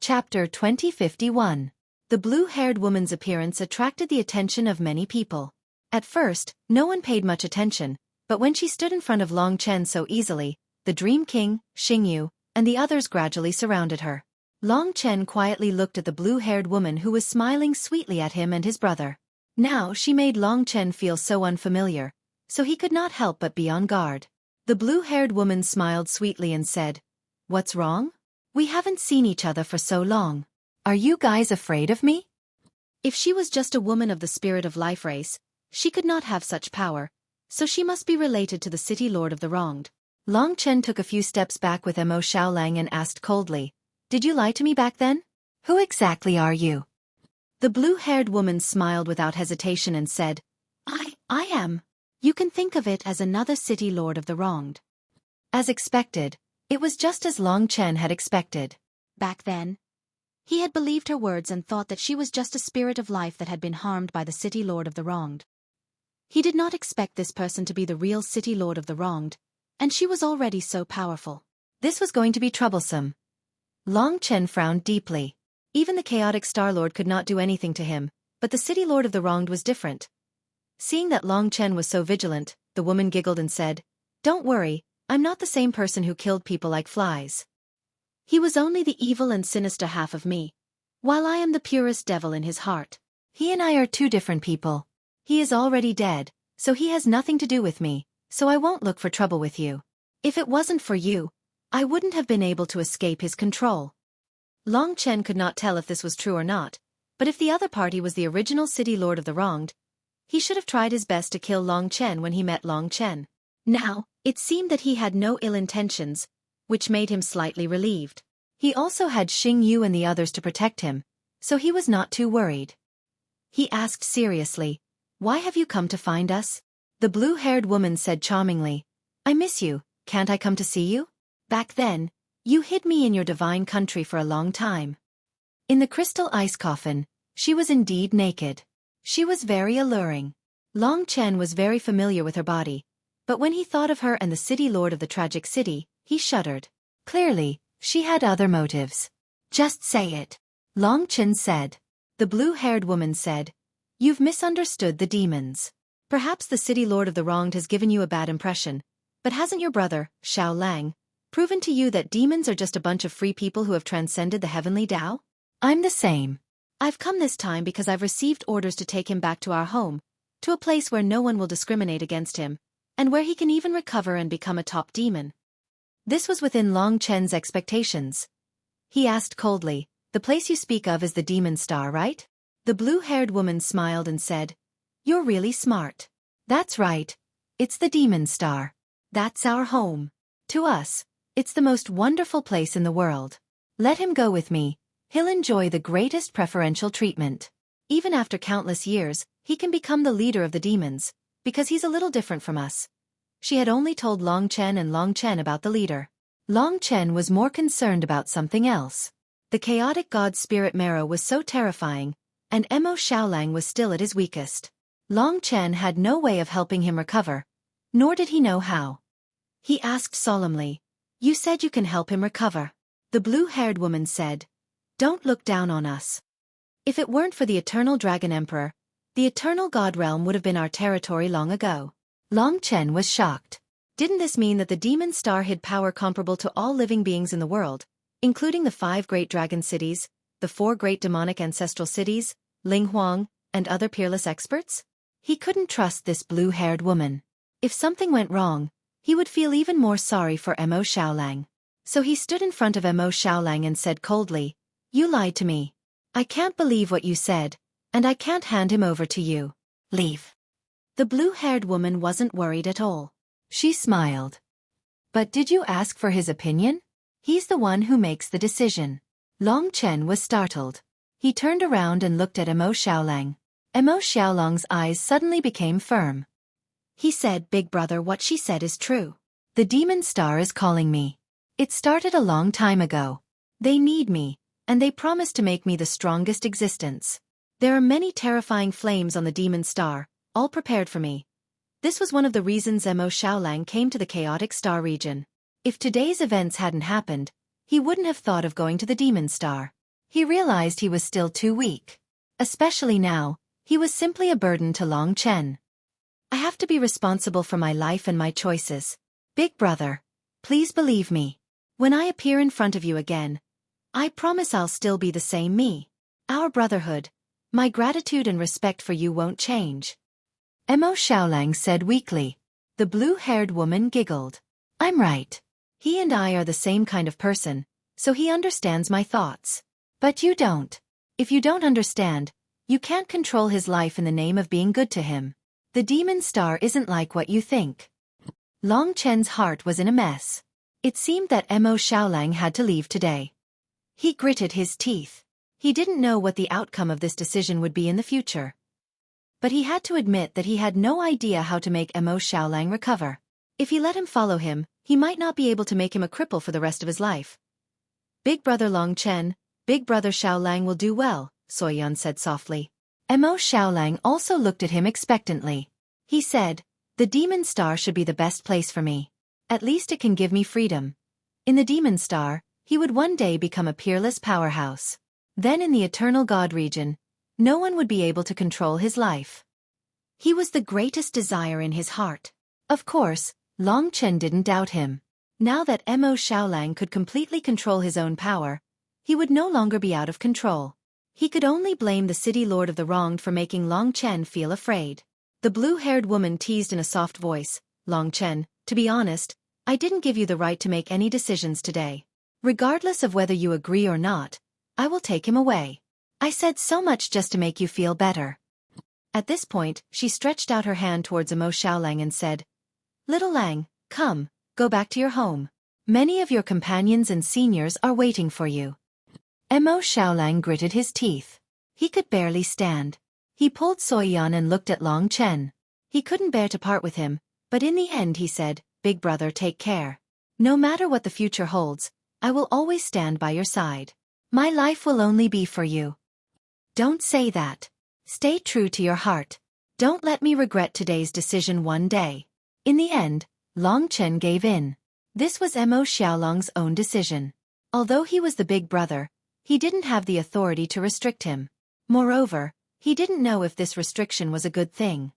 Chapter 2051. The blue-haired woman's appearance attracted the attention of many people. At first, no one paid much attention, but when she stood in front of Long Chen so easily, the Dream King, Xingyu, and the others gradually surrounded her. Long Chen quietly looked at the blue-haired woman who was smiling sweetly at him and his brother. Now she made Long Chen feel so unfamiliar, so he could not help but be on guard. The blue-haired woman smiled sweetly and said, "What's wrong? We haven't seen each other for so long. Are you guys afraid of me?" If she was just a woman of the Spirit of Life race, she could not have such power, so she must be related to the City Lord of the Wronged. Long Chen took a few steps back with Mo Xiaolang and asked coldly, "Did you lie to me back then? Who exactly are you?" The blue-haired woman smiled without hesitation and said, I am. You can think of it as another City Lord of the Wronged." As expected, it was just as Long Chen had expected. Back then, he had believed her words and thought that she was just a spirit of life that had been harmed by the City Lord of the Wronged. He did not expect this person to be the real City Lord of the Wronged, and she was already so powerful. This was going to be troublesome. Long Chen frowned deeply. Even the chaotic Star Lord could not do anything to him, but the City Lord of the Wronged was different. Seeing that Long Chen was so vigilant, the woman giggled and said, "Don't worry, I'm not the same person who killed people like flies. He was only the evil and sinister half of me, while I am the purest devil in his heart. He and I are two different people. He is already dead, so he has nothing to do with me, so I won't look for trouble with you. If it wasn't for you, I wouldn't have been able to escape his control." Long Chen could not tell if this was true or not, but if the other party was the original City Lord of the Wronged, he should have tried his best to kill Long Chen when he met Long Chen. Now, it seemed that he had no ill intentions, which made him slightly relieved. He also had Xingyu and the others to protect him, so he was not too worried. He asked seriously, "Why have you come to find us?" The blue-haired woman said charmingly, "I miss you, can't I come to see you? Back then, you hid me in your divine country for a long time." In the crystal ice coffin, she was indeed naked. She was very alluring. Long Chen was very familiar with her body, but when he thought of her and the City Lord of the Tragic City, he shuddered. Clearly, she had other motives. "Just say it," Long Chen said. The blue-haired woman said, "You've misunderstood the demons. Perhaps the City Lord of the Wronged has given you a bad impression, but hasn't your brother, Xiao Lang, proven to you that demons are just a bunch of free people who have transcended the heavenly Tao? I'm the same. I've come this time because I've received orders to take him back to our home, to a place where no one will discriminate against him, and where he can even recover and become a top demon." This was within Long Chen's expectations. He asked coldly, "The place you speak of is the Demon Star, right?" The blue-haired woman smiled and said, "You're really smart. That's right. It's the Demon Star. That's our home. To us, it's the most wonderful place in the world. Let him go with me. He'll enjoy the greatest preferential treatment. Even after countless years, he can become the leader of the demons, because he's a little different from us." She had only told Long Chen and Long Chen about the leader. Long Chen was more concerned about something else. The chaotic god spirit marrow was so terrifying, and Mo Xiaolang was still at his weakest. Long Chen had no way of helping him recover, nor did he know how. He asked solemnly, "You said you can help him recover?" The blue-haired woman said, "Don't look down on us. If it weren't for the Eternal Dragon Emperor, the Eternal God Realm would have been our territory long ago." Long Chen was shocked. Didn't this mean that the Demon Star hid power comparable to all living beings in the world, including the 5 great dragon cities, the 4 great demonic ancestral cities, Ling Huang, and other peerless experts? He couldn't trust this blue-haired woman. If something went wrong, he would feel even more sorry for Mo Xiaolang. So he stood in front of Mo Xiaolang and said coldly, "You lied to me. I can't believe what you said, and I can't hand him over to you. Leave." The blue-haired woman wasn't worried at all. She smiled. "But did you ask for his opinion? He's the one who makes the decision." Long Chen was startled. He turned around and looked at Mo Xiaolang. Mo Xiaolang's eyes suddenly became firm. He said, "Big brother, what she said is true. The Demon Star is calling me. It started a long time ago. They need me, and they promised to make me the strongest existence. There are many terrifying flames on the Demon Star, all prepared for me. This was one of the reasons Mo Xiaolang came to the chaotic star region. If today's events hadn't happened, he wouldn't have thought of going to the Demon Star. He realized he was still too weak. Especially now, he was simply a burden to Long Chen. I have to be responsible for my life and my choices. Big brother, please believe me. When I appear in front of you again, I promise I'll still be the same me. Our brotherhood, my gratitude and respect for you won't change. Mo Xiaolang said weakly. The blue-haired woman giggled. I'm right. He and I are the same kind of person, so he understands my thoughts. But you don't. If you don't understand, you can't control his life in the name of being good to him. The demon star isn't like what you think. Long Chen's heart was in a mess. It seemed that Mo Xiaolang had to leave today. He gritted his teeth. He didn't know what the outcome of this decision would be in the future. But he had to admit that he had no idea how to make Mo Xiaolang recover. If he let him follow him, he might not be able to make him a cripple for the rest of his life. Big brother Long Chen, big brother Xiaolang will do well, Soyan said softly. Mo Xiaolang also looked at him expectantly. He said, the demon star should be the best place for me. At least it can give me freedom. In the demon star, he would one day become a peerless powerhouse. Then in the eternal God region, no one would be able to control his life. He was the greatest desire in his heart. Of course, Long Chen didn't doubt him. Now that Mo Xiaolang could completely control his own power, he would no longer be out of control. He could only blame the city lord of the wronged for making Long Chen feel afraid. The blue-haired woman teased in a soft voice, Long Chen, to be honest, I didn't give you the right to make any decisions today. Regardless of whether you agree or not, I will take him away. I said so much just to make you feel better. At this point, she stretched out her hand towards Mo Xiaolang and said, Little Lang, come, go back to your home. Many of your companions and seniors are waiting for you. Mo Xiaolang gritted his teeth. He could barely stand. He pulled Soyan and looked at Long Chen. He couldn't bear to part with him, but in the end he said, Big brother, take care. No matter what the future holds, I will always stand by your side. My life will only be for you. Don't say that. Stay true to your heart. Don't let me regret today's decision one day. In the end, Long Chen gave in. This was Mo Xiaolang's own decision. Although he was the big brother, he didn't have the authority to restrict him. Moreover, he didn't know if this restriction was a good thing.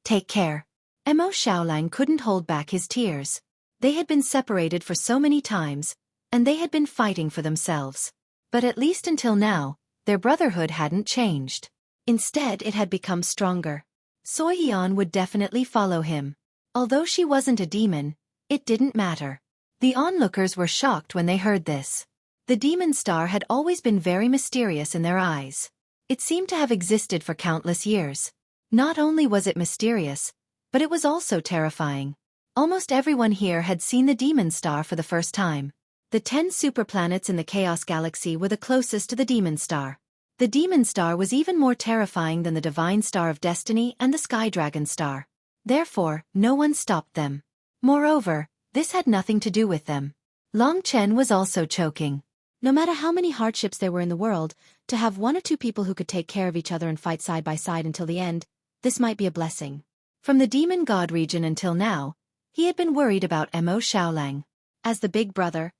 Take care. Mo Xiaolang couldn't hold back his tears. They had been separated for so many times, and they had been fighting for themselves. But at least until now, their brotherhood hadn't changed. Instead, it had become stronger. Soyan would definitely follow him. Although she wasn't a demon, it didn't matter. The onlookers were shocked when they heard this. The demon star had always been very mysterious in their eyes. It seemed to have existed for countless years. Not only was it mysterious, but it was also terrifying. Almost everyone here had seen the demon star for the first time. The 10 superplanets in the Chaos Galaxy were the closest to the demon star. The demon star was even more terrifying than the divine star of destiny and the sky dragon star. Therefore, no one stopped them. Moreover, this had nothing to do with them. Long Chen was also choking. No matter how many hardships there were in the world, to have one or two people who could take care of each other and fight side by side until the end, this might be a blessing. From the demon god region until now, he had been worried about Mo Xiaolang. As the big brother,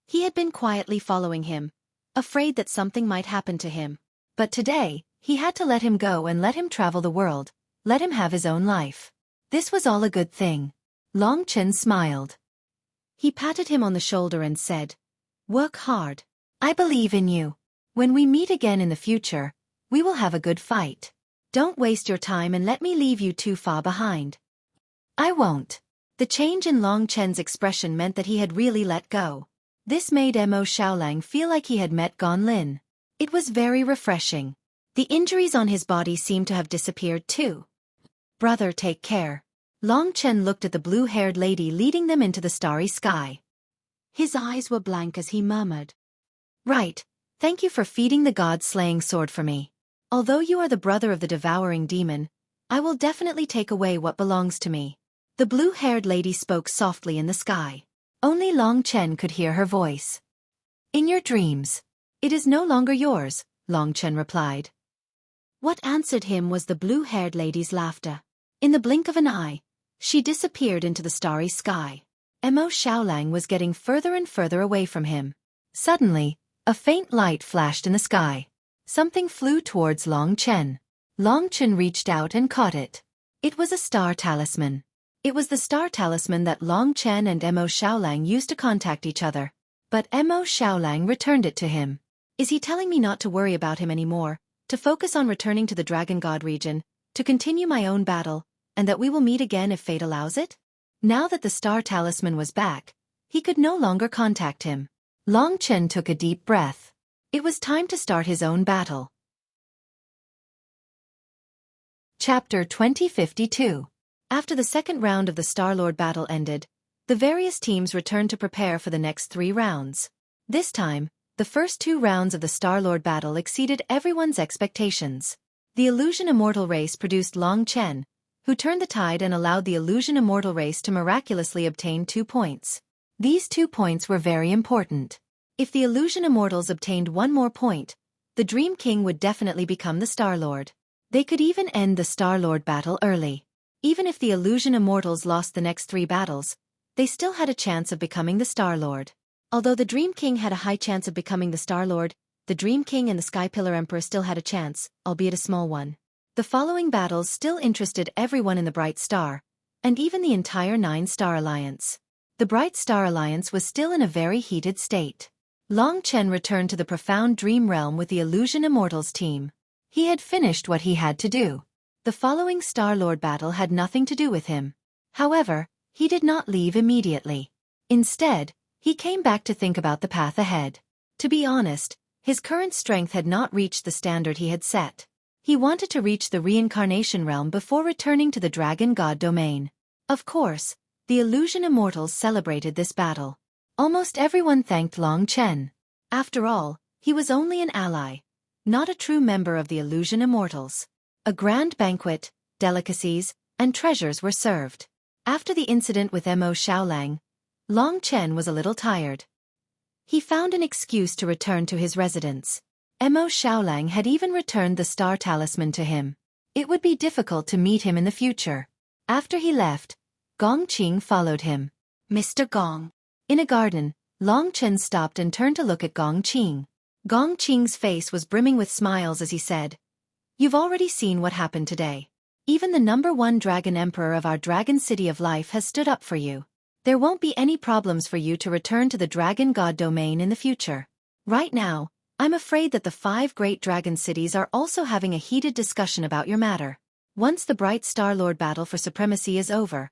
he had been quietly following him, afraid that something might happen to him. But today, he had to let him go and let him travel the world, let him have his own life. This was all a good thing. Long Chen smiled. He patted him on the shoulder and said, Work hard. I believe in you. When we meet again in the future, we will have a good fight. Don't waste your time and let me leave you too far behind. I won't. The change in Long Chen's expression meant that he had really let go. This made Mo Xiaolang feel like he had met Gan Lin. It was very refreshing. The injuries on his body seemed to have disappeared too. Brother, take care. Long Chen looked at the blue-haired lady leading them into the starry sky. His eyes were blank as he murmured. Right, thank you for feeding the god-slaying sword for me. Although you are the brother of the devouring demon, I will definitely take away what belongs to me. The blue-haired lady spoke softly in the sky. Only Long Chen could hear her voice. In your dreams. It is no longer yours, Long Chen replied. What answered him was the blue-haired lady's laughter. In the blink of an eye, she disappeared into the starry sky. Mo Xiaolang was getting further and further away from him. Suddenly, A faint light flashed in the sky. Something flew towards Long Chen. Long Chen reached out and caught it. It was a star talisman. It was the star talisman that Long Chen and Mo Xiaolang used to contact each other. But Mo Xiaolang returned it to him. Is he telling me not to worry about him anymore, to focus on returning to the Dragon God region, to continue my own battle, and that we will meet again if fate allows it? Now that the star talisman was back, he could no longer contact him. Long Chen took a deep breath. It was time to start his own battle. Chapter 2052. After the second round of the Star-Lord battle ended, the various teams returned to prepare for the next 3 rounds. This time, the first 2 rounds of the Star-Lord battle exceeded everyone's expectations. The Illusion Immortal race produced Long Chen, who turned the tide and allowed the Illusion Immortal race to miraculously obtain 2 points. These 2 points were very important. If the Illusion Immortals obtained 1 more point, the Dream King would definitely become the Star-Lord. They could even end the Star-Lord battle early. Even if the Illusion Immortals lost the next 3 battles, they still had a chance of becoming the Star-Lord. Although the Dream King had a high chance of becoming the Star-Lord, the Dream King and the Sky Pillar Emperor still had a chance, albeit a small one. The following battles still interested everyone in the Bright Star, and even the entire 9-Star Alliance. The Bright Star Alliance was still in a very heated state. Long Chen returned to the profound dream realm with the Illusion Immortals team. He had finished what he had to do. The following Star-Lord battle had nothing to do with him. However, he did not leave immediately. Instead, he came back to think about the path ahead. To be honest, his current strength had not reached the standard he had set. He wanted to reach the reincarnation realm before returning to the Dragon God domain. Of course, the Illusion Immortals celebrated this battle. Almost everyone thanked Long Chen. After all, he was only an ally, not a true member of the Illusion Immortals. A grand banquet, delicacies, and treasures were served. After the incident with Mo Xiaolang, Long Chen was a little tired. He found an excuse to return to his residence. Mo Xiaolang had even returned the star talisman to him. It would be difficult to meet him in the future. After he left, Gong Qing followed him. Mr. Gong. In a garden, Long Chen stopped and turned to look at Gong Qing. Gong Qing's face was brimming with smiles as he said, "You've already seen what happened today. Even the #1 Dragon Emperor of our Dragon City of Life has stood up for you. There won't be any problems for you to return to the Dragon God domain in the future. Right now, I'm afraid that the 5 great dragon cities are also having a heated discussion about your matter. Once the Bright Star-Lord battle for supremacy is over,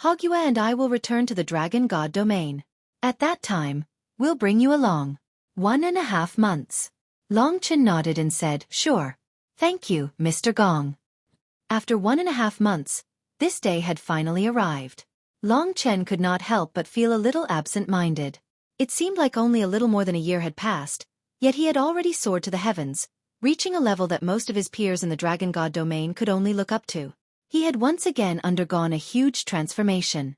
Hogyue and I will return to the Dragon God domain. At that time, we'll bring you along." 1.5 months. Long Chen nodded and said, "Sure. Thank you, Mr. Gong." After 1.5 months, this day had finally arrived. Long Chen could not help but feel a little absent-minded. It seemed like only a little more than a year had passed, yet he had already soared to the heavens, reaching a level that most of his peers in the Dragon God domain could only look up to. He had once again undergone a huge transformation.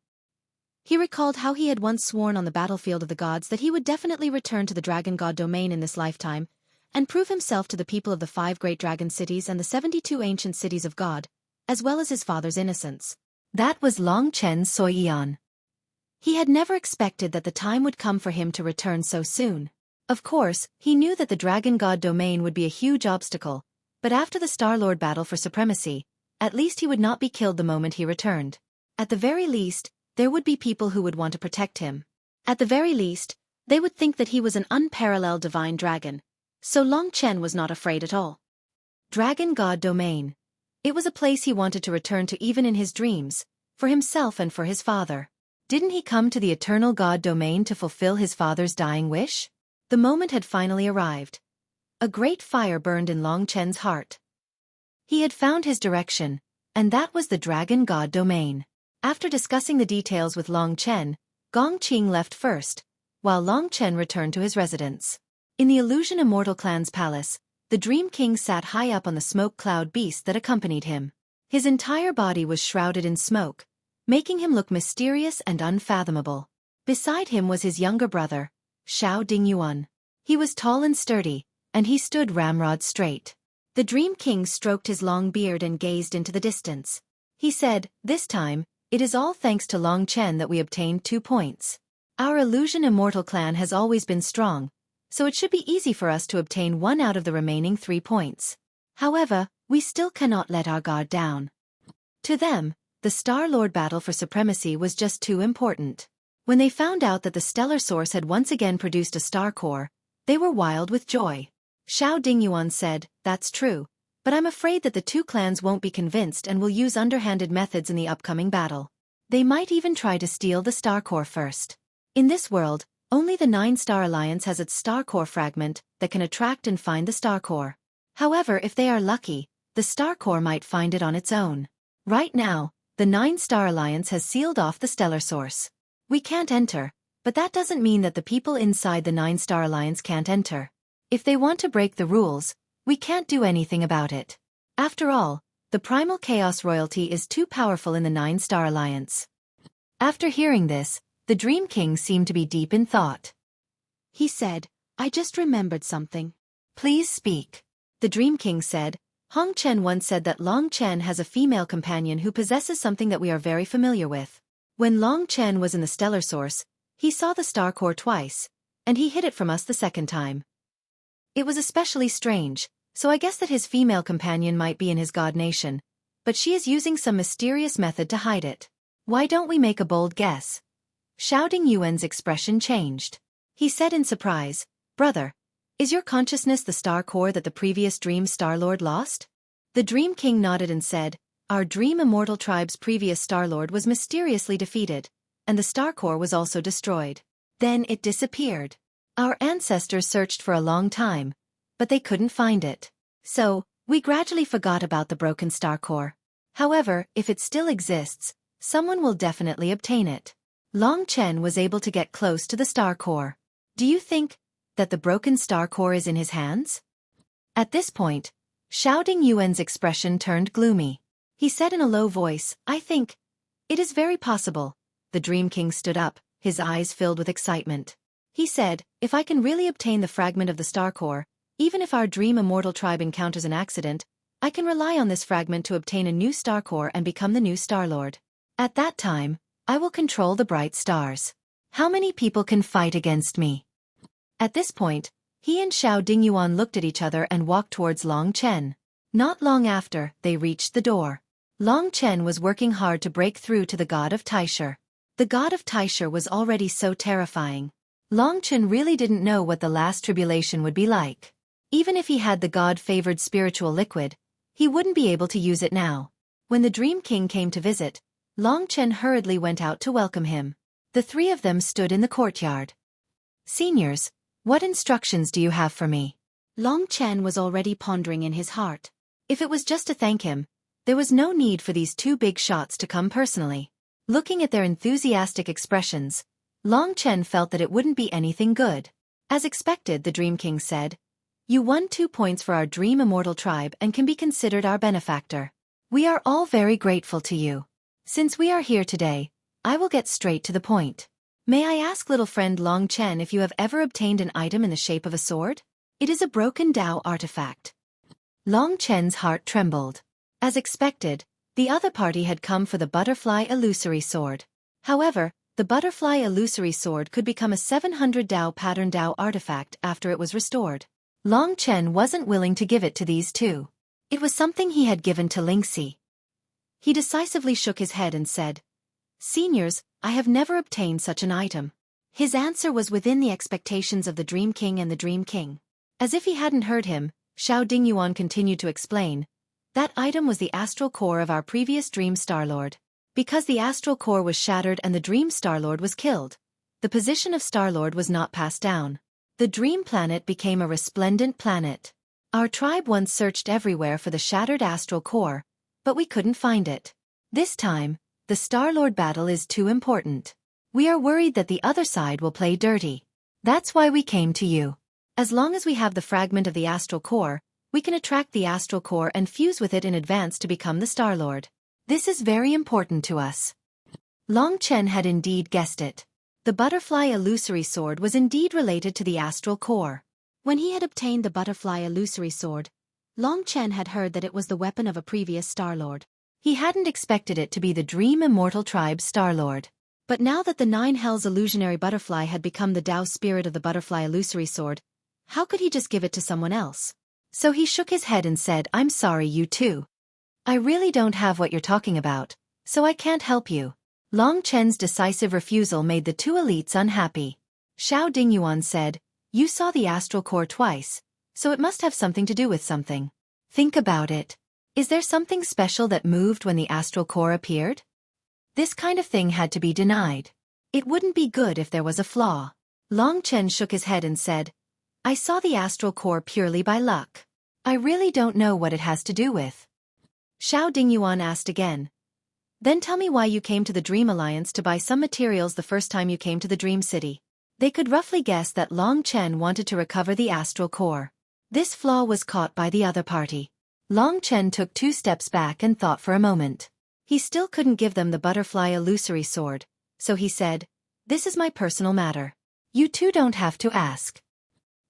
He recalled how he had once sworn on the battlefield of the gods that he would definitely return to the Dragon God domain in this lifetime, and prove himself to the people of the 5 great dragon cities and the 72 ancient cities of God, as well as his father's innocence. That was Long Chen's Xueqi. He had never expected that the time would come for him to return so soon. Of course, he knew that the Dragon God domain would be a huge obstacle, but after the Star-Lord battle for supremacy, at least he would not be killed the moment he returned. At the very least, there would be people who would want to protect him. At the very least, they would think that he was an unparalleled divine dragon, so Long Chen was not afraid at all. Dragon God domain. It was a place he wanted to return to even in his dreams, for himself and for his father. Didn't he come to the eternal God domain to fulfill his father's dying wish? The moment had finally arrived. A great fire burned in Long Chen's heart. He had found his direction, and that was the Dragon God domain. After discussing the details with Long Chen, Gong Qing left first, while Long Chen returned to his residence. In the Illusion Immortal clan's palace, the Dream King sat high up on the smoke cloud beast that accompanied him. His entire body was shrouded in smoke, making him look mysterious and unfathomable. Beside him was his younger brother, Shao Dingyuan. He was tall and sturdy, and he stood ramrod straight. The Dream King stroked his long beard and gazed into the distance. He said, "This time, it is all thanks to Long Chen that we obtained 2 points. Our Illusion Immortal clan has always been strong, so it should be easy for us to obtain 1 out of the remaining 3 points. However, we still cannot let our guard down. To them, the Star-Lord battle for supremacy was just too important. When they found out that the stellar source had once again produced a star core, they were wild with joy. Xiao Dingyuan said, "That's true, but I'm afraid that the 2 clans won't be convinced and will use underhanded methods in the upcoming battle. They might even try to steal the star core first. In this world, only the 9-star alliance has its star core fragment that can attract and find the star core. However, if they are lucky, the star core might find it on its own. Right now, the 9-star alliance has sealed off the stellar source. We can't enter, but that doesn't mean that the people inside the 9-star alliance can't enter. If they want to break the rules, we can't do anything about it. After all, the primal chaos royalty is too powerful in the 9-star alliance." After hearing this, the Dream King seemed to be deep in thought. He said, "I just remembered something." "Please speak." The Dream King said, "Hong Chen once said that Long Chen has a female companion who possesses something that we are very familiar with. When Long Chen was in the stellar source, he saw the star core twice, and he hid it from us the second time. It was especially strange, so I guess that his female companion might be in his god nation, but she is using some mysterious method to hide it. Why don't we make a bold guess?" Xiao Dingyuan's expression changed. He said in surprise, "Brother, is your consciousness the star core that the previous Dream Star-Lord lost?" The Dream King nodded and said, "Our Dream Immortal tribe's previous Star-Lord was mysteriously defeated, and the star core was also destroyed. Then it disappeared. Our ancestors searched for a long time, but they couldn't find it. So, we gradually forgot about the broken star core. However, if it still exists, someone will definitely obtain it. Long Chen was able to get close to the star core. Do you think that the broken star core is in his hands?" At this point, Xiao Dingyuan's expression turned gloomy. He said in a low voice, "I think it is very possible." The Dream King stood up, his eyes filled with excitement. He said, "If I can really obtain the fragment of the star core, even if our Dream Immortal tribe encounters an accident, I can rely on this fragment to obtain a new star core and become the new Star-Lord. At that time, I will control the bright stars. How many people can fight against me?" At this point, he and Xiao Dingyuan looked at each other and walked towards Long Chen. Not long after, they reached the door. Long Chen was working hard to break through to the god of Taisher. The god of Taisher was already so terrifying. Long Chen really didn't know what the last tribulation would be like. Even if he had the god-favored spiritual liquid, he wouldn't be able to use it now. When the Dream King came to visit, Long Chen hurriedly went out to welcome him. The 3 of them stood in the courtyard. "Seniors, what instructions do you have for me?" Long Chen was already pondering in his heart. If it was just to thank him, there was no need for these 2 big shots to come personally. Looking at their enthusiastic expressions, Long Chen felt that it wouldn't be anything good. As expected, the Dream King said, "You won 2 points for our Dream Immortal tribe and can be considered our benefactor. We are all very grateful to you. Since we are here today, I will get straight to the point. May I ask little friend Long Chen if you have ever obtained an item in the shape of a sword? It is a broken Dao artifact." Long Chen's heart trembled. As expected, the other party had come for the butterfly illusory sword. However, the butterfly illusory sword could become a 700 Dao pattern Dao artifact after it was restored. Long Chen wasn't willing to give it to these 2. It was something he had given to Lingxi. He decisively shook his head and said, "Seniors, I have never obtained such an item." His answer was within the expectations of the Dream King and the Dream King. As if he hadn't heard him, Xiao Dingyuan continued to explain, "That item was the astral core of our previous Dream Star-Lord. Because the astral core was shattered and the Dream Star-Lord was killed, the position of Star-Lord was not passed down. The Dream Planet became a resplendent planet. Our tribe once searched everywhere for the shattered astral core, but we couldn't find it. This time, the Star-Lord battle is too important. We are worried that the other side will play dirty. That's why we came to you. As long as we have the fragment of the astral core, we can attract the astral core and fuse with it in advance to become the Star-Lord. This is very important to us." Long Chen had indeed guessed it. The butterfly illusory sword was indeed related to the astral core. When he had obtained the butterfly illusory sword, Long Chen had heard that it was the weapon of a previous Star-Lord. He hadn't expected it to be the Dream Immortal tribe's Star-Lord. But now that the 9 Hells illusionary butterfly had become the Dao spirit of the butterfly illusory sword, How could he just give it to someone else? So he shook his head and said, "I'm sorry, you too. I really don't have what you're talking about, so I can't help you." Long Chen's decisive refusal made the two elites unhappy. Xiao Dingyuan said, "You saw the astral core twice, so it must have something to do with something. Think about it. Is there something special that moved when the astral core appeared? This kind of thing had to be denied. It wouldn't be good if there was a flaw." Long Chen shook his head and said, "I saw the astral core purely by luck. I really don't know what it has to do with." Xiao Dingyuan asked again, "Then tell me why you came to the Dream Alliance to buy some materials the first time you came to the Dream City." They could roughly guess that Long Chen wanted to recover the astral core. This flaw was caught by the other party. Long Chen took 2 steps back and thought for a moment. He still couldn't give them the butterfly illusory sword, so he said, "This is my personal matter. You two don't have to ask."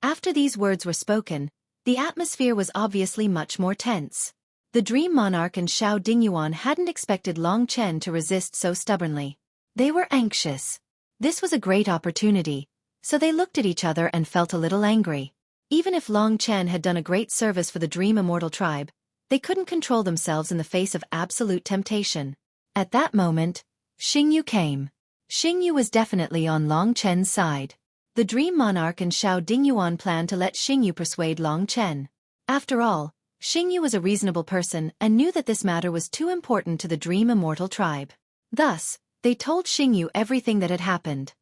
After these words were spoken, the atmosphere was obviously much more tense. The Dream Monarch and Xiao Dingyuan hadn't expected Long Chen to resist so stubbornly. They were anxious. This was a great opportunity, so they looked at each other and felt a little angry. Even if Long Chen had done a great service for the Dream Immortal tribe, they couldn't control themselves in the face of absolute temptation. At that moment, Xingyu came. Xingyu was definitely on Long Chen's side. The Dream Monarch and Xiao Dingyuan planned to let Xingyu persuade Long Chen. After all, Xingyu was a reasonable person and knew that this matter was too important to the Dream Immortal tribe. Thus, they told Xingyu everything that had happened.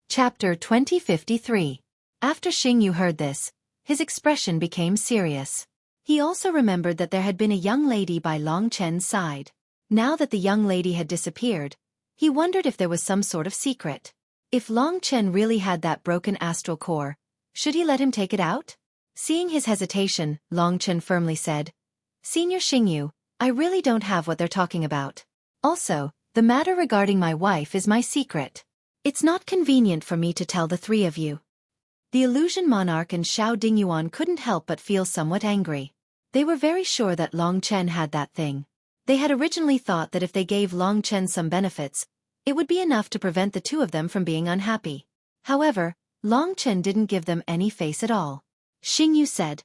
Chapter 2053. After Xingyu heard this, his expression became serious. He also remembered that there had been a young lady by Long Chen's side. Now that the young lady had disappeared, he wondered if there was some sort of secret. If Long Chen really had that broken astral core, should he let him take it out? Seeing his hesitation, Long Chen firmly said, "Senior Xingyu, I really don't have what they're talking about. Also, the matter regarding my wife is my secret. It's not convenient for me to tell the three of you." The Illusion Monarch and Xiao Dingyuan couldn't help but feel somewhat angry. They were very sure that Long Chen had that thing. They had originally thought that if they gave Long Chen some benefits, it would be enough to prevent the two of them from being unhappy. However, Long Chen didn't give them any face at all. Xingyu said,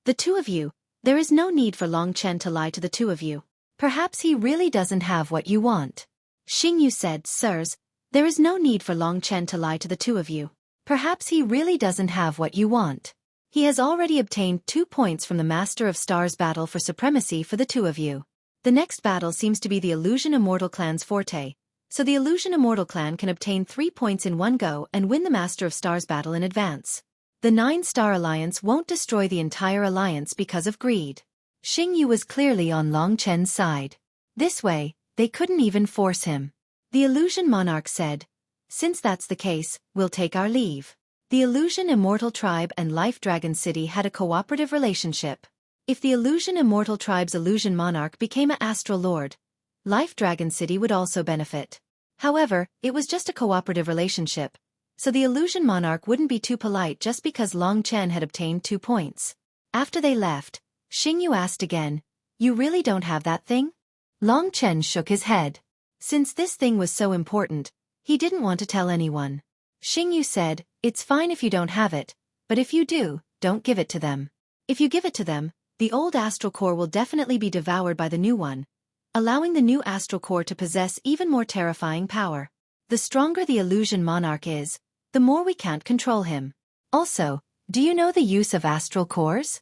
"The two of you, there is no need for Long Chen to lie to the two of you. Perhaps he really doesn't have what you want." Xingyu said, "Sirs, there is no need for Long Chen to lie to the two of you. Perhaps he really doesn't have what you want. He has already obtained 2 points from the Master of Stars battle for supremacy for the two of you. The next battle seems to be the Illusion Immortal Clan's forte, so the Illusion Immortal Clan can obtain 3 points in one go and win the Master of Stars battle in advance. The 9-Star Alliance won't destroy the entire alliance because of greed." Xingyu was clearly on Long Chen's side. This way, they couldn't even force him. The Illusion Monarch said, "Since that's the case, we'll take our leave." The Illusion Immortal Tribe and Life Dragon City had a cooperative relationship. If the Illusion Immortal Tribe's Illusion Monarch became an Astral Lord, Life Dragon City would also benefit. However, it was just a cooperative relationship, so the Illusion Monarch wouldn't be too polite just because Long Chen had obtained 2 points. After they left, Xingyu asked again, "You really don't have that thing?" Long Chen shook his head. Since this thing was so important, he didn't want to tell anyone. Xingyu said, "It's fine if you don't have it, but if you do, don't give it to them. If you give it to them, the old astral core will definitely be devoured by the new one, allowing the new astral core to possess even more terrifying power. The stronger the Illusion Monarch is, the more we can't control him. Also, do you know the use of astral cores?"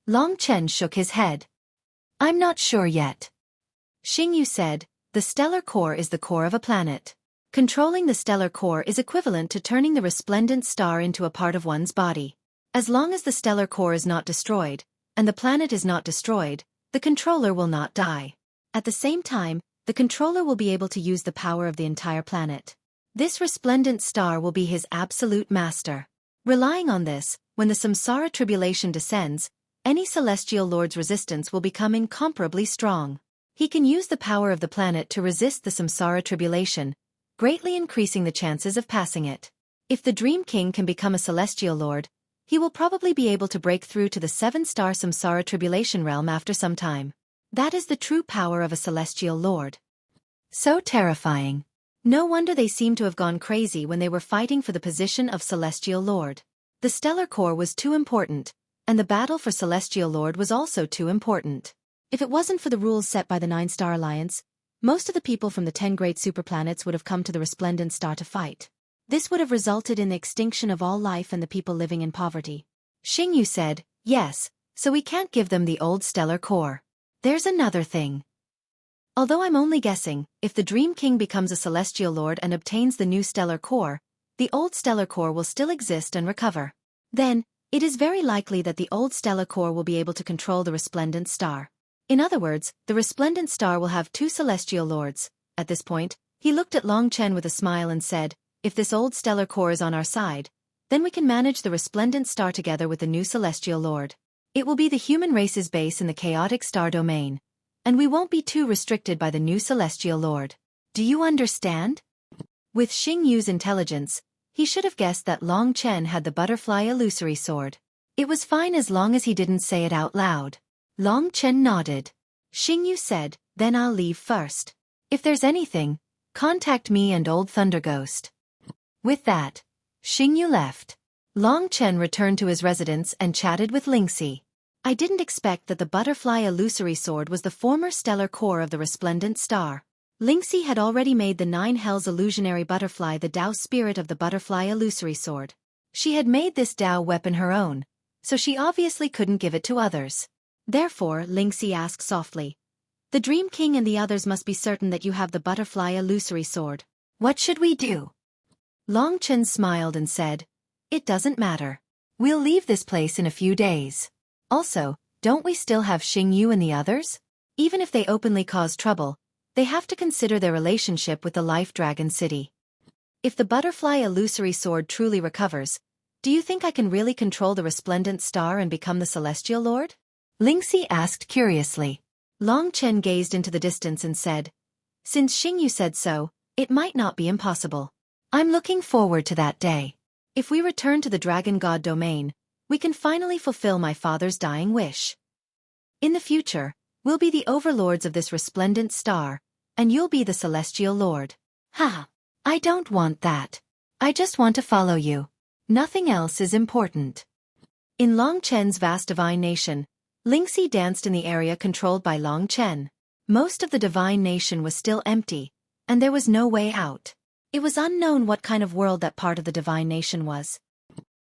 Long Chen shook his head. "I'm not sure yet." Xingyu said, "The stellar core is the core of a planet. Controlling the stellar core is equivalent to turning the resplendent star into a part of one's body. As long as the stellar core is not destroyed, and the planet is not destroyed, the controller will not die. At the same time, the controller will be able to use the power of the entire planet. This resplendent star will be his absolute master. Relying on this, when the samsara tribulation descends, any celestial lord's resistance will become incomparably strong. He can use the power of the planet to resist the samsara tribulation, greatly increasing the chances of passing it. If the Dream King can become a celestial lord, he will probably be able to break through to the 7-star samsara tribulation realm after some time. That is the true power of a celestial lord. So terrifying. No wonder they seemed to have gone crazy when they were fighting for the position of Celestial Lord. The Stellar Core was too important, and the battle for Celestial Lord was also too important. If it wasn't for the rules set by the 9-Star Alliance, most of the people from the 10 great superplanets would have come to the Resplendent Star to fight. This would have resulted in the extinction of all life and the people living in poverty. Xueqi said, "Yes, so we can't give them the old Stellar Core. There's another thing. Although I'm only guessing, if the Dream King becomes a Celestial Lord and obtains the new Stellar Core, the old Stellar Core will still exist and recover. Then, it is very likely that the old Stellar Core will be able to control the Resplendent Star. In other words, the Resplendent Star will have 2 Celestial Lords." At this point, he looked at Long Chen with a smile and said, "If this old Stellar Core is on our side, then we can manage the Resplendent Star together with the new Celestial Lord. It will be the human race's base in the chaotic star domain, and we won't be too restricted by the new Celestial Lord. Do you understand?" With Xingyu's intelligence, he should have guessed that Long Chen had the butterfly illusory sword. It was fine as long as he didn't say it out loud. Long Chen nodded. Xingyu said, "Then I'll leave first. If there's anything, contact me and Old Thunder Ghost." With that, Xingyu left. Long Chen returned to his residence and chatted with Lingxi. "I didn't expect that the butterfly illusory sword was the former stellar core of the Resplendent Star." Lingxi had already made the 9 Hells illusionary butterfly the Tao spirit of the butterfly illusory sword. She had made this Tao weapon her own, so she obviously couldn't give it to others. Therefore, Lingxi asked softly, "The Dream King and the others must be certain that you have the butterfly illusory sword. What should we do?" Long Chen smiled and said, "It doesn't matter. We'll leave this place in a few days. Also, don't we still have Xingyu and the others? Even if they openly cause trouble, they have to consider their relationship with the Life Dragon City. If the butterfly illusory sword truly recovers, do you think I can really control the Resplendent Star and become the Celestial Lord?" Lingxi asked curiously. Long Chen gazed into the distance and said, "Since Xingyu said so, it might not be impossible. I'm looking forward to that day. If we return to the Dragon God domain, we can finally fulfill my father's dying wish. In the future, we'll be the overlords of this Resplendent Star, and you'll be the Celestial Lord." "Ha! I don't want that. I just want to follow you. Nothing else is important." In Long Chen's vast divine nation, Lingxi danced in the area controlled by Long Chen. Most of the divine nation was still empty, and there was no way out. It was unknown what kind of world that part of the divine nation was.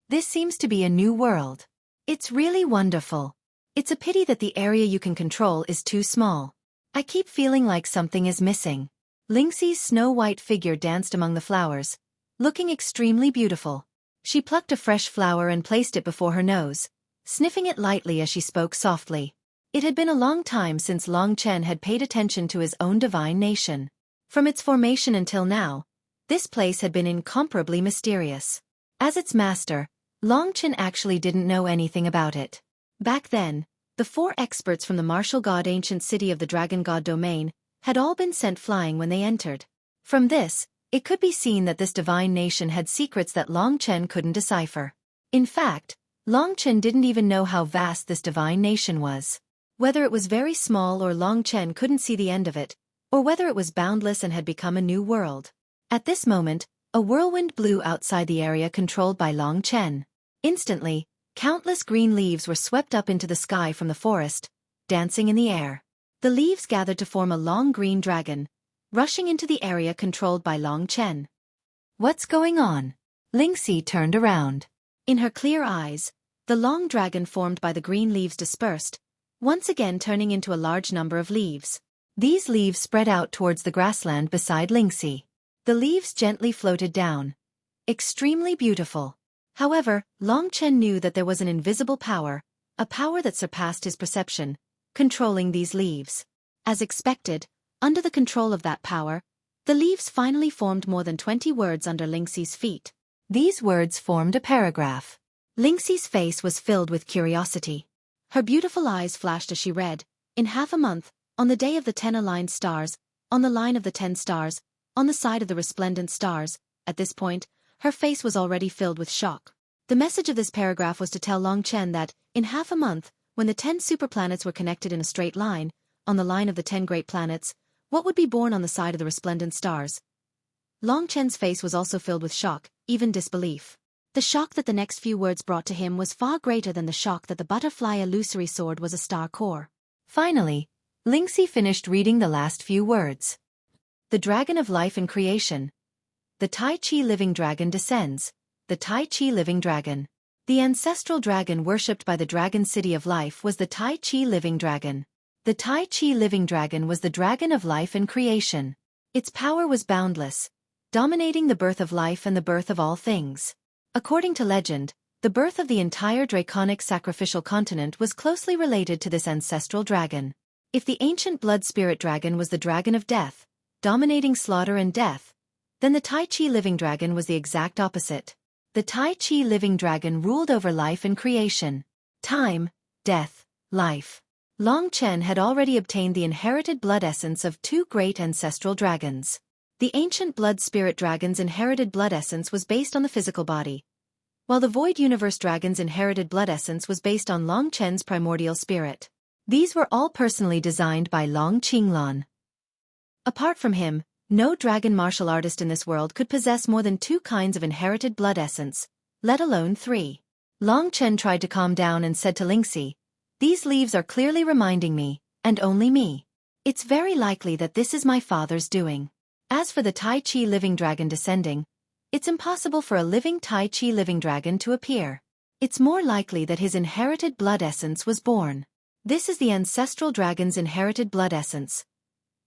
"This seems to be a new world. It's really wonderful. It's a pity that the area you can control is too small. I keep feeling like something is missing." Lingxi's snow-white figure danced among the flowers, looking extremely beautiful. She plucked a fresh flower and placed it before her nose, sniffing it lightly as she spoke softly. It had been a long time since Long Chen had paid attention to his own divine nation. From its formation until now, this place had been incomparably mysterious. As its master, Long Chen actually didn't know anything about it. Back then, the 4 experts from the martial god ancient city of the Dragon God domain had all been sent flying when they entered. From this, it could be seen that this divine nation had secrets that Long Chen couldn't decipher. In fact, Long Chen didn't even know how vast this divine nation was. Whether it was very small or Long Chen couldn't see the end of it, or whether it was boundless and had become a new world. At this moment, a whirlwind blew outside the area controlled by Long Chen. Instantly, countless green leaves were swept up into the sky from the forest, dancing in the air. The leaves gathered to form a long green dragon, rushing into the area controlled by Long Chen. "What's going on?" Lingxi turned around. In her clear eyes, the long dragon formed by the green leaves dispersed, once again turning into a large number of leaves. These leaves spread out towards the grassland beside Lingxi. The leaves gently floated down. Extremely beautiful. However, Long Chen knew that there was an invisible power, a power that surpassed his perception, controlling these leaves. As expected, under the control of that power, the leaves finally formed more than 20 words under Lingxi's feet. These words formed a paragraph. Lingxi's face was filled with curiosity. Her beautiful eyes flashed as she read, "In half a month, on the day of the 10 aligned stars, on the line of the 10 stars, on the side of the resplendent stars." At this point, her face was already filled with shock. The message of this paragraph was to tell Long Chen that, in half a month, when the 10 superplanets were connected in a straight line, on the line of the 10 great planets, what would be born on the side of the resplendent stars? Long Chen's face was also filled with shock, even disbelief. The shock that the next few words brought to him was far greater than the shock that the butterfly illusory sword was a star core. Finally, Lingxi finished reading the last few words. The Dragon of Life and Creation. The Tai Chi Living Dragon descends. The Tai Chi Living Dragon. The ancestral dragon worshipped by the Dragon City of Life was the Tai Chi Living Dragon. The Tai Chi Living Dragon was the Dragon of Life and Creation. Its power was boundless, dominating the birth of life and the birth of all things. According to legend, the birth of the entire draconic sacrificial continent was closely related to this ancestral dragon. If the ancient blood spirit dragon was the dragon of death, dominating slaughter and death, then the Tai Chi Living Dragon was the exact opposite. The Tai Chi Living Dragon ruled over life and creation. Time, death, life. Long Chen had already obtained the inherited blood essence of two great ancestral dragons. The ancient blood spirit dragon's inherited blood essence was based on the physical body, while the Void Universe dragon's inherited blood essence was based on Long Chen's primordial spirit. These were all personally designed by Long Qinglan. Apart from him, no dragon martial artist in this world could possess more than 2 kinds of inherited blood essence, let alone 3. Long Chen tried to calm down and said to Lingxi, "These leaves are clearly reminding me, and only me. It's very likely that this is my father's doing. As for the Tai Chi Living Dragon descending, it's impossible for a living Tai Chi Living Dragon to appear. It's more likely that his inherited blood essence was born. This is the ancestral dragon's inherited blood essence."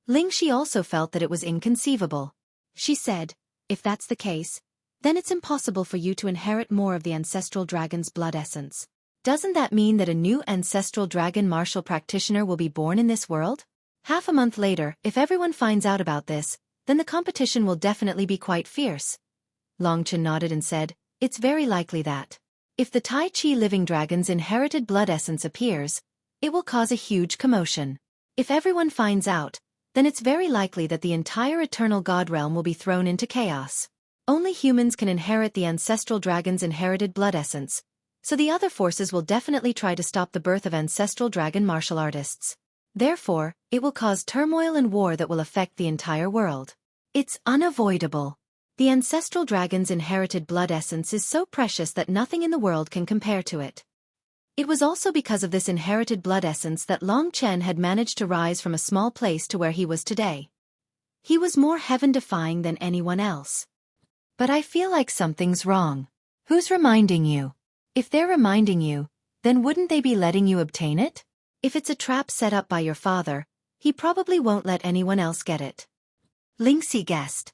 Lingxi also felt that it was inconceivable. She said, "If that's the case, then it's impossible for you to inherit more of the ancestral dragon's blood essence. Doesn't that mean that a new ancestral dragon martial practitioner will be born in this world? Half a month later, if everyone finds out about this, then the competition will definitely be quite fierce." Long Chen nodded and said, "It's very likely that, if the Tai Chi Living Dragon's inherited blood essence appears, it will cause a huge commotion. If everyone finds out, then it's very likely that the entire eternal god realm will be thrown into chaos. Only humans can inherit the ancestral dragon's inherited blood essence, so the other forces will definitely try to stop the birth of ancestral dragon martial artists. Therefore, it will cause turmoil and war that will affect the entire world. It's unavoidable. The ancestral dragon's inherited blood essence is so precious that nothing in the world can compare to it." It was also because of this inherited blood essence that Long Chen had managed to rise from a small place to where he was today. He was more heaven-defying than anyone else. "But I feel like something's wrong. Who's reminding you? If they're reminding you, then wouldn't they be letting you obtain it? If it's a trap set up by your father, he probably won't let anyone else get it." Lingxi guessed.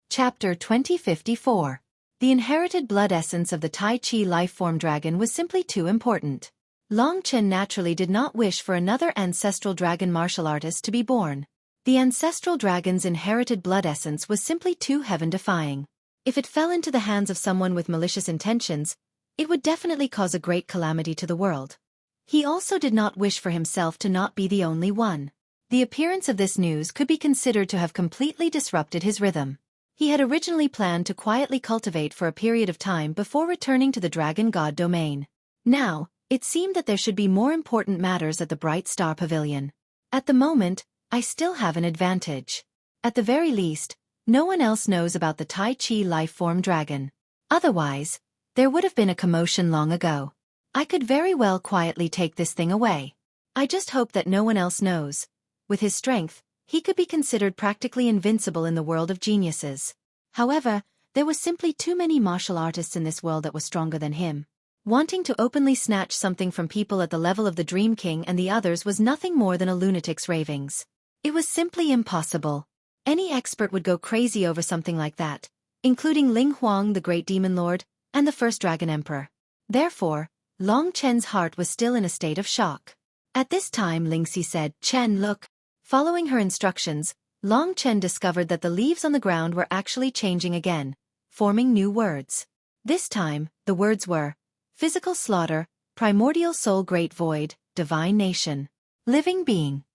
Chapter 2054. The inherited blood essence of the Tai Chi life-form dragon was simply too important. Long Chen naturally did not wish for another ancestral dragon martial artist to be born. The ancestral dragon's inherited blood essence was simply too heaven-defying. If it fell into the hands of someone with malicious intentions, it would definitely cause a great calamity to the world. He also did not wish for himself to not be the only one. The appearance of this news could be considered to have completely disrupted his rhythm. He had originally planned to quietly cultivate for a period of time before returning to the Dragon God domain. Now, it seemed that there should be more important matters at the Bright Star Pavilion. At the moment, I still have an advantage. At the very least, no one else knows about the Tai Chi life-form dragon. Otherwise, there would have been a commotion long ago. I could very well quietly take this thing away. I just hope that no one else knows. With his strength, he could be considered practically invincible in the world of geniuses. However, there were simply too many martial artists in this world that were stronger than him. Wanting to openly snatch something from people at the level of the Dream King and the others was nothing more than a lunatic's ravings. It was simply impossible. Any expert would go crazy over something like that, including Ling Huang, the Great Demon Lord, and the First Dragon Emperor. Therefore, Long Chen's heart was still in a state of shock. At this time Lingxi said, "Chen, look." Following her instructions, Long Chen discovered that the leaves on the ground were actually changing again, forming new words. This time, the words were, "Physical slaughter, primordial soul great void, divine nation, living being."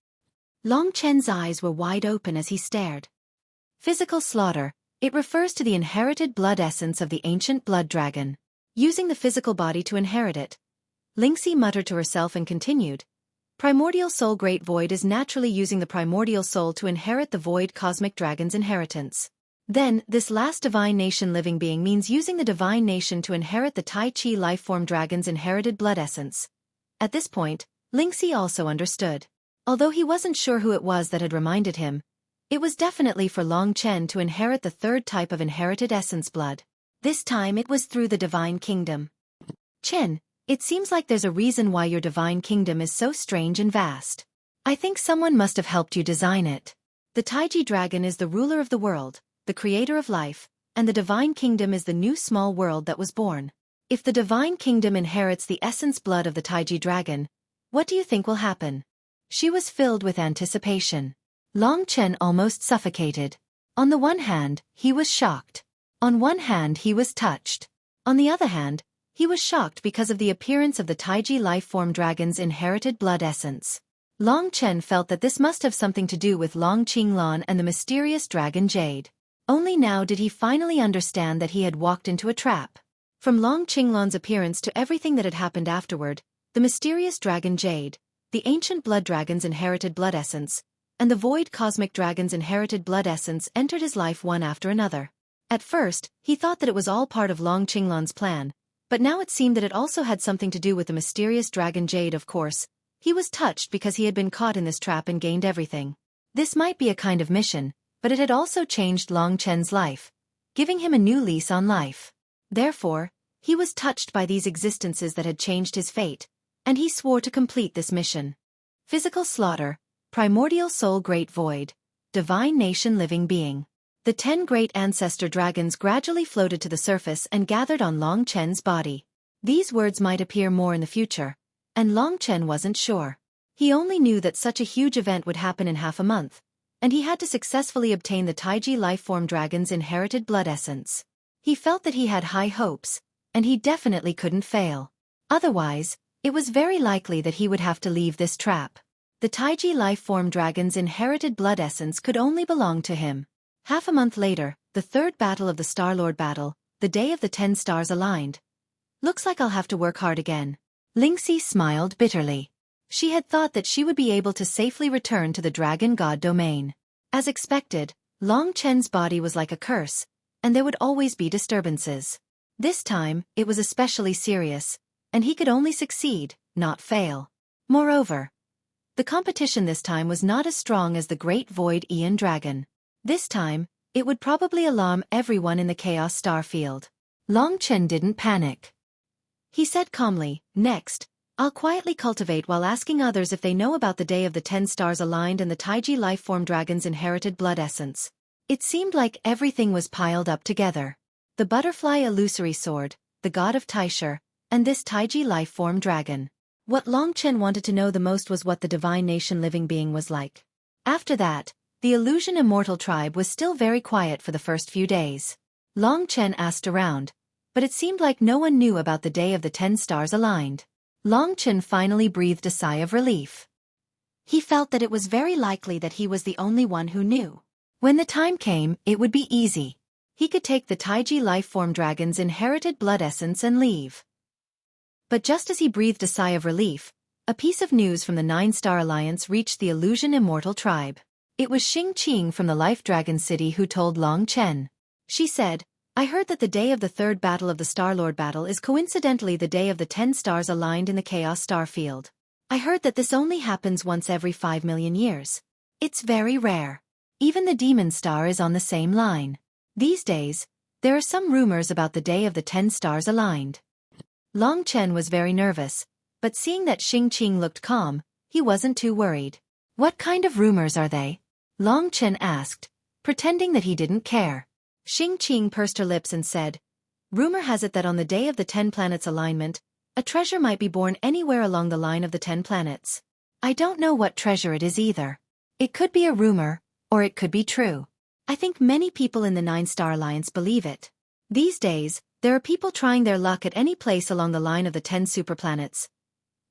Long Chen's eyes were wide open as he stared. Physical slaughter, it refers to the inherited blood essence of the ancient blood dragon. Using the physical body to inherit it. Lingxi muttered to herself and continued, Primordial Soul Great Void is naturally using the primordial soul to inherit the void cosmic dragon's inheritance. Then, this last divine nation living being means using the divine nation to inherit the Tai Chi lifeform dragon's inherited blood essence. At this point, Lingxi also understood. Although he wasn't sure who it was that had reminded him, it was definitely for Long Chen to inherit the third type of inherited essence blood. This time it was through the divine kingdom. Chen, it seems like there's a reason why your divine kingdom is so strange and vast. I think someone must have helped you design it. The Taiji dragon is the ruler of the world, the creator of life, and the divine kingdom is the new small world that was born. If the divine kingdom inherits the essence blood of the Taiji dragon, what do you think will happen? She was filled with anticipation. Long Chen almost suffocated. On the one hand, he was shocked. On one hand, he was touched. On the other hand, he was shocked because of the appearance of the Taiji life-form dragon's inherited blood essence. Long Chen felt that this must have something to do with Long Qinglan and the mysterious dragon Jade. Only now did he finally understand that he had walked into a trap. From Long Qinglan's appearance to everything that had happened afterward, the mysterious dragon Jade, the ancient blood dragon's inherited blood essence, and the void cosmic dragon's inherited blood essence entered his life one after another. At first, he thought that it was all part of Long Qinglan's plan, but now it seemed that it also had something to do with the mysterious dragon Jade. Of course, he was touched because he had been caught in this trap and gained everything. This might be a kind of mission, but it had also changed Long Chen's life, giving him a new lease on life. Therefore, he was touched by these existences that had changed his fate, and he swore to complete this mission. Physical slaughter, primordial soul great void, divine nation living being. The 10 great ancestor dragons gradually floated to the surface and gathered on Long Chen's body. These words might appear more in the future, and Long Chen wasn't sure. He only knew that such a huge event would happen in half a month, and he had to successfully obtain the Taiji life-form dragon's inherited blood essence. He felt that he had high hopes, and he definitely couldn't fail. Otherwise, it was very likely that he would have to leave this trap. The Taiji life-form dragon's inherited blood essence could only belong to him. Half a month later, the third battle of the Star-Lord battle, the day of the 10 stars aligned. Looks like I'll have to work hard again. Lingxi smiled bitterly. She had thought that she would be able to safely return to the Dragon God domain. As expected, Long Chen's body was like a curse, and there would always be disturbances. This time, it was especially serious, and he could only succeed, not fail. Moreover, the competition this time was not as strong as the Great Void Aeon Dragon. This time, it would probably alarm everyone in the Chaos Star Field. Long Chen didn't panic. He said calmly, "Next, I'll quietly cultivate while asking others if they know about the day of the 10 stars aligned and the Taiji life-form dragon's inherited blood essence." It seemed like everything was piled up together. The butterfly illusory sword, the god of Taisher, and this Taiji life-form dragon. What Long Chen wanted to know the most was what the divine nation living being was like. After that, the illusion immortal tribe was still very quiet for the first few days. Long Chen asked around, but it seemed like no one knew about the day of the 10 stars aligned. Long Chen finally breathed a sigh of relief. He felt that it was very likely that he was the only one who knew. When the time came, it would be easy. He could take the Taiji life-form dragon's inherited blood essence and leave. But just as he breathed a sigh of relief, a piece of news from the 9-Star Alliance reached the illusion immortal tribe. It was Xueqi from the Life Dragon City who told Long Chen. She said, "I heard that the day of the third battle of the Star-Lord battle is coincidentally the day of the 10 stars aligned in the Chaos Star Field. I heard that this only happens once every 5 million years. It's very rare. Even the Demon Star is on the same line. These days, there are some rumors about the day of the 10 stars aligned." Long Chen was very nervous, but seeing that Xueqi looked calm, he wasn't too worried. "What kind of rumors are they?" Long Chen asked, pretending that he didn't care. Xueqi pursed her lips and said, "Rumor has it that on the day of the 10 planets alignment, a treasure might be born anywhere along the line of the 10 planets. I don't know what treasure it is either. It could be a rumor, or it could be true. I think many people in the 9-Star Alliance believe it. These days, there are people trying their luck at any place along the line of the 10 superplanets."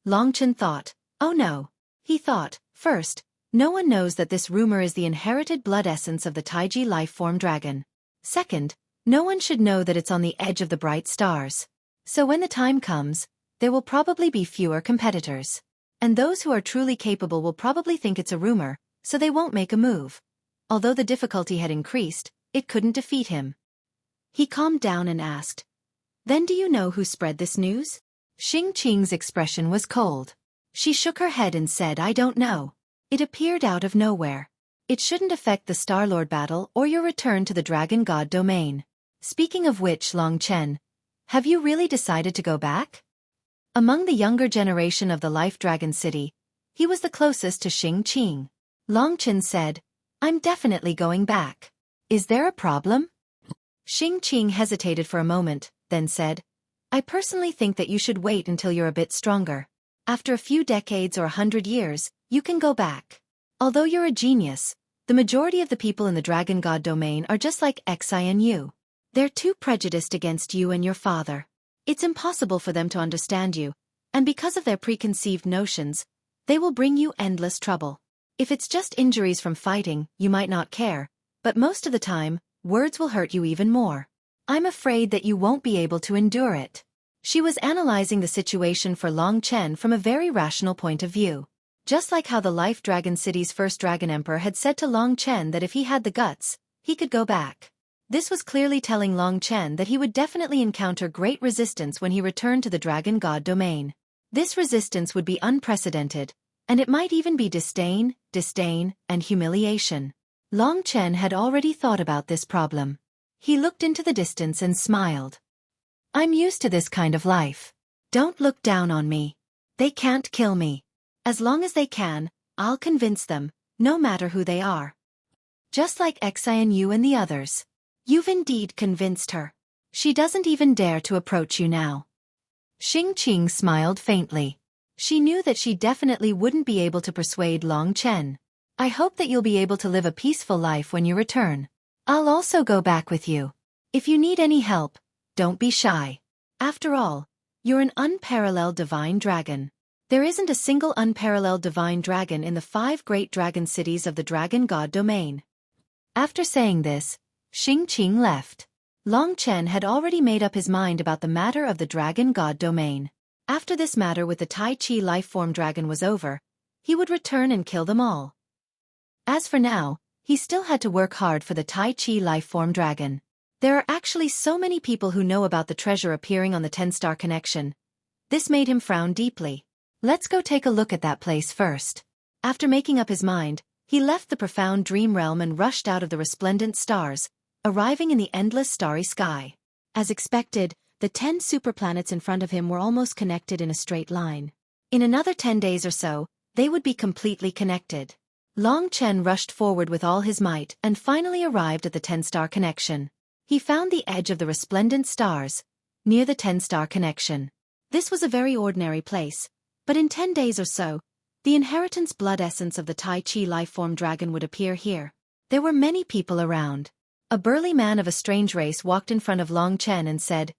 Long Chen thought, "Oh no." He thought, first, no one knows that this rumor is the inherited blood essence of the Taiji life-form dragon. Second, no one should know that it's on the edge of the bright stars. So when the time comes, there will probably be fewer competitors. And those who are truly capable will probably think it's a rumor, so they won't make a move. Although the difficulty had increased, it couldn't defeat him. He calmed down and asked, "Then do you know who spread this news?" Xueqi's expression was cold. She shook her head and said, "I don't know. It appeared out of nowhere. It shouldn't affect the Star-Lord battle or your return to the Dragon God domain. Speaking of which, Long Chen, have you really decided to go back?" Among the younger generation of the Life Dragon City, he was the closest to Xueqi. Long Chen said, "I'm definitely going back. Is there a problem?" Xueqi hesitated for a moment, then said, "I personally think that you should wait until you're a bit stronger. After a few decades or 100 years, you can go back. Although you're a genius, the majority of the people in the Dragon God domain are just like Xueqi and you. They're too prejudiced against you and your father. It's impossible for them to understand you, and because of their preconceived notions, they will bring you endless trouble. If it's just injuries from fighting, you might not care, but most of the time, words will hurt you even more. I'm afraid that you won't be able to endure it." She was analyzing the situation for Long Chen from a very rational point of view. Just like how the Life Dragon City's first Dragon Emperor had said to Long Chen that if he had the guts, he could go back. This was clearly telling Long Chen that he would definitely encounter great resistance when he returned to the Dragon God domain. This resistance would be unprecedented, and it might even be disdain, and humiliation. Long Chen had already thought about this problem. He looked into the distance and smiled. "I'm used to this kind of life. Don't look down on me. They can't kill me. As long as they can, I'll convince them, no matter who they are. Just like Xueqi and you and the others. You've indeed convinced her. She doesn't even dare to approach you now." Xueqi smiled faintly. She knew that she definitely wouldn't be able to persuade Long Chen. "I hope that you'll be able to live a peaceful life when you return. I'll also go back with you. If you need any help, don't be shy. After all, you're an unparalleled divine dragon. There isn't a single unparalleled divine dragon in the 5 great dragon cities of the Dragon God domain." After saying this, Xueqi left. Long Chen had already made up his mind about the matter of the Dragon God domain. After this matter with the Tai Chi life-form dragon was over, he would return and kill them all. As for now, he still had to work hard for the Tai Chi life-form dragon. There are actually so many people who know about the treasure appearing on the 10-star connection. This made him frown deeply. Let's go take a look at that place first. After making up his mind, he left the profound dream realm and rushed out of the resplendent stars, arriving in the endless starry sky. As expected, the 10 superplanets in front of him were almost connected in a straight line. In another 10 days or so, they would be completely connected. Long Chen rushed forward with all his might and finally arrived at the 10-star connection. He found the edge of the resplendent stars, near the 10-star connection. This was a very ordinary place, but in 10 days or so, the inheritance blood essence of the Tai Chi life-form dragon would appear here. There were many people around. A burly man of a strange race walked in front of Long Chen and said,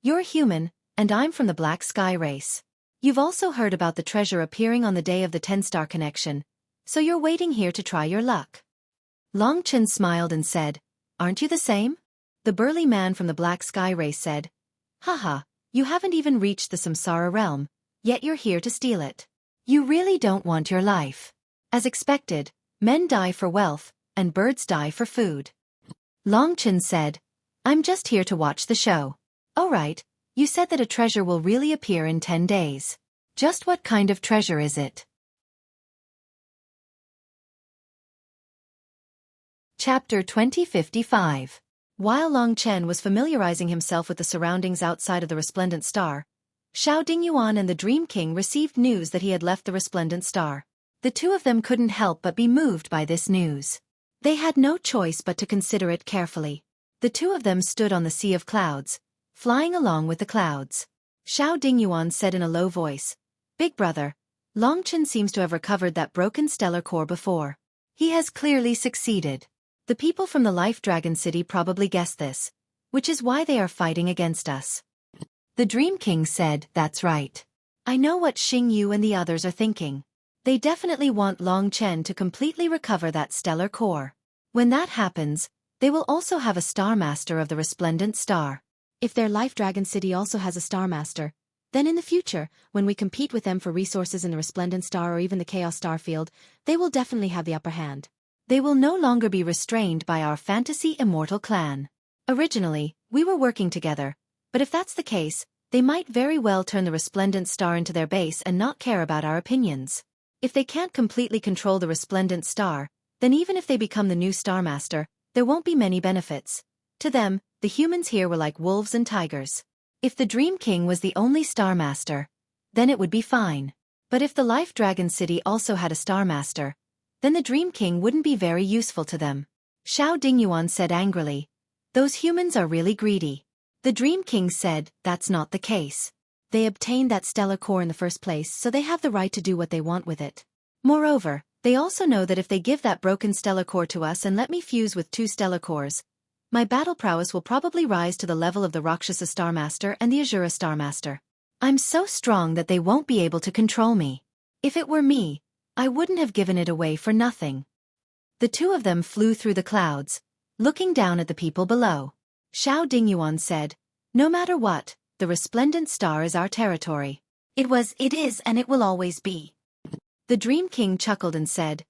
"You're human, and I'm from the Black Sky race. You've also heard about the treasure appearing on the day of the 10-star connection, so you're waiting here to try your luck." Long Chen smiled and said, "Aren't you the same?" The burly man from the Black Sky race said, "Haha, you haven't even reached the Samsara realm, yet you're here to steal it. You really don't want your life. As expected, men die for wealth, and birds die for food." Long Chen said, "I'm just here to watch the show." "Oh right, you said that a treasure will really appear in 10 days. Just what kind of treasure is it?" Chapter 2055. While Long Chen was familiarizing himself with the surroundings outside of the resplendent star, Xiao Dingyuan and the Dream King received news that he had left the resplendent star. The two of them couldn't help but be moved by this news. They had no choice but to consider it carefully. The two of them stood on the sea of clouds, flying along with the clouds. Xiao Dingyuan said in a low voice, "Big brother, Long Chen seems to have recovered that broken stellar core before. He has clearly succeeded. The people from the Life Dragon City probably guessed this, which is why they are fighting against us." The Dream King said, "That's right. I know what Xing Yu and the others are thinking. They definitely want Long Chen to completely recover that stellar core. When that happens, they will also have a Star Master of the Resplendent Star. If their Life Dragon City also has a Star Master, Then in the future, when we compete with them for resources in the Resplendent Star or even the Chaos Star field, they will definitely have the upper hand. They will no longer be restrained by our fantasy immortal clan. Originally, we were working together, but if that's the case, they might very well turn the Resplendent Star into their base and not care about our opinions. If they can't completely control the Resplendent Star, then even if they become the new Star Master, there won't be many benefits. To them, the humans here were like wolves and tigers. If the Dream King was the only Star Master, then it would be fine. But if the Life Dragon City also had a Star Master, then the Dream King wouldn't be very useful to them. Xiao Dingyuan said angrily, "Those humans are really greedy." The Dream King said, "That's not the case. They obtained that stellar core in the first place, so they have the right to do what they want with it. Moreover, they also know that if they give that broken stellar core to us and let me fuse with 2 stellar cores, my battle prowess will probably rise to the level of the Rakshasa Star Master and the Azura Star Master. I'm so strong that they won't be able to control me. If it were me, I wouldn't have given it away for nothing." The two of them flew through the clouds, looking down at the people below. Xiao Dingyuan said, "No matter what, the Resplendent Star is our territory. It is, and it will always be." The Dream King chuckled and said,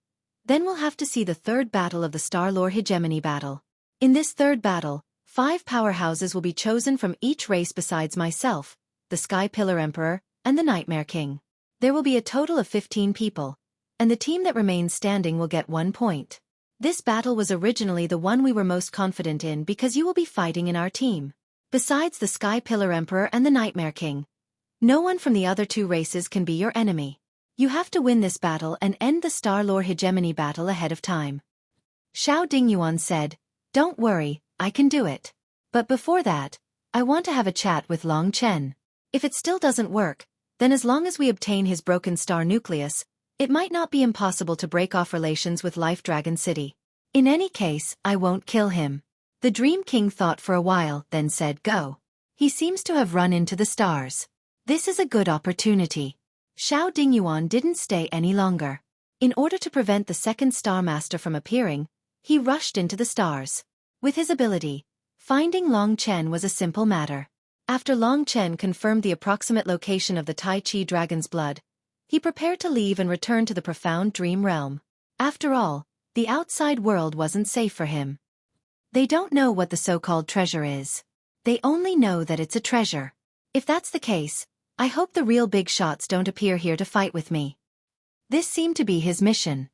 "Then we'll have to see the third battle of the Star-Lore Hegemony battle. In this third battle, 5 powerhouses will be chosen from each race besides myself, the Sky Pillar Emperor, and the Nightmare King. There will be a total of 15 people, and the team that remains standing will get 1 point. This battle was originally the one we were most confident in because you will be fighting in our team. Besides the Sky Pillar Emperor and the Nightmare King, no one from the other 2 races can be your enemy. You have to win this battle and end the Star-Lore Hegemony battle ahead of time." Xiao Dingyuan said, "Don't worry, I can do it. But before that, I want to have a chat with Long Chen. If it still doesn't work, then as long as we obtain his broken star nucleus, it might not be impossible to break off relations with Life Dragon City. In any case, I won't kill him." The Dream King thought for a while, then said, "Go. He seems to have run into the stars. This is a good opportunity." Xiao Dingyuan didn't stay any longer. In order to prevent the second Star Master from appearing, he rushed into the stars. With his ability, finding Long Chen was a simple matter. After Long Chen confirmed the approximate location of the Tai Chi Dragon's blood, he prepared to leave and return to the profound dream realm. After all, the outside world wasn't safe for him. They don't know what the so-called treasure is. They only know that it's a treasure. If that's the case, I hope the real big shots don't appear here to fight with me. This seemed to be his mission.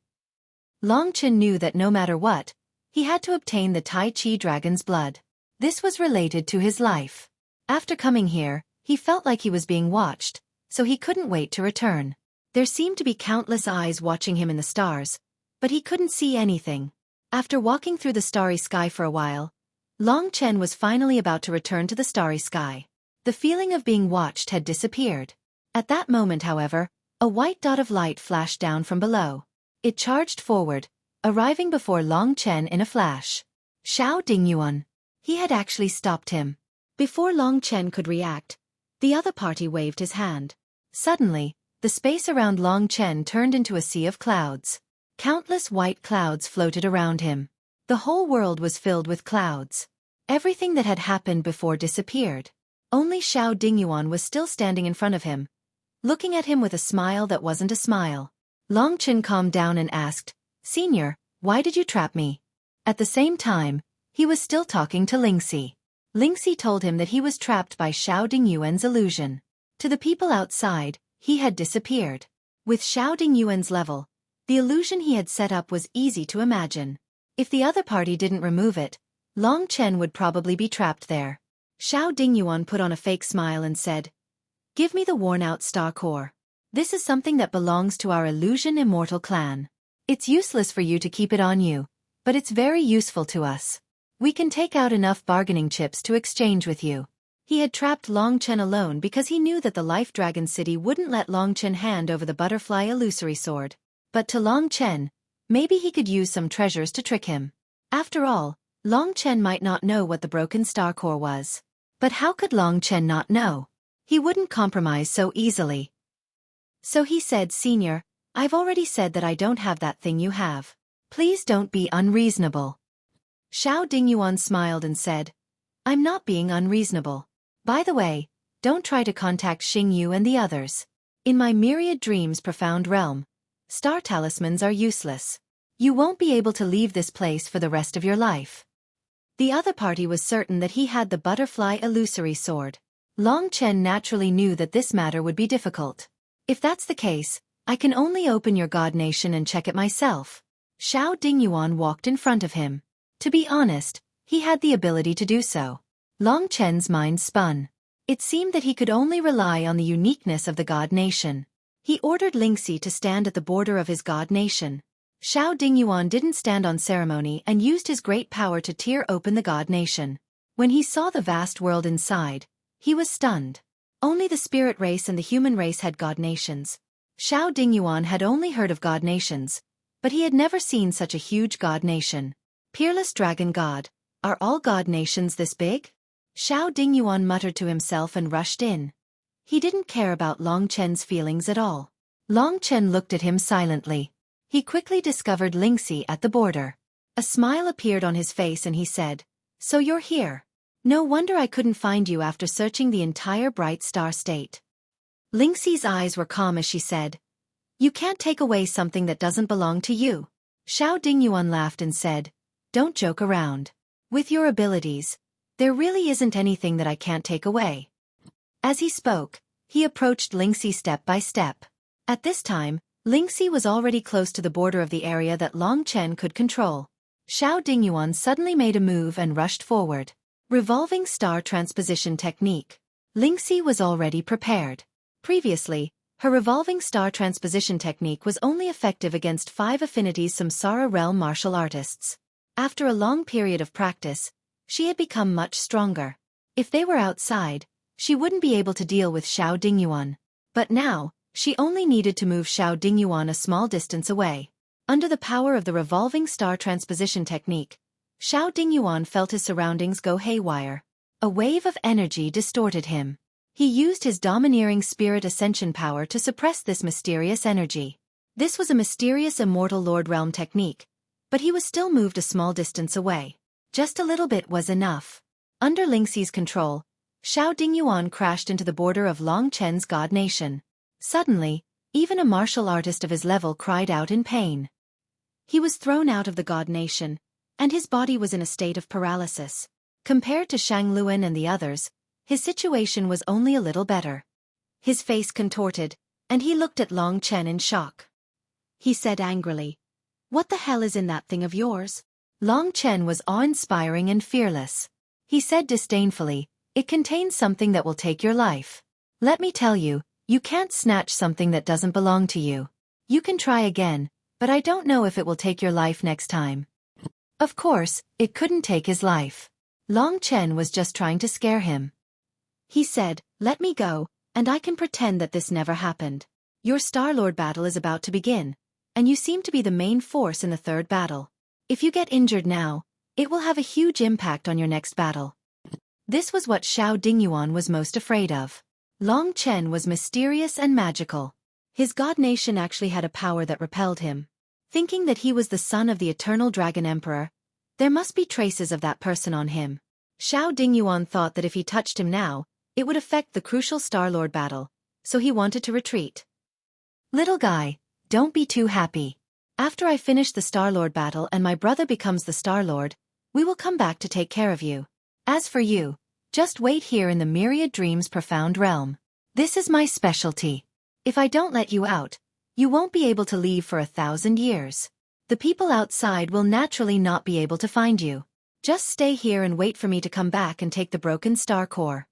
Long Chen knew that no matter what, he had to obtain the Tai Chi Dragon's blood. This was related to his life. After coming here, he felt like he was being watched, so he couldn't wait to return. There seemed to be countless eyes watching him in the stars, but he couldn't see anything. After walking through the starry sky for a while, Long Chen was finally about to return to the starry sky. The feeling of being watched had disappeared. At that moment, however, a white dot of light flashed down from below. It charged forward, arriving before Long Chen in a flash. Xiao Dingyuan. He had actually stopped him. Before Long Chen could react, the other party waved his hand. Suddenly, the space around Long Chen turned into a sea of clouds. Countless white clouds floated around him. The whole world was filled with clouds. Everything that had happened before disappeared. Only Xiao Dingyuan was still standing in front of him, looking at him with a smile that wasn't a smile. Long Chen calmed down and asked, "Senior, why did you trap me?" At the same time, he was still talking to Lingxi. Lingxi told him that he was trapped by Xiao Dingyuan's illusion. To the people outside, he had disappeared. With Xiao Dingyuan's level, the illusion he had set up was easy to imagine. If the other party didn't remove it, Long Chen would probably be trapped there. Xiao Dingyuan put on a fake smile and said, "Give me the worn-out star core. This is something that belongs to our illusion immortal clan. It's useless for you to keep it on you, but it's very useful to us. We can take out enough bargaining chips to exchange with you." He had trapped Long Chen alone because he knew that the Life Dragon City wouldn't let Long Chen hand over the butterfly illusory sword. But to Long Chen, maybe he could use some treasures to trick him. After all, Long Chen might not know what the broken star core was. But how could Long Chen not know? He wouldn't compromise so easily. So he said, "Senior, I've already said that I don't have that thing you have. Please don't be unreasonable." Xiao Dingyuan smiled and said, "I'm not being unreasonable. By the way, don't try to contact Xingyu and the others. In my myriad dreams profound realm, star talismans are useless. You won't be able to leave this place for the rest of your life. The other party was certain that he had the butterfly illusory sword. Long Chen naturally knew that this matter would be difficult. If that's the case, I can only open your god nation and check it myself. Xiao Dingyuan walked in front of him. To be honest, he had the ability to do so. Long Chen's mind spun. It seemed that he could only rely on the uniqueness of the god nation. He ordered Lingxi to stand at the border of his god nation. Xiao Dingyuan didn't stand on ceremony and used his great power to tear open the god nation. When he saw the vast world inside, he was stunned. Only the spirit race and the human race had god nations. Xiao Dingyuan had only heard of god nations, but he had never seen such a huge god nation. Peerless dragon god, are all god nations this big? Xiao Dingyuan muttered to himself and rushed in. He didn't care about Long Chen's feelings at all. Long Chen looked at him silently. He quickly discovered Lingxi at the border. A smile appeared on his face and he said, "So you're here. No wonder I couldn't find you after searching the entire Bright Star State." Lingxi's eyes were calm as she said, "You can't take away something that doesn't belong to you." Xiao Dingyuan laughed and said, "Don't joke around. With your abilities, there really isn't anything that I can't take away." As he spoke, he approached Lingxi step by step. At this time, Lingxi was already close to the border of the area that Long Chen could control. Xiao Dingyuan suddenly made a move and rushed forward. Revolving star transposition technique. Lingxi was already prepared. Previously, her revolving star transposition technique was only effective against 5 affinities Samsara realm martial artists. After a long period of practice, she had become much stronger. If they were outside, she wouldn't be able to deal with Xiao Dingyuan. But now, she only needed to move Xiao Dingyuan a small distance away. Under the power of the revolving star transposition technique, Xiao Dingyuan felt his surroundings go haywire. A wave of energy distorted him. He used his domineering spirit ascension power to suppress this mysterious energy. This was a mysterious immortal Lord Realm technique, but he was still moved a small distance away. Just a little bit was enough. Under Lingxi's control, Xiao Dingyuan crashed into the border of Long Chen's god nation. Suddenly, even a martial artist of his level cried out in pain. He was thrown out of the god nation, and his body was in a state of paralysis. Compared to Shang Luan and the others, his situation was only a little better. His face contorted, and he looked at Long Chen in shock. He said angrily, "What the hell is in that thing of yours?" Long Chen was awe-inspiring and fearless. He said disdainfully, "It contains something that will take your life. Let me tell you, you can't snatch something that doesn't belong to you. You can try again, but I don't know if it will take your life next time." Of course, it couldn't take his life. Long Chen was just trying to scare him. He said, "Let me go, and I can pretend that this never happened. Your Star-Lord battle is about to begin, and you seem to be the main force in the third battle. If you get injured now, it will have a huge impact on your next battle." This was what Xiao Dingyuan was most afraid of. Long Chen was mysterious and magical. His god nation actually had a power that repelled him. Thinking that he was the son of the eternal Dragon Emperor, there must be traces of that person on him. Xiao Dingyuan thought that if he touched him now, it would affect the crucial Star-Lord battle, so he wanted to retreat. "Little guy, don't be too happy. After I finish the Star-Lord battle and my brother becomes the Star-Lord, we will come back to take care of you. As for you, just wait here in the Myriad Dreams Profound Realm. This is my specialty. If I don't let you out, you won't be able to leave for 1,000 years. The people outside will naturally not be able to find you. Just stay here and wait for me to come back and take the broken star core."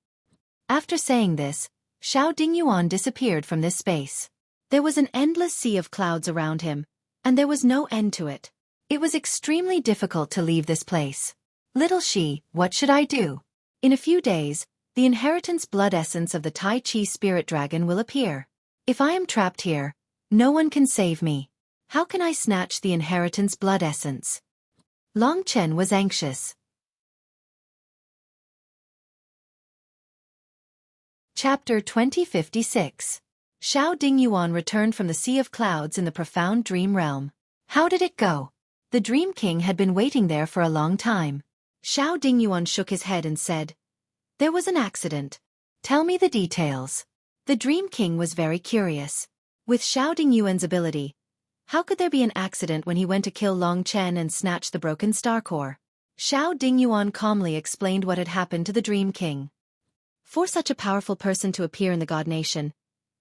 After saying this, Xiao Dingyuan disappeared from this space. There was an endless sea of clouds around him, and there was no end to it. It was extremely difficult to leave this place. "Little Shi, what should I do? In a few days, the inheritance blood essence of the Tai Chi spirit dragon will appear. If I am trapped here, no one can save me. How can I snatch the inheritance blood essence?" Long Chen was anxious. Chapter 2056. Xiao Dingyuan returned from the Sea of Clouds in the profound dream realm. How did it go? The Dream King had been waiting there for a long time. Xiao Dingyuan shook his head and said, "There was an accident. Tell me the details. The Dream King was very curious. With Xiao Dingyuan's ability, how could there be an accident when he went to kill Long Chen and snatch the broken star core? Xiao Dingyuan calmly explained what had happened to the Dream King. For such a powerful person to appear in the God Nation,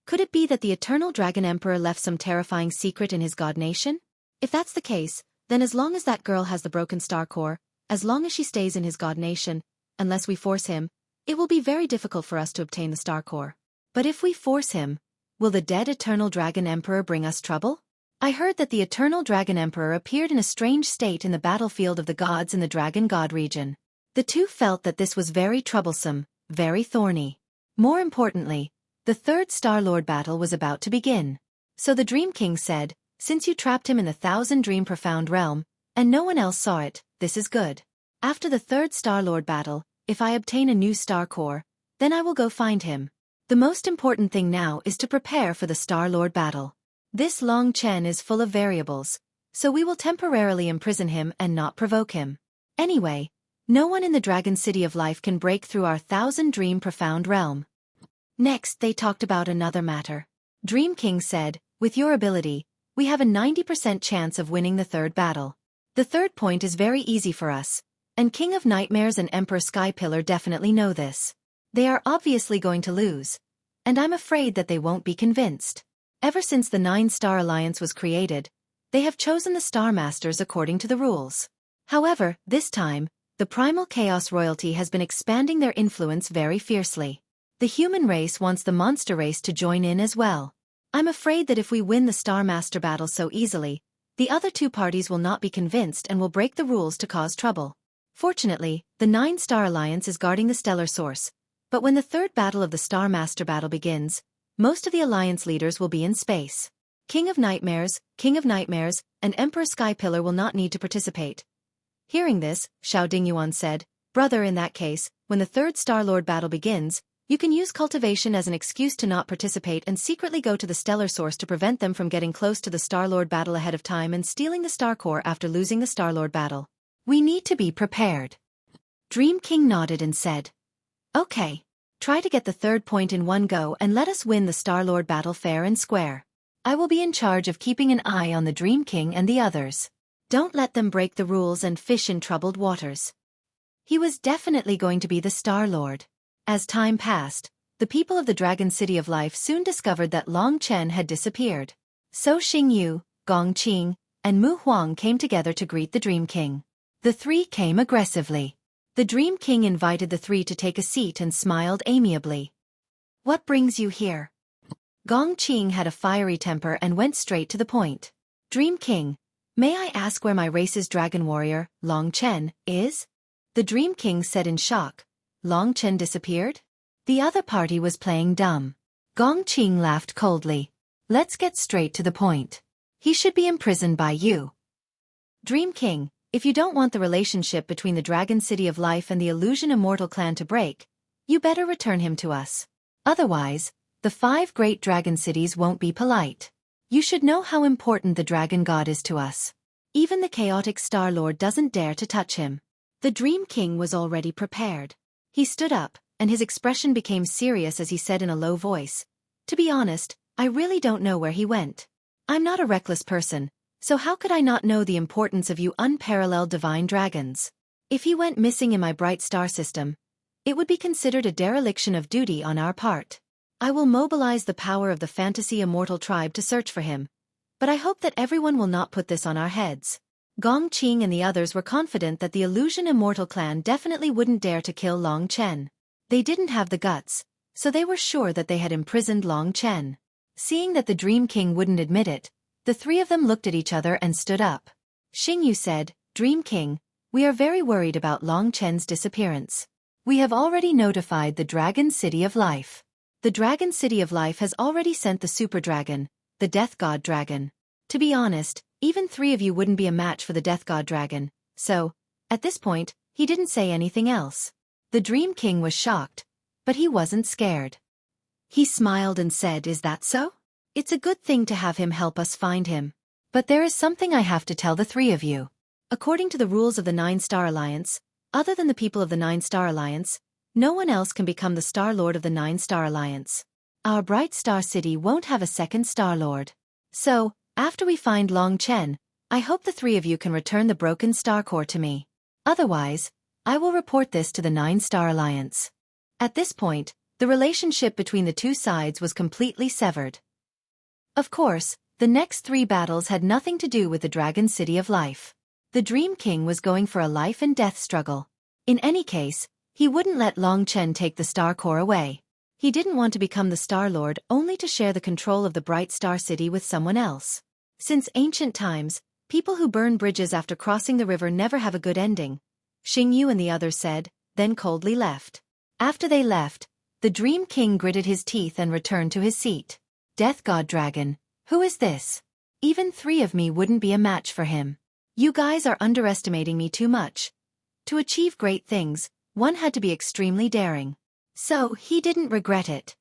could it be that the Eternal Dragon Emperor left some terrifying secret in his God Nation? If that's the case, then as long as that girl has the broken star core, as long as she stays in his God Nation, unless we force him, it will be very difficult for us to obtain the star core. But if we force him, will the dead Eternal Dragon Emperor bring us trouble? I heard that the Eternal Dragon Emperor appeared in a strange state in the battlefield of the gods in the Dragon God region. The two felt that this was very troublesome, very thorny. More importantly, the third Star Lord battle was about to begin. So the Dream King said, since you trapped him in the Thousand Dream Profound Realm, and no one else saw it, this is good. After the third Star Lord battle, if I obtain a new star core, then I will go find him. The most important thing now is to prepare for the Star Lord battle. This Long Chen is full of variables, so we will temporarily imprison him and not provoke him. Anyway, no one in the Dragon City of Life can break through our Thousand Dream Profound Realm. Next they talked about another matter. Dream King said, with your ability, we have a 90% chance of winning the third battle. The third point is very easy for us, and King of Nightmares and Emperor Skypillar definitely know this. They are obviously going to lose, and I'm afraid that they won't be convinced. Ever since the 9-Star Alliance was created, they have chosen the Star Masters according to the rules. However, this time, the Primal Chaos Royalty has been expanding their influence very fiercely. The human race wants the monster race to join in as well. I'm afraid that if we win the Star Master battle so easily, the other two parties will not be convinced and will break the rules to cause trouble. Fortunately, the 9-Star Alliance is guarding the stellar source, but when the third battle of the Star Master battle begins, most of the Alliance leaders will be in space. King of Nightmares, and Emperor Skypillar will not need to participate. Hearing this, Xiao Dingyuan said, brother, in that case, when the third Star Lord battle begins, you can use cultivation as an excuse to not participate and secretly go to the stellar source to prevent them from getting close to the Star Lord battle ahead of time and stealing the Star Core after losing the Star Lord battle. We need to be prepared. Dream King nodded and said, okay. Try to get the third point in one go and let us win the Star Lord battle fair and square. I will be in charge of keeping an eye on the Dream King and the others. Don't let them break the rules and fish in troubled waters. He was definitely going to be the Star Lord. As time passed, the people of the Dragon City of Life soon discovered that Long Chen had disappeared. So Xingyu, Gong Qing, and Mu Huang came together to greet the Dream King. The three came aggressively. The Dream King invited the three to take a seat and smiled amiably. What brings you here? Gong Qing had a fiery temper and went straight to the point. Dream King, may I ask where my race's dragon warrior, Long Chen, is? The Dream King said in shock. Long Chen disappeared? The other party was playing dumb. Gong Qing laughed coldly. Let's get straight to the point. He should be imprisoned by you. Dream King, if you don't want the relationship between the Dragon City of Life and the Illusion Immortal clan to break, you better return him to us. Otherwise, the 5 great dragon cities won't be polite. You should know how important the Dragon God is to us. Even the chaotic Star Lord doesn't dare to touch him. The Dream King was already prepared. He stood up, and his expression became serious as he said in a low voice, to be honest, I really don't know where he went. I'm not a reckless person, so how could I not know the importance of you unparalleled divine dragons? If he went missing in my bright star system, it would be considered a dereliction of duty on our part. I will mobilize the power of the Fantasy Immortal tribe to search for him, but I hope that everyone will not put this on our heads. Gong Qing and the others were confident that the Illusion Immortal clan definitely wouldn't dare to kill Long Chen. They didn't have the guts, so they were sure that they had imprisoned Long Chen. Seeing that the Dream King wouldn't admit it, the three of them looked at each other and stood up. Xingyu said, Dream King, we are very worried about Long Chen's disappearance. We have already notified the Dragon City of Life. The Dragon City of Life has already sent the Super Dragon, the Death God Dragon. To be honest, even 3 of you wouldn't be a match for the Death God Dragon, so, at this point, he didn't say anything else. The Dream King was shocked, but he wasn't scared. He smiled and said, Is that so? It's a good thing to have him help us find him. But there is something I have to tell the 3 of you. According to the rules of the 9-Star Alliance, other than the people of the 9-Star Alliance, No one else can become the Star Lord of the 9-Star Alliance. Our Bright Star City won't have a second Star Lord. So, after we find Long Chen, I hope the three of you can return the broken Star Core to me. Otherwise, I will report this to the 9-Star Alliance. At this point, the relationship between the two sides was completely severed. Of course, the next 3 battles had nothing to do with the Dragon City of Life. The Dream King was going for a life and death struggle. In any case, he wouldn't let Long Chen take the Star Core away. He didn't want to become the Star Lord only to share the control of the Bright Star City with someone else. Since ancient times, people who burn bridges after crossing the river never have a good ending, Xingyu and the others said, then coldly left. After they left, the Dream King gritted his teeth and returned to his seat. Death God Dragon, who is this? Even 3 of me wouldn't be a match for him. You guys are underestimating me too much. To achieve great things, one had to be extremely daring. So, he didn't regret it.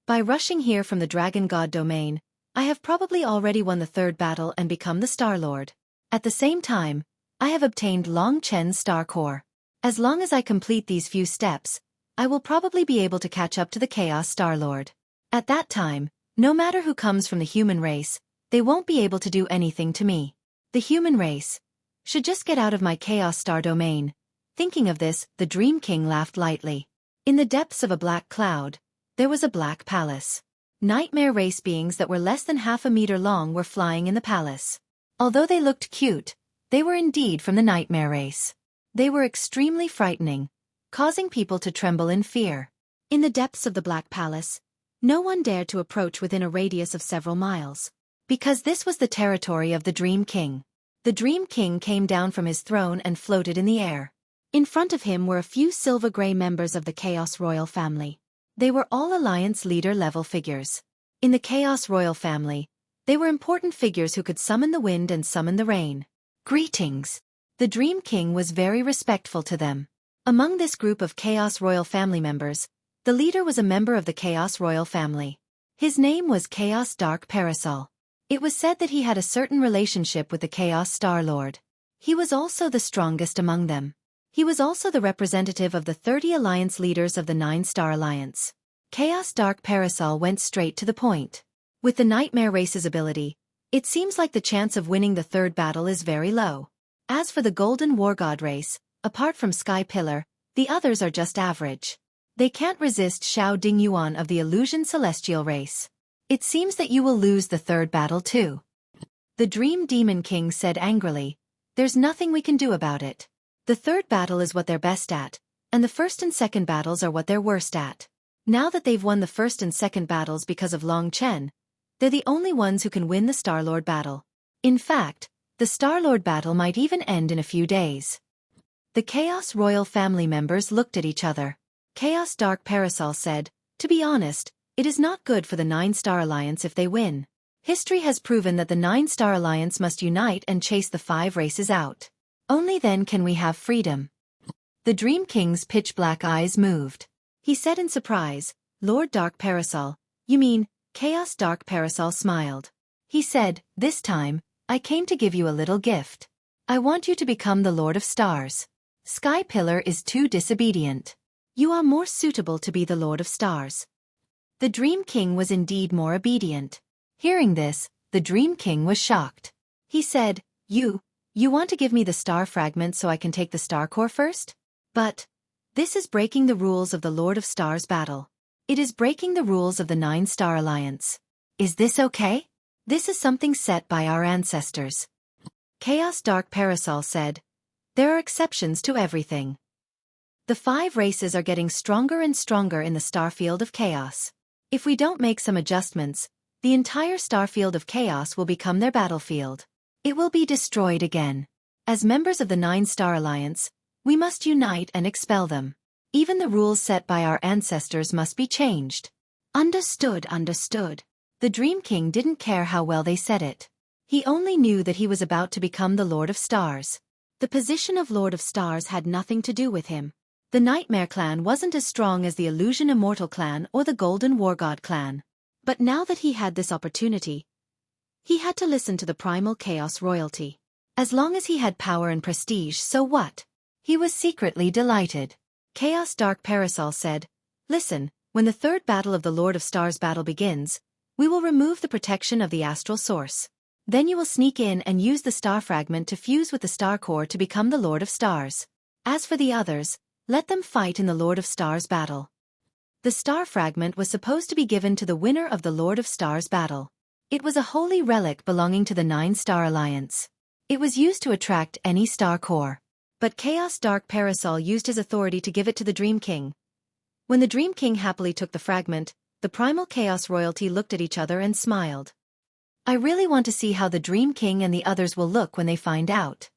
By rushing here from the Dragon God domain, I have probably already won the 3rd battle and become the Star Lord. At the same time, I have obtained Long Chen's Star Core. As long as I complete these few steps, I will probably be able to catch up to the Chaos Star Lord. At that time, no matter who comes from the human race, they won't be able to do anything to me. The human race should just get out of my Chaos Star domain. Thinking of this, the Dream King laughed lightly. In the depths of a black cloud, there was a black palace. Nightmare race beings that were less than half a meter long were flying in the palace. Although they looked cute, they were indeed from the nightmare race. They were extremely frightening, causing people to tremble in fear. In the depths of the black palace, no one dared to approach within a radius of several miles, because this was the territory of the Dream King. The Dream King came down from his throne and floated in the air. In front of him were a few silver-gray members of the Chaos Royal family. They were all Alliance leader-level figures. In the Chaos Royal family, they were important figures who could summon the wind and summon the rain. Greetings! The Dream King was very respectful to them. Among this group of Chaos Royal family members, the leader was a member of the Chaos Royal family. His name was Chaos Dark Parasol. It was said that he had a certain relationship with the Chaos Star Lord. He was also the strongest among them. He was also the representative of the 30 alliance leaders of the 9-Star Alliance. Chaos Dark Parasol went straight to the point. With the Nightmare Race's ability, it seems like the chance of winning the 3rd battle is very low. As for the Golden War God race, apart from Sky Pillar, the others are just average. They can't resist Xiao Dingyuan of the Illusion Celestial race. It seems that you will lose the 3rd battle too. The Dream Demon King said angrily, there's nothing we can do about it. The 3rd battle is what they're best at, and the 1st and 2nd battles are what they're worst at. Now that they've won the 1st and 2nd battles because of Long Chen, they're the only ones who can win the Star-Lord battle. In fact, the Star-Lord battle might even end in a few days. The Chaos Royal family members looked at each other. Chaos Dark Parasol said, to be honest, it is not good for the 9-Star Alliance if they win. History has proven that the 9-Star Alliance must unite and chase the 5 races out. Only then can we have freedom. The Dream King's pitch-black eyes moved. He said in surprise, Lord Dark Parasol, you mean, Chaos Dark Parasol smiled. He said, this time, I came to give you a little gift. I want you to become the Lord of Stars. Sky Pillar is too disobedient. You are more suitable to be the Lord of Stars. The Dream King was indeed more obedient. Hearing this, the Dream King was shocked. He said, You want to give me the star fragment so I can take the Star Core first? But this is breaking the rules of the Lord of Stars battle. It is breaking the rules of the 9-Star Alliance. Is this okay? This is something set by our ancestors. Chaos Dark Parasol said, there are exceptions to everything. The 5 races are getting stronger and stronger in the starfield of chaos. If we don't make some adjustments, the entire starfield of chaos will become their battlefield. It will be destroyed again. As members of the 9-Star Alliance, we must unite and expel them. Even the rules set by our ancestors must be changed. Understood. The Dream King didn't care how well they said it. He only knew that he was about to become the Lord of Stars. The position of Lord of Stars had nothing to do with him. The Nightmare Clan wasn't as strong as the Illusion Immortal Clan or the Golden War God Clan. But now that he had this opportunity, he had to listen to the primal chaos royalty. As long as he had power and prestige, so what? He was secretly delighted. Chaos Dark Parasol said, "Listen, when the third battle of the Lord of Stars battle begins, we will remove the protection of the astral source. Then you will sneak in and use the star fragment to fuse with the star core to become the Lord of Stars. As for the others, let them fight in the Lord of Stars battle." The star fragment was supposed to be given to the winner of the Lord of Stars battle. It was a holy relic belonging to the 9-Star Alliance. It was used to attract any star core. But Chaos Dark Parasol used his authority to give it to the Dream King. When the Dream King happily took the fragment, the Primal Chaos Royalty looked at each other and smiled. I really want to see how the Dream King and the others will look when they find out.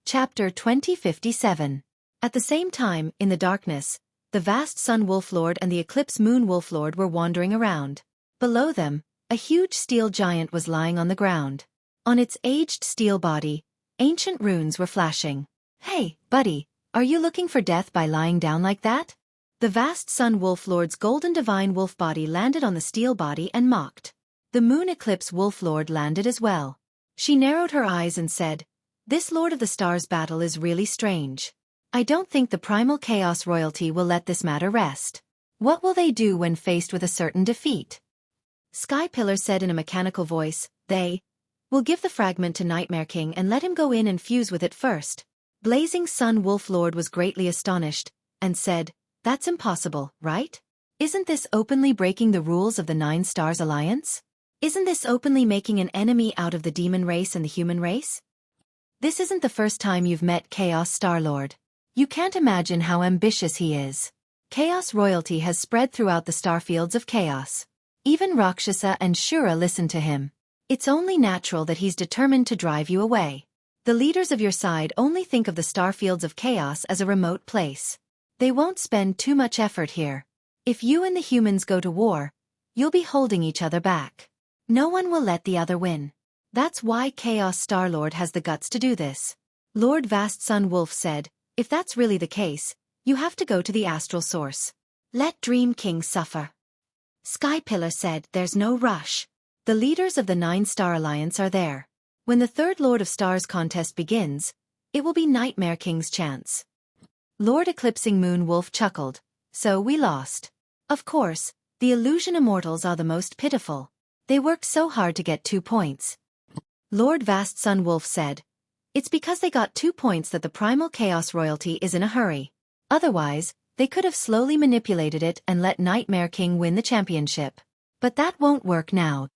Chapter 2057. At the same time, in the darkness, the vast Sun Wolf Lord and the Eclipse Moon Wolf Lord were wandering around. Below them, a huge steel giant was lying on the ground. On its aged steel body, ancient runes were flashing. "Hey, buddy, are you looking for death by lying down like that?" The vast Sun Wolf Lord's golden divine wolf body landed on the steel body and mocked. The Moon Eclipse Wolf Lord landed as well. She narrowed her eyes and said, "This Lord of the Stars battle is really strange. I don't think the Primal Chaos Royalty will let this matter rest. What will they do when faced with a certain defeat?" Sky Pillar said in a mechanical voice, "They will give the fragment to Nightmare King and let him go in and fuse with it first." Blazing Sun Wolf Lord was greatly astonished, and said, "That's impossible, right? Isn't this openly breaking the rules of the 9-Stars Alliance? Isn't this openly making an enemy out of the demon race and the human race? This isn't the first time you've met Chaos Star-Lord. You can't imagine how ambitious he is. Chaos royalty has spread throughout the starfields of chaos. Even Rakshasa and Shura listen to him. It's only natural that he's determined to drive you away. The leaders of your side only think of the starfields of chaos as a remote place. They won't spend too much effort here. If you and the humans go to war, you'll be holding each other back. No one will let the other win. That's why Chaos Star-Lord has the guts to do this." Lord Vast Sun Wolf said, "If that's really the case, you have to go to the astral source. Let Dream King suffer." Sky Pillar said, "There's no rush. The leaders of the 9-Star Alliance are there. When the third Lord of Stars contest begins, it will be Nightmare King's chance." Lord Eclipsing Moon Wolf chuckled, "So we lost. Of course, the Illusion Immortals are the most pitiful. They worked so hard to get 2 points. Lord Vast Sun Wolf said, "It's because they got 2 points that the Primal Chaos Royalty is in a hurry. Otherwise, they could have slowly manipulated it and let Nightmare King win the championship. But that won't work now.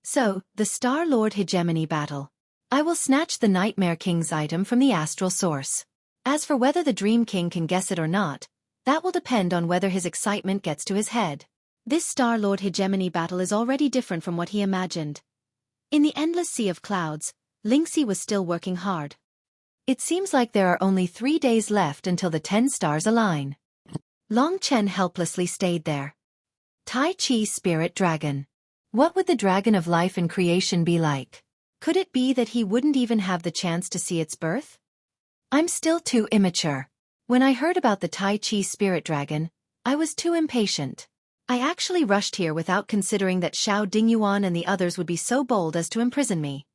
So, the Star-Lord Hegemony battle. I will snatch the Nightmare King's item from the astral source. As for whether the Dream King can guess it or not, that will depend on whether his excitement gets to his head. This Star-Lord Hegemony battle is already different from what he imagined." In the endless sea of clouds, Lingxi was still working hard. It seems like there are only 3 days left until the 10 stars align. Long Chen helplessly stayed there. Tai Chi's spirit dragon. What would the dragon of life and creation be like? Could it be that he wouldn't even have the chance to see its birth? I'm still too immature. When I heard about the Tai Chi spirit dragon, I was too impatient. I actually rushed here without considering that Xiao Dingyuan and the others would be so bold as to imprison me.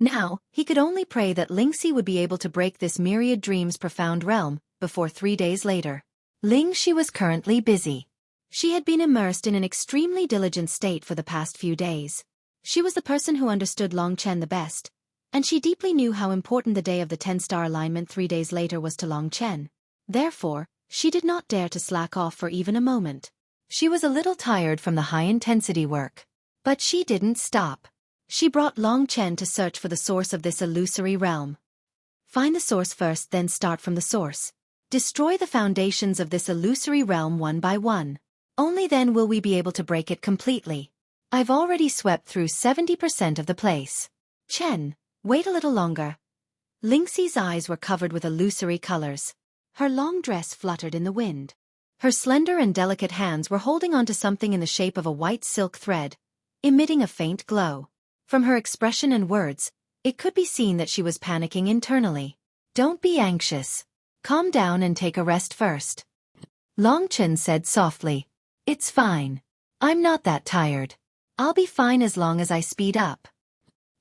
Now, he could only pray that Lingxi would be able to break this myriad dreams profound realm, before 3 days later. Lingxi was currently busy. She had been immersed in an extremely diligent state for the past few days. She was the person who understood Long Chen the best, and she deeply knew how important the day of the 10-star alignment 3 days later was to Long Chen. Therefore, she did not dare to slack off for even a moment. She was a little tired from the high-intensity work. But she didn't stop. She brought Long Chen to search for the source of this illusory realm. Find the source first, then start from the source. Destroy the foundations of this illusory realm one by one. Only then will we be able to break it completely. I've already swept through 70% of the place. Chen, wait a little longer. Lingxi's eyes were covered with illusory colors. Her long dress fluttered in the wind. Her slender and delicate hands were holding onto something in the shape of a white silk thread, emitting a faint glow. From her expression and words, it could be seen that she was panicking internally. Don't be anxious. Calm down and take a rest first. Long Chen said softly. It's fine. I'm not that tired. I'll be fine as long as I speed up.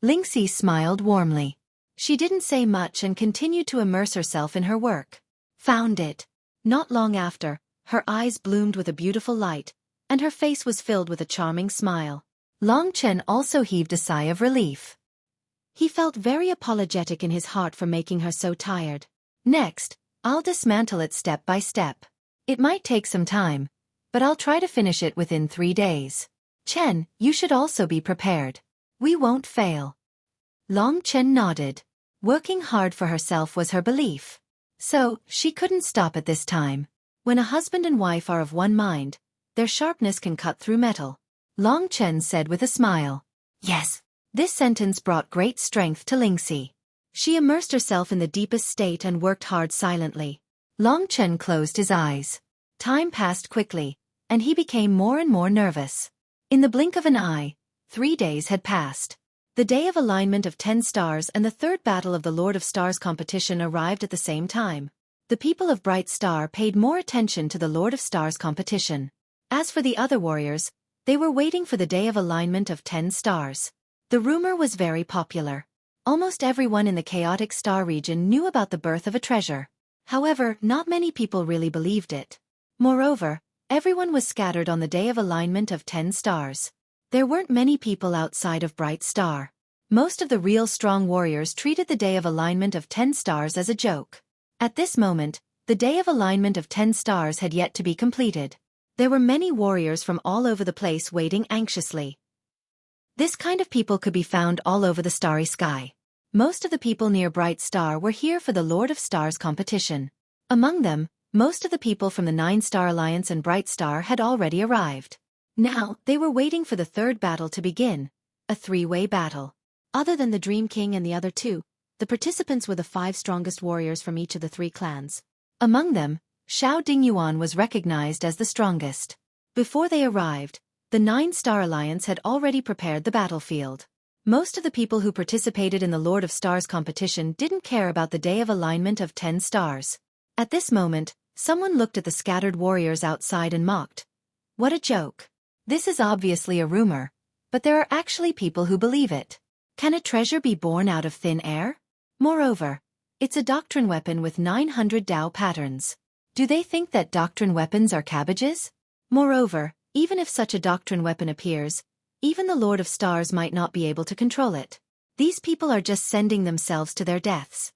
Lingxi smiled warmly. She didn't say much and continued to immerse herself in her work. Found it. Not long after, her eyes bloomed with a beautiful light, and her face was filled with a charming smile. Long Chen also heaved a sigh of relief. He felt very apologetic in his heart for making her so tired. Next, I'll dismantle it step by step. It might take some time, but I'll try to finish it within 3 days. Chen, you should also be prepared. We won't fail. Long Chen nodded. Working hard for herself was her belief. So, she couldn't stop at this time. When a husband and wife are of one mind, their sharpness can cut through metal. Long Chen said with a smile. Yes. This sentence brought great strength to Lingxi. She immersed herself in the deepest state and worked hard silently. Long Chen closed his eyes. Time passed quickly, and he became more and more nervous. In the blink of an eye, 3 days had passed. The day of alignment of 10 stars and the third battle of the Lord of Stars competition arrived at the same time. The people of Bright Star paid more attention to the Lord of Stars competition. As for the other warriors, they were waiting for the day of alignment of 10 stars. The rumor was very popular. Almost everyone in the chaotic star region knew about the birth of a treasure. However, not many people really believed it. Moreover, everyone was scattered on the day of alignment of 10 stars. There weren't many people outside of Bright Star. Most of the real strong warriors treated the day of alignment of 10 stars as a joke. At this moment, the day of alignment of 10 stars had yet to be completed. There were many warriors from all over the place waiting anxiously. This kind of people could be found all over the starry sky. Most of the people near Bright Star were here for the Lord of Stars competition. Among them, most of the people from the 9-Star Alliance and Bright Star had already arrived. Now, they were waiting for the third battle to begin, a 3-way battle. Other than the Dream King and the other 2, the participants were the 5 strongest warriors from each of the 3 clans. Among them, Xiao Dingyuan was recognized as the strongest. Before they arrived, the 9-Star Alliance had already prepared the battlefield. Most of the people who participated in the Lord of Stars competition didn't care about the day of alignment of 10 stars. At this moment, someone looked at the scattered warriors outside and mocked. What a joke. This is obviously a rumor, but there are actually people who believe it. Can a treasure be born out of thin air? Moreover, it's a doctrine weapon with 900 Dao patterns. Do they think that doctrine weapons are cabbages? Moreover, even if such a doctrine weapon appears, even the Lord of Stars might not be able to control it. These people are just sending themselves to their deaths.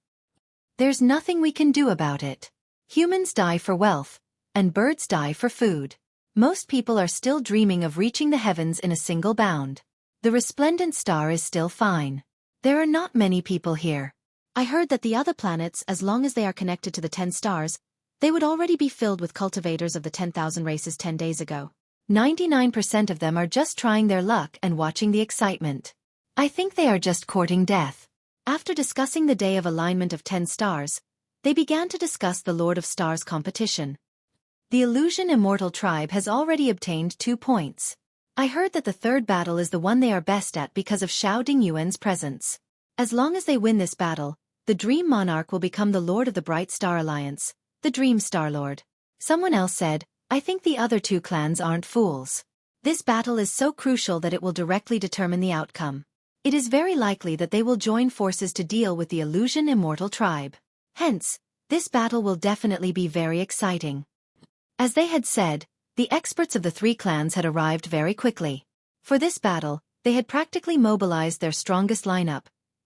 There's nothing we can do about it. Humans die for wealth, and birds die for food. Most people are still dreaming of reaching the heavens in a single bound. The resplendent star is still fine. There are not many people here. I heard that the other planets, as long as they are connected to the 10 stars, they would already be filled with cultivators of the 10,000 races 10 days ago. 99% of them are just trying their luck and watching the excitement. I think they are just courting death. After discussing the day of alignment of 10 stars, they began to discuss the Lord of Stars competition. The Illusion Immortal tribe has already obtained 2 points. I heard that the third battle is the one they are best at because of Xiao Dingyuan's presence. As long as they win this battle, the Dream Monarch will become the Lord of the Bright Star Alliance, the Dream Star Lord. Someone else said, I think the other 2 clans aren't fools. This battle is so crucial that it will directly determine the outcome. It is very likely that they will join forces to deal with the Illusion Immortal tribe. Hence, this battle will definitely be very exciting. As they had said, the experts of the 3 clans had arrived very quickly. For this battle, they had practically mobilized their strongest lineup,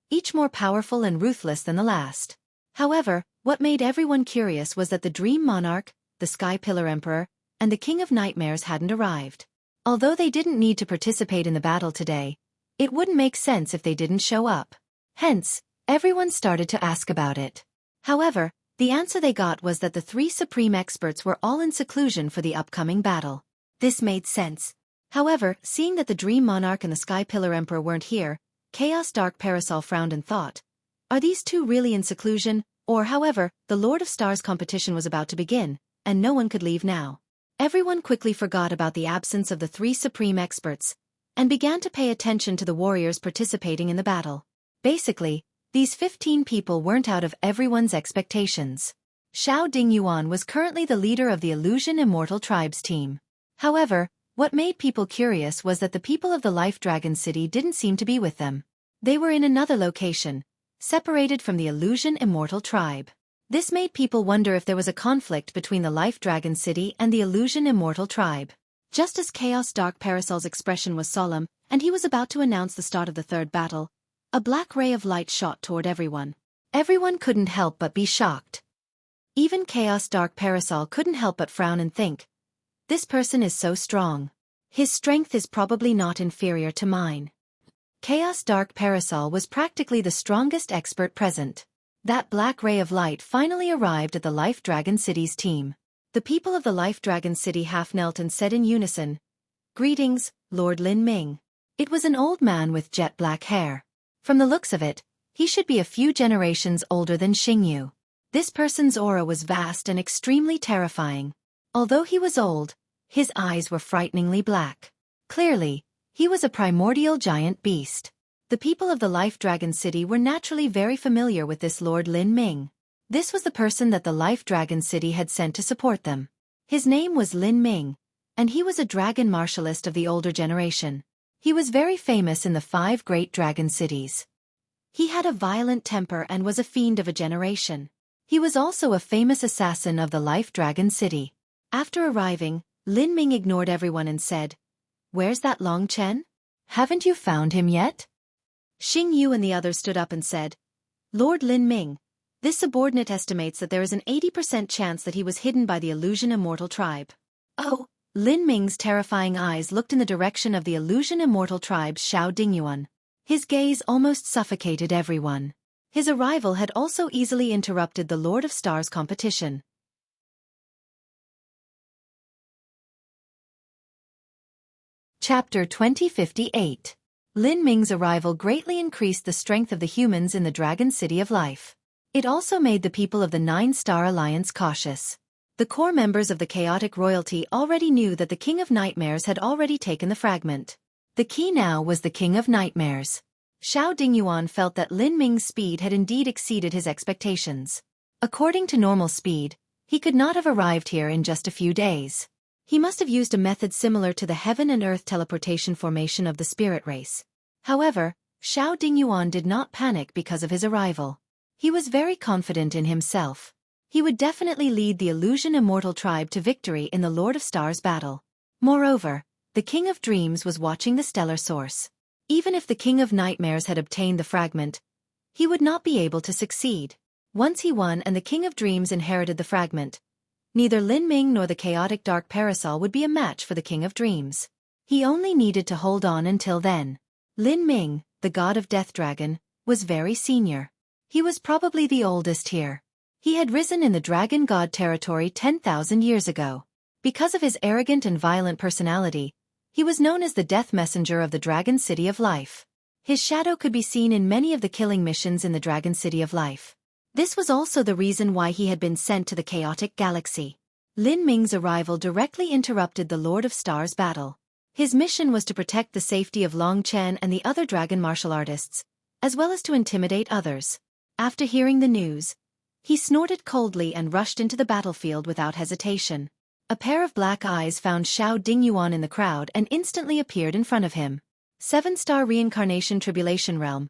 each more powerful and ruthless than the last. However, what made everyone curious was that the Dream Monarch, the Sky Pillar Emperor, and the King of Nightmares hadn't arrived. Although they didn't need to participate in the battle today, it wouldn't make sense if they didn't show up. Hence, everyone started to ask about it. However, the answer they got was that the 3 supreme experts were all in seclusion for the upcoming battle. This made sense. However, seeing that the Dream Monarch and the Sky Pillar Emperor weren't here, Chaos Dark Parasol frowned and thought, are these 2 really in seclusion? Or however, the Lord of Stars competition was about to begin, and no one could leave now. Everyone quickly forgot about the absence of the 3 supreme experts, and began to pay attention to the warriors participating in the battle. Basically, these 15 people weren't out of everyone's expectations. Xiao Dingyuan was currently the leader of the Illusion Immortal Tribes team. However, what made people curious was that the people of the Life Dragon City didn't seem to be with them. They were in another location, separated from the illusion immortal tribe. This made people wonder if there was a conflict between the Life Dragon City and the illusion immortal tribe. Just as Chaos Dark Parasol's expression was solemn, and he was about to announce the start of the third battle, a black ray of light shot toward everyone. Everyone couldn't help but be shocked. Even Chaos Dark Parasol couldn't help but frown and think, this person is so strong. His strength is probably not inferior to mine. Chaos Dark Parasol was practically the strongest expert present. That black ray of light finally arrived at the Life Dragon City's team. The people of the Life Dragon City half knelt and said in unison, "Greetings, Lord Lin Ming." It was an old man with jet black hair. From the looks of it, he should be a few generations older than Xingyu. This person's aura was vast and extremely terrifying. Although he was old, his eyes were frighteningly black. Clearly, he was a primordial giant beast. The people of the Life Dragon City were naturally very familiar with this Lord Lin Ming. This was the person that the Life Dragon City had sent to support them. His name was Lin Ming, and he was a dragon martialist of the older generation. He was very famous in the 5 great dragon cities. He had a violent temper and was a fiend of a generation. He was also a famous assassin of the Life Dragon City. After arriving, Lin Ming ignored everyone and said, "Where's that Long Chen? Haven't you found him yet?" Xing Yu and the others stood up and said, "Lord Lin Ming, this subordinate estimates that there is an 80% chance that he was hidden by the illusion immortal tribe." Oh! Lin Ming's terrifying eyes looked in the direction of the illusion immortal tribe's Xiao Dingyuan. His gaze almost suffocated everyone. His arrival had also easily interrupted the Lord of Stars competition. Chapter 2058. Lin Ming's arrival greatly increased the strength of the humans in the Dragon City of Life. It also made the people of the 9-Star Alliance cautious. The core members of the chaotic royalty already knew that the King of Nightmares had already taken the fragment. The key now was the King of Nightmares. Xiao Dingyuan felt that Lin Ming's speed had indeed exceeded his expectations. According to normal speed, he could not have arrived here in just a few days. He must have used a method similar to the heaven and earth teleportation formation of the spirit race. However, Xiao Dingyuan did not panic because of his arrival. He was very confident in himself. He would definitely lead the illusion immortal tribe to victory in the Lord of Stars battle. Moreover, the King of Dreams was watching the stellar source. Even if the King of Nightmares had obtained the fragment, he would not be able to succeed. Once he won and the King of Dreams inherited the fragment, neither Lin Ming nor the chaotic dark parasol would be a match for the King of Dreams. He only needed to hold on until then. Lin Ming, the god of Death Dragon, was very senior. He was probably the oldest here. He had risen in the Dragon God territory 10,000 years ago. Because of his arrogant and violent personality, he was known as the Death Messenger of the Dragon City of Life. His shadow could be seen in many of the killing missions in the Dragon City of Life. This was also the reason why he had been sent to the chaotic galaxy. Lin Ming's arrival directly interrupted the Lord of Stars battle. His mission was to protect the safety of Long Chen and the other dragon martial artists, as well as to intimidate others. After hearing the news, he snorted coldly and rushed into the battlefield without hesitation. A pair of black eyes found Xiao Dingyuan in the crowd and instantly appeared in front of him. 7-star Reincarnation Tribulation Realm.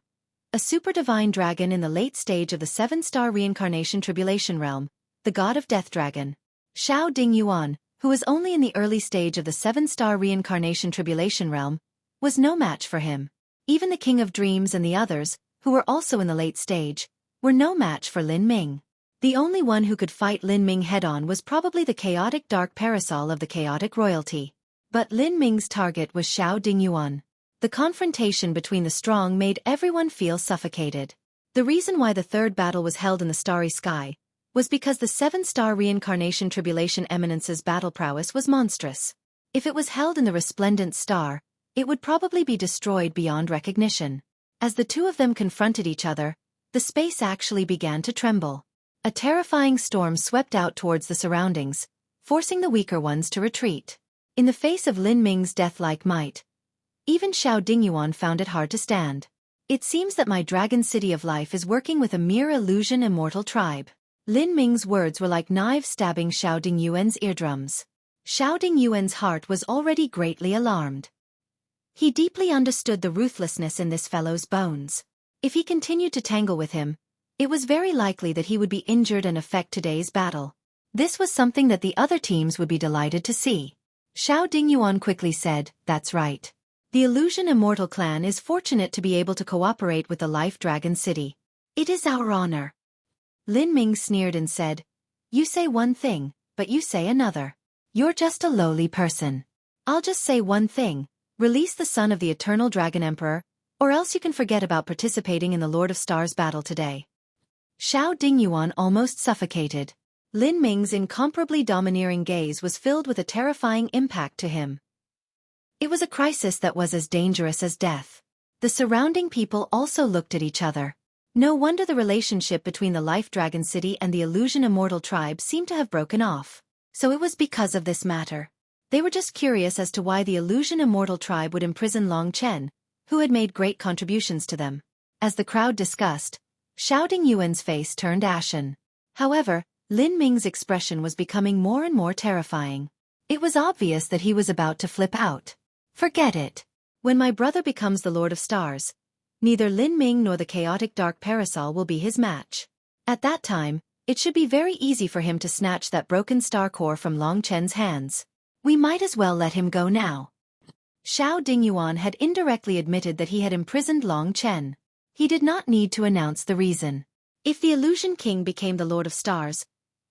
A super divine dragon in the late stage of the 7-star Reincarnation Tribulation Realm, the god of Death Dragon. Xiao Dingyuan, who was only in the early stage of the 7-star Reincarnation Tribulation Realm, was no match for him. Even the King of Dreams and the others, who were also in the late stage, were no match for Lin Ming. The only one who could fight Lin Ming head-on was probably the chaotic dark parasol of the chaotic royalty. But Lin Ming's target was Xiao Dingyuan. The confrontation between the strong made everyone feel suffocated. The reason why the third battle was held in the starry sky was because the 7-star Reincarnation Tribulation Eminence's battle prowess was monstrous. If it was held in the resplendent star, it would probably be destroyed beyond recognition. As the two of them confronted each other, the space actually began to tremble. A terrifying storm swept out towards the surroundings, forcing the weaker ones to retreat. In the face of Lin Ming's death-like might, even Xiao Dingyuan found it hard to stand. It seems that my Dragon City of Life is working with a mere illusion immortal tribe. Lin Ming's words were like knives stabbing Xiao Dingyuan's eardrums. Xiao Dingyuan's heart was already greatly alarmed. He deeply understood the ruthlessness in this fellow's bones. If he continued to tangle with him, it was very likely that he would be injured and affect today's battle. This was something that the other teams would be delighted to see. Xiao Dingyuan quickly said, "That's right. The Illusion Immortal clan is fortunate to be able to cooperate with the Life Dragon City. It is our honor." Lin Ming sneered and said, "You say one thing, but you say another. You're just a lowly person. I'll just say one thing, release the son of the Eternal Dragon Emperor, or else you can forget about participating in the Lord of Stars battle today." Xiao Dingyuan almost suffocated. Lin Ming's incomparably domineering gaze was filled with a terrifying impact to him. It was a crisis that was as dangerous as death. The surrounding people also looked at each other. No wonder the relationship between the Life Dragon City and the Illusion Immortal tribe seemed to have broken off. So it was because of this matter. They were just curious as to why the Illusion Immortal tribe would imprison Long Chen, who had made great contributions to them. As the crowd discussed, Xiao Dingyuan's face turned ashen. However, Lin Ming's expression was becoming more and more terrifying. It was obvious that he was about to flip out. "Forget it. When my brother becomes the Lord of Stars, neither Lin Ming nor the chaotic dark parasol will be his match. At that time, it should be very easy for him to snatch that broken star core from Long Chen's hands. We might as well let him go now." Xiao Dingyuan had indirectly admitted that he had imprisoned Long Chen. He did not need to announce the reason. If the Illusion King became the Lord of Stars,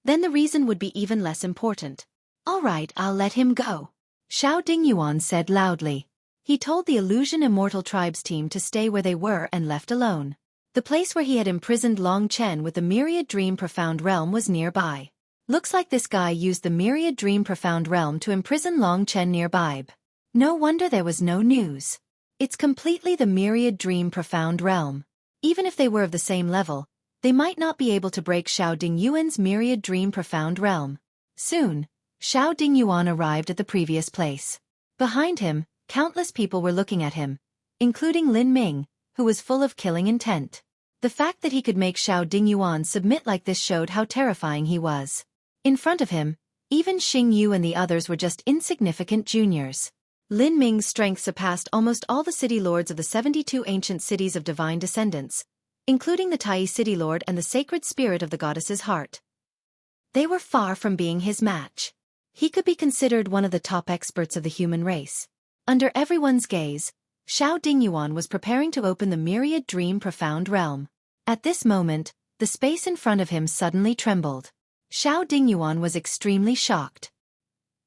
then the reason would be even less important. "All right, I'll let him go," Xiao Dingyuan said loudly. He told the Illusion Immortal Tribe's team to stay where they were and left alone. The place where he had imprisoned Long Chen with the Myriad Dream Profound Realm was nearby. Looks like this guy used the Myriad Dream Profound Realm to imprison Long Chen nearby. No wonder there was no news. It's completely the Myriad Dream Profound Realm. Even if they were of the same level, they might not be able to break Xiao Dingyuan's Myriad Dream Profound Realm. Soon, Xiao Dingyuan arrived at the previous place. Behind him, countless people were looking at him, including Lin Ming, who was full of killing intent. The fact that he could make Xiao Dingyuan submit like this showed how terrifying he was. In front of him, even Xing Yu and the others were just insignificant juniors. Lin Ming's strength surpassed almost all the city lords of the 72 ancient cities of divine descendants, including the Tai City Lord and the sacred spirit of the goddess's heart. They were far from being his match. He could be considered one of the top experts of the human race. Under everyone's gaze, Xiao Dingyuan was preparing to open the Myriad Dream Profound Realm. At this moment, the space in front of him suddenly trembled. Xiao Dingyuan was extremely shocked.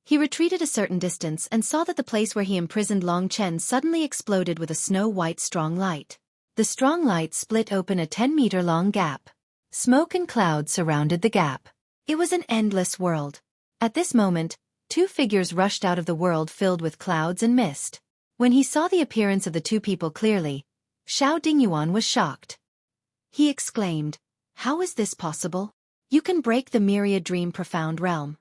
He retreated a certain distance and saw that the place where he imprisoned Long Chen suddenly exploded with a snow-white strong light. The strong light split open a 10-meter-long gap. Smoke and clouds surrounded the gap. It was an endless world. At this moment, two figures rushed out of the world filled with clouds and mist. When he saw the appearance of the two people clearly, Xiao Dingyuan was shocked. He exclaimed, "How is this possible? You can break the Myriad Dream Profound Realm."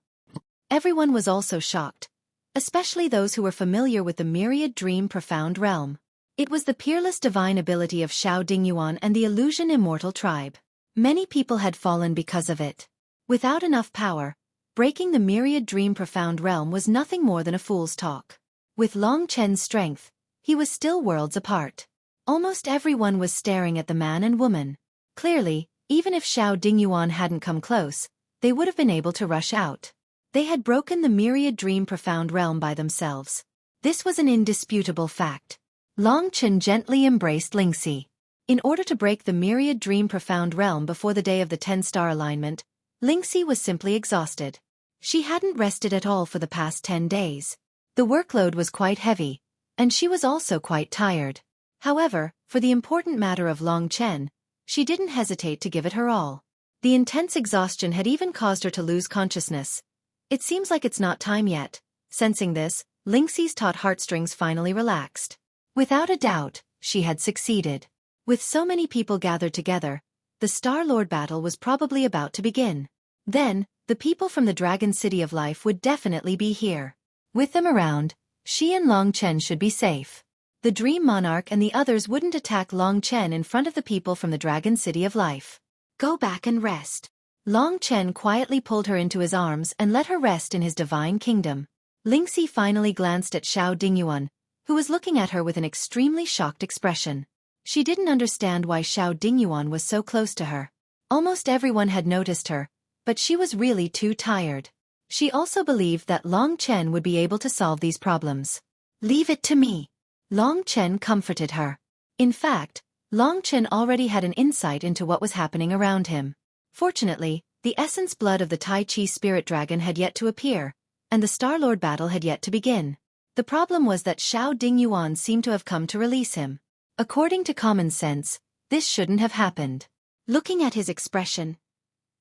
Everyone was also shocked, especially those who were familiar with the Myriad Dream Profound Realm. It was the peerless divine ability of Xiao Dingyuan and the Illusion Immortal tribe. Many people had fallen because of it. Without enough power, breaking the Myriad Dream Profound Realm was nothing more than a fool's talk. With Long Chen's strength, he was still worlds apart. Almost everyone was staring at the man and woman. Clearly, even if Xiao Dingyuan hadn't come close, they would have been able to rush out. They had broken the Myriad Dream Profound Realm by themselves. This was an indisputable fact. Long Chen gently embraced Lingxi. In order to break the Myriad Dream Profound Realm before the day of the 10-star alignment, Lingxi was simply exhausted. She hadn't rested at all for the past 10 days. The workload was quite heavy, and she was also quite tired. However, for the important matter of Long Chen, she didn't hesitate to give it her all. The intense exhaustion had even caused her to lose consciousness. "It seems like it's not time yet." Sensing this, Lingxi's taut heartstrings finally relaxed. Without a doubt, she had succeeded. With so many people gathered together, the Star-Lord battle was probably about to begin. Then, the people from the Dragon City of Life would definitely be here. With them around, she and Long Chen should be safe. The Dream Monarch and the others wouldn't attack Long Chen in front of the people from the Dragon City of Life. "Go back and rest." Long Chen quietly pulled her into his arms and let her rest in his divine kingdom. Lingxi finally glanced at Xiao Dingyuan, who was looking at her with an extremely shocked expression. She didn't understand why Xiao Dingyuan was so close to her. Almost everyone had noticed her, but she was really too tired. She also believed that Long Chen would be able to solve these problems. "Leave it to me." Long Chen comforted her. In fact, Long Chen already had an insight into what was happening around him. Fortunately, the essence blood of the Tai Chi spirit dragon had yet to appear, and the Star Lord battle had yet to begin. The problem was that Xiao Dingyuan seemed to have come to release him. According to common sense, this shouldn't have happened. Looking at his expression,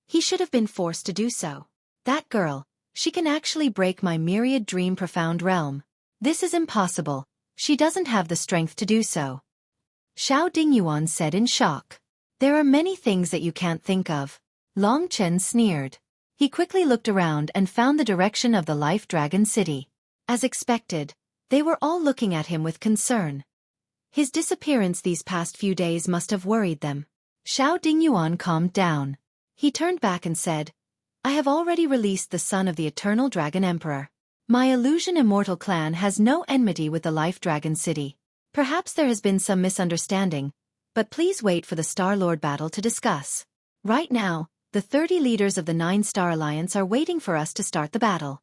he should have been forced to do so. That girl, she can actually break my myriad dream profound realm. This is impossible. She doesn't have the strength to do so. Xiao Dingyuan said in shock. There are many things that you can't think of. Long Chen sneered. He quickly looked around and found the direction of the Life Dragon City. As expected, they were all looking at him with concern. His disappearance these past few days must have worried them. Xiao Dingyuan calmed down. He turned back and said, "I have already released the son of the Eternal Dragon Emperor. My Illusion Immortal clan has no enmity with the Life Dragon City. Perhaps there has been some misunderstanding, but please wait for the Star Lord battle to discuss. Right now, the 30 leaders of the 9-Star Alliance are waiting for us to start the battle."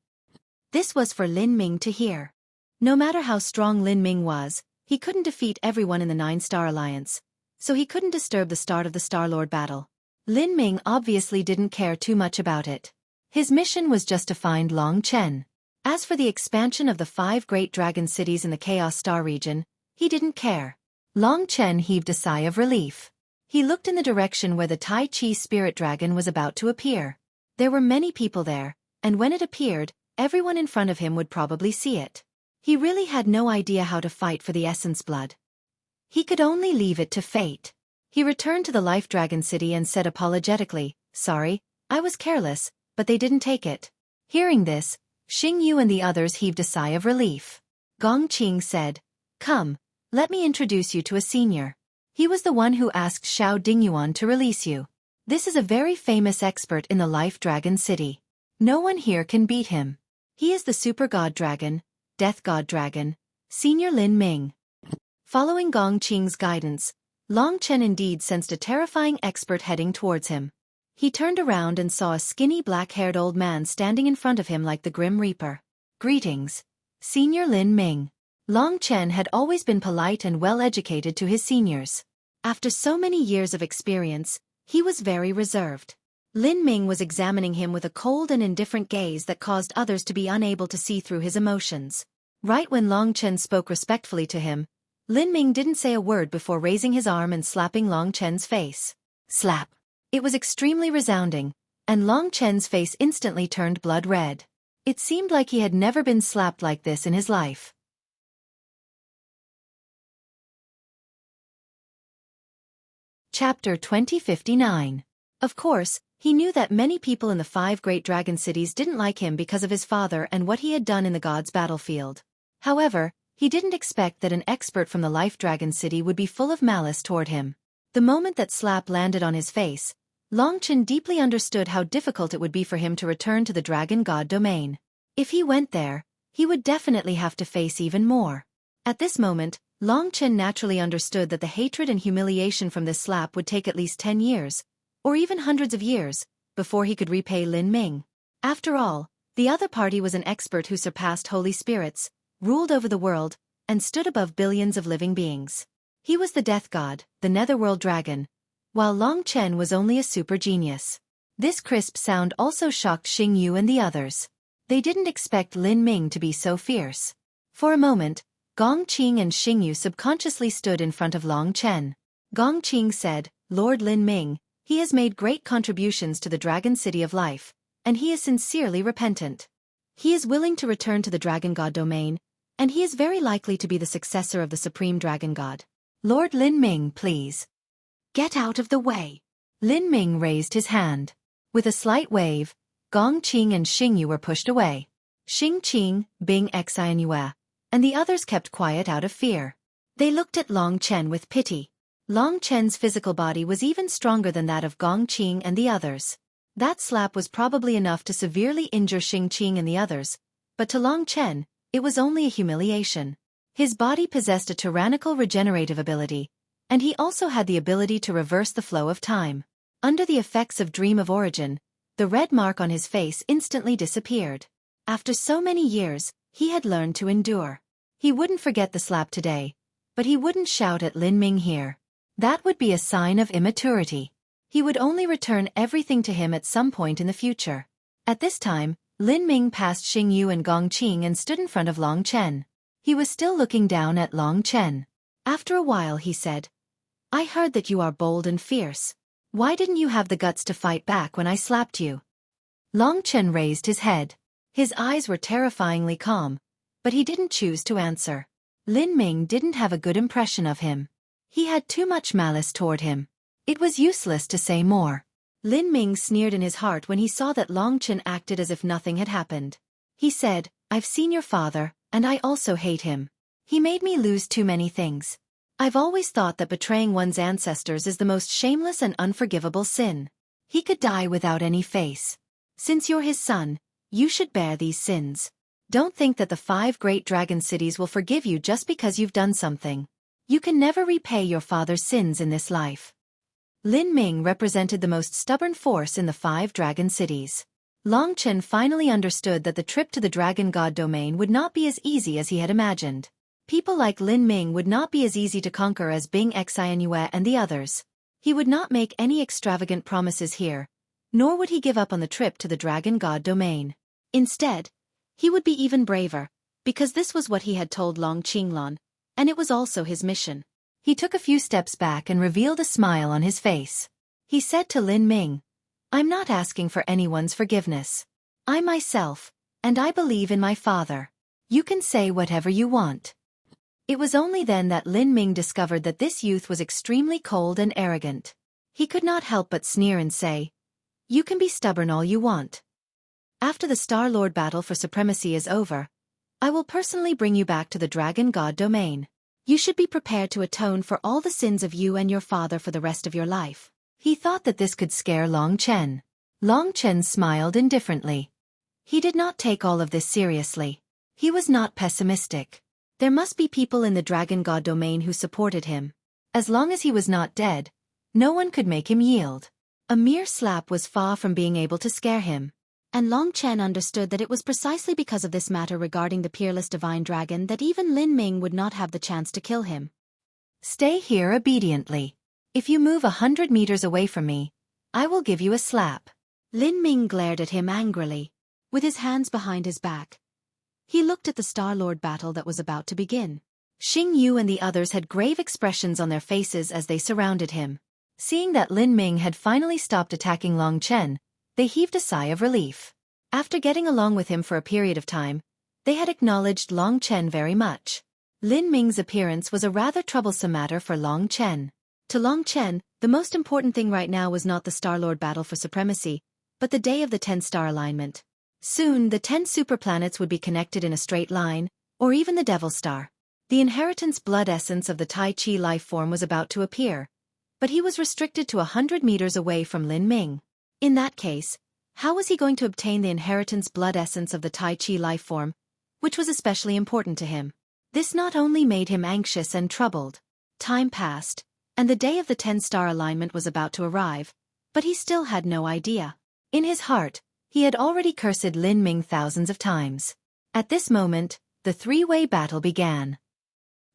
This was for Lin Ming to hear. No matter how strong Lin Ming was, he couldn't defeat everyone in the 9-Star Alliance, so he couldn't disturb the start of the Star Lord battle. Lin Ming obviously didn't care too much about it. His mission was just to find Long Chen. As for the expansion of the 5 great dragon cities in the Chaos Star region, he didn't care. Long Chen heaved a sigh of relief. He looked in the direction where the Tai Chi spirit dragon was about to appear. There were many people there, and when it appeared, everyone in front of him would probably see it. He really had no idea how to fight for the essence blood. He could only leave it to fate. He returned to the Life Dragon City and said apologetically, "Sorry, I was careless, but they didn't take it." Hearing this, Xing Yu and the others heaved a sigh of relief. Gong Qing said, "Come, let me introduce you to a senior. He was the one who asked Xiao Dingyuan to release you. This is a very famous expert in the Life Dragon City. No one here can beat him. He is the Super God Dragon, Death God Dragon, Senior Lin Ming." Following Gong Qing's guidance, Long Chen indeed sensed a terrifying expert heading towards him. He turned around and saw a skinny black-haired old man standing in front of him like the Grim Reaper. "Greetings, Senior Lin Ming." Long Chen had always been polite and well-educated to his seniors. After so many years of experience, he was very reserved. Lin Ming was examining him with a cold and indifferent gaze that caused others to be unable to see through his emotions. Right when Long Chen spoke respectfully to him, Lin Ming didn't say a word before raising his arm and slapping Long Chen's face. Slap! It was extremely resounding, and Long Chen's face instantly turned blood red. It seemed like he had never been slapped like this in his life. Chapter 2059. Of course, he knew that many people in the 5 great dragon cities didn't like him because of his father and what he had done in the gods' battlefield. However, he didn't expect that an expert from the Life Dragon City would be full of malice toward him. The moment that slap landed on his face, Long Chen deeply understood how difficult it would be for him to return to the Dragon God domain. If he went there, he would definitely have to face even more. At this moment, Long Chen naturally understood that the hatred and humiliation from this slap would take at least 10 years, or even hundreds of years, before he could repay Lin Ming. After all, the other party was an expert who surpassed holy spirits, ruled over the world, and stood above billions of living beings. He was the Death God, the Netherworld Dragon, while Long Chen was only a super genius. This crisp sound also shocked Xing Yu and the others. They didn't expect Lin Ming to be so fierce. For a moment, Gong Qing and Xing Yu subconsciously stood in front of Long Chen. Gong Qing said, "Lord Lin Ming, he has made great contributions to the Dragon City of Life, and he is sincerely repentant. He is willing to return to the Dragon God domain, and he is very likely to be the successor of the Supreme Dragon God. Lord Lin Ming, please. Get out of the way." Lin Ming raised his hand. With a slight wave, Gong Qing and Xing Yu were pushed away. Xing Qing, Bing Xianyue, and the others kept quiet out of fear. They looked at Long Chen with pity. Long Chen's physical body was even stronger than that of Gong Qing and the others. That slap was probably enough to severely injure Xing Qing and the others, but to Long Chen, it was only a humiliation. His body possessed a tyrannical regenerative ability, And he also had the ability to reverse the flow of time. Under the effects of Dream of Origin, the red mark on his face instantly disappeared. After so many years, he had learned to endure. He wouldn't forget the slap today, but he wouldn't shout at Lin Ming here. That would be a sign of immaturity. He would only return everything to him at some point in the future. At this time, Lin Ming passed Xing Yu and Gong Qing and stood in front of Long Chen. He was still looking down at Long Chen. After a while he said, "I heard that you are bold and fierce. Why didn't you have the guts to fight back when I slapped you?" Long Chen raised his head. His eyes were terrifyingly calm, but he didn't choose to answer. Lin Ming didn't have a good impression of him. He had too much malice toward him. It was useless to say more. Lin Ming sneered in his heart when he saw that Long Chen acted as if nothing had happened. He said, "I've seen your father, and I also hate him. He made me lose too many things. I've always thought that betraying one's ancestors is the most shameless and unforgivable sin. He could die without any face. Since you're his son, you should bear these sins. Don't think that the 5 great dragon cities will forgive you just because you've done something. You can never repay your father's sins in this life." Lin Ming represented the most stubborn force in the 5 dragon cities. Long Chen finally understood that the trip to the Dragon God domain would not be as easy as he had imagined. People like Lin Ming would not be as easy to conquer as Bing Xianyue and the others. He would not make any extravagant promises here, nor would he give up on the trip to the Dragon God domain. Instead, he would be even braver, because this was what he had told Long Qinglan, and it was also his mission. He took a few steps back and revealed a smile on his face. He said to Lin Ming, "I'm not asking for anyone's forgiveness. I myself, and I believe in my father. You can say whatever you want." It was only then that Lin Ming discovered that this youth was extremely cold and arrogant. He could not help but sneer and say, "You can be stubborn all you want. After the Star-Lord battle for supremacy is over, I will personally bring you back to the Dragon God domain. You should be prepared to atone for all the sins of you and your father for the rest of your life." He thought that this could scare Long Chen. Long Chen smiled indifferently. He did not take all of this seriously. He was not pessimistic. There must be people in the Dragon God domain who supported him. As long as he was not dead, no one could make him yield. A mere slap was far from being able to scare him. And Long Chen understood that it was precisely because of this matter regarding the peerless divine dragon that even Lin Ming would not have the chance to kill him. "Stay here obediently. If you move 100 meters away from me, I will give you a slap." Lin Ming glared at him angrily. With his hands behind his back, he looked at the Star-Lord battle that was about to begin. Xing Yu and the others had grave expressions on their faces as they surrounded him. Seeing that Lin Ming had finally stopped attacking Long Chen, they heaved a sigh of relief. After getting along with him for a period of time, they had acknowledged Long Chen very much. Lin Ming's appearance was a rather troublesome matter for Long Chen. To Long Chen, the most important thing right now was not the Star-Lord battle for supremacy, but the day of the 10-star alignment. Soon, the 10 superplanets would be connected in a straight line, or even the Devil Star. The inheritance blood essence of the Tai Chi life form was about to appear, but he was restricted to 100 meters away from Lin Ming. In that case, how was he going to obtain the inheritance blood essence of the Tai Chi life form, which was especially important to him? This not only made him anxious and troubled. Time passed, and the day of the 10-star alignment was about to arrive, but he still had no idea. In his heart, he had already cursed Lin Ming thousands of times. At this moment, the 3-way battle began.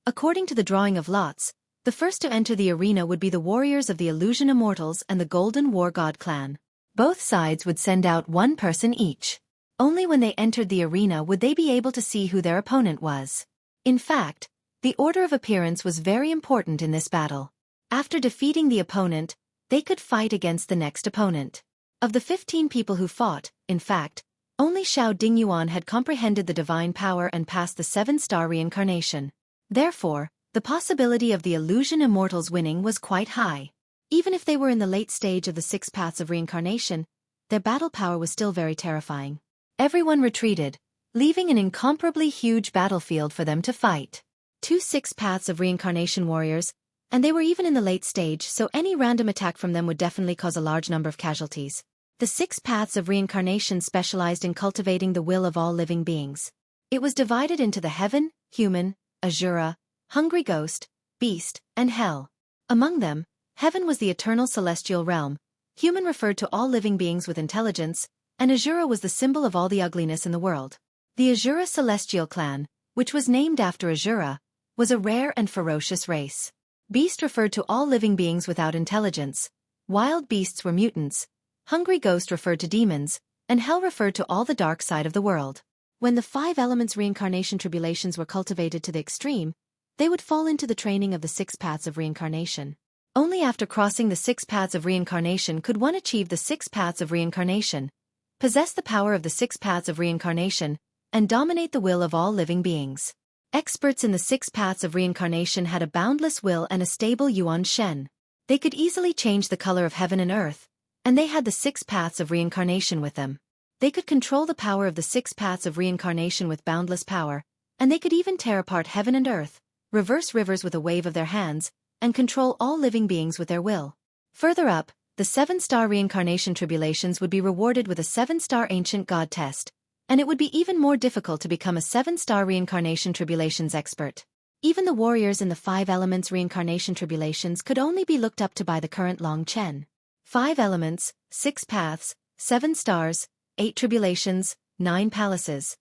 According to the drawing of lots, the first to enter the arena would be the warriors of the Illusion Immortals and the Golden War God clan. Both sides would send out one person each. Only when they entered the arena would they be able to see who their opponent was. In fact, the order of appearance was very important in this battle. After defeating the opponent, they could fight against the next opponent. Of the 15 people who fought, in fact, only Xiao Dingyuan had comprehended the divine power and passed the 7-star reincarnation. Therefore, the possibility of the Illusion Immortals winning was quite high. Even if they were in the late stage of the 6 paths of reincarnation, their battle power was still very terrifying. Everyone retreated, leaving an incomparably huge battlefield for them to fight. 2 6 paths of reincarnation warriors, and they were even in the late stage, so any random attack from them would definitely cause a large number of casualties. The 6 paths of reincarnation specialized in cultivating the will of all living beings. It was divided into the heaven, human, Asura, hungry ghost, beast, and hell. Among them, heaven was the eternal celestial realm, human referred to all living beings with intelligence, and Azura was the symbol of all the ugliness in the world. The Azura celestial clan, which was named after Azura, was a rare and ferocious race. Beast referred to all living beings without intelligence, wild beasts were mutants, hungry ghost referred to demons, and hell referred to all the dark side of the world. When the 5 elements reincarnation tribulations were cultivated to the extreme, they would fall into the training of the 6 paths of reincarnation. Only after crossing the 6 paths of reincarnation could one achieve the 6 paths of reincarnation, possess the power of the 6 paths of reincarnation, and dominate the will of all living beings. Experts in the 6 paths of reincarnation had a boundless will and a stable yuan shen. They could easily change the color of heaven and earth, and they had the 6 paths of reincarnation with them. They could control the power of the 6 paths of reincarnation with boundless power, and they could even tear apart heaven and earth, reverse rivers with a wave of their hands, and control all living beings with their will. Further up, the 7-star reincarnation tribulations would be rewarded with a 7-star ancient god test, and it would be even more difficult to become a 7-star reincarnation tribulations expert. Even the warriors in the 5 elements reincarnation tribulations could only be looked up to by the current Long Chen. 5 elements, 6 paths, 7 stars, 8 tribulations, 9 palaces.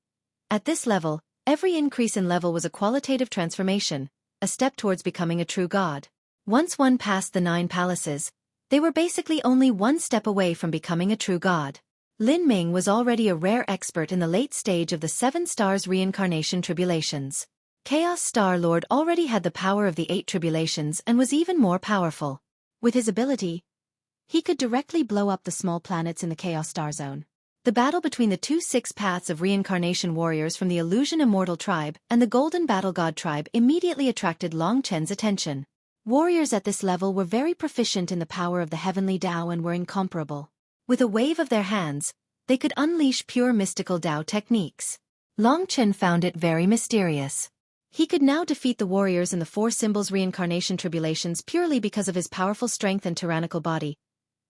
At this level, every increase in level was a qualitative transformation, a step towards becoming a true god. Once one passed the 9 palaces, they were basically only one step away from becoming a true god. Lin Ming was already a rare expert in the late stage of the 7 stars reincarnation tribulations. Chaos Star Lord already had the power of the 8 tribulations and was even more powerful. With his ability, he could directly blow up the small planets in the Chaos Star Zone. The battle between the 2 6 paths of reincarnation warriors from the Illusion Immortal tribe and the Golden Battle God tribe immediately attracted Long Chen's attention. Warriors at this level were very proficient in the power of the heavenly Tao and were incomparable. With a wave of their hands, they could unleash pure mystical Tao techniques. Long Chen found it very mysterious. He could now defeat the warriors in the 4 symbols reincarnation tribulations purely because of his powerful strength and tyrannical body,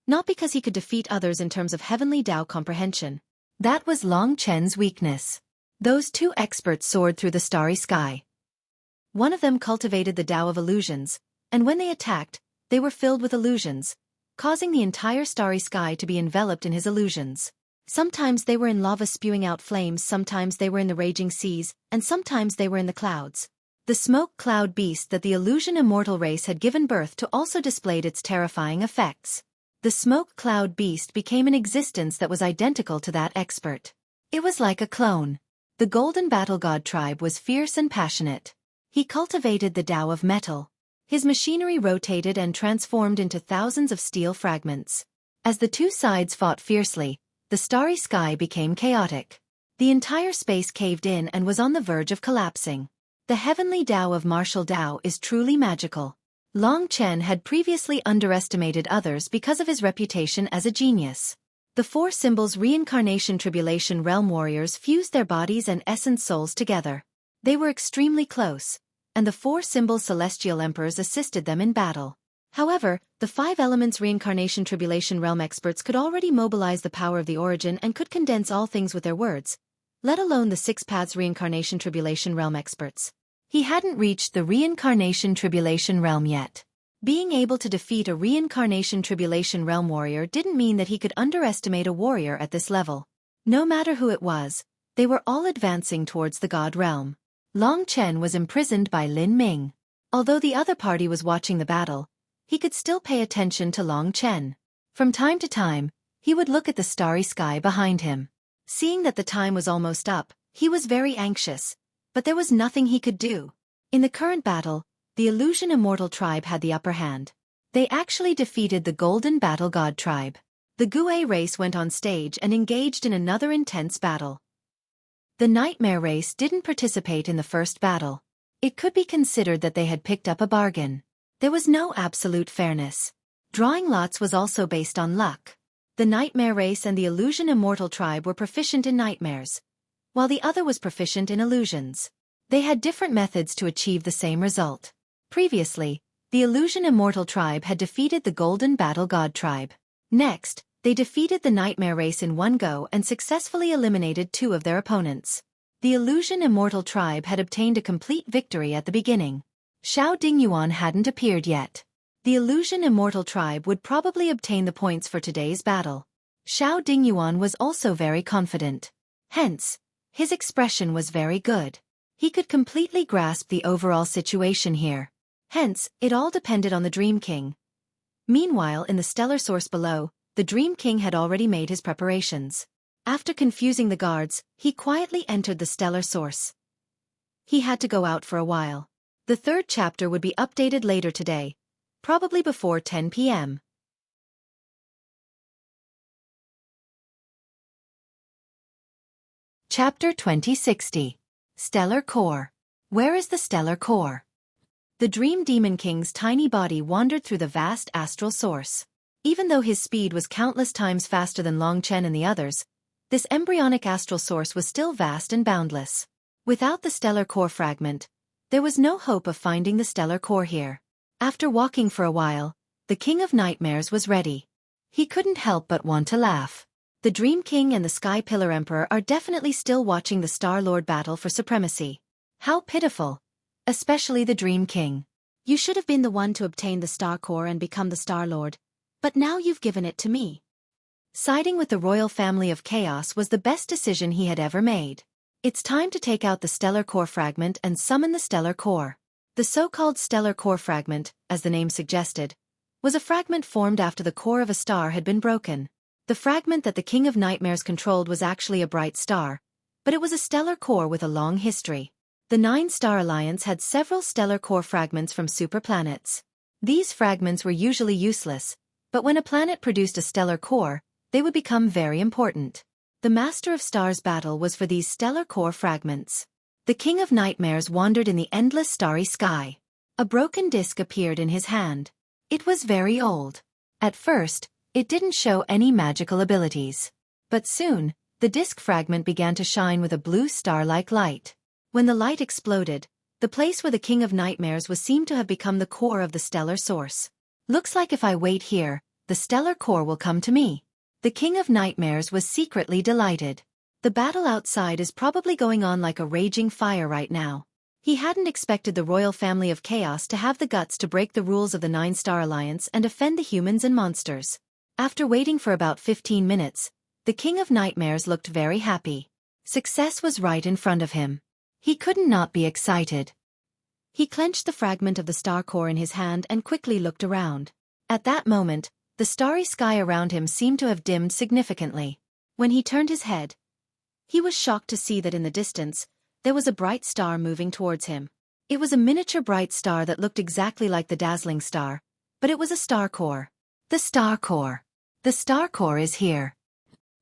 not because he could defeat others in terms of heavenly Tao comprehension. That was Long Chen's weakness. Those 2 experts soared through the starry sky. One of them cultivated the Tao of illusions, and when they attacked, they were filled with illusions, causing the entire starry sky to be enveloped in his illusions. Sometimes they were in lava spewing out flames, sometimes they were in the raging seas, and sometimes they were in the clouds. The smoke cloud beast that the Illusion Immortal race had given birth to also displayed its terrifying effects. The smoke cloud beast became an existence that was identical to that expert. It was like a clone. The Golden Battle God tribe was fierce and passionate. He cultivated the Tao of metal. His machinery rotated and transformed into thousands of steel fragments. As the 2 sides fought fiercely, the starry sky became chaotic. The entire space caved in and was on the verge of collapsing. The heavenly Tao of martial Tao is truly magical. Long Chen had previously underestimated others because of his reputation as a genius. The 4 symbols reincarnation tribulation realm warriors fused their bodies and essence souls together. They were extremely close, and the 4 symbol celestial emperors assisted them in battle. However, the 5 elements reincarnation tribulation realm experts could already mobilize the power of the origin and could condense all things with their words, let alone the 6 paths reincarnation tribulation realm experts. He hadn't reached the reincarnation tribulation realm yet. Being able to defeat a reincarnation tribulation realm warrior didn't mean that he could underestimate a warrior at this level. No matter who it was, they were all advancing towards the god realm. Long Chen was imprisoned by Lin Ming. Although the other party was watching the battle, he could still pay attention to Long Chen. From time to time, he would look at the starry sky behind him. Seeing that the time was almost up, he was very anxious, but there was nothing he could do. In the current battle, the Illusion Immortal tribe had the upper hand. They actually defeated the Golden Battle God tribe. The Gue race went on stage and engaged in another intense battle. The Nightmare race didn't participate in the first battle. It could be considered that they had picked up a bargain. There was no absolute fairness. Drawing lots was also based on luck. The Nightmare race and the Illusion Immortal tribe were proficient in nightmares, while the other was proficient in illusions. They had different methods to achieve the same result. Previously, the Illusion Immortal tribe had defeated the Golden Battle God tribe. Next, they defeated the Nightmare race in one go and successfully eliminated 2 of their opponents. The Illusion Immortal tribe had obtained a complete victory at the beginning. Xiao Dingyuan hadn't appeared yet. The Illusion Immortal tribe would probably obtain the points for today's battle. Xiao Dingyuan was also very confident. Hence, his expression was very good. He could completely grasp the overall situation here. Hence, it all depended on the Dream King. Meanwhile, in the stellar source below, the Dream King had already made his preparations. After confusing the guards, he quietly entered the stellar source. He had to go out for a while. The third chapter would be updated later today, probably before 10 p.m. Chapter 2060. Stellar Core. Where is the stellar core? The Dream Demon King's tiny body wandered through the vast astral source. Even though his speed was countless times faster than Long Chen and the others, this embryonic astral source was still vast and boundless. Without the stellar core fragment, there was no hope of finding the stellar core here. After walking for a while, the King of Nightmares was ready. He couldn't help but want to laugh. The Dream King and the Sky Pillar Emperor are definitely still watching the Star Lord battle for supremacy. How pitiful! Especially the Dream King. You should have been the one to obtain the Star Core and become the Star Lord, but now you've given it to me. Siding with the royal family of chaos was the best decision he had ever made. It's time to take out the stellar core fragment and summon the stellar core. The so-called stellar core fragment, as the name suggested, was a fragment formed after the core of a star had been broken. The fragment that the King of Nightmares controlled was actually a bright star, but it was a stellar core with a long history. The Nine-Star Alliance had several stellar core fragments from superplanets. These fragments were usually useless, but when a planet produced a stellar core, they would become very important. The Master of Stars battle was for these stellar core fragments. The King of Nightmares wandered in the endless starry sky. A broken disc appeared in his hand. It was very old. At first, it didn't show any magical abilities. But soon, the disc fragment began to shine with a blue star-like light. When the light exploded, the place where the King of Nightmares was seemed to have become the core of the stellar source. Looks like if I wait here, the stellar core will come to me. The King of Nightmares was secretly delighted. The battle outside is probably going on like a raging fire right now. He hadn't expected the royal family of chaos to have the guts to break the rules of the Nine-Star Alliance and offend the humans and monsters. After waiting for about 15 minutes, the King of Nightmares looked very happy. Success was right in front of him. He couldn't not be excited. He clenched the fragment of the star core in his hand and quickly looked around. At that moment, the starry sky around him seemed to have dimmed significantly. When he turned his head, he was shocked to see that in the distance, there was a bright star moving towards him. It was a miniature bright star that looked exactly like the dazzling star, but it was a star core. The star core. The star core is here.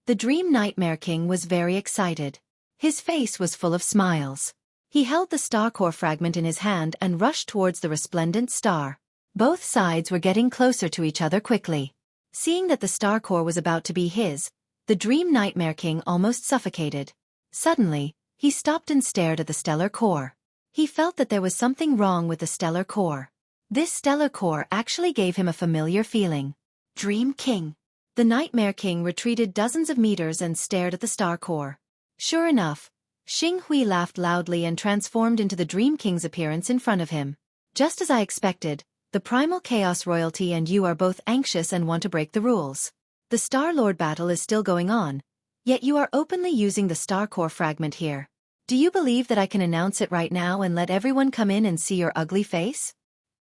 The Dream Nightmare King was very excited. His face was full of smiles. He held the star core fragment in his hand and rushed towards the resplendent star. Both sides were getting closer to each other quickly. Seeing that the star core was about to be his, the Dream Nightmare King almost suffocated. Suddenly, he stopped and stared at the stellar core. He felt that there was something wrong with the stellar core. This stellar core actually gave him a familiar feeling. Dream King. The Nightmare King retreated dozens of meters and stared at the star core. Sure enough, Xueqi laughed loudly and transformed into the Dream King's appearance in front of him. Just as I expected, the Primal Chaos Royalty and you are both anxious and want to break the rules. The Star Lord battle is still going on, yet you are openly using the Star Core fragment here. Do you believe that I can announce it right now and let everyone come in and see your ugly face?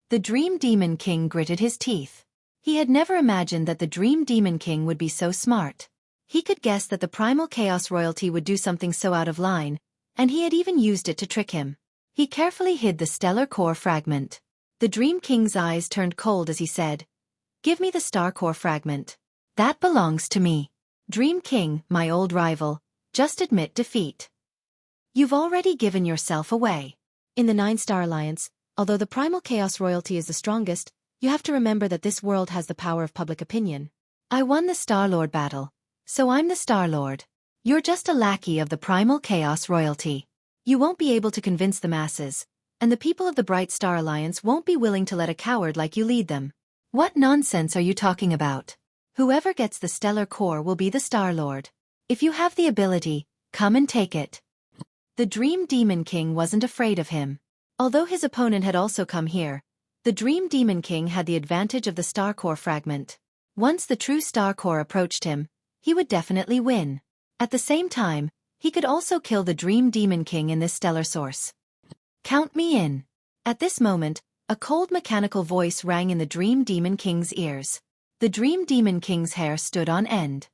The Dream Demon King gritted his teeth. He had never imagined that the Dream Demon King would be so smart. He could guess that the Primal Chaos Royalty would do something so out of line, and he had even used it to trick him. He carefully hid the Stellar Core fragment. The Dream King's eyes turned cold as he said, "Give me the Star Core fragment. That belongs to me. Dream King, my old rival, just admit defeat. You've already given yourself away." In the Nine-Star Alliance, although the Primal Chaos Royalty is the strongest, you have to remember that this world has the power of public opinion. I won the Star-Lord battle, so I'm the Star-Lord. You're just a lackey of the Primal Chaos Royalty. You won't be able to convince the masses, and the people of the Bright Star Alliance won't be willing to let a coward like you lead them. What nonsense are you talking about? Whoever gets the Stellar Core will be the Star-Lord. If you have the ability, come and take it. The Dream Demon King wasn't afraid of him. Although his opponent had also come here, The Dream Demon King had the advantage of the star core fragment. Once the true star core approached him, he would definitely win. At the same time, he could also kill the Dream Demon King in this stellar source. Count me in. At this moment, a cold mechanical voice rang in the Dream Demon King's ears. The Dream Demon King's hair stood on end.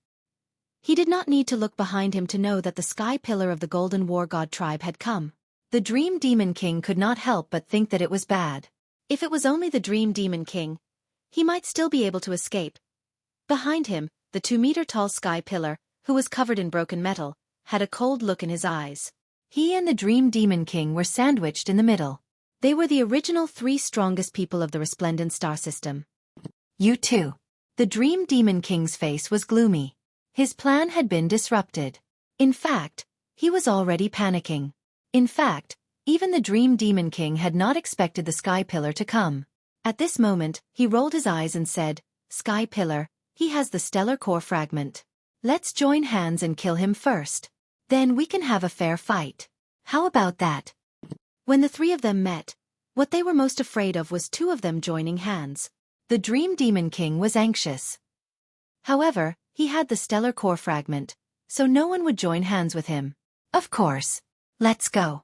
He did not need to look behind him to know that the Sky Pillar of the Golden War God tribe had come. The Dream Demon King could not help but think that it was bad. If it was only the Dream Demon King, he might still be able to escape. Behind him, the 2-meter-tall Sky Pillar, who was covered in broken metal, had a cold look in his eyes. He and the Dream Demon King were sandwiched in the middle. They were the original 3 strongest people of the resplendent star system. You too. The Dream Demon King's face was gloomy. His plan had been disrupted. In fact, he was already panicking. In fact, even the Dream Demon King had not expected the Sky Pillar to come. At this moment, he rolled his eyes and said, "Sky Pillar, he has the stellar core fragment. Let's join hands and kill him first. Then we can have a fair fight. How about that?" When the 3 of them met, what they were most afraid of was 2 of them joining hands. The Dream Demon King was anxious. However, he had the stellar core fragment, so no one would join hands with him. Of course. Let's go.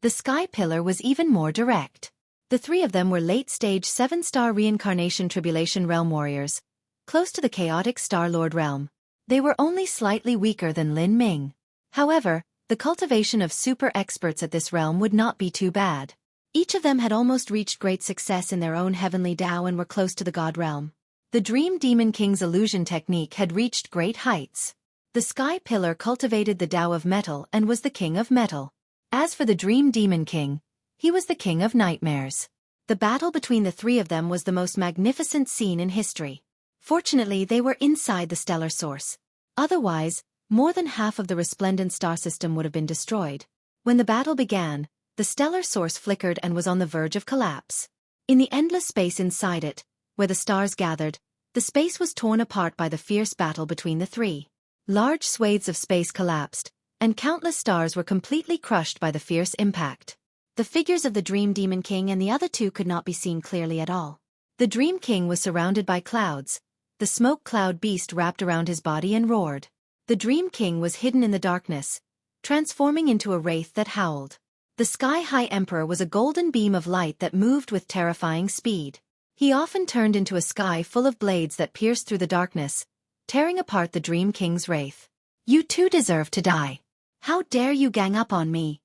The Sky Pillar was even more direct. The 3 of them were late-stage 7-star reincarnation tribulation realm warriors, close to the chaotic Star Lord realm. They were only slightly weaker than Lin Ming. However, the cultivation of super experts at this realm would not be too bad. Each of them had almost reached great success in their own heavenly Tao and were close to the God realm. The Dream Demon King's illusion technique had reached great heights. The Sky Pillar cultivated the Tao of metal and was the king of metal. As for the Dream Demon King, he was the king of nightmares. The battle between the 3 of them was the most magnificent scene in history. Fortunately, they were inside the stellar source. Otherwise, more than half of the resplendent star system would have been destroyed. When the battle began, the stellar source flickered and was on the verge of collapse. In the endless space inside it, where the stars gathered, the space was torn apart by the fierce battle between the 3. Large swathes of space collapsed, and countless stars were completely crushed by the fierce impact. The figures of the Dream Demon King and the other 2 could not be seen clearly at all. The Dream King was surrounded by clouds. The smoke cloud beast wrapped around his body and roared. The Dream King was hidden in the darkness, transforming into a wraith that howled. The Sky High Emperor was a golden beam of light that moved with terrifying speed. He often turned into a sky full of blades that pierced through the darkness, tearing apart the Dream King's wraith. "You too deserve to die. How dare you gang up on me?"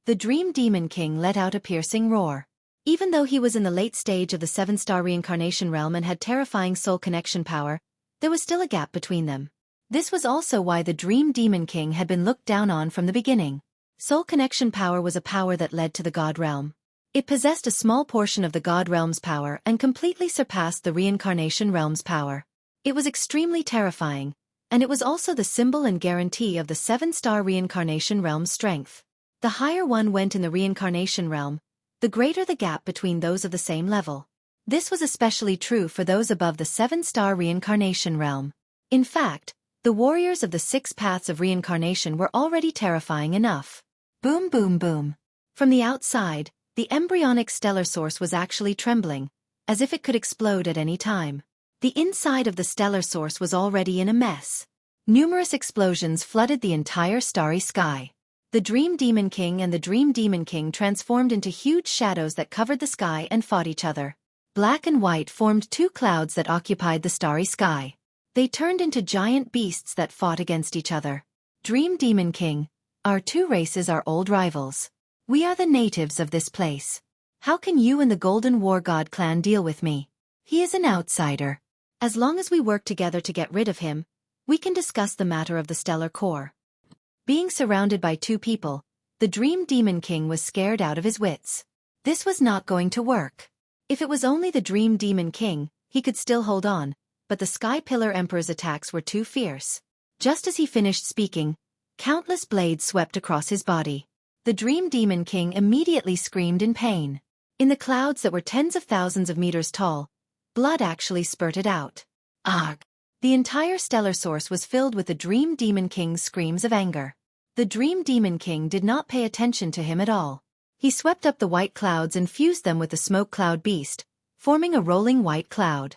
The Dream Demon King let out a piercing roar. Even though he was in the late stage of the 7-star reincarnation realm and had terrifying soul connection power, there was still a gap between them. This was also why the Dream Demon King had been looked down on from the beginning. Soul connection power was a power that led to the God realm. It possessed a small portion of the God realm's power and completely surpassed the reincarnation realm's power. It was extremely terrifying, and it was also the symbol and guarantee of the 7-star reincarnation realm's strength. The higher one went in the reincarnation realm, the greater the gap between those of the same level. This was especially true for those above the 7-star reincarnation realm. In fact, the warriors of the 6 paths of reincarnation were already terrifying enough. Boom boom boom. From the outside, the embryonic stellar source was actually trembling, as if it could explode at any time. The inside of the stellar source was already in a mess. Numerous explosions flooded the entire starry sky. The Dream Demon King and the Dream Demon King transformed into huge shadows that covered the sky and fought each other. Black and white formed 2 clouds that occupied the starry sky. They turned into giant beasts that fought against each other. Dream Demon King, our 2 races are old rivals. We are the natives of this place. How can you and the Golden War God clan deal with me? He is an outsider. As long as we work together to get rid of him, we can discuss the matter of the stellar core. Being surrounded by 2 people, the Dream Demon King was scared out of his wits. This was not going to work. If it was only the Dream Demon King, he could still hold on, but the Sky Pillar Emperor's attacks were too fierce. Just as he finished speaking, countless blades swept across his body. The Dream Demon King immediately screamed in pain. In the clouds that were tens of thousands of meters tall, blood actually spurted out. Ugh! The entire stellar source was filled with the Dream Demon King's screams of anger. The Dream Demon King did not pay attention to him at all. He swept up the white clouds and fused them with the smoke cloud beast, forming a rolling white cloud.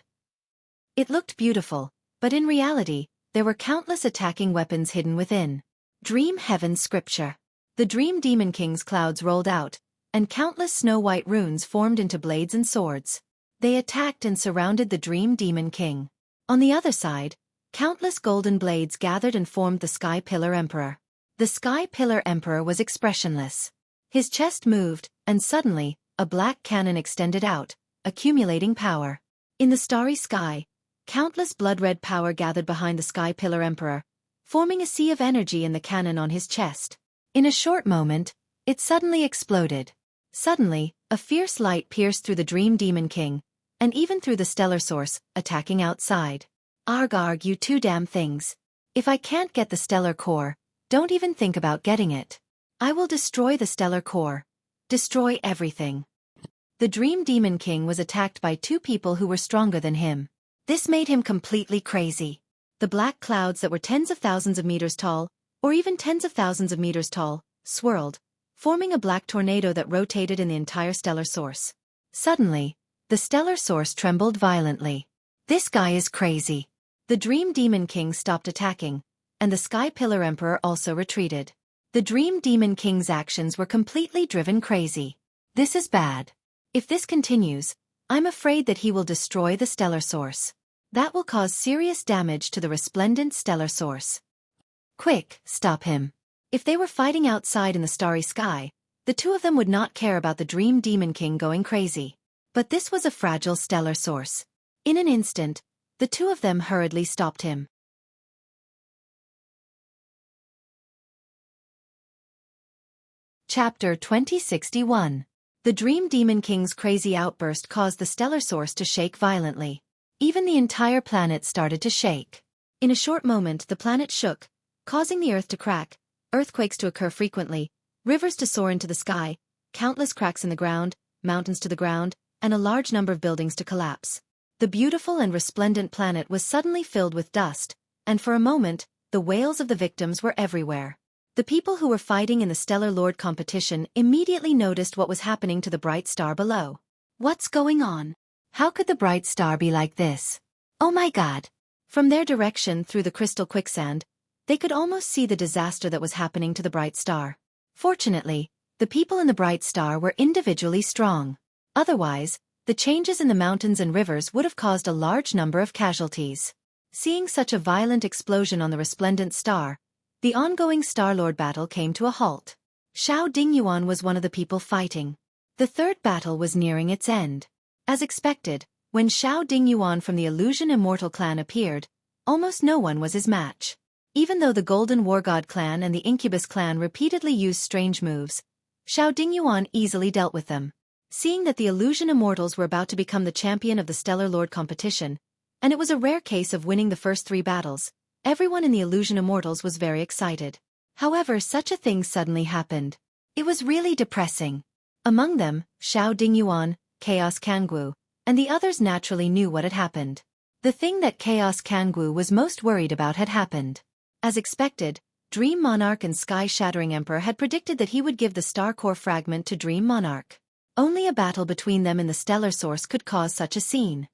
It looked beautiful, but in reality, there were countless attacking weapons hidden within. Dream Heaven Scripture. The Dream Demon King's clouds rolled out, and countless snow-white runes formed into blades and swords. They attacked and surrounded the Dream Demon King. On the other side, countless golden blades gathered and formed the Sky Pillar Emperor. The Sky Pillar Emperor was expressionless. His chest moved, and suddenly, a black cannon extended out, accumulating power. In the starry sky, countless blood-red power gathered behind the Sky Pillar Emperor, forming a sea of energy in the cannon on his chest. In a short moment, it suddenly exploded. Suddenly, a fierce light pierced through the Dream Demon King, and even through the stellar source, attacking outside. Arg, you two damn things. If I can't get the stellar core, don't even think about getting it. I will destroy the stellar core. Destroy everything. The Dream Demon King was attacked by two people who were stronger than him. This made him completely crazy. The black clouds that were tens of thousands of meters tall, or even tens of thousands of meters tall, swirled, forming a black tornado that rotated in the entire stellar source. Suddenly, the stellar source trembled violently. This guy is crazy. The Dream Demon King stopped attacking, and the Sky Pillar Emperor also retreated. The Dream Demon King's actions were completely driven crazy. This is bad. If this continues, I'm afraid that he will destroy the stellar source. That will cause serious damage to the resplendent stellar source. Quick, stop him. If they were fighting outside in the starry sky, the two of them would not care about the Dream Demon King going crazy. But this was a fragile stellar source. In an instant, the two of them hurriedly stopped him. Chapter 2061. The Dream Demon King's crazy outburst caused the stellar source to shake violently. Even the entire planet started to shake. In a short moment the planet shook, causing the earth to crack, earthquakes to occur frequently, rivers to soar into the sky, countless cracks in the ground, mountains to the ground, and a large number of buildings to collapse. The beautiful and resplendent planet was suddenly filled with dust, and for a moment, the wails of the victims were everywhere. The people who were fighting in the Stellar Lord competition immediately noticed what was happening to the bright star below. What's going on? How could the bright star be like this? Oh my God! From their direction through the crystal quicksand, they could almost see the disaster that was happening to the bright star. Fortunately, the people in the bright star were individually strong. Otherwise, the changes in the mountains and rivers would have caused a large number of casualties. Seeing such a violent explosion on the resplendent star, the ongoing Star-Lord battle came to a halt. Xiao Dingyuan was one of the people fighting. The third battle was nearing its end. As expected, when Xiao Dingyuan from the Illusion Immortal clan appeared, almost no one was his match. Even though the Golden War God clan and the Incubus clan repeatedly used strange moves, Xiao Dingyuan easily dealt with them. Seeing that the Illusion Immortals were about to become the champion of the Stellar Lord competition, and it was a rare case of winning the first three battles, everyone in the Illusion Immortals was very excited. However, such a thing suddenly happened. It was really depressing. Among them, Xiao Dingyuan, Chaos Kangwu, and the others naturally knew what had happened. The thing that Chaos Kangwu was most worried about had happened. As expected, Dream Monarch and Sky Shattering Emperor had predicted that he would give the Star Core fragment to Dream Monarch. Only a battle between them in the stellar source could cause such a scene.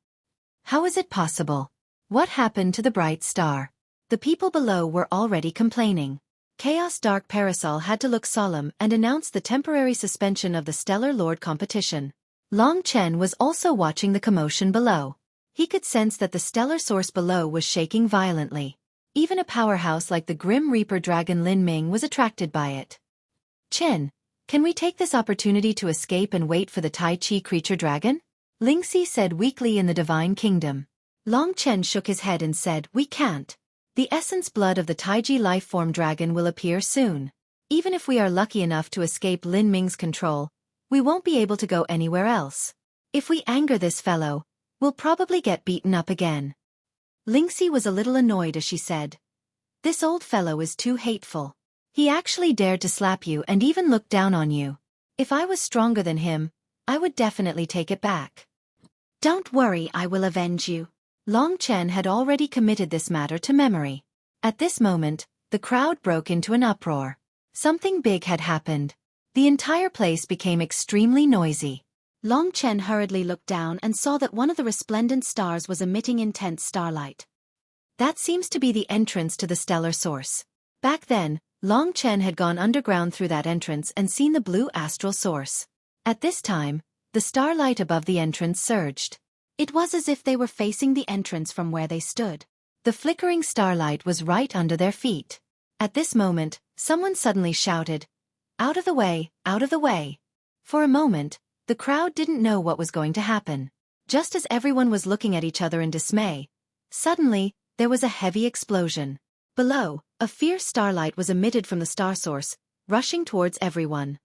How is it possible? What happened to the bright star? The people below were already complaining. Chaos Dark Parasol had to look solemn and announce the temporary suspension of the Stellar Lord competition. Long Chen was also watching the commotion below. He could sense that the stellar source below was shaking violently. Even a powerhouse like the Grim Reaper Dragon Lin Ming was attracted by it. Chen, can we take this opportunity to escape and wait for the Tai Chi creature dragon? Lingxi said weakly in the Divine Kingdom. Long Chen shook his head and said, we can't. The essence blood of the Taiji life-form dragon will appear soon. Even if we are lucky enough to escape Lin Ming's control, we won't be able to go anywhere else. If we anger this fellow, we'll probably get beaten up again. Lingxi was a little annoyed as she said, this old fellow is too hateful. He actually dared to slap you and even look down on you. If I was stronger than him, I would definitely take it back. Don't worry, I will avenge you. Long Chen had already committed this matter to memory. At this moment, the crowd broke into an uproar. Something big had happened. The entire place became extremely noisy. Long Chen hurriedly looked down and saw that one of the resplendent stars was emitting intense starlight. That seems to be the entrance to the stellar source. Back then, Long Chen had gone underground through that entrance and seen the blue astral source. At this time, the starlight above the entrance surged. It was as if they were facing the entrance from where they stood. The flickering starlight was right under their feet. At this moment, someone suddenly shouted, "Out of the way, out of the way!" For a moment, the crowd didn't know what was going to happen. Just as everyone was looking at each other in dismay, suddenly, there was a heavy explosion. Below, a fierce starlight was emitted from the star source, rushing towards everyone.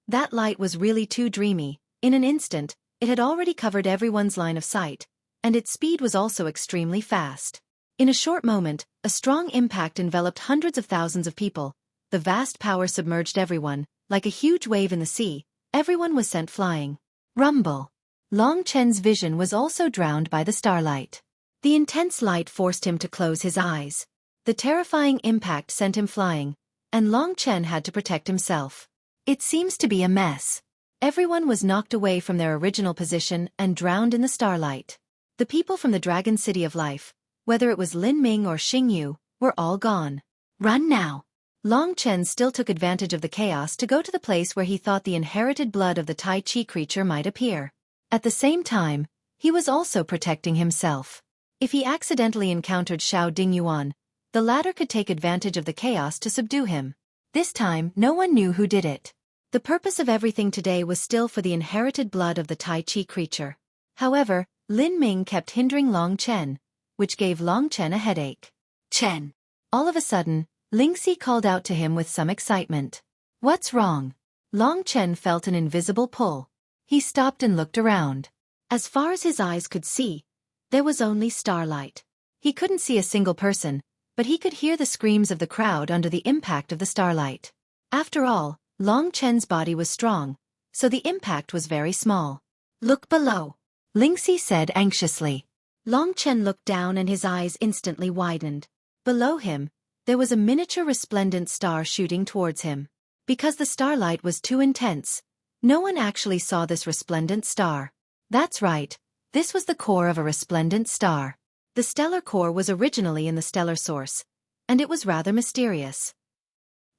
That light was really too dreamy. In an instant, it had already covered everyone's line of sight, and its speed was also extremely fast. In a short moment, a strong impact enveloped hundreds of thousands of people. The vast power submerged everyone, like a huge wave in the sea. Everyone was sent flying. Rumble. Long Chen's vision was also drowned by the starlight. The intense light forced him to close his eyes. The terrifying impact sent him flying, and Long Chen had to protect himself. It seems to be a mess. Everyone was knocked away from their original position and drowned in the starlight. The people from the Dragon City of Life, whether it was Lin Ming or Xing Yu, were all gone. Run now! Long Chen still took advantage of the chaos to go to the place where he thought the inherited blood of the Tai Chi creature might appear. At the same time, he was also protecting himself. If he accidentally encountered Xiao Dingyuan, the latter could take advantage of the chaos to subdue him. This time, no one knew who did it. The purpose of everything today was still for the inherited blood of the Tai Chi creature. However, Lin Ming kept hindering Long Chen, which gave Long Chen a headache. Chen! All of a sudden, Lingxi called out to him with some excitement. What's wrong? Long Chen felt an invisible pull. He stopped and looked around. As far as his eyes could see, there was only starlight. He couldn't see a single person, but he could hear the screams of the crowd under the impact of the starlight. After all, Long Chen's body was strong, so the impact was very small. Look below, Lingxi said anxiously. Long Chen looked down and his eyes instantly widened. Below him, there was a miniature resplendent star shooting towards him. Because the starlight was too intense, no one actually saw this resplendent star. That's right, this was the core of a resplendent star. The stellar core was originally in the stellar source, and it was rather mysterious.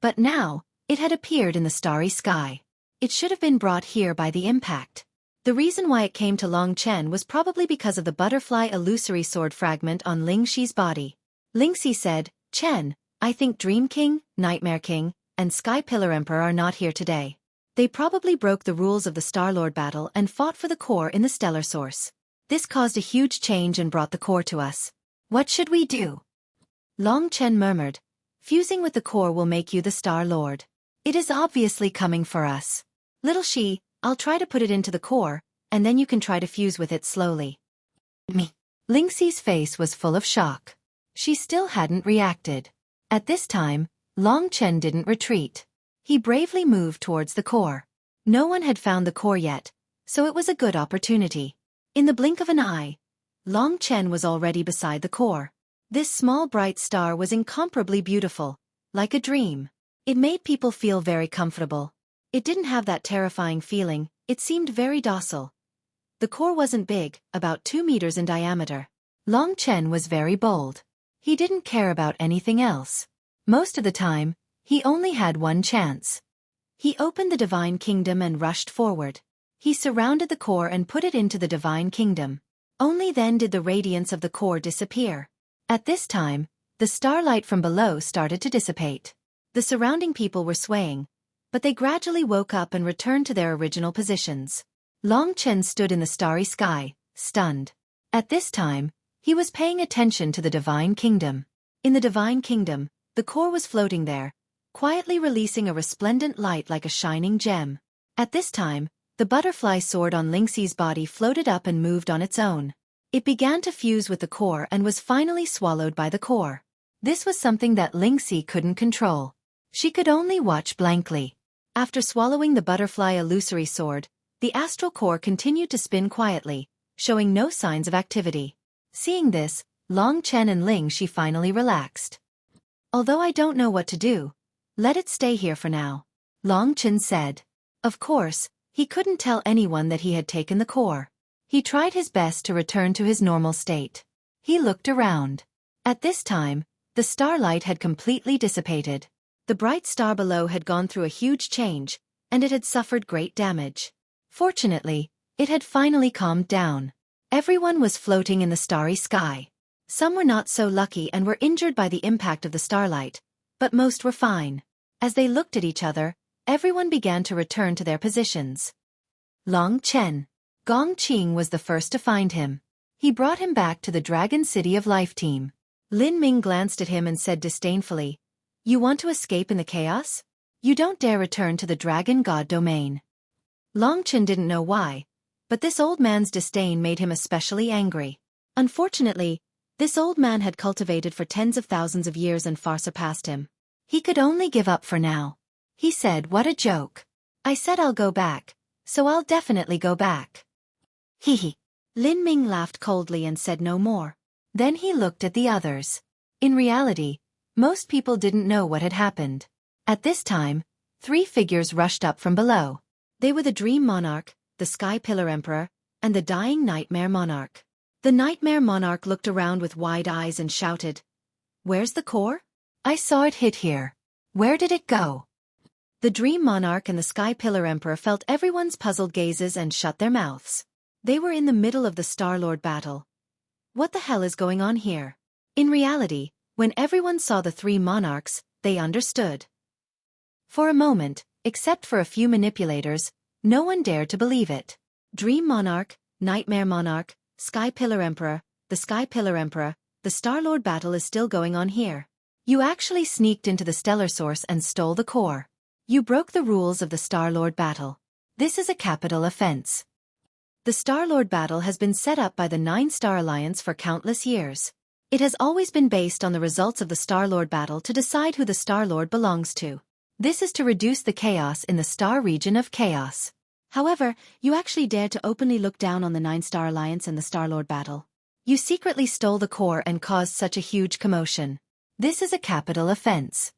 But now, it had appeared in the starry sky. It should have been brought here by the impact. The reason why it came to Long Chen was probably because of the butterfly illusory sword fragment on Ling Xi's body. Lingxi said, Chen, I think Dream King, Nightmare King, and Sky Pillar Emperor are not here today. They probably broke the rules of the Star-Lord battle and fought for the core in the stellar source. This caused a huge change and brought the core to us. What should we do? Long Chen murmured, fusing with the core will make you the Star-Lord. It is obviously coming for us. Little Shi, I'll try to put it into the core, and then you can try to fuse with it slowly. Me. Lingxi's face was full of shock. She still hadn't reacted. At this time, Long Chen didn't retreat. He bravely moved towards the core. No one had found the core yet, so it was a good opportunity. In the blink of an eye, Long Chen was already beside the core. This small bright star was incomparably beautiful, like a dream. It made people feel very comfortable. It didn't have that terrifying feeling, it seemed very docile. The core wasn't big, about 2 meters in diameter. Long Chen was very bold. He didn't care about anything else. Most of the time, he only had one chance. He opened the Divine Kingdom and rushed forward. He surrounded the core and put it into the Divine Kingdom. Only then did the radiance of the core disappear. At this time, the starlight from below started to dissipate. The surrounding people were swaying, but they gradually woke up and returned to their original positions. Long Chen stood in the starry sky, stunned. At this time, he was paying attention to the Divine Kingdom. In the Divine Kingdom, the core was floating there, quietly releasing a resplendent light like a shining gem. At this time, the butterfly sword on Lingxi's body floated up and moved on its own. It began to fuse with the core and was finally swallowed by the core. This was something that Lingxi couldn't control. She could only watch blankly. After swallowing the butterfly illusory sword, the astral core continued to spin quietly, showing no signs of activity. Seeing this, Long Chen and Lingxi finally relaxed. Although I don't know what to do, let it stay here for now. Long Chen said. Of course, he couldn't tell anyone that he had taken the core. He tried his best to return to his normal state. He looked around. At this time, the starlight had completely dissipated. The bright star below had gone through a huge change, and it had suffered great damage. Fortunately, it had finally calmed down. Everyone was floating in the starry sky. Some were not so lucky and were injured by the impact of the starlight, but most were fine. As they looked at each other, everyone began to return to their positions. Long Chen. Gong Qing was the first to find him. He brought him back to the Dragon City of Life team. Lin Ming glanced at him and said disdainfully, "You want to escape in the chaos? You don't dare return to the Dragon God domain." Long Chen didn't know why, but this old man's disdain made him especially angry. Unfortunately, this old man had cultivated for tens of thousands of years and far surpassed him. He could only give up for now. He said, "What a joke. I said I'll go back, so I'll definitely go back." Hee. Lin Ming laughed coldly and said no more. Then he looked at the others. In reality, most people didn't know what had happened. At this time, 3 figures rushed up from below. They were the Dream Monarch, the Sky Pillar Emperor, and the Dying Nightmare Monarch. The Nightmare Monarch looked around with wide eyes and shouted, "Where's the core? I saw it hit here. Where did it go?" The Dream Monarch and the Sky Pillar Emperor felt everyone's puzzled gazes and shut their mouths. They were in the middle of the Star-Lord battle. What the hell is going on here? In reality, when everyone saw the 3 monarchs, they understood. For a moment, except for a few manipulators, no one dared to believe it. Dream Monarch, Nightmare Monarch, Sky Pillar Emperor, the Sky Pillar Emperor, the Star-Lord battle is still going on here. You actually sneaked into the stellar source and stole the core. You broke the rules of the Star-Lord battle. This is a capital offense. The Star-Lord battle has been set up by the 9-Star Alliance for countless years. It has always been based on the results of the Star-Lord battle to decide who the Star-Lord belongs to. This is to reduce the chaos in the star region of chaos. However, you actually dared to openly look down on the 9-Star Alliance and the Star-Lord battle. You secretly stole the core and caused such a huge commotion. This is a capital offense.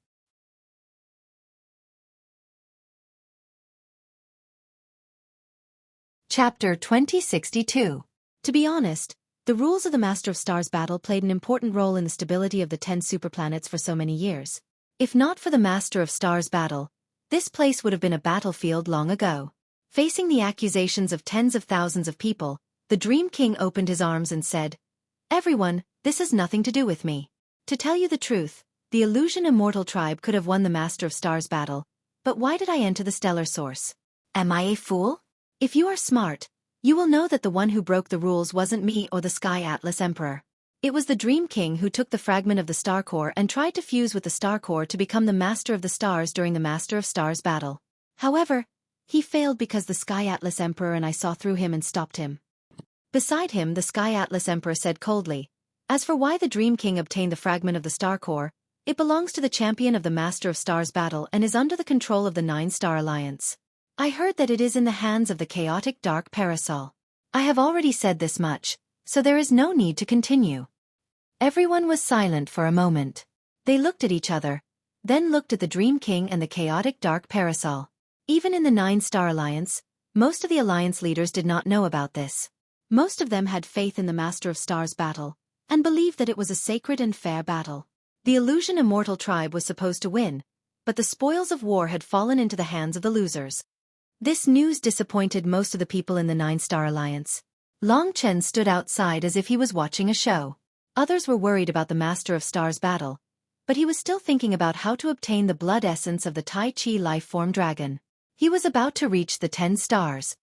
Chapter 2062. To be honest, the rules of the Master of Stars battle played an important role in the stability of the 10 superplanets for so many years. If not for the Master of Stars battle, this place would have been a battlefield long ago. Facing the accusations of tens of thousands of people, the Dream King opened his arms and said, "Everyone, this has nothing to do with me. To tell you the truth, the Illusion Immortal tribe could have won the Master of Stars battle, but why did I enter the stellar source? Am I a fool? If you are smart, you will know that the one who broke the rules wasn't me or the Sky Atlas Emperor. It was the Dream King who took the fragment of the Star Core and tried to fuse with the Star Core to become the Master of the Stars during the Master of Stars battle. However, he failed because the Sky Atlas Emperor and I saw through him and stopped him." Beside him, the Sky Atlas Emperor said coldly, "As for why the Dream King obtained the fragment of the Star Core, it belongs to the champion of the Master of Stars battle and is under the control of the 9-Star Alliance. I heard that it is in the hands of the chaotic dark parasol. I have already said this much, so there is no need to continue." Everyone was silent for a moment. They looked at each other, then looked at the Dream King and the chaotic dark parasol. Even in the 9-Star Alliance, most of the Alliance leaders did not know about this. Most of them had faith in the Master of Stars battle, and believed that it was a sacred and fair battle. The Illusion Immortal tribe was supposed to win, but the spoils of war had fallen into the hands of the losers. This news disappointed most of the people in the 9-Star Alliance. Long Chen stood outside as if he was watching a show. Others were worried about the Master of Stars battle, but he was still thinking about how to obtain the blood essence of the Tai Chi life-form dragon. He was about to reach the 10 stars.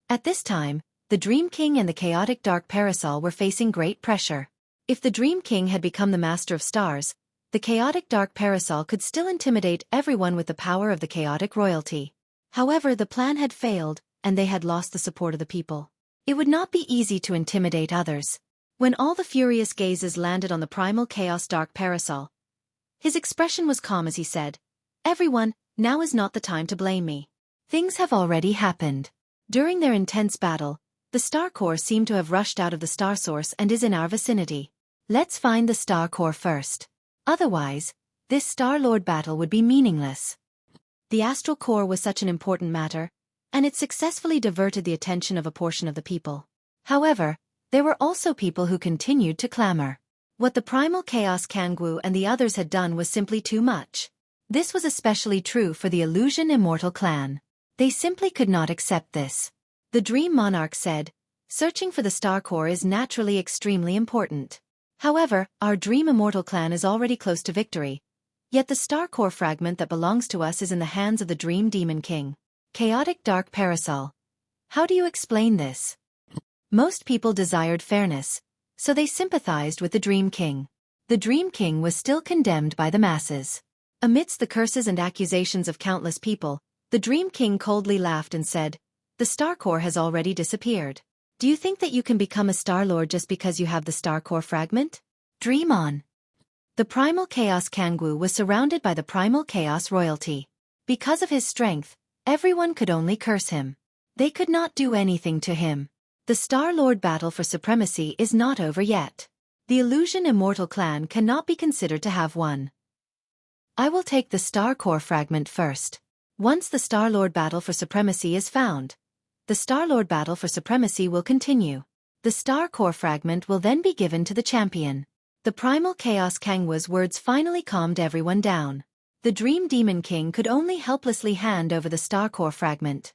At this time, the Dream King and the chaotic dark parasol were facing great pressure. If the Dream King had become the Master of Stars, the chaotic dark parasol could still intimidate everyone with the power of the chaotic royalty. However, the plan had failed, and they had lost the support of the people. It would not be easy to intimidate others. When all the furious gazes landed on the primal chaos dark parasol, his expression was calm as he said, "Everyone, now is not the time to blame me. Things have already happened." During their intense battle, the Star Core seemed to have rushed out of the star source and is in our vicinity. Let's find the Star Core first. Otherwise, this Star-Lord battle would be meaningless. The astral core was such an important matter, and it successfully diverted the attention of a portion of the people. However, there were also people who continued to clamor. What the primal chaos Kangwu and the others had done was simply too much. This was especially true for the Illusion Immortal clan. They simply could not accept this. The Dream Monarch said, "Searching for the star core is naturally extremely important. However, our Dream Immortal clan is already close to victory. Yet the star core fragment that belongs to us is in the hands of the Dream Demon King. Chaotic Dark Parasol. How do you explain this?" Most people desired fairness, so they sympathized with the Dream King. The Dream King was still condemned by the masses. Amidst the curses and accusations of countless people, the Dream King coldly laughed and said, "The star core has already disappeared. Do you think that you can become a Star Lord just because you have the star core fragment? Dream on." The Primal Chaos Kangwu was surrounded by the Primal Chaos royalty. Because of his strength, everyone could only curse him. They could not do anything to him. The Star Lord battle for supremacy is not over yet. The Illusion Immortal clan cannot be considered to have won. I will take the Star Core fragment first. Once the Star Lord battle for supremacy is found, the Star Lord battle for supremacy will continue. The Star Core fragment will then be given to the champion. The Primal Chaos Kangwa's words finally calmed everyone down. The Dream Demon King could only helplessly hand over the Star Core fragment.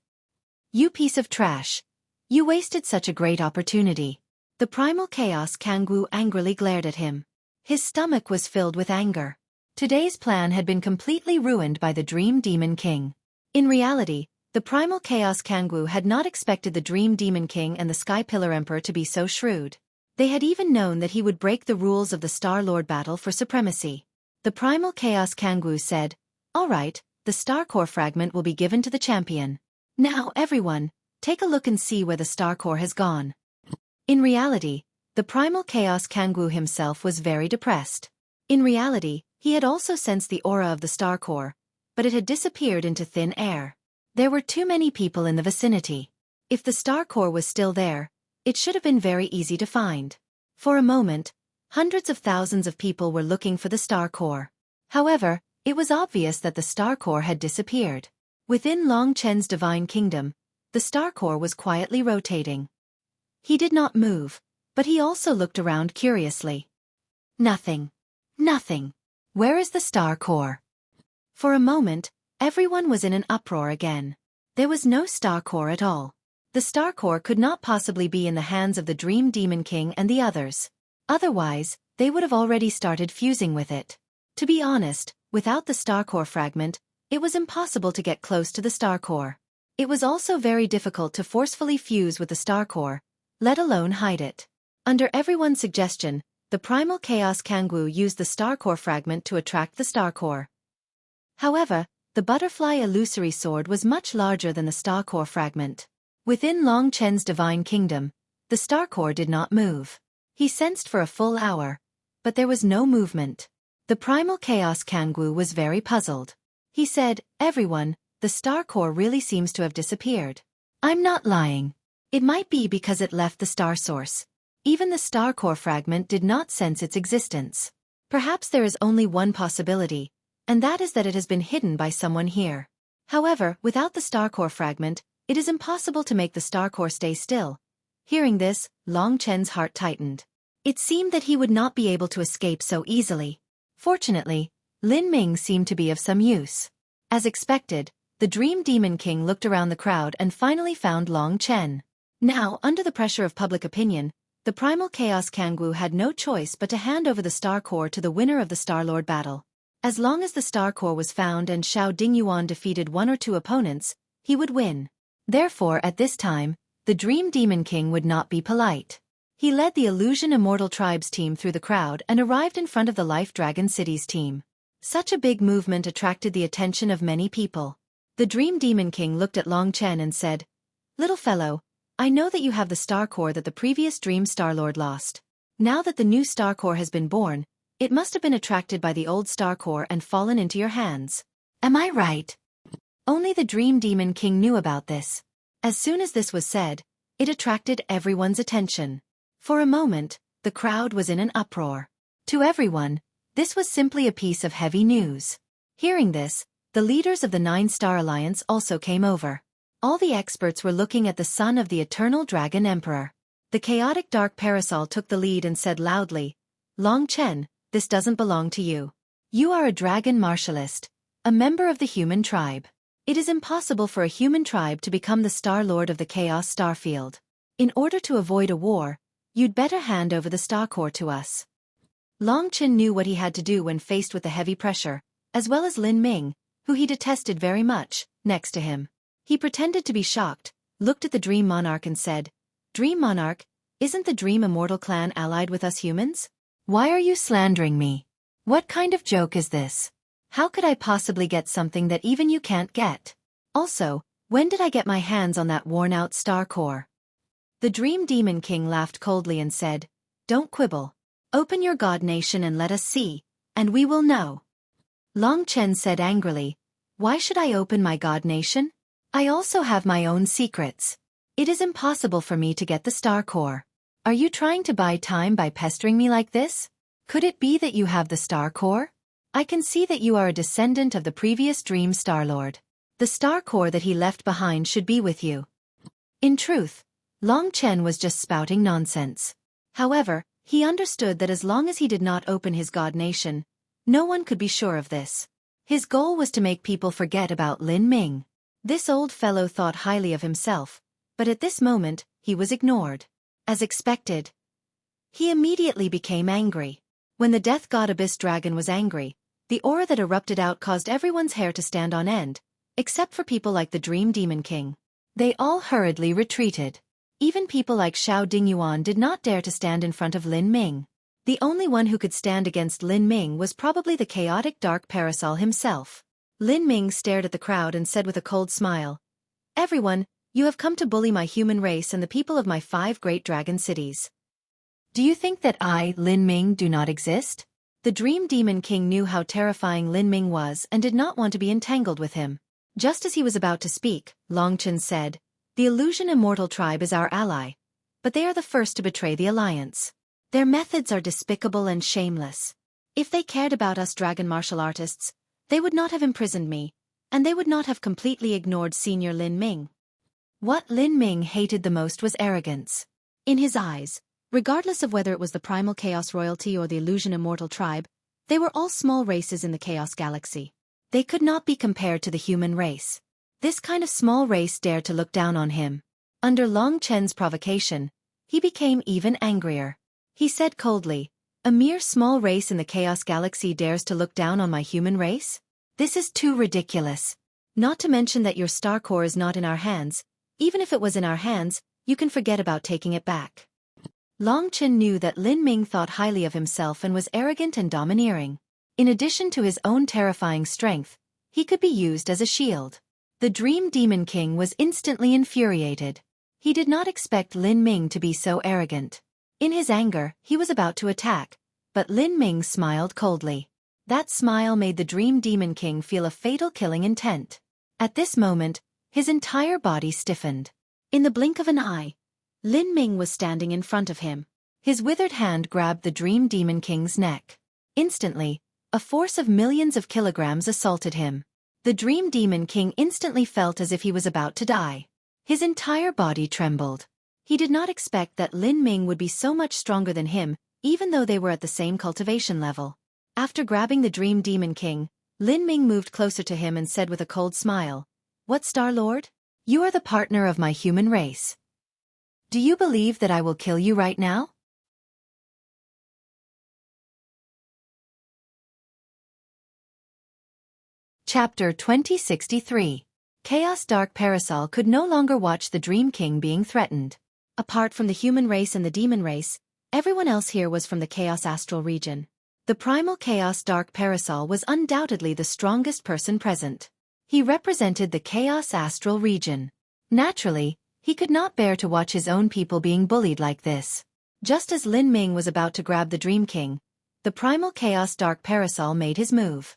"You piece of trash. You wasted such a great opportunity." The Primal Chaos Kangwu angrily glared at him. His stomach was filled with anger. Today's plan had been completely ruined by the Dream Demon King. In reality, the Primal Chaos Kangwu had not expected the Dream Demon King and the Sky Pillar Emperor to be so shrewd. They had even known that he would break the rules of the Star Lord battle for supremacy. The Primal Chaos Kangwu said, "All right, the Star Core fragment will be given to the champion. Now everyone, take a look and see where the Star Core has gone." In reality, the Primal Chaos Kangwu himself was very depressed. In reality, he had also sensed the aura of the Star Core, but it had disappeared into thin air. There were too many people in the vicinity. If the Star Core was still there, it should have been very easy to find. For a moment, hundreds of thousands of people were looking for the Star Core. However, it was obvious that the Star Core had disappeared. Within Long Chen's divine kingdom, the Star Core was quietly rotating. He did not move, but he also looked around curiously. Nothing. Nothing. Where is the Star Core? For a moment, everyone was in an uproar again. There was no Star Core at all. The Star Core could not possibly be in the hands of the Dream Demon King and the others. Otherwise, they would have already started fusing with it. To be honest, without the Star Core fragment, it was impossible to get close to the Star Core. It was also very difficult to forcefully fuse with the Star Core, let alone hide it. Under everyone's suggestion, the Primal Chaos Kangwu used the Star Core fragment to attract the Star Core. However, the Butterfly Illusory Sword was much larger than the Star Core fragment. Within Long Chen's divine kingdom, the Star Core did not move. He sensed for a full hour, but there was no movement. The Primal Chaos Kangwu was very puzzled. He said, "Everyone, the Star Core really seems to have disappeared. I'm not lying. It might be because it left the star source. Even the Star Core fragment did not sense its existence. Perhaps there is only one possibility, and that is that it has been hidden by someone here. However, without the Star Core fragment, it is impossible to make the Star Core stay still." Hearing this, Long Chen's heart tightened. It seemed that he would not be able to escape so easily. Fortunately, Lin Ming seemed to be of some use. As expected, the Dream Demon King looked around the crowd and finally found Long Chen. Now, under the pressure of public opinion, the Primal Chaos Kangwu had no choice but to hand over the Star Core to the winner of the Star Lord battle. As long as the Star Core was found and Xiao Dingyuan defeated one or two opponents, he would win. Therefore, at this time, the Dream Demon King would not be polite. He led the Illusion Immortal Tribes team through the crowd and arrived in front of the Life Dragon Cities team. Such a big movement attracted the attention of many people. The Dream Demon King looked at Long Chen and said, "Little fellow, I know that you have the Star Core that the previous Dream Star Lord lost. Now that the new Star Core has been born, it must have been attracted by the old Star Core and fallen into your hands. Am I right?" Only the Dream Demon King knew about this. As soon as this was said, it attracted everyone's attention. For a moment, the crowd was in an uproar. To everyone, this was simply a piece of heavy news. Hearing this, The leaders of the Nine-Star Alliance also came over. All the experts were looking at the son of the Eternal Dragon Emperor. The chaotic dark parasol took the lead and said loudly, "Long Chen, this doesn't belong to you. You are a dragon martialist, a member of the human tribe. It is impossible for a human tribe to become the Star Lord of the Chaos Starfield. In order to avoid a war, you'd better hand over the Star Core to us." Long Chen knew what he had to do when faced with the heavy pressure, as well as Lin Ming, who he detested very much, next to him. He pretended to be shocked, looked at the Dream Monarch and said, "Dream Monarch, isn't the Dream Immortal clan allied with us humans? Why are you slandering me? What kind of joke is this? How could I possibly get something that even you can't get? Also, when did I get my hands on that worn-out Star Core?" The Dream Demon King laughed coldly and said, "Don't quibble. Open your God Nation and let us see, and we will know." Long Chen said angrily, "Why should I open my God Nation? I also have my own secrets. It is impossible for me to get the Star Core. Are you trying to buy time by pestering me like this? Could it be that you have the Star Core? I can see that you are a descendant of the previous Dream Star Lord. The Star Core that he left behind should be with you." In truth, Long Chen was just spouting nonsense. However, he understood that as long as he did not open his God Nation, no one could be sure of this. His goal was to make people forget about Lin Ming. This old fellow thought highly of himself, but at this moment, he was ignored. As expected, he immediately became angry. When the Death God Abyss Dragon was angry, the aura that erupted out caused everyone's hair to stand on end, except for people like the Dream Demon King. They all hurriedly retreated. Even people like Xiao Dingyuan did not dare to stand in front of Lin Ming. The only one who could stand against Lin Ming was probably the chaotic dark parasol himself. Lin Ming stared at the crowd and said with a cold smile, "Everyone, you have come to bully my human race and the people of my 5 great dragon cities. Do you think that I, Lin Ming, do not exist?" The Dream Demon King knew how terrifying Lin Ming was and did not want to be entangled with him. Just as he was about to speak, Long Chen said, "The Illusion Immortal tribe is our ally, but they are the first to betray the alliance. Their methods are despicable and shameless. If they cared about us dragon martial artists, they would not have imprisoned me, and they would not have completely ignored Senior Lin Ming." What Lin Ming hated the most was arrogance. In his eyes, regardless of whether it was the Primal Chaos Royalty or the Illusion Immortal tribe, they were all small races in the Chaos Galaxy. They could not be compared to the human race. This kind of small race dared to look down on him. Under Long Chen's provocation, he became even angrier. He said coldly, "A mere small race in the Chaos Galaxy dares to look down on my human race? This is too ridiculous. Not to mention that your Star Core is not in our hands. Even if it was in our hands, you can forget about taking it back." Long Chen knew that Lin Ming thought highly of himself and was arrogant and domineering. In addition to his own terrifying strength, he could be used as a shield. The Dream Demon King was instantly infuriated. He did not expect Lin Ming to be so arrogant. In his anger, he was about to attack, but Lin Ming smiled coldly. That smile made the Dream Demon King feel a fatal killing intent. At this moment, his entire body stiffened. In the blink of an eye, Lin Ming was standing in front of him. His withered hand grabbed the Dream Demon King's neck. Instantly, a force of millions of kilograms assaulted him. The Dream Demon King instantly felt as if he was about to die. His entire body trembled. He did not expect that Lin Ming would be so much stronger than him, even though they were at the same cultivation level. After grabbing the Dream Demon King, Lin Ming moved closer to him and said with a cold smile, "What, Star Lord? You are the partner of my human race. Do you believe that I will kill you right now?" Chapter 2063. Chaos Dark Parasol could no longer watch the Dream King being threatened. Apart from the human race and the demon race, everyone else here was from the Chaos Astral region. The Primal Chaos Dark Parasol was undoubtedly the strongest person present. He represented the Chaos Astral region. Naturally, he could not bear to watch his own people being bullied like this. Just as Lin Ming was about to grab the Dream King, the Primal Chaos Dark Parasol made his move.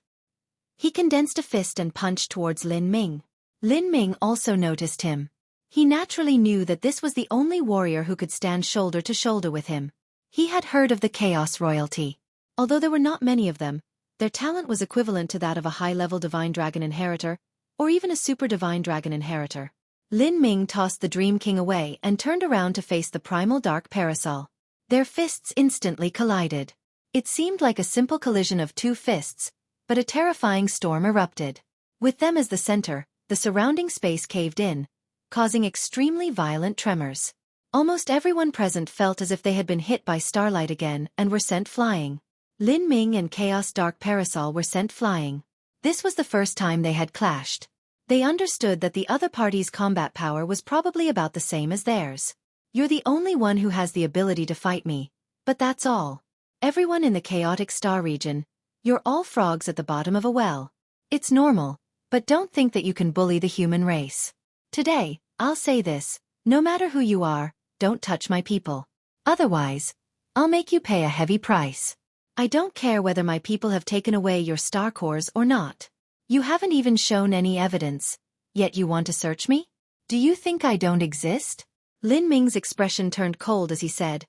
He condensed a fist and punched towards Lin Ming. Lin Ming also noticed him. He naturally knew that this was the only warrior who could stand shoulder to shoulder with him. He had heard of the Chaos Royalty. Although there were not many of them, Their talent was equivalent to that of a high-level divine dragon inheritor, or even a super divine dragon inheritor. Lin Ming tossed the Dream King away and turned around to face the primal dark parasol. Their fists instantly collided. It seemed like a simple collision of two fists, but a terrifying storm erupted. With them as the center, the surrounding space caved in, causing extremely violent tremors. Almost everyone present felt as if they had been hit by starlight again and were sent flying. Lin Ming and Chaos Dark Parasol were sent flying. This was the first time they had clashed. They understood that the other party's combat power was probably about the same as theirs. You're the only one who has the ability to fight me, but that's all. Everyone in the chaotic star region, you're all frogs at the bottom of a well. It's normal, but don't think that you can bully the human race. Today, I'll say this, no matter who you are, don't touch my people. Otherwise, I'll make you pay a heavy price. I don't care whether my people have taken away your star cores or not. You haven't even shown any evidence, yet you want to search me? Do you think I don't exist? Lin Ming's expression turned cold as he said,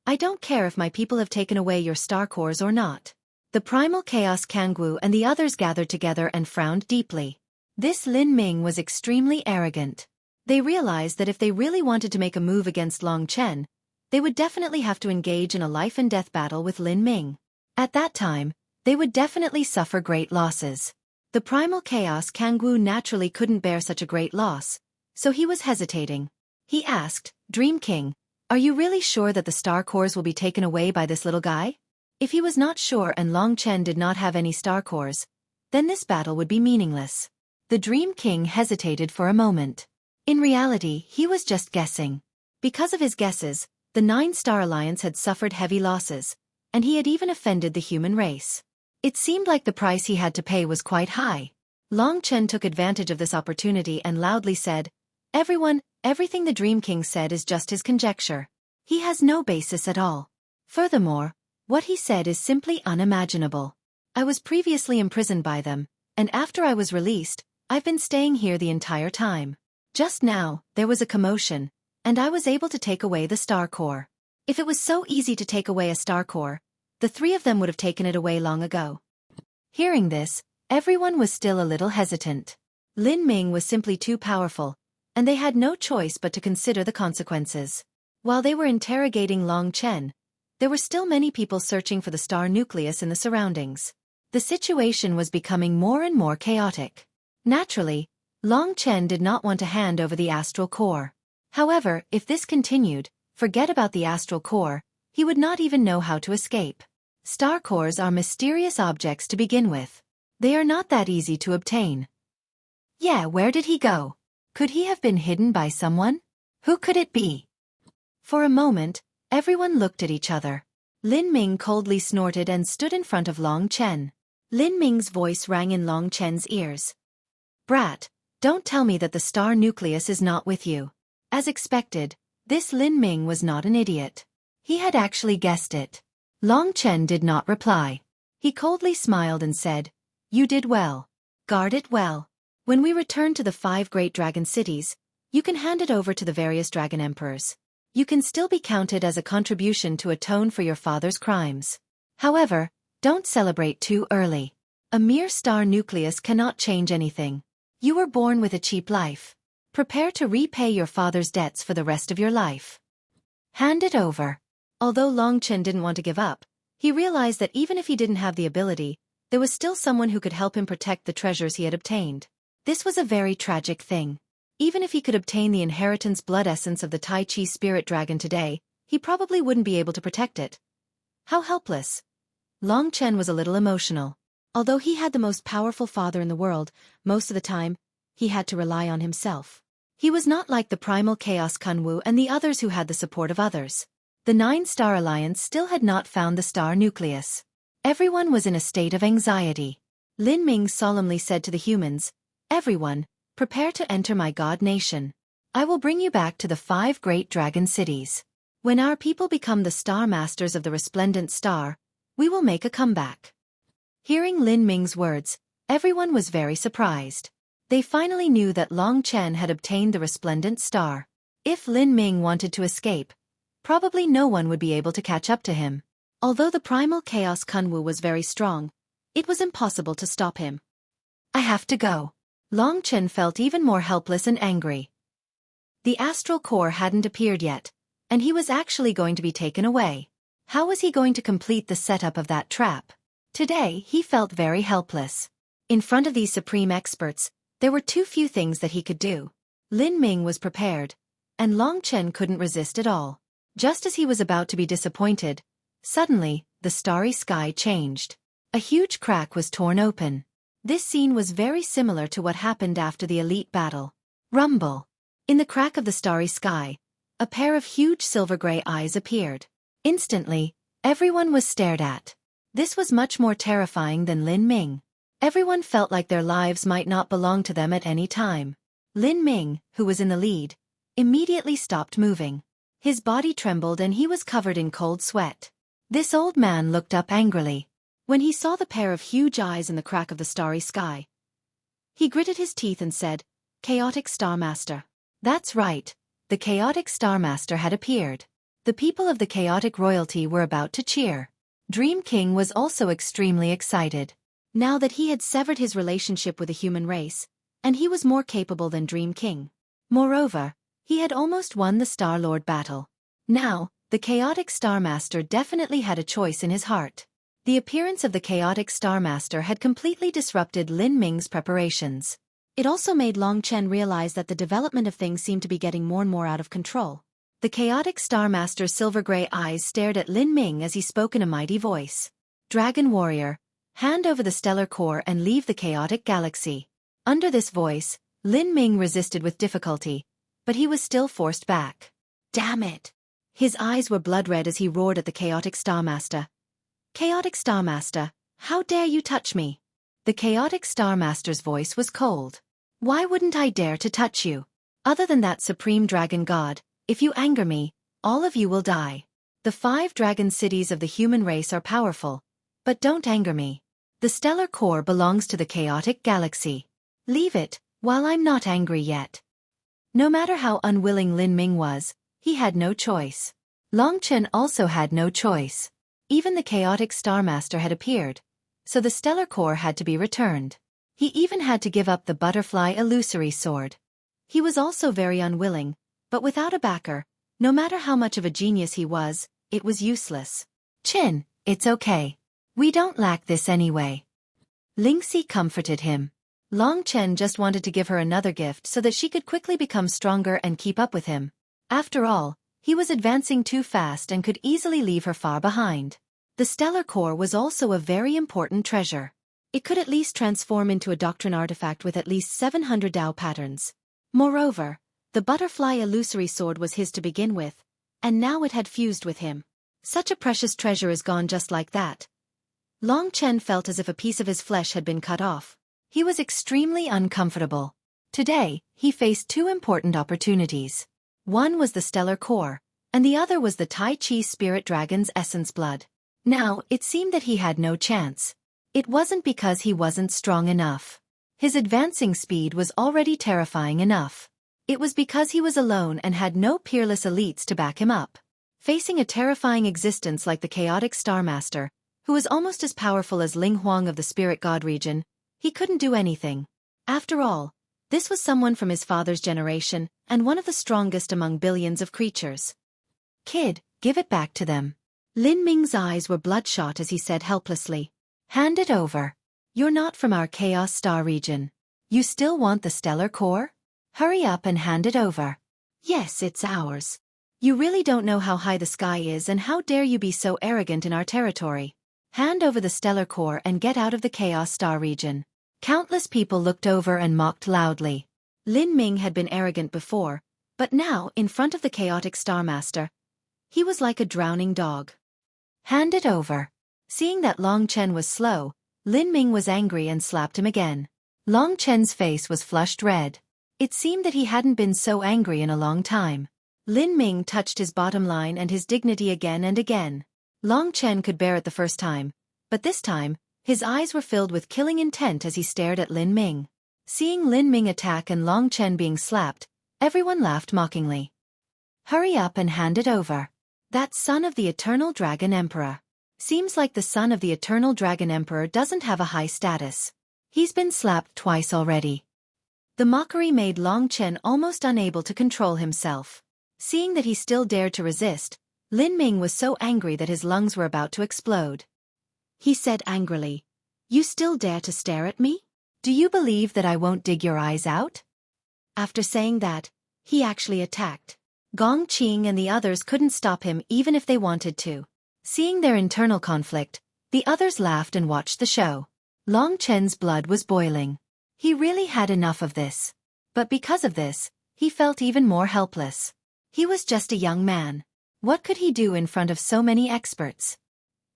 I don't care if my people have taken away your star cores or not. The primal chaos Kangwu and the others gathered together and frowned deeply. This Lin Ming was extremely arrogant. They realized that if they really wanted to make a move against Long Chen, they would definitely have to engage in a life-and-death battle with Lin Ming. At that time, they would definitely suffer great losses. The primal chaos Kangwu naturally couldn't bear such a great loss, so he was hesitating. He asked, Dream King, are you really sure that the star cores will be taken away by this little guy? If he was not sure and Long Chen did not have any star cores, then this battle would be meaningless. The Dream King hesitated for a moment. In reality, he was just guessing. Because of his guesses, the 9-Star Alliance had suffered heavy losses, and he had even offended the human race. It seemed like the price he had to pay was quite high. Long Chen took advantage of this opportunity and loudly said, everything the Dream King said is just his conjecture. He has no basis at all. Furthermore, what he said is simply unimaginable. I was previously imprisoned by them, and after I was released, I've been staying here the entire time. Just now, there was a commotion, and I was able to take away the star core. If it was so easy to take away a star core, the three of them would have taken it away long ago. Hearing this, everyone was still a little hesitant. Lin Ming was simply too powerful, and they had no choice but to consider the consequences. While they were interrogating Long Chen, there were still many people searching for the star nucleus in the surroundings. The situation was becoming more and more chaotic. Naturally, Long Chen did not want to hand over the astral core. However, if this continued, forget about the astral core, he would not even know how to escape. Star cores are mysterious objects to begin with. They are not that easy to obtain. Yeah, where did he go? Could he have been hidden by someone? Who could it be? For a moment, everyone looked at each other. Lin Ming coldly snorted and stood in front of Long Chen. Lin Ming's voice rang in Long Chen's ears. Brat, don't tell me that the star nucleus is not with you. As expected, this Lin Ming was not an idiot. He had actually guessed it. Long Chen did not reply. He coldly smiled and said, You did well. Guard it well. When we return to the 5 great dragon cities, you can hand it over to the various dragon emperors. You can still be counted as a contribution to atone for your father's crimes. However, don't celebrate too early. A mere star nucleus cannot change anything. You were born with a cheap life. Prepare to repay your father's debts for the rest of your life. Hand it over. Although Long Chen didn't want to give up, he realized that even if he didn't have the ability, there was still someone who could help him protect the treasures he had obtained. This was a very tragic thing. Even if he could obtain the inheritance blood essence of the Tai Chi spirit dragon today, he probably wouldn't be able to protect it. How helpless. Long Chen was a little emotional. Although he had the most powerful father in the world, most of the time, he had to rely on himself. He was not like the primal chaos Kunwu and the others who had the support of others. The 9-Star Alliance still had not found the star nucleus. Everyone was in a state of anxiety. Lin Ming solemnly said to the humans, Everyone, prepare to enter my god nation. I will bring you back to the 5 great dragon cities. When our people become the star masters of the resplendent star, we will make a comeback. Hearing Lin Ming's words, everyone was very surprised. They finally knew that Long Chen had obtained the resplendent star. If Lin Ming wanted to escape, probably no one would be able to catch up to him. Although the primal chaos Kunwu was very strong, It was impossible to stop him. I have to go. Long Chen felt even more helpless and angry. The astral core hadn't appeared yet, and he was actually going to be taken away. How was he going to complete the setup of that trap? Today, he felt very helpless. In front of these supreme experts, there were too few things that he could do. Lin Ming was prepared, and Long Chen couldn't resist at all. Just as he was about to be disappointed, suddenly, the starry sky changed. A huge crack was torn open. This scene was very similar to what happened after the elite battle. Rumble. In the crack of the starry sky, a pair of huge silver-gray eyes appeared. Instantly, everyone was stared at. This was much more terrifying than Lin Ming. Everyone felt like their lives might not belong to them at any time. Lin Ming, who was in the lead, immediately stopped moving. His body trembled and he was covered in cold sweat. This old man looked up angrily. When he saw the pair of huge eyes in the crack of the starry sky, he gritted his teeth and said, "Chaotic Star Master." That's right, the Chaotic Star Master had appeared. The people of the chaotic royalty were about to cheer. Dream King was also extremely excited. Now that he had severed his relationship with the human race, and he was more capable than Dream King. Moreover, he had almost won the Star Lord battle. Now, the Chaotic Star Master definitely had a choice in his heart. The appearance of the Chaotic Star Master had completely disrupted Lin Ming's preparations. It also made Long Chen realize that the development of things seemed to be getting more and more out of control. The Chaotic Star Master's silver-gray eyes stared at Lin Ming as he spoke in a mighty voice. "Dragon Warrior, hand over the stellar core and leave the chaotic galaxy." Under this voice, Lin Ming resisted with difficulty, but he was still forced back. Damn it! His eyes were blood-red as he roared at the Chaotic Star Master. "Chaotic Star Master, how dare you touch me?" The Chaotic Star Master's voice was cold. "Why wouldn't I dare to touch you? Other than that Supreme Dragon God, if you anger me, all of you will die. The 5 dragon cities of the human race are powerful, but don't anger me. The stellar core belongs to the chaotic galaxy. Leave it, while I'm not angry yet." No matter how unwilling Lin Ming was, he had no choice. Long Chen also had no choice. Even the Chaotic Star Master had appeared, so the stellar core had to be returned. He even had to give up the butterfly illusory sword. He was also very unwilling, but without a backer, no matter how much of a genius he was, it was useless. "Chin, it's okay. We don't lack this anyway." Lingxi comforted him. Long Chen just wanted to give her another gift so that she could quickly become stronger and keep up with him. After all, he was advancing too fast and could easily leave her far behind. The stellar core was also a very important treasure. It could at least transform into a doctrine artifact with at least 700 Dao patterns. Moreover, the butterfly illusory sword was his to begin with, and now it had fused with him. Such a precious treasure is gone just like that. Long Chen felt as if a piece of his flesh had been cut off. He was extremely uncomfortable. Today, he faced 2 important opportunities. One was the stellar core, and the other was the Tai Chi spirit dragon's essence blood. Now, it seemed that he had no chance. It wasn't because he wasn't strong enough. His advancing speed was already terrifying enough. It was because he was alone and had no peerless elites to back him up. Facing a terrifying existence like the Chaotic Star Master, who was almost as powerful as Ling Huang of the Spirit God region, he couldn't do anything. After all, this was someone from his father's generation, and one of the strongest among billions of creatures. "Kid, give it back to them." Lin Ming's eyes were bloodshot as he said helplessly. "Hand it over. You're not from our Chaos Star region. You still want the stellar core? Hurry up and hand it over." "Yes, it's ours. You really don't know how high the sky is, and how dare you be so arrogant in our territory. Hand over the stellar core and get out of the Chaos Star region." Countless people looked over and mocked loudly. Lin Ming had been arrogant before, but now, in front of the Chaotic Star Master, he was like a drowning dog. "Hand it over." Seeing that Long Chen was slow, Lin Ming was angry and slapped him again. Long Chen's face was flushed red. It seemed that he hadn't been so angry in a long time. Lin Ming touched his bottom line and his dignity again and again. Long Chen could bear it the first time, but this time, his eyes were filled with killing intent as he stared at Lin Ming. Seeing Lin Ming attack and Long Chen being slapped, everyone laughed mockingly. "Hurry up and hand it over. That son of the Eternal Dragon Emperor. Seems like the son of the eternal dragon emperor doesn't have a high status. He's been slapped twice already. The mockery made Long Chen almost unable to control himself. Seeing that he still dared to resist, Lin Ming was so angry that his lungs were about to explode. He said angrily, "You still dare to stare at me? Do you believe that I won't dig your eyes out?" After saying that, he actually attacked. Gong Qing and the others couldn't stop him even if they wanted to. Seeing their internal conflict, the others laughed and watched the show. Long Chen's blood was boiling. He really had enough of this. But because of this, he felt even more helpless. He was just a young man. What could he do in front of so many experts?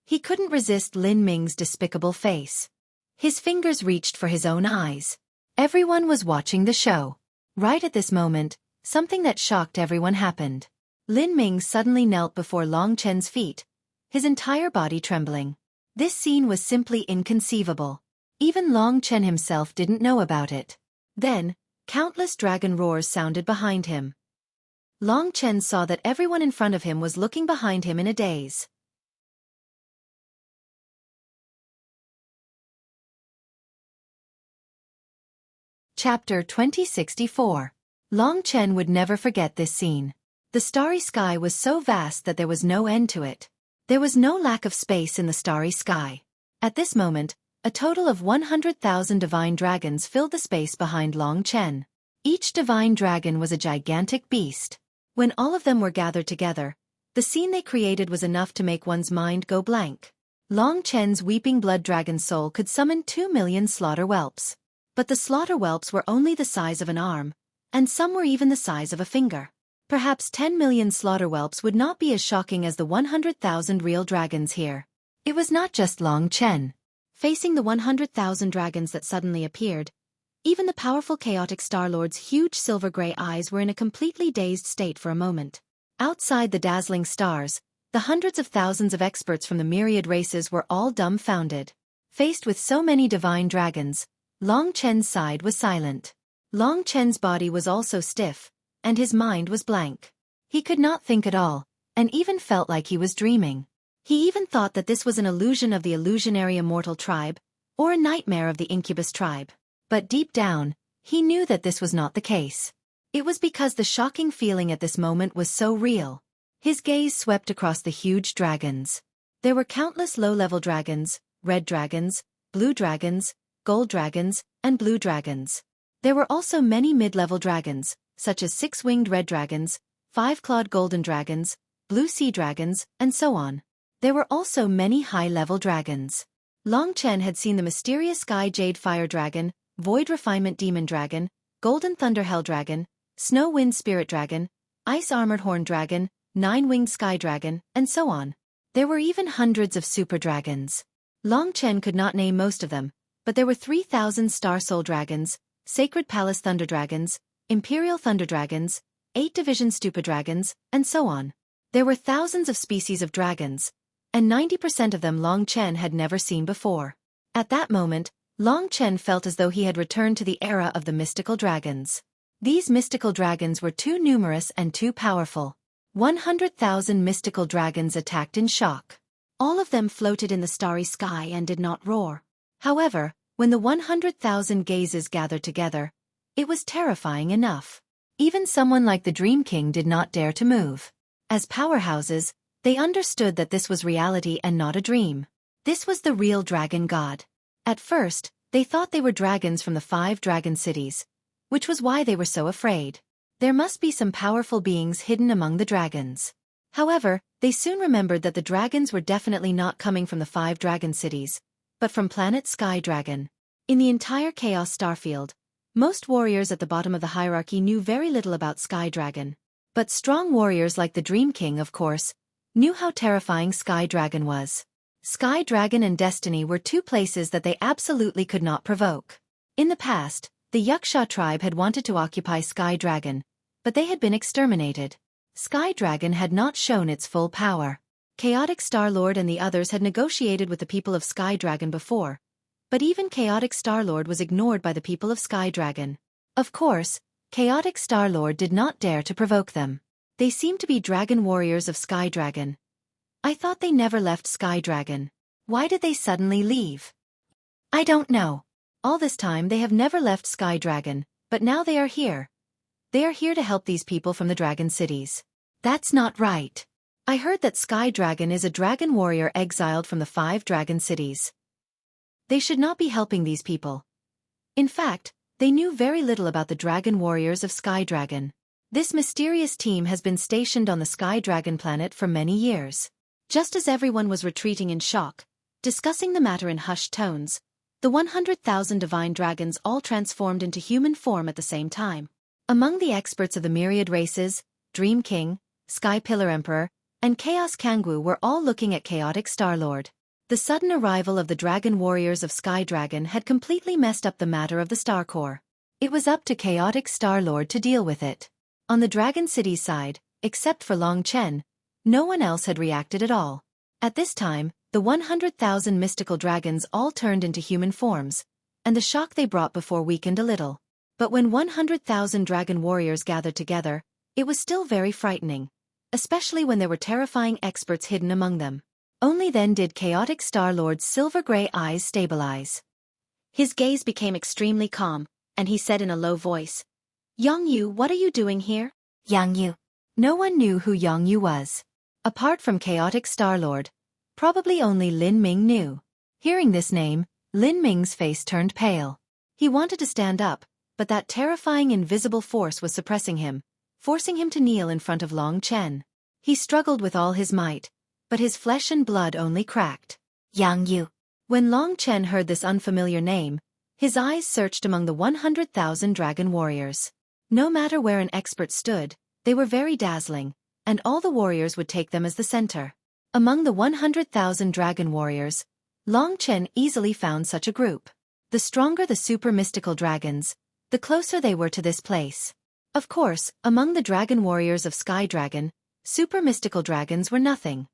He couldn't resist Lin Ming's despicable face. His fingers reached for his own eyes. Everyone was watching the show. Right at this moment, something that shocked everyone happened. Lin Ming suddenly knelt before Long Chen's feet, his entire body trembling. This scene was simply inconceivable. Even Long Chen himself didn't know about it. Then, countless dragon roars sounded behind him. Long Chen saw that everyone in front of him was looking behind him in a daze. Chapter 2064. Long Chen would never forget this scene. The starry sky was so vast that there was no end to it. There was no lack of space in the starry sky. At this moment, a total of 100,000 divine dragons filled the space behind Long Chen. Each divine dragon was a gigantic beast. When all of them were gathered together, the scene they created was enough to make one's mind go blank. Long Chen's weeping blood dragon soul could summon 2 million slaughter whelps. But the slaughter whelps were only the size of an arm, and some were even the size of a finger. Perhaps 10 million slaughter whelps would not be as shocking as the 100,000 real dragons here. It was not just Long Chen. Facing the 100,000 dragons that suddenly appeared, even the powerful chaotic Star-Lord's huge silver-gray eyes were in a completely dazed state for a moment. Outside the dazzling stars, the hundreds of thousands of experts from the myriad races were all dumbfounded. Faced with so many divine dragons, Long Chen's side was silent. Long Chen's body was also stiff, and his mind was blank. He could not think at all, and even felt like he was dreaming. He even thought that this was an illusion of the illusionary immortal tribe, or a nightmare of the incubus tribe. But deep down, he knew that this was not the case. It was because the shocking feeling at this moment was so real. His gaze swept across the huge dragons. There were countless low-level dragons, red dragons, blue dragons, gold dragons, and blue dragons. There were also many mid-level dragons, such as 6-winged red dragons, 5-clawed golden dragons, blue sea dragons, and so on. There were also many high-level dragons. Long Chen had seen the mysterious Sky Jade Fire Dragon, Void Refinement Demon Dragon, Golden Thunder Hell Dragon, Snow Wind Spirit Dragon, Ice Armored Horn Dragon, 9-winged Sky Dragon, and so on. There were even hundreds of super dragons. Long Chen could not name most of them, but there were 3,000 Star Soul Dragons, Sacred Palace Thunder Dragons, Imperial Thunder Dragons, 8 Division Stupa Dragons, and so on. There were thousands of species of dragons, and 90% of them Long Chen had never seen before. At that moment, Long Chen felt as though he had returned to the era of the mystical dragons. These mystical dragons were too numerous and too powerful. 100,000 mystical dragons attacked in shock. All of them floated in the starry sky and did not roar. However, when the 100,000 gazes gathered together, it was terrifying enough. Even someone like the Dream King did not dare to move. As powerhouses, they understood that this was reality and not a dream. This was the real dragon god. At first, they thought they were dragons from the 5 dragon cities, which was why they were so afraid. There must be some powerful beings hidden among the dragons. However, they soon remembered that the dragons were definitely not coming from the 5 dragon cities, but from planet Sky Dragon. In the entire Chaos Starfield, most warriors at the bottom of the hierarchy knew very little about Sky Dragon. But strong warriors like the Dream King, of course, knew how terrifying Sky Dragon was. Sky Dragon and Destiny were 2 places that they absolutely could not provoke. In the past, the Yaksha tribe had wanted to occupy Sky Dragon, but they had been exterminated. Sky Dragon had not shown its full power. Chaotic Star-Lord and the others had negotiated with the people of Sky Dragon before, but even Chaotic Star-Lord was ignored by the people of Sky Dragon. Of course, Chaotic Star-Lord did not dare to provoke them. They seemed to be dragon warriors of Sky Dragon, I thought they never left Sky Dragon. Why did they suddenly leave? I don't know. All this time they have never left Sky Dragon, but now they are here. They are here to help these people from the dragon cities. That's not right. I heard that Sky Dragon is a dragon warrior exiled from the 5 dragon cities. They should not be helping these people. In fact, they knew very little about the dragon warriors of Sky Dragon. This mysterious team has been stationed on the Sky Dragon planet for many years. Just as everyone was retreating in shock, discussing the matter in hushed tones, the 100,000 divine dragons all transformed into human form at the same time. Among the experts of the myriad races, Dream King, Sky Pillar Emperor, and Chaos Kangwu were all looking at Chaotic Star-Lord. The sudden arrival of the dragon warriors of Sky Dragon had completely messed up the matter of the Star Core. It was up to Chaotic Star-Lord to deal with it. On the Dragon City side, except for Long Chen, no one else had reacted at all. At this time, the 100,000 mystical dragons all turned into human forms, and the shock they brought before weakened a little. But when 100,000 dragon warriors gathered together, it was still very frightening, especially when there were terrifying experts hidden among them. Only then did Chaotic Star-Lord's silver-gray eyes stabilize. His gaze became extremely calm, and he said in a low voice, "Yang Yu, what are you doing here?" Yang Yu. No one knew who Yang Yu was. Apart from Chaotic Star-Lord, probably only Lin Ming knew. Hearing this name, Lin Ming's face turned pale. He wanted to stand up, but that terrifying invisible force was suppressing him, forcing him to kneel in front of Long Chen. He struggled with all his might, but his flesh and blood only cracked. Yang Yu. When Long Chen heard this unfamiliar name, his eyes searched among the 100,000 dragon warriors. No matter where an expert stood, they were very dazzling, and all the warriors would take them as the center. Among the 100,000 dragon warriors, Long Chen easily found such a group. The stronger the super mystical dragons, the closer they were to this place. Of course, among the dragon warriors of Sky Dragon, super mystical dragons were nothing.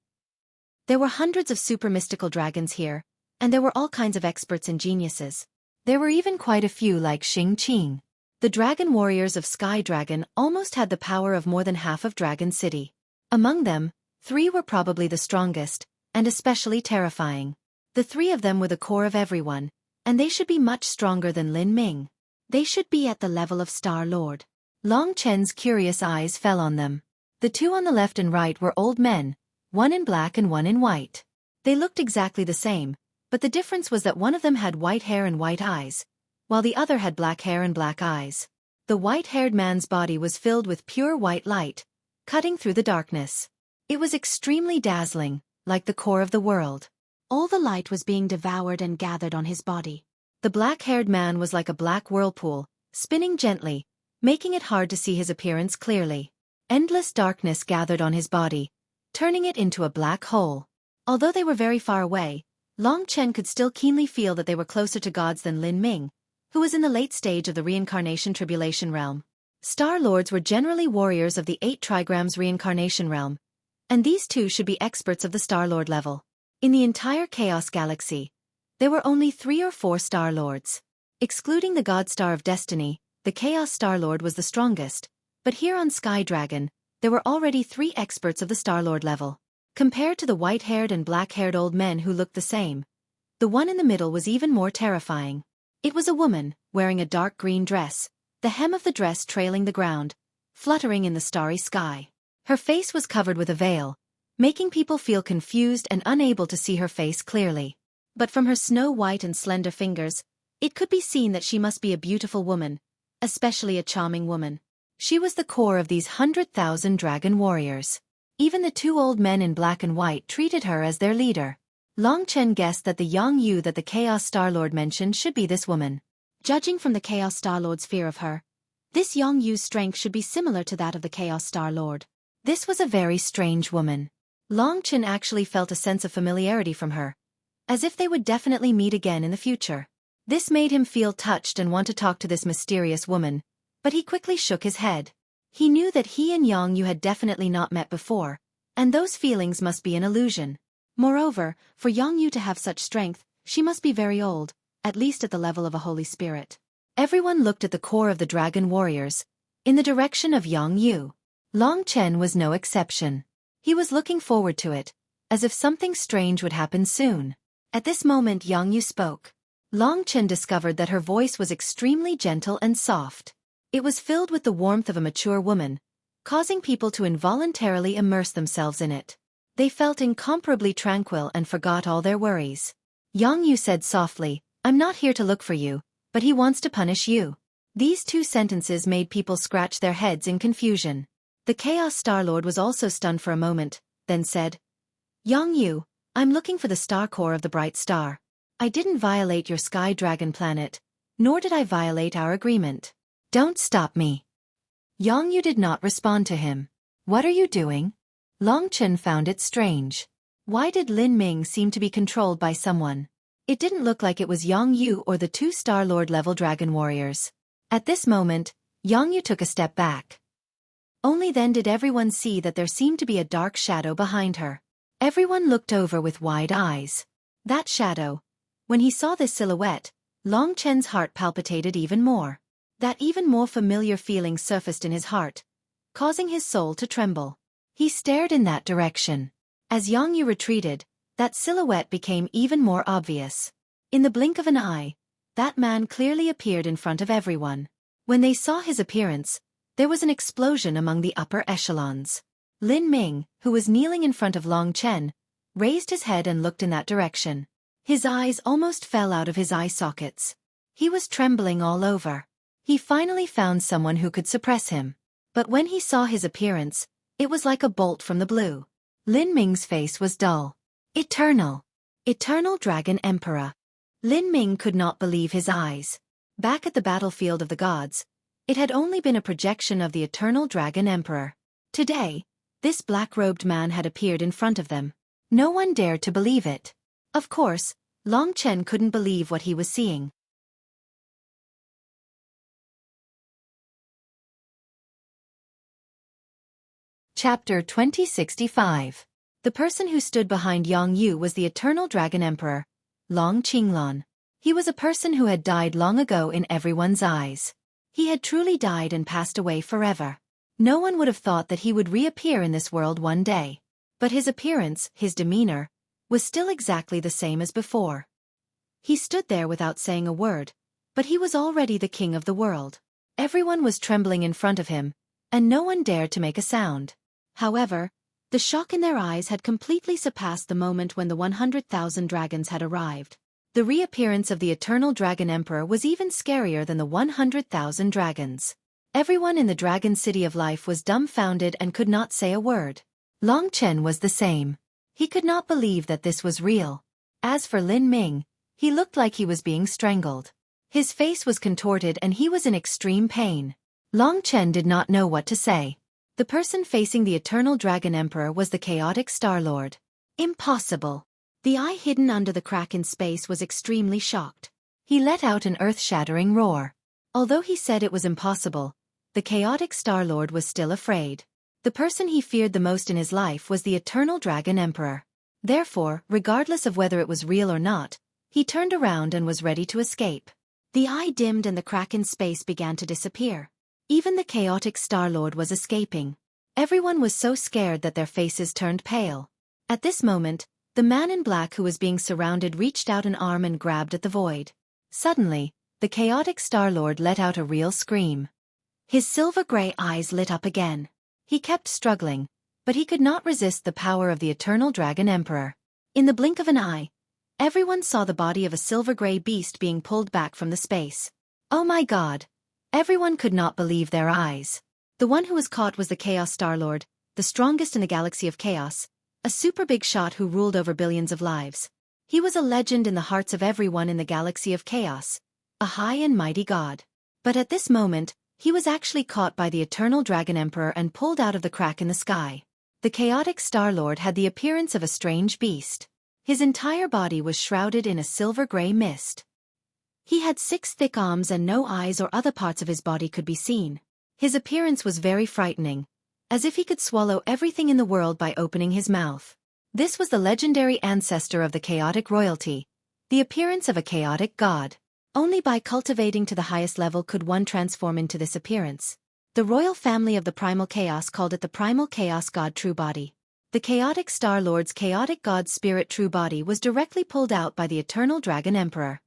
There were hundreds of super mystical dragons here, and there were all kinds of experts and geniuses. There were even quite a few like Xing Qing. The dragon warriors of Sky Dragon almost had the power of more than half of Dragon City. Among them, 3 were probably the strongest, and especially terrifying. The 3 of them were the core of everyone, and they should be much stronger than Lin Ming. They should be at the level of Star-Lord. Long Chen's curious eyes fell on them. The 2 on the left and right were old men, one in black and one in white. They looked exactly the same, but the difference was that one of them had white hair and white eyes, while the other had black hair and black eyes. The white-haired man's body was filled with pure white light, cutting through the darkness. It was extremely dazzling, like the core of the world. All the light was being devoured and gathered on his body. The black-haired man was like a black whirlpool, spinning gently, making it hard to see his appearance clearly. Endless darkness gathered on his body, turning it into a black hole. Although they were very far away, Long Chen could still keenly feel that they were closer to gods than Lin Ming, who was in the late stage of the reincarnation tribulation realm. Star-Lords were generally warriors of the 8 trigrams reincarnation realm, and these 2 should be experts of the Star-Lord level. In the entire Chaos Galaxy, there were only 3 or 4 Star-Lords. Excluding the God Star of Destiny, the Chaos Star-Lord was the strongest, but here on Sky Dragon, there were already 3 experts of the Star-Lord level. Compared to the white-haired and black-haired old men who looked the same, the one in the middle was even more terrifying. It was a woman, wearing a dark green dress, the hem of the dress trailing the ground, fluttering in the starry sky. Her face was covered with a veil, making people feel confused and unable to see her face clearly. But from her snow-white and slender fingers, it could be seen that she must be a beautiful woman, especially a charming woman. She was the core of these 100,000 dragon warriors. Even the 2 old men in black and white treated her as their leader. Long Chen guessed that the Yang Yu that the Chaos Star-Lord mentioned should be this woman. Judging from the Chaos Star-Lord's fear of her, this Yang Yu's strength should be similar to that of the Chaos Star-Lord. This was a very strange woman. Long Chen actually felt a sense of familiarity from her, as if they would definitely meet again in the future. This made him feel touched and want to talk to this mysterious woman, but he quickly shook his head. He knew that he and Yang Yu had definitely not met before, and those feelings must be an illusion. Moreover, for Yang Yu to have such strength, she must be very old, at least at the level of a holy spirit. Everyone looked at the core of the dragon warriors, in the direction of Yang Yu. Long Chen was no exception. He was looking forward to it, as if something strange would happen soon. At this moment Yang Yu spoke. Long Chen discovered that her voice was extremely gentle and soft. It was filled with the warmth of a mature woman, causing people to involuntarily immerse themselves in it. They felt incomparably tranquil and forgot all their worries. Yang Yu said softly, "I'm not here to look for you, but he wants to punish you." These two sentences made people scratch their heads in confusion. The Chaos Star Lord was also stunned for a moment, then said, "Yang Yu, I'm looking for the star core of the bright star. I didn't violate your Sky Dragon planet, nor did I violate our agreement. Don't stop me." Yang Yu did not respond to him. "What are you doing?" Long Chen found it strange. Why did Lin Ming seem to be controlled by someone? It didn't look like it was Yang Yu or the two Star Lord level dragon warriors. At this moment, Yang Yu took a step back. Only then did everyone see that there seemed to be a dark shadow behind her. Everyone looked over with wide eyes. That shadow. When he saw this silhouette, Long Chen's heart palpitated even more. That even more familiar feeling surfaced in his heart, causing his soul to tremble. He stared in that direction. As Yang Yu retreated, that silhouette became even more obvious. In the blink of an eye, that man clearly appeared in front of everyone. When they saw his appearance, there was an explosion among the upper echelons. Lin Ming, who was kneeling in front of Long Chen, raised his head and looked in that direction. His eyes almost fell out of his eye sockets. He was trembling all over. He finally found someone who could suppress him. But when he saw his appearance, it was like a bolt from the blue. Lin Ming's face was dull. Eternal Dragon Emperor. Lin Ming could not believe his eyes. Back at the battlefield of the gods, it had only been a projection of the Eternal Dragon Emperor. Today, this black-robed man had appeared in front of them. No one dared to believe it. Of course, Long Chen couldn't believe what he was seeing. Chapter 2065. The person who stood behind Yang Yu was the Eternal Dragon Emperor, Long Qinglan. He was a person who had died long ago in everyone's eyes. He had truly died and passed away forever. No one would have thought that he would reappear in this world one day. But his appearance, his demeanor, was still exactly the same as before. He stood there without saying a word, but he was already the king of the world. Everyone was trembling in front of him, and no one dared to make a sound. However, the shock in their eyes had completely surpassed the moment when the 100,000 dragons had arrived. The reappearance of the Eternal Dragon Emperor was even scarier than the 100,000 dragons. Everyone in the Dragon City of Life was dumbfounded and could not say a word. Long Chen was the same. He could not believe that this was real. As for Lin Ming, he looked like he was being strangled. His face was contorted and he was in extreme pain. Long Chen did not know what to say. The person facing the Eternal Dragon Emperor was the Chaotic Star Lord. Impossible. The eye hidden under the crack in space was extremely shocked. He let out an earth-shattering roar. Although he said it was impossible, the Chaotic Star Lord was still afraid. The person he feared the most in his life was the Eternal Dragon Emperor. Therefore, regardless of whether it was real or not, he turned around and was ready to escape. The eye dimmed and the crack in space began to disappear. Even the Chaotic Star Lord was escaping. Everyone was so scared that their faces turned pale. At this moment, the man in black who was being surrounded reached out an arm and grabbed at the void. Suddenly, the Chaotic Star Lord let out a real scream. His silver-gray eyes lit up again. He kept struggling, but he could not resist the power of the Eternal Dragon Emperor. In the blink of an eye, everyone saw the body of a silver-gray beast being pulled back from the space. Oh my God! Everyone could not believe their eyes. The one who was caught was the Chaos Star Lord, the strongest in the galaxy of chaos, a super big shot who ruled over billions of lives. He was a legend in the hearts of everyone in the galaxy of chaos, a high and mighty god. But at this moment, he was actually caught by the Eternal Dragon Emperor and pulled out of the crack in the sky. The Chaotic Star Lord had the appearance of a strange beast. His entire body was shrouded in a silver-gray mist. He had 6 thick arms and no eyes or other parts of his body could be seen. His appearance was very frightening, as if he could swallow everything in the world by opening his mouth. This was the legendary ancestor of the chaotic royalty, the appearance of a chaotic god. Only by cultivating to the highest level could one transform into this appearance. The royal family of the primal chaos called it the primal chaos god true body. The chaotic Star Lord's chaotic god spirit true body was directly pulled out by the eternal Dragon Emperor.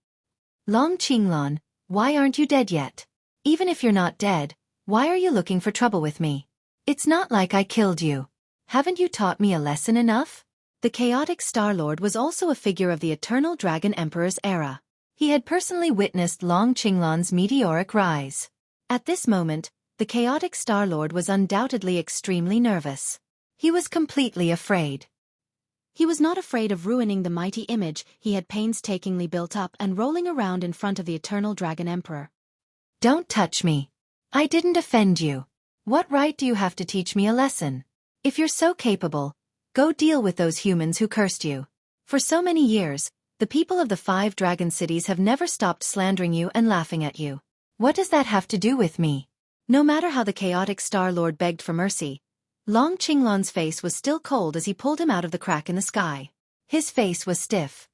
Long Qinglan, why aren't you dead yet? Even if you're not dead, why are you looking for trouble with me? It's not like I killed you. Haven't you taught me a lesson enough? The chaotic Star Lord was also a figure of the eternal Dragon Emperor's era. He had personally witnessed Long Qinglan's meteoric rise. At this moment, the chaotic Star Lord was undoubtedly extremely nervous. He was completely afraid. He was not afraid of ruining the mighty image he had painstakingly built up and rolling around in front of the eternal Dragon Emperor. Don't touch me. I didn't offend you. What right do you have to teach me a lesson? If you're so capable, go deal with those humans who cursed you. For so many years, the people of the 5 dragon cities have never stopped slandering you and laughing at you. What does that have to do with me? No matter how the chaotic Star Lord begged for mercy, Long Qinglan's face was still cold as he pulled him out of the crack in the sky. His face was stiff.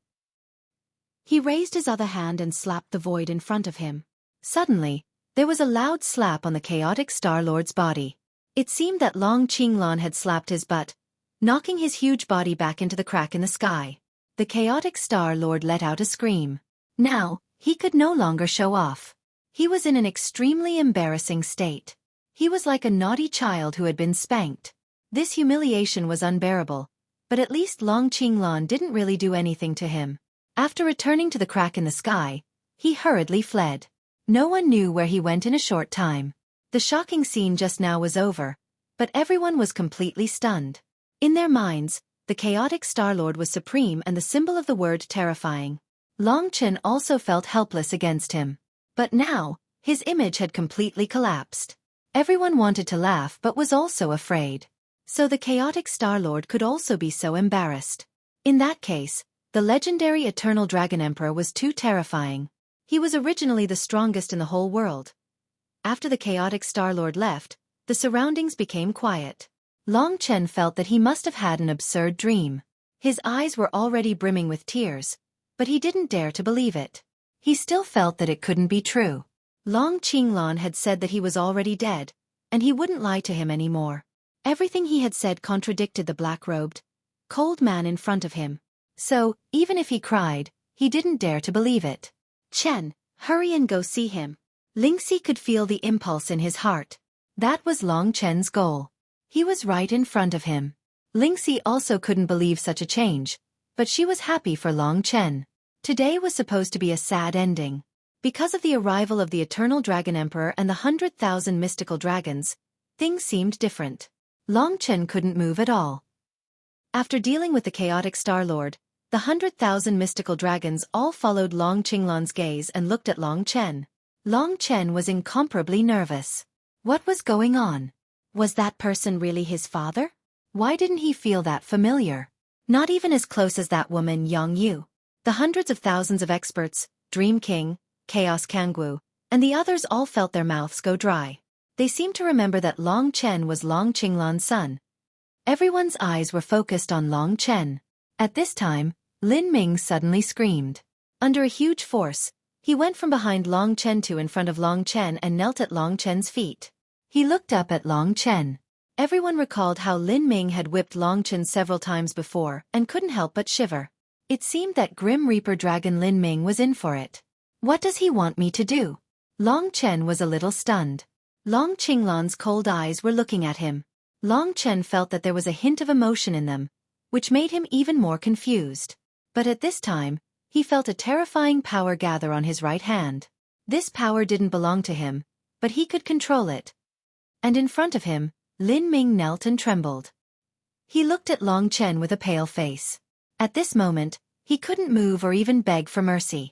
He raised his other hand and slapped the void in front of him. Suddenly, there was a loud slap on the chaotic Star Lord's body. It seemed that Long Qinglan had slapped his butt, knocking his huge body back into the crack in the sky. The chaotic Star Lord let out a scream. Now, he could no longer show off. He was in an extremely embarrassing state. He was like a naughty child who had been spanked. This humiliation was unbearable, but at least Long Qinglan didn't really do anything to him. After returning to the crack in the sky, he hurriedly fled. No one knew where he went in a short time. The shocking scene just now was over, but everyone was completely stunned. In their minds, the chaotic Star Lord was supreme and the symbol of the word terrifying. Long Chen also felt helpless against him. But now, his image had completely collapsed. Everyone wanted to laugh but was also afraid. So the chaotic Star Lord could also be so embarrassed. In that case, the legendary Eternal Dragon Emperor was too terrifying. He was originally the strongest in the whole world. After the chaotic Star Lord left, the surroundings became quiet. Long Chen felt that he must have had an absurd dream. His eyes were already brimming with tears, but he didn't dare to believe it. He still felt that it couldn't be true. Long Qinglan had said that he was already dead, and he wouldn't lie to him anymore. Everything he had said contradicted the black-robed, cold man in front of him. So, even if he cried, he didn't dare to believe it. Chen, hurry and go see him. Lingxi could feel the impulse in his heart. That was Long Chen's goal. He was right in front of him. Lingxi also couldn't believe such a change, but she was happy for Long Chen. Today was supposed to be a sad ending. Because of the arrival of the Eternal Dragon Emperor and the 100,000 mystical dragons, things seemed different. Long Chen couldn't move at all. After dealing with the chaotic Star Lord, the 100,000 mystical dragons all followed Long Qinglan's gaze and looked at Long Chen. Long Chen was incomparably nervous. What was going on? Was that person really his father? Why didn't he feel that familiar? Not even as close as that woman Yang Yu. The hundreds of thousands of experts, Dream King, Chaos Kangwu, and the others all felt their mouths go dry. They seemed to remember that Long Chen was Long Qinglan's son. Everyone's eyes were focused on Long Chen. At this time, Lin Ming suddenly screamed. Under a huge force, he went from behind Long Chen to in front of Long Chen and knelt at Long Chen's feet. He looked up at Long Chen. Everyone recalled how Lin Ming had whipped Long Chen several times before and couldn't help but shiver. It seemed that Grim Reaper Dragon Lin Ming was in for it. What does he want me to do? Long Chen was a little stunned. Long Qinglan's cold eyes were looking at him. Long Chen felt that there was a hint of emotion in them, which made him even more confused. But at this time, he felt a terrifying power gather on his right hand. This power didn't belong to him, but he could control it. And in front of him, Lin Ming knelt and trembled. He looked at Long Chen with a pale face. At this moment, he couldn't move or even beg for mercy.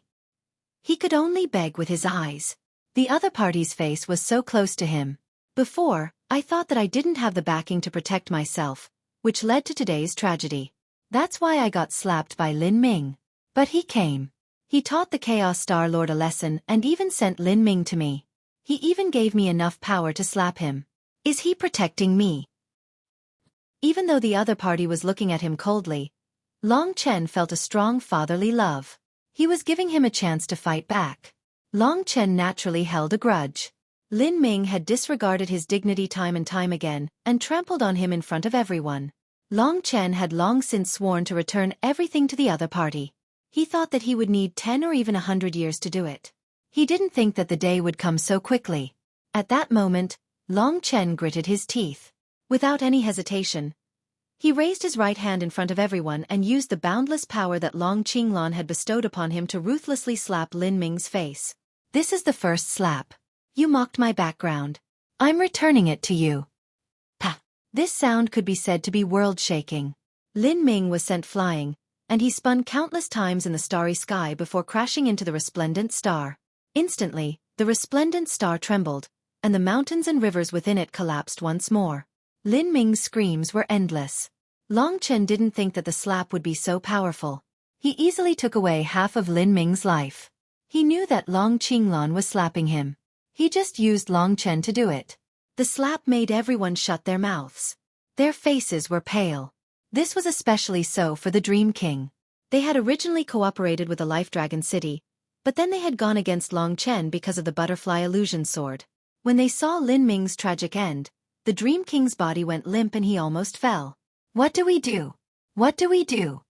He could only beg with his eyes. The other party's face was so close to him. Before, I thought that I didn't have the backing to protect myself, which led to today's tragedy. That's why I got slapped by Lin Ming. But he came. He taught the Chaos Star Lord a lesson and even sent Lin Ming to me. He even gave me enough power to slap him. Is he protecting me? Even though the other party was looking at him coldly, Long Chen felt a strong fatherly love. He was giving him a chance to fight back. Long Chen naturally held a grudge. Lin Ming had disregarded his dignity time and time again and trampled on him in front of everyone. Long Chen had long since sworn to return everything to the other party. He thought that he would need 10 or even 100 years to do it. He didn't think that the day would come so quickly. At that moment, Long Chen gritted his teeth. Without any hesitation, he raised his right hand in front of everyone and used the boundless power that Long Qinglan had bestowed upon him to ruthlessly slap Lin Ming's face. This is the first slap. You mocked my background. I'm returning it to you. Pa! This sound could be said to be world-shaking. Lin Ming was sent flying, and he spun countless times in the starry sky before crashing into the resplendent star. Instantly, the resplendent star trembled, and the mountains and rivers within it collapsed once more. Lin Ming's screams were endless. Long Chen didn't think that the slap would be so powerful. He easily took away half of Lin Ming's life. He knew that Long Qinglan was slapping him. He just used Long Chen to do it. The slap made everyone shut their mouths. Their faces were pale. This was especially so for the Dream King. They had originally cooperated with the Life Dragon City, but then they had gone against Long Chen because of the butterfly illusion sword. When they saw Lin Ming's tragic end, the Dream King's body went limp and he almost fell. What do we do? What do we do?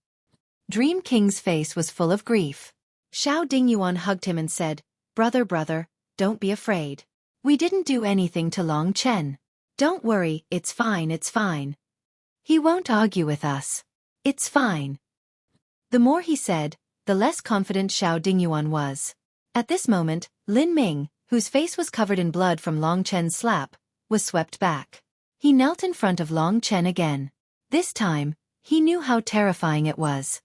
Dream King's face was full of grief. Xiao Dingyuan hugged him and said, brother, don't be afraid. We didn't do anything to Long Chen. Don't worry, it's fine. He won't argue with us. It's fine. The more he said, the less confident Xiao Dingyuan was. At this moment, Lin Ming, whose face was covered in blood from Long Chen's slap, was swept back. He knelt in front of Long Chen again. This time, he knew how terrifying it was.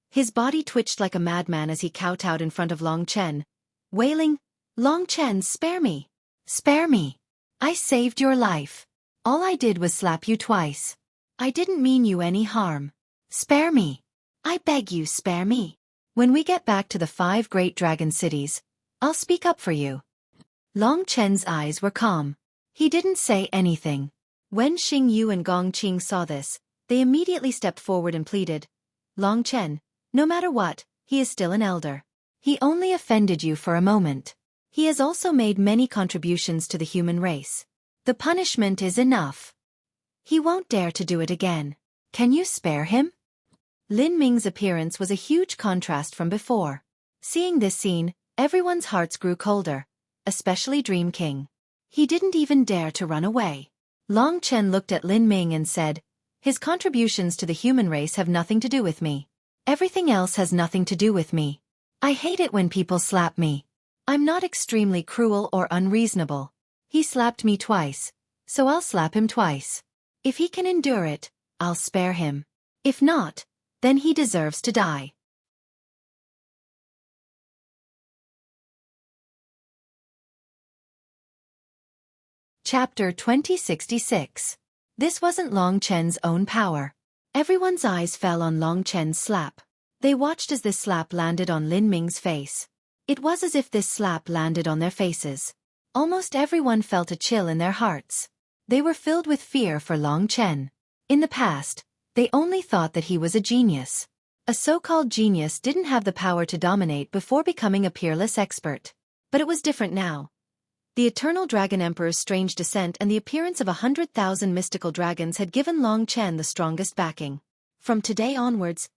His body twitched like a madman as he kowtowed in front of Long Chen, wailing, Long Chen, spare me! Spare me! I saved your life. All I did was slap you twice. I didn't mean you any harm. Spare me. I beg you, spare me. When we get back to the 5 great dragon cities, I'll speak up for you. Long Chen's eyes were calm. He didn't say anything. When Xing Yu and Gong Qing saw this, they immediately stepped forward and pleaded, Long Chen, no matter what, he is still an elder. He only offended you for a moment. He has also made many contributions to the human race. The punishment is enough. He won't dare to do it again. Can you spare him? Lin Ming's appearance was a huge contrast from before. Seeing this scene, everyone's hearts grew colder, especially Dream King. He didn't even dare to run away. Long Chen looked at Lin Ming and said, his contributions to the human race have nothing to do with me. Everything else has nothing to do with me. I hate it when people slap me. I'm not extremely cruel or unreasonable. He slapped me twice, so I'll slap him twice. If he can endure it, I'll spare him. If not, then he deserves to die. Chapter 2066. This wasn't Long Chen's own power. Everyone's eyes fell on Long Chen's slap. They watched as this slap landed on Lin Ming's face. It was as if this slap landed on their faces. Almost everyone felt a chill in their hearts. They were filled with fear for Long Chen. In the past, they only thought that he was a genius. A so-called genius didn't have the power to dominate before becoming a peerless expert. But it was different now. The Eternal Dragon Emperor's strange descent and the appearance of 100,000 mystical dragons had given Long Chen the strongest backing. From today onwards,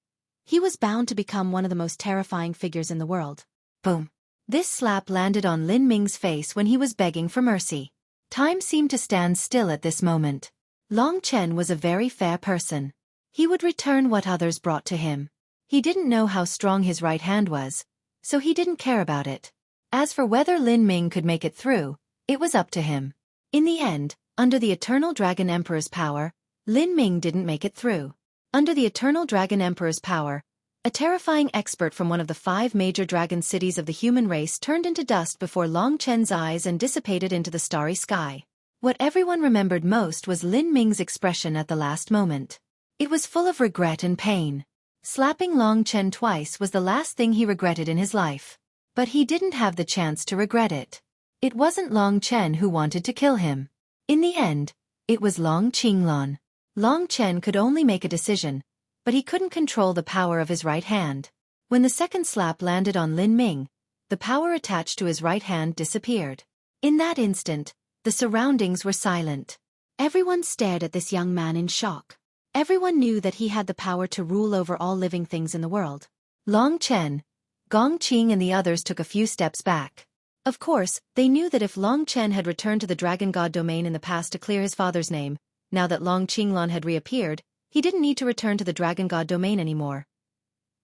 he was bound to become one of the most terrifying figures in the world. Boom. This slap landed on Lin Ming's face when he was begging for mercy. Time seemed to stand still at this moment. Long Chen was a very fair person. He would return what others brought to him. He didn't know how strong his right hand was, so he didn't care about it. As for whether Lin Ming could make it through, it was up to him. In the end, under the Eternal Dragon Emperor's power, Lin Ming didn't make it through. Under the Eternal Dragon Emperor's power, a terrifying expert from one of the 5 major dragon cities of the human race turned into dust before Long Chen's eyes and dissipated into the starry sky. What everyone remembered most was Lin Ming's expression at the last moment. It was full of regret and pain. Slapping Long Chen twice was the last thing he regretted in his life. But he didn't have the chance to regret it. It wasn't Long Chen who wanted to kill him. In the end, it was Long Qinglan. Long Chen could only make a decision, but he couldn't control the power of his right hand. When the second slap landed on Lin Ming, the power attached to his right hand disappeared. In that instant, the surroundings were silent. Everyone stared at this young man in shock. Everyone knew that he had the power to rule over all living things in the world. Long Chen, Gong Qing and the others took a few steps back. Of course, they knew that if Long Chen had returned to the Dragon God domain in the past to clear his father's name, now that Long Qinglan had reappeared, he didn't need to return to the Dragon God domain anymore.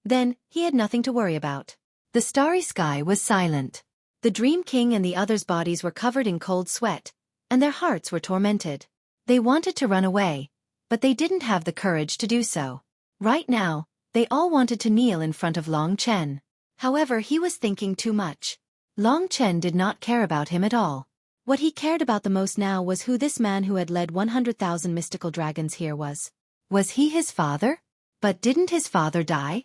Then, he had nothing to worry about. The starry sky was silent. The Dream King and the others' bodies were covered in cold sweat, and their hearts were tormented. They wanted to run away, but they didn't have the courage to do so. Right now, they all wanted to kneel in front of Long Chen. However, he was thinking too much. Long Chen did not care about him at all. What he cared about the most now was who this man who had led 100,000 mystical dragons here was. Was he his father? But didn't his father die?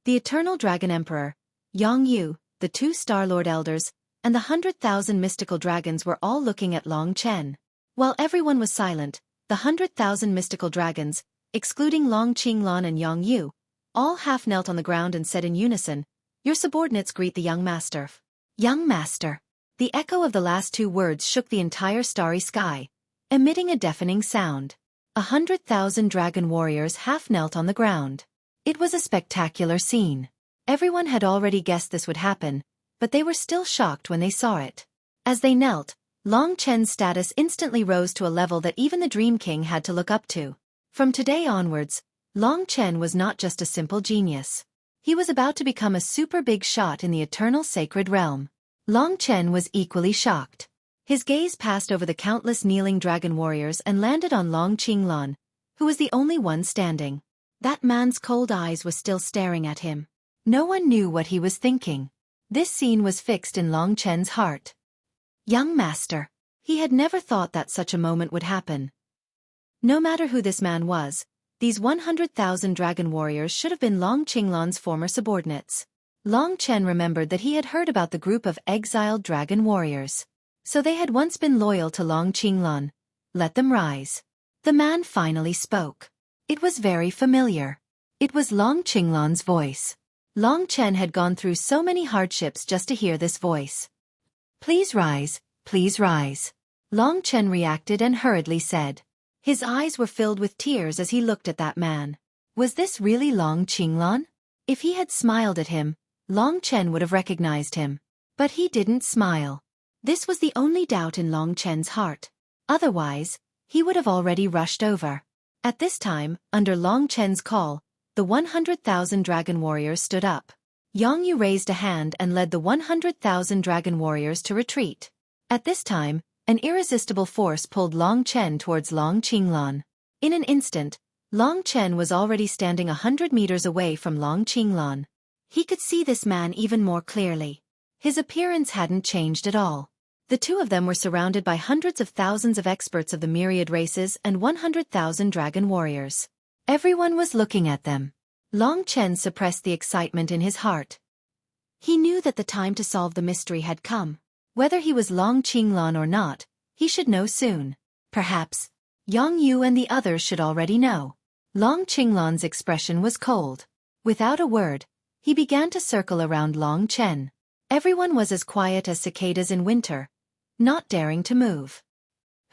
The Eternal Dragon Emperor, Yang Yu, the 2 Star Lord Elders, and the 100,000 mystical dragons were all looking at Long Chen. While everyone was silent, the 100,000 mystical dragons, excluding Long Qinglan and Yang Yu, all half knelt on the ground and said in unison, "Your subordinates greet the young master." Young master. The echo of the last 2 words shook the entire starry sky, emitting a deafening sound. 100,000 dragon warriors half knelt on the ground. It was a spectacular scene. Everyone had already guessed this would happen, but they were still shocked when they saw it. As they knelt, Long Chen's status instantly rose to a level that even the Dream King had to look up to. From today onwards, Long Chen was not just a simple genius. He was about to become a super big shot in the eternal sacred realm. Long Chen was equally shocked. His gaze passed over the countless kneeling dragon warriors and landed on Long Qinglan, who was the only one standing. That man's cold eyes were still staring at him. No one knew what he was thinking. This scene was fixed in Long Chen's heart. Young master. He had never thought that such a moment would happen. No matter who this man was, these 100,000 dragon warriors should have been Long Qinglan's former subordinates. Long Chen remembered that he had heard about the group of exiled dragon warriors. So they had once been loyal to Long Qinglan. Let them rise. The man finally spoke. It was very familiar. It was Long Qinglan's voice. Long Chen had gone through so many hardships just to hear this voice. Please rise, please rise. Long Chen reacted and hurriedly said. His eyes were filled with tears as he looked at that man. Was this really Long Qinglan? If he had smiled at him, Long Chen would have recognized him. But he didn't smile. This was the only doubt in Long Chen's heart. Otherwise, he would have already rushed over. At this time, under Long Chen's call, the 100,000 dragon warriors stood up. Yang Yu raised a hand and led the 100,000 dragon warriors to retreat. At this time, an irresistible force pulled Long Chen towards Long Qinglan. In an instant, Long Chen was already standing 100 meters away from Long Qinglan. He could see this man even more clearly. His appearance hadn't changed at all. The two of them were surrounded by hundreds of thousands of experts of the myriad races and 100,000 dragon warriors. Everyone was looking at them. Long Chen suppressed the excitement in his heart. He knew that the time to solve the mystery had come. Whether he was Long Qinglan or not, he should know soon. Perhaps Yang Yu and the others should already know. Long Qinglan's expression was cold. Without a word, he began to circle around Long Chen. Everyone was as quiet as cicadas in winter, not daring to move.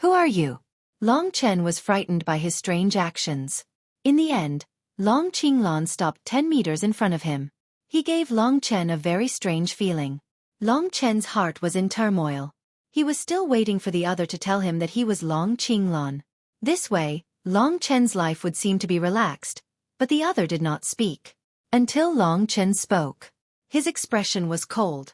Who are you? Long Chen was frightened by his strange actions. In the end, Long Qinglan stopped 10 meters in front of him. He gave Long Chen a very strange feeling. Long Chen's heart was in turmoil. He was still waiting for the other to tell him that he was Long Qinglan. This way, Long Chen's life would seem to be relaxed, but the other did not speak. Until Long Chen spoke. His expression was cold.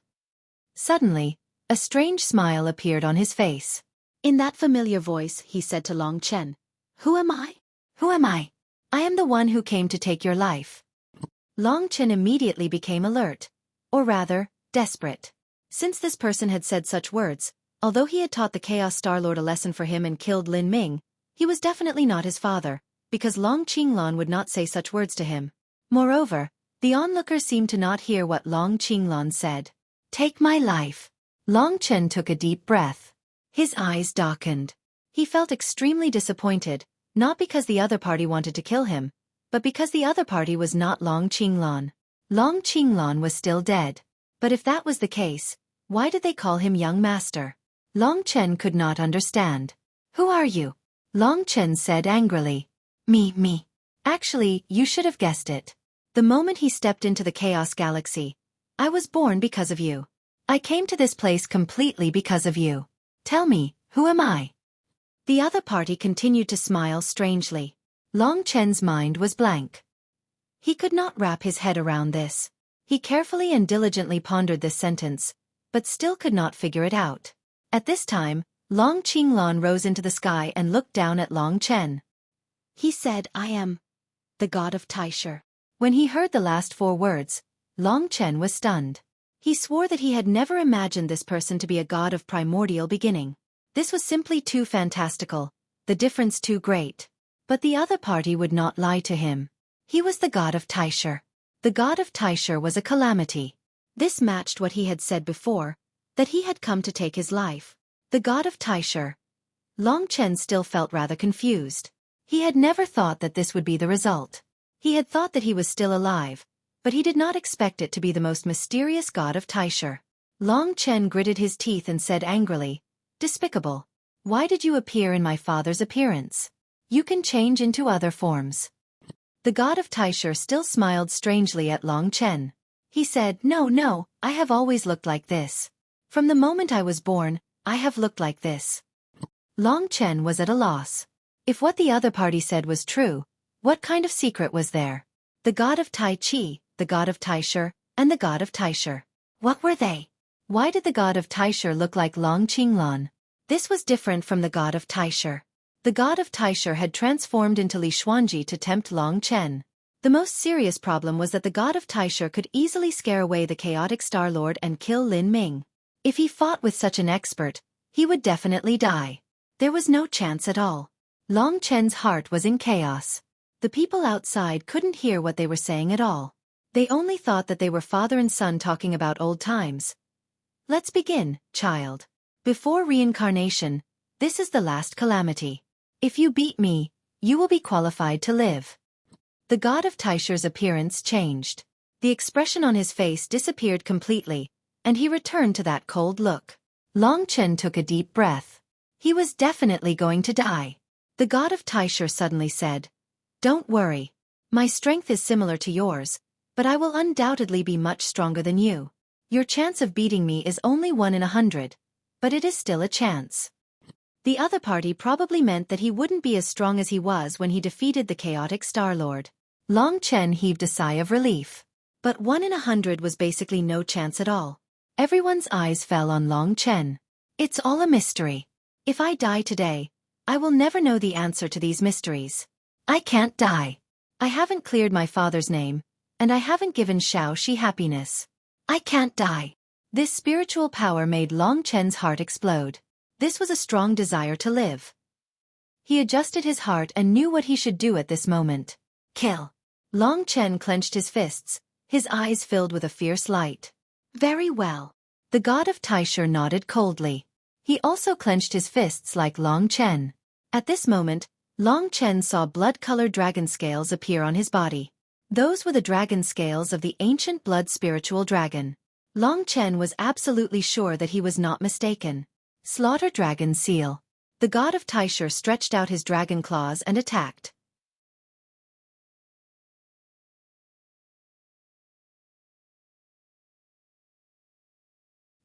Suddenly, a strange smile appeared on his face. In that familiar voice, he said to Long Chen, "Who am I? Who am I? I am the one who came to take your life." Long Chen immediately became alert, or rather, desperate. Since this person had said such words, although he had taught the Chaos Star Lord a lesson for him and killed Lin Ming, he was definitely not his father, because Long Qinglan would not say such words to him. Moreover, the onlookers seemed to not hear what Long Qinglan said. "Take my life." Long Chen took a deep breath. His eyes darkened. He felt extremely disappointed, not because the other party wanted to kill him, but because the other party was not Long Qinglan. Long Qinglan was still dead. But if that was the case, why did they call him young master? Long Chen could not understand. "Who are you?" Long Chen said angrily. Me. Actually, you should have guessed it. The moment he stepped into the Chaos Galaxy, I was born because of you. I came to this place completely because of you. Tell me, who am I? The other party continued to smile strangely. Long Chen's mind was blank. He could not wrap his head around this. He carefully and diligently pondered this sentence, but still could not figure it out. At this time, Long Qinglan rose into the sky and looked down at Long Chen. He said, I am the god of Taisher. When he heard the last 4 words, Long Chen was stunned. He swore that he had never imagined this person to be a god of primordial beginning. This was simply too fantastical, the difference too great. But the other party would not lie to him. He was the god of Taisher. The god of Taisher was a calamity. This matched what he had said before, that he had come to take his life. The god of Taisher. Long Chen still felt rather confused. He had never thought that this would be the result. He had thought that he was still alive, but he did not expect it to be the most mysterious god of Taisher. Long Chen gritted his teeth and said angrily, Despicable. Why did you appear in my father's appearance? You can change into other forms. The god of Taisher still smiled strangely at Long Chen. He said, No, I have always looked like this. From the moment I was born, I have looked like this. Long Chen was at a loss. If what the other party said was true, what kind of secret was there? The god of Tai Chi, the god of Taisher, and the god of Taisher. What were they? Why did the god of Taisher look like Long Qinglan? This was different from the god of Taisher. The god of Taisher had transformed into Li Xuanji to tempt Long Chen. The most serious problem was that the god of Taisher could easily scare away the chaotic Star Lord and kill Lin Ming. If he fought with such an expert, he would definitely die. There was no chance at all. Long Chen's heart was in chaos. The people outside couldn't hear what they were saying at all. They only thought that they were father and son talking about old times. Let's begin, child. Before reincarnation, this is the last calamity. If you beat me, you will be qualified to live. The god of Taisher's appearance changed. The expression on his face disappeared completely, and he returned to that cold look. Long Chen took a deep breath. He was definitely going to die. The god of Taisher suddenly said, Don't worry. My strength is similar to yours, but I will undoubtedly be much stronger than you. Your chance of beating me is only 1 in 100, but it is still a chance. The other party probably meant that he wouldn't be as strong as he was when he defeated the chaotic Star Lord. Long Chen heaved a sigh of relief. But 1 in 100 was basically no chance at all. Everyone's eyes fell on Long Chen. It's all a mystery. If I die today, I will never know the answer to these mysteries. I can't die. I haven't cleared my father's name, and I haven't given Xueqi happiness. I can't die. This spiritual power made Long Chen's heart explode. This was a strong desire to live. He adjusted his heart and knew what he should do at this moment. Kill. Long Chen clenched his fists, his eyes filled with a fierce light. Very well. The god of Taisher nodded coldly. He also clenched his fists like Long Chen. At this moment, Long Chen saw blood-colored dragon scales appear on his body. Those were the dragon scales of the ancient blood spiritual dragon. Long Chen was absolutely sure that he was not mistaken. Slaughter Dragon Seal. The god of Taisher stretched out his dragon claws and attacked.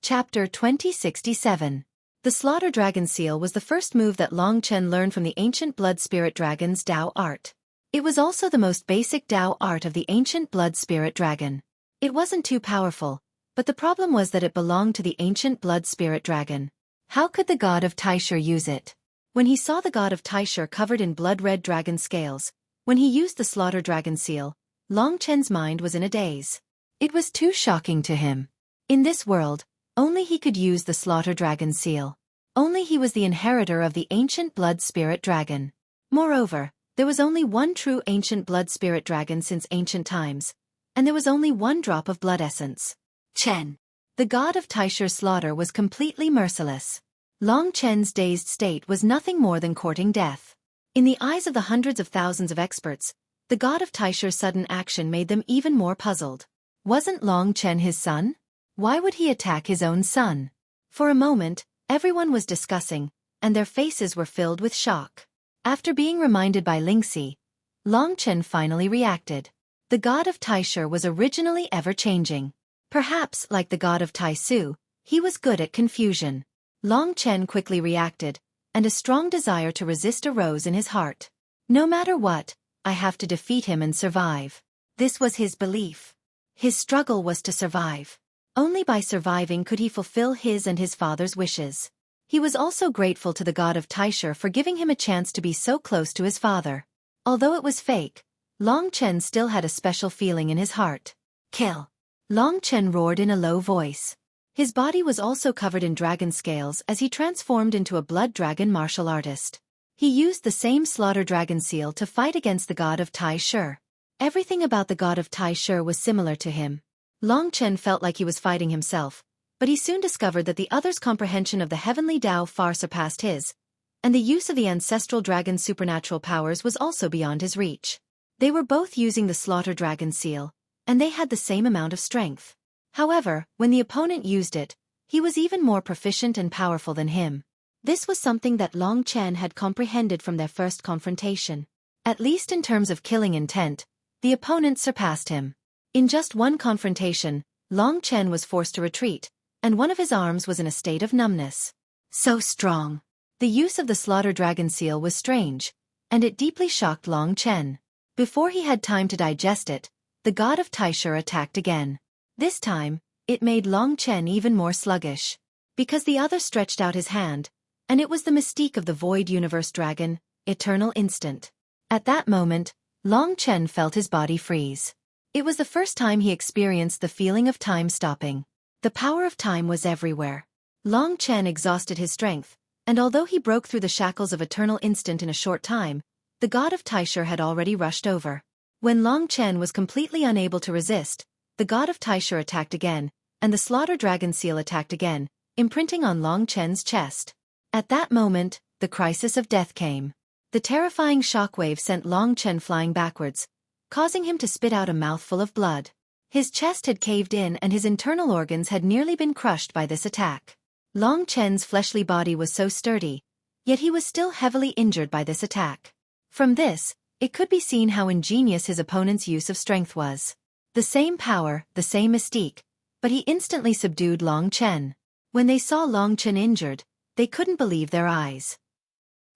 Chapter 2067. The Slaughter Dragon Seal was the first move that Long Chen learned from the ancient blood spirit dragon's Dao art. It was also the most basic Dao art of the ancient blood spirit dragon. It wasn't too powerful, but the problem was that it belonged to the ancient blood spirit dragon. How could the god of Taisher use it? When he saw the god of Taisher covered in blood-red dragon scales, when he used the Slaughter Dragon Seal, Long Chen's mind was in a daze. It was too shocking to him. In this world, only he could use the Slaughter Dragon Seal. Only he was the inheritor of the ancient blood spirit dragon. Moreover, there was only one true ancient blood spirit dragon since ancient times, and there was only one drop of blood essence. Chen. The god of Taisher's slaughter was completely merciless. Long Chen's dazed state was nothing more than courting death. In the eyes of the hundreds of thousands of experts, the god of Taisher's sudden action made them even more puzzled. Wasn't Long Chen his son? Why would he attack his own son? For a moment, everyone was discussing, and their faces were filled with shock. After being reminded by Lingxi, Long Chen finally reacted. The god of Taishu was originally ever-changing. Perhaps, like the god of Taisu, he was good at confusion. Long Chen quickly reacted, and a strong desire to resist arose in his heart. No matter what, I have to defeat him and survive. This was his belief. His struggle was to survive. Only by surviving could he fulfill his and his father's wishes. He was also grateful to the god of Taishu for giving him a chance to be so close to his father. Although it was fake, Long Chen still had a special feeling in his heart. Kill! Long Chen roared in a low voice. His body was also covered in dragon scales as he transformed into a blood dragon martial artist. He used the same slaughter dragon seal to fight against the god of Taishu. Everything about the god of Taishu was similar to him. Long Chen felt like he was fighting himself, but he soon discovered that the other's comprehension of the heavenly Tao far surpassed his, and the use of the ancestral dragon's supernatural powers was also beyond his reach. They were both using the slaughter dragon seal, and they had the same amount of strength. However, when the opponent used it, he was even more proficient and powerful than him. This was something that Long Chen had comprehended from their first confrontation. At least in terms of killing intent, the opponent surpassed him. In just one confrontation, Long Chen was forced to retreat, and one of his arms was in a state of numbness. So strong. The use of the slaughter dragon seal was strange, and it deeply shocked Long Chen. Before he had time to digest it, the god of Taishu attacked again. This time, it made Long Chen even more sluggish. Because the other stretched out his hand, and it was the mystique of the Void Universe Dragon, Eternal Instant. At that moment, Long Chen felt his body freeze. It was the first time he experienced the feeling of time stopping. The power of time was everywhere. Long Chen exhausted his strength, and although he broke through the shackles of Eternal Instant in a short time, the god of Taishu had already rushed over. When Long Chen was completely unable to resist, the god of Taishu attacked again, and the slaughter dragon seal attacked again, imprinting on Long Chen's chest. At that moment, the crisis of death came. The terrifying shockwave sent Long Chen flying backwards, causing him to spit out a mouthful of blood. His chest had caved in and his internal organs had nearly been crushed by this attack. Long Chen's fleshly body was so sturdy, yet he was still heavily injured by this attack. From this, it could be seen how ingenious his opponent's use of strength was. The same power, the same mystique, but he instantly subdued Long Chen. When they saw Long Chen injured, they couldn't believe their eyes.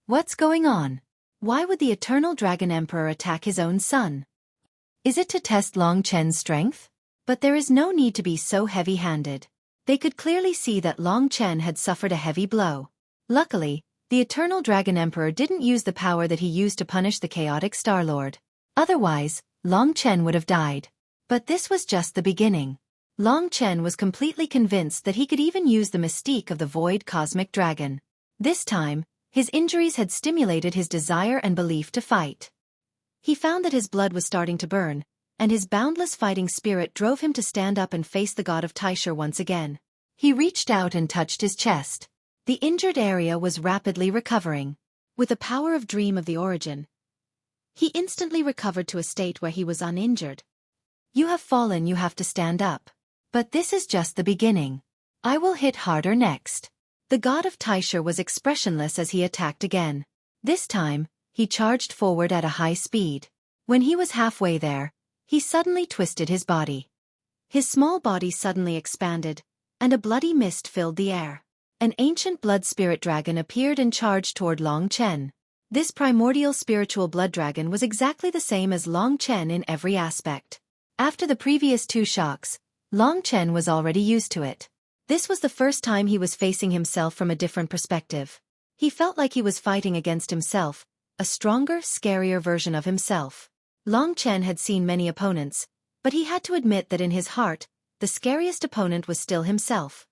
What's going on? Why would the Eternal Dragon Emperor attack his own son? Is it to test Long Chen's strength? But there is no need to be so heavy-handed. They could clearly see that Long Chen had suffered a heavy blow. Luckily, the Eternal Dragon Emperor didn't use the power that he used to punish the chaotic Star-Lord. Otherwise, Long Chen would have died. But this was just the beginning. Long Chen was completely convinced that he could even use the mystique of the Void Cosmic Dragon. This time, his injuries had stimulated his desire and belief to fight. He found that his blood was starting to burn, and his boundless fighting spirit drove him to stand up and face the god of Taishu once again. He reached out and touched his chest. The injured area was rapidly recovering. With the power of Dream of the Origin, he instantly recovered to a state where he was uninjured. You have fallen, you have to stand up. But this is just the beginning. I will hit harder next. The god of Taishu was expressionless as he attacked again. This time, he charged forward at a high speed. When he was halfway there, he suddenly twisted his body. His small body suddenly expanded, and a bloody mist filled the air. An ancient blood spirit dragon appeared and charged toward Long Chen. This primordial spiritual blood dragon was exactly the same as Long Chen in every aspect. After the previous two shocks, Long Chen was already used to it. This was the first time he was facing himself from a different perspective. He felt like he was fighting against himself, a stronger, scarier version of himself. Long Chen had seen many opponents, but he had to admit that in his heart, the scariest opponent was still himself.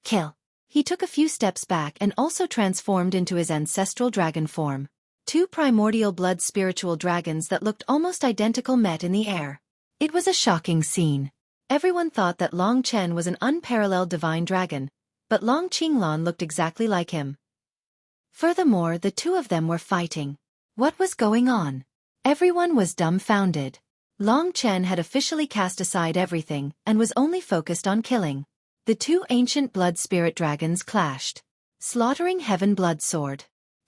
Kill. He took a few steps back and also transformed into his ancestral dragon form. Two primordial blood spiritual dragons that looked almost identical met in the air. It was a shocking scene. Everyone thought that Long Chen was an unparalleled divine dragon, but Long Qinglan looked exactly like him. Furthermore, the two of them were fighting. What was going on? Everyone was dumbfounded. Long Chen had officially cast aside everything and was only focused on killing. The two ancient blood spirit dragons clashed. Slaughtering Heaven Blood Sword.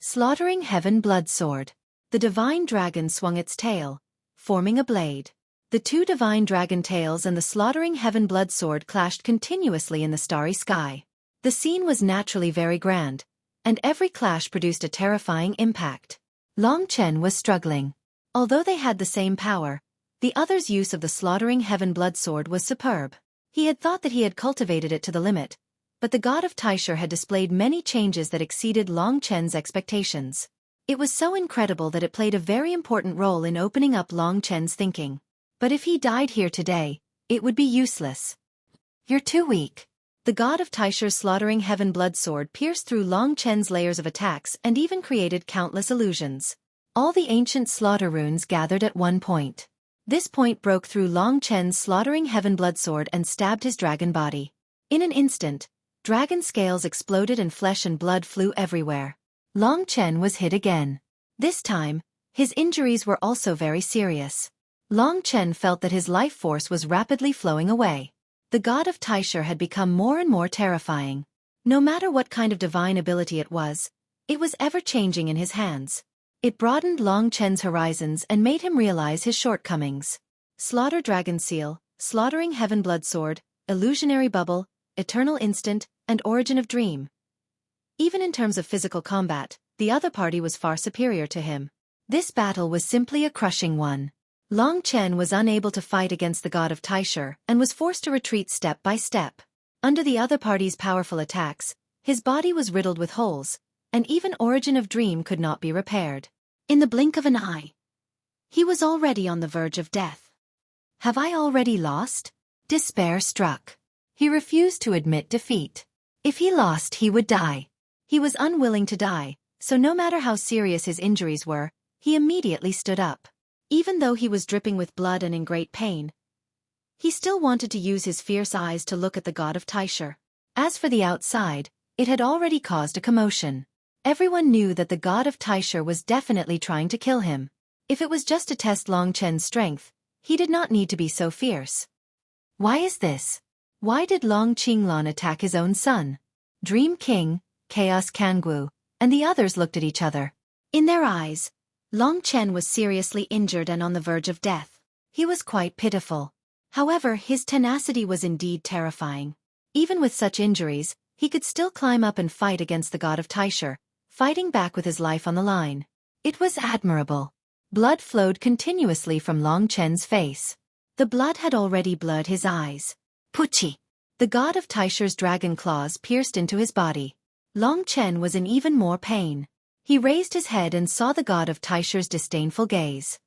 Slaughtering Heaven Blood Sword. The divine dragon swung its tail, forming a blade. The two divine dragon tails and the slaughtering heaven blood sword clashed continuously in the starry sky. The scene was naturally very grand, and every clash produced a terrifying impact. Long Chen was struggling. Although they had the same power, the other's use of the slaughtering heaven blood sword was superb. He had thought that he had cultivated it to the limit, but the god of Taisher had displayed many changes that exceeded Long Chen's expectations. It was so incredible that it played a very important role in opening up Long Chen's thinking. But if he died here today, it would be useless. You're too weak. The god of Taisher's slaughtering heaven blood sword pierced through Long Chen's layers of attacks and even created countless illusions. All the ancient slaughter runes gathered at one point. This point broke through Long Chen's slaughtering heaven blood sword and stabbed his dragon body. In an instant, dragon scales exploded and flesh and blood flew everywhere. Long Chen was hit again. This time, his injuries were also very serious. Long Chen felt that his life force was rapidly flowing away. The god of Taisher had become more and more terrifying. No matter what kind of divine ability it was ever-changing in his hands. It broadened Long Chen's horizons and made him realize his shortcomings. Slaughter Dragon Seal, Slaughtering Heaven Blood Sword, Illusionary Bubble, Eternal Instant, and Origin of Dream. Even in terms of physical combat, the other party was far superior to him. This battle was simply a crushing one. Long Chen was unable to fight against the god of Taisher and was forced to retreat step by step. Under the other party's powerful attacks, his body was riddled with holes, and even Origin of Dream could not be repaired. In the blink of an eye, he was already on the verge of death. Have I already lost? Despair struck. He refused to admit defeat. If he lost, he would die. He was unwilling to die, so no matter how serious his injuries were, he immediately stood up. Even though he was dripping with blood and in great pain, he still wanted to use his fierce eyes to look at the god of Taisher. As for the outside, it had already caused a commotion. Everyone knew that the god of Taisher was definitely trying to kill him. If it was just to test Long Chen's strength, he did not need to be so fierce. Why is this? Why did Long Qinglan attack his own son? Dream King, Chaos Kangwu, and the others looked at each other. In their eyes, Long Chen was seriously injured and on the verge of death. He was quite pitiful. However, his tenacity was indeed terrifying. Even with such injuries, he could still climb up and fight against the god of Taisher, fighting back with his life on the line. It was admirable. Blood flowed continuously from Long Chen's face. The blood had already blurred his eyes. Puchi! The god of Taisher's dragon claws pierced into his body. Long Chen was in even more pain. He raised his head and saw the god of Taisher's disdainful gaze.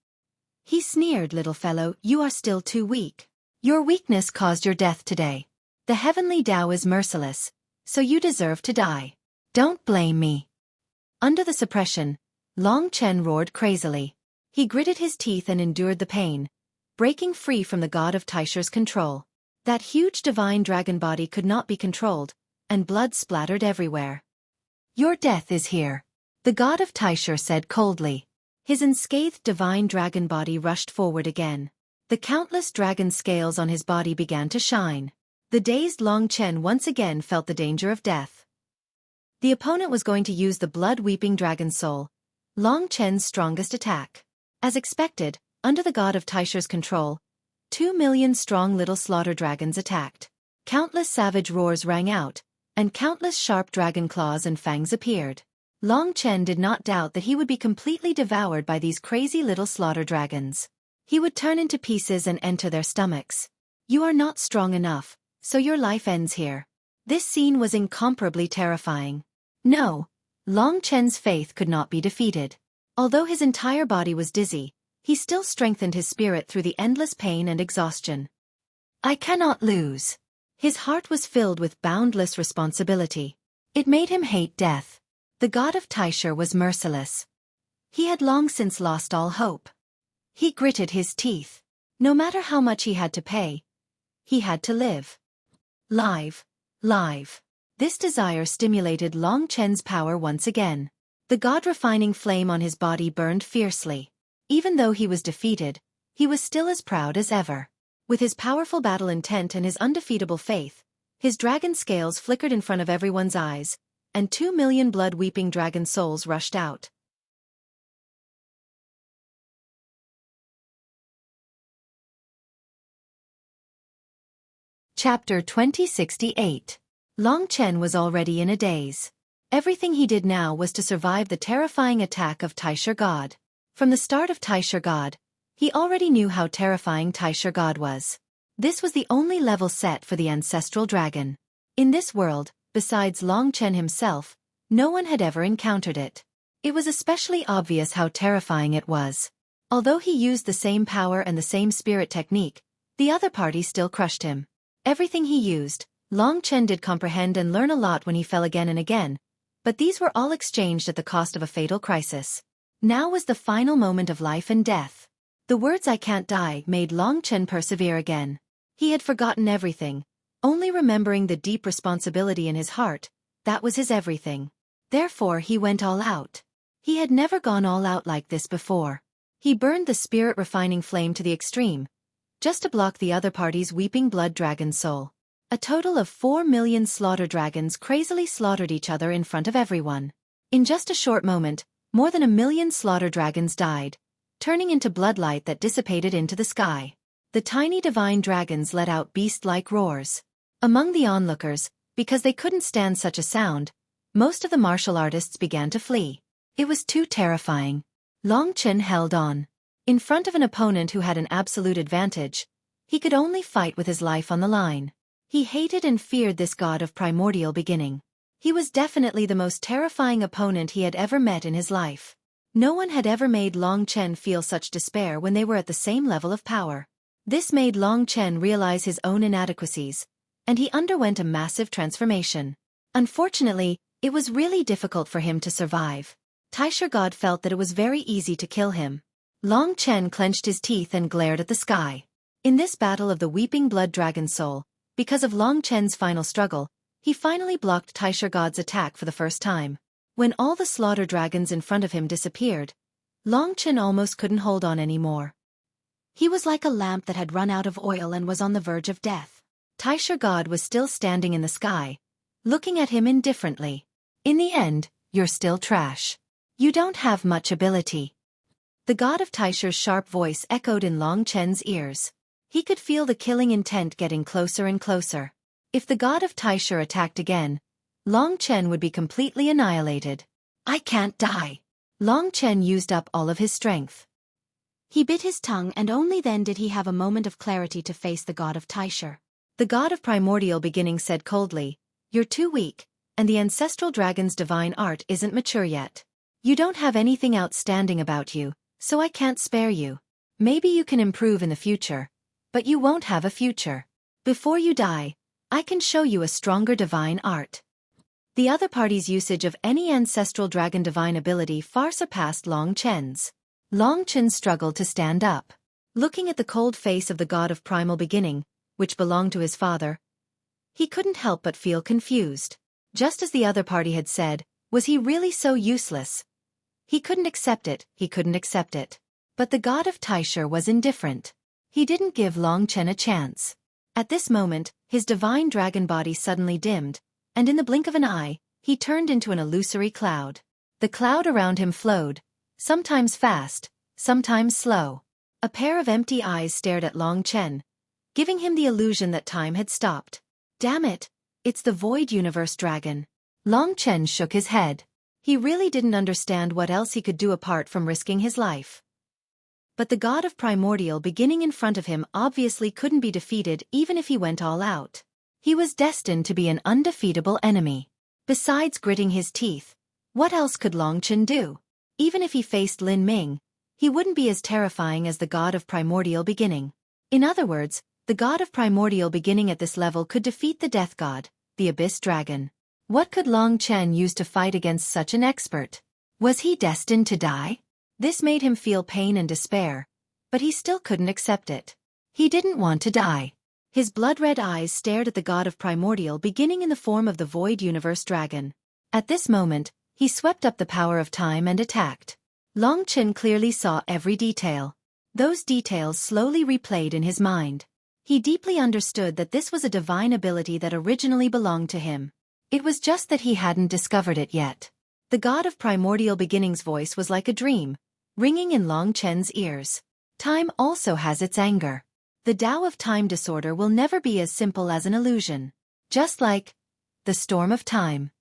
He sneered, "Little fellow, you are still too weak. Your weakness caused your death today. The heavenly Tao is merciless, so you deserve to die. Don't blame me." Under the suppression, Long Chen roared crazily. He gritted his teeth and endured the pain, breaking free from the god of Taisher's control. That huge divine dragon body could not be controlled, and blood splattered everywhere. "Your death is here," the god of Taisher said coldly. His unscathed divine dragon body rushed forward again. The countless dragon scales on his body began to shine. The dazed Long Chen once again felt the danger of death. The opponent was going to use the blood-weeping dragon soul, Long Chen's strongest attack. As expected, under the god of Taisher's control, 2 million strong little slaughter dragons attacked. Countless savage roars rang out, and countless sharp dragon claws and fangs appeared. Long Chen did not doubt that he would be completely devoured by these crazy little slaughter dragons. He would turn into pieces and enter their stomachs. "You are not strong enough, so your life ends here." This scene was incomparably terrifying. No, Long Chen's faith could not be defeated. Although his entire body was dizzy, he still strengthened his spirit through the endless pain and exhaustion. "I cannot lose." His heart was filled with boundless responsibility. It made him hate death. The god of Taisher was merciless. He had long since lost all hope. He gritted his teeth. No matter how much he had to pay, he had to live. Live. This desire stimulated Long Chen's power once again. The god-refining flame on his body burned fiercely. Even though he was defeated, he was still as proud as ever. With his powerful battle intent and his undefeatable faith, his dragon scales flickered in front of everyone's eyes, and 2 million blood-weeping dragon souls rushed out. Chapter 2068. Long Chen was already in a daze. Everything he did now was to survive the terrifying attack of Taisher God. From the start of Taisher God, he already knew how terrifying Taisher God was. This was the only level set for the ancestral dragon. In this world, besides Long Chen himself, no one had ever encountered it. It was especially obvious how terrifying it was. Although he used the same power and the same spirit technique, the other party still crushed him. Everything he used, Long Chen did comprehend and learn a lot when he fell again and again, but these were all exchanged at the cost of a fatal crisis. Now was the final moment of life and death. The words "I can't die" made Long Chen persevere again. He had forgotten everything, only remembering the deep responsibility in his heart. That was his everything. Therefore he went all out. He had never gone all out like this before. He burned the spirit-refining flame to the extreme, just to block the other party's weeping blood dragon soul. A total of 4 million slaughter dragons crazily slaughtered each other in front of everyone. In just a short moment, more than 1 million slaughter dragons died, turning into bloodlight that dissipated into the sky. The tiny divine dragons let out beast-like roars. Among the onlookers, because they couldn't stand such a sound, most of the martial artists began to flee. It was too terrifying. Long Chen held on. In front of an opponent who had an absolute advantage, he could only fight with his life on the line. He hated and feared this god of primordial beginning. He was definitely the most terrifying opponent he had ever met in his life. No one had ever made Long Chen feel such despair when they were at the same level of power. This made Long Chen realize his own inadequacies, and he underwent a massive transformation. Unfortunately, it was really difficult for him to survive. Taisher God felt that it was very easy to kill him. Long Chen clenched his teeth and glared at the sky. In this battle of the weeping blood dragon soul, because of Long Chen's final struggle, he finally blocked Taisher God's attack for the first time. When all the slaughter dragons in front of him disappeared, Long Chen almost couldn't hold on anymore. He was like a lamp that had run out of oil and was on the verge of death. Taisher God was still standing in the sky, looking at him indifferently. In the end, you're still trash. You don't have much ability. The god of Taisher's sharp voice echoed in Long Chen's ears. He could feel the killing intent getting closer and closer. If the god of Taisher attacked again, Long Chen would be completely annihilated. I can't die. Long Chen used up all of his strength. He bit his tongue, and only then did he have a moment of clarity to face the god of Taisher. The god of primordial beginning said coldly, "You're too weak, and the ancestral dragon's divine art isn't mature yet. You don't have anything outstanding about you, so I can't spare you. Maybe you can improve in the future, but you won't have a future. Before you die, I can show you a stronger divine art." The other party's usage of any ancestral dragon divine ability far surpassed Long Chen's. Long Chen struggled to stand up. Looking at the cold face of the god of primal beginning, which belonged to his father, he couldn't help but feel confused. Just as the other party had said, was he really so useless? He couldn't accept it, But the god of Taisher was indifferent. He didn't give Long Chen a chance. At this moment, his divine dragon body suddenly dimmed, and in the blink of an eye, he turned into an illusory cloud. The cloud around him flowed, sometimes fast, sometimes slow. A pair of empty eyes stared at Long Chen, giving him the illusion that time had stopped. Damn it, it's the Void Universe Dragon. Long Chen shook his head. He really didn't understand what else he could do apart from risking his life. But the god of primordial beginning in front of him obviously couldn't be defeated even if he went all out. He was destined to be an undefeatable enemy. Besides gritting his teeth, what else could Long Chen do? Even if he faced Lin Ming, he wouldn't be as terrifying as the god of primordial beginning. In other words, the god of primordial beginning at this level could defeat the death god, the abyss dragon. What could Long Chen use to fight against such an expert? Was he destined to die? This made him feel pain and despair, but he still couldn't accept it. He didn't want to die. His blood-red eyes stared at the god of primordial beginning in the form of the Void Universe Dragon. At this moment, he swept up the power of time and attacked. Long Chen clearly saw every detail. Those details slowly replayed in his mind. He deeply understood that this was a divine ability that originally belonged to him. It was just that he hadn't discovered it yet. The god of primordial beginnings' voice was like a dream, ringing in Long Chen's ears. Time also has its anger. The Tao of time disorder will never be as simple as an illusion. Just like the storm of time.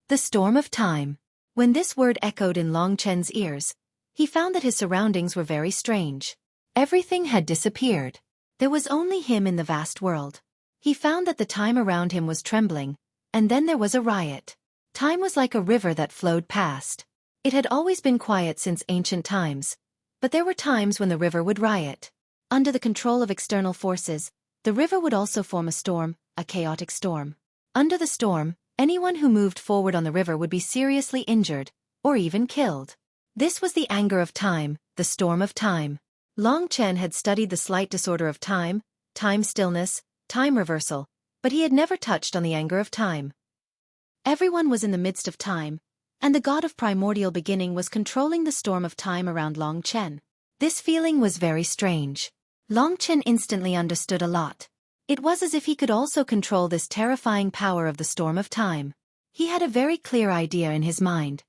The storm of time. When this word echoed in Long Chen's ears, he found that his surroundings were very strange. Everything had disappeared. There was only him in the vast world. He found that the time around him was trembling, and then there was a riot. Time was like a river that flowed past. It had always been quiet since ancient times, but there were times when the river would riot. Under the control of external forces, the river would also form a storm, a chaotic storm. Under the storm, anyone who moved forward on the river would be seriously injured, or even killed. This was the anger of time, the storm of time. Long Chen had studied the slight disorder of time, time stillness, time reversal, but he had never touched on the anger of time. Everyone was in the midst of time, and the god of primordial beginning was controlling the storm of time around Long Chen. This feeling was very strange. Long Chen instantly understood a lot. It was as if he could also control this terrifying power of the storm of time. He had a very clear idea in his mind.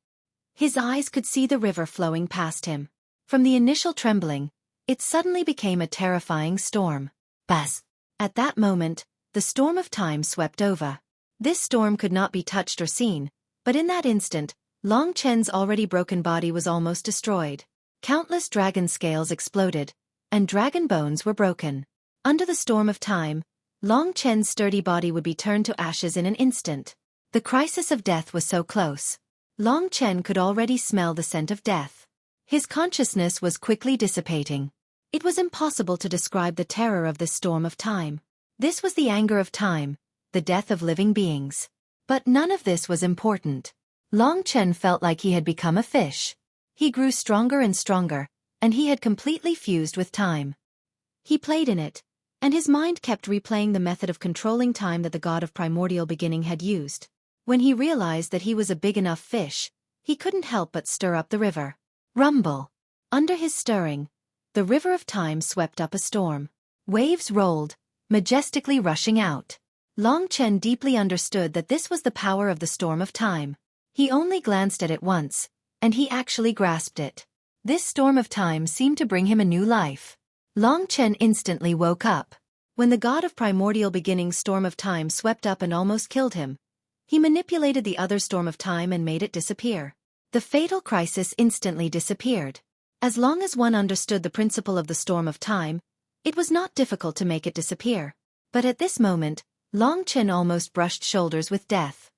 His eyes could see the river flowing past him. From the initial trembling, it suddenly became a terrifying storm. Buzz! At that moment, the storm of time swept over. This storm could not be touched or seen, but in that instant, Long Chen's already broken body was almost destroyed. Countless dragon scales exploded, and dragon bones were broken. Under the storm of time, Long Chen's sturdy body would be turned to ashes in an instant. The crisis of death was so close. Long Chen could already smell the scent of death. His consciousness was quickly dissipating. It was impossible to describe the terror of this storm of time. This was the anger of time, the death of living beings. But none of this was important. Long Chen felt like he had become a fish. He grew stronger and stronger, and he had completely fused with time. He played in it, and his mind kept replaying the method of controlling time that the god of primordial beginning had used. When he realized that he was a big enough fish, he couldn't help but stir up the river. Rumble! Under his stirring, the river of time swept up a storm. Waves rolled, majestically rushing out. Long Chen deeply understood that this was the power of the storm of time. He only glanced at it once, and he actually grasped it. This storm of time seemed to bring him a new life. Long Chen instantly woke up. When the god of primordial beginning's storm of time swept up and almost killed him, he manipulated the other storm of time and made it disappear. The fatal crisis instantly disappeared. As long as one understood the principle of the storm of time, it was not difficult to make it disappear. But at this moment, Long Chen almost brushed shoulders with death.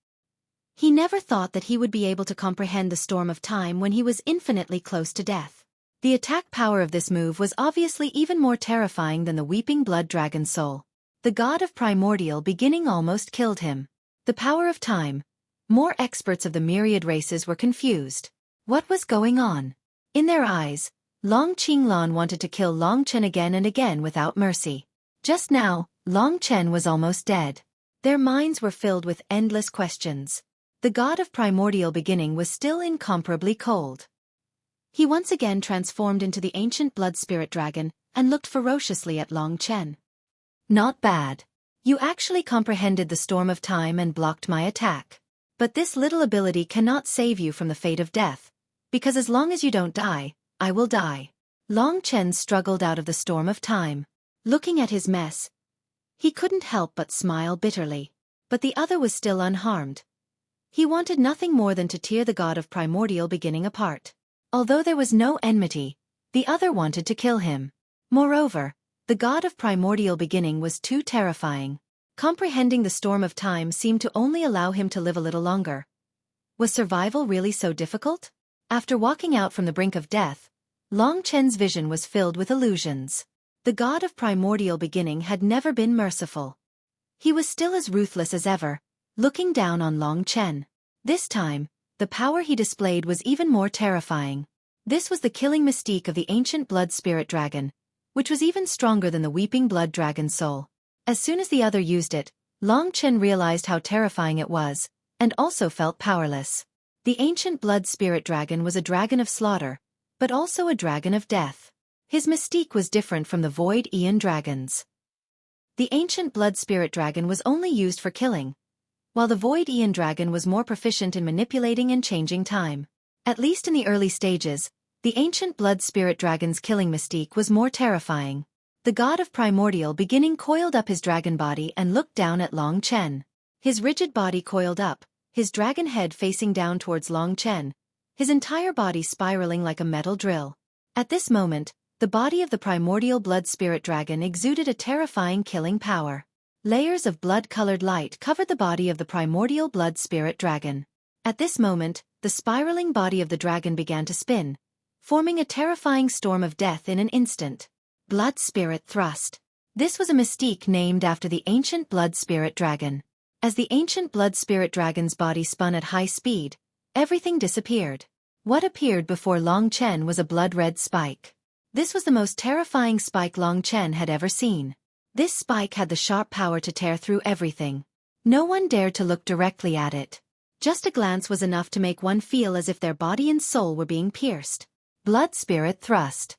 He never thought that he would be able to comprehend the storm of time when he was infinitely close to death. The attack power of this move was obviously even more terrifying than the weeping blood dragon soul. The god of primordial beginning almost killed him. The power of time. More experts of the myriad races were confused. What was going on? In their eyes, Long Qinglan wanted to kill Long Chen again and again without mercy. Just now, Long Chen was almost dead. Their minds were filled with endless questions. The god of primordial beginning was still incomparably cold. He once again transformed into the ancient blood spirit dragon and looked ferociously at Long Chen. Not bad. You actually comprehended the storm of time and blocked my attack. But this little ability cannot save you from the fate of death, because as long as you don't die, I will die. Long Chen struggled out of the storm of time. Looking at his mess, he couldn't help but smile bitterly. But the other was still unharmed. He wanted nothing more than to tear the god of primordial beginning apart. Although there was no enmity, the other wanted to kill him. Moreover, the god of primordial beginning was too terrifying. Comprehending the storm of time seemed to only allow him to live a little longer. Was survival really so difficult? After walking out from the brink of death, Long Chen's vision was filled with illusions. The god of primordial beginning had never been merciful. He was still as ruthless as ever, looking down on Long Chen. This time, the power he displayed was even more terrifying. This was the killing mystique of the ancient blood spirit dragon, which was even stronger than the weeping blood dragon soul. As soon as the other used it, Long Chen realized how terrifying it was, and also felt powerless. The ancient blood spirit dragon was a dragon of slaughter, but also a dragon of death. His mystique was different from the void Aeon dragons. The ancient blood spirit dragon was only used for killing, while the Void Aeon Dragon was more proficient in manipulating and changing time. At least in the early stages, the ancient blood spirit dragon's killing mystique was more terrifying. The god of primordial beginning coiled up his dragon body and looked down at Long Chen. His rigid body coiled up, his dragon head facing down towards Long Chen, his entire body spiraling like a metal drill. At this moment, the body of the primordial blood spirit dragon exuded a terrifying killing power. Layers of blood-colored light covered the body of the primordial blood spirit dragon. At this moment, the spiraling body of the dragon began to spin, forming a terrifying storm of death in an instant. Blood Spirit Thrust. This was a mystique named after the ancient blood spirit dragon. As the ancient blood spirit dragon's body spun at high speed, everything disappeared. What appeared before Long Chen was a blood-red spike. This was the most terrifying spike Long Chen had ever seen. This spike had the sharp power to tear through everything. No one dared to look directly at it. Just a glance was enough to make one feel as if their body and soul were being pierced. Blood Spirit Thrust.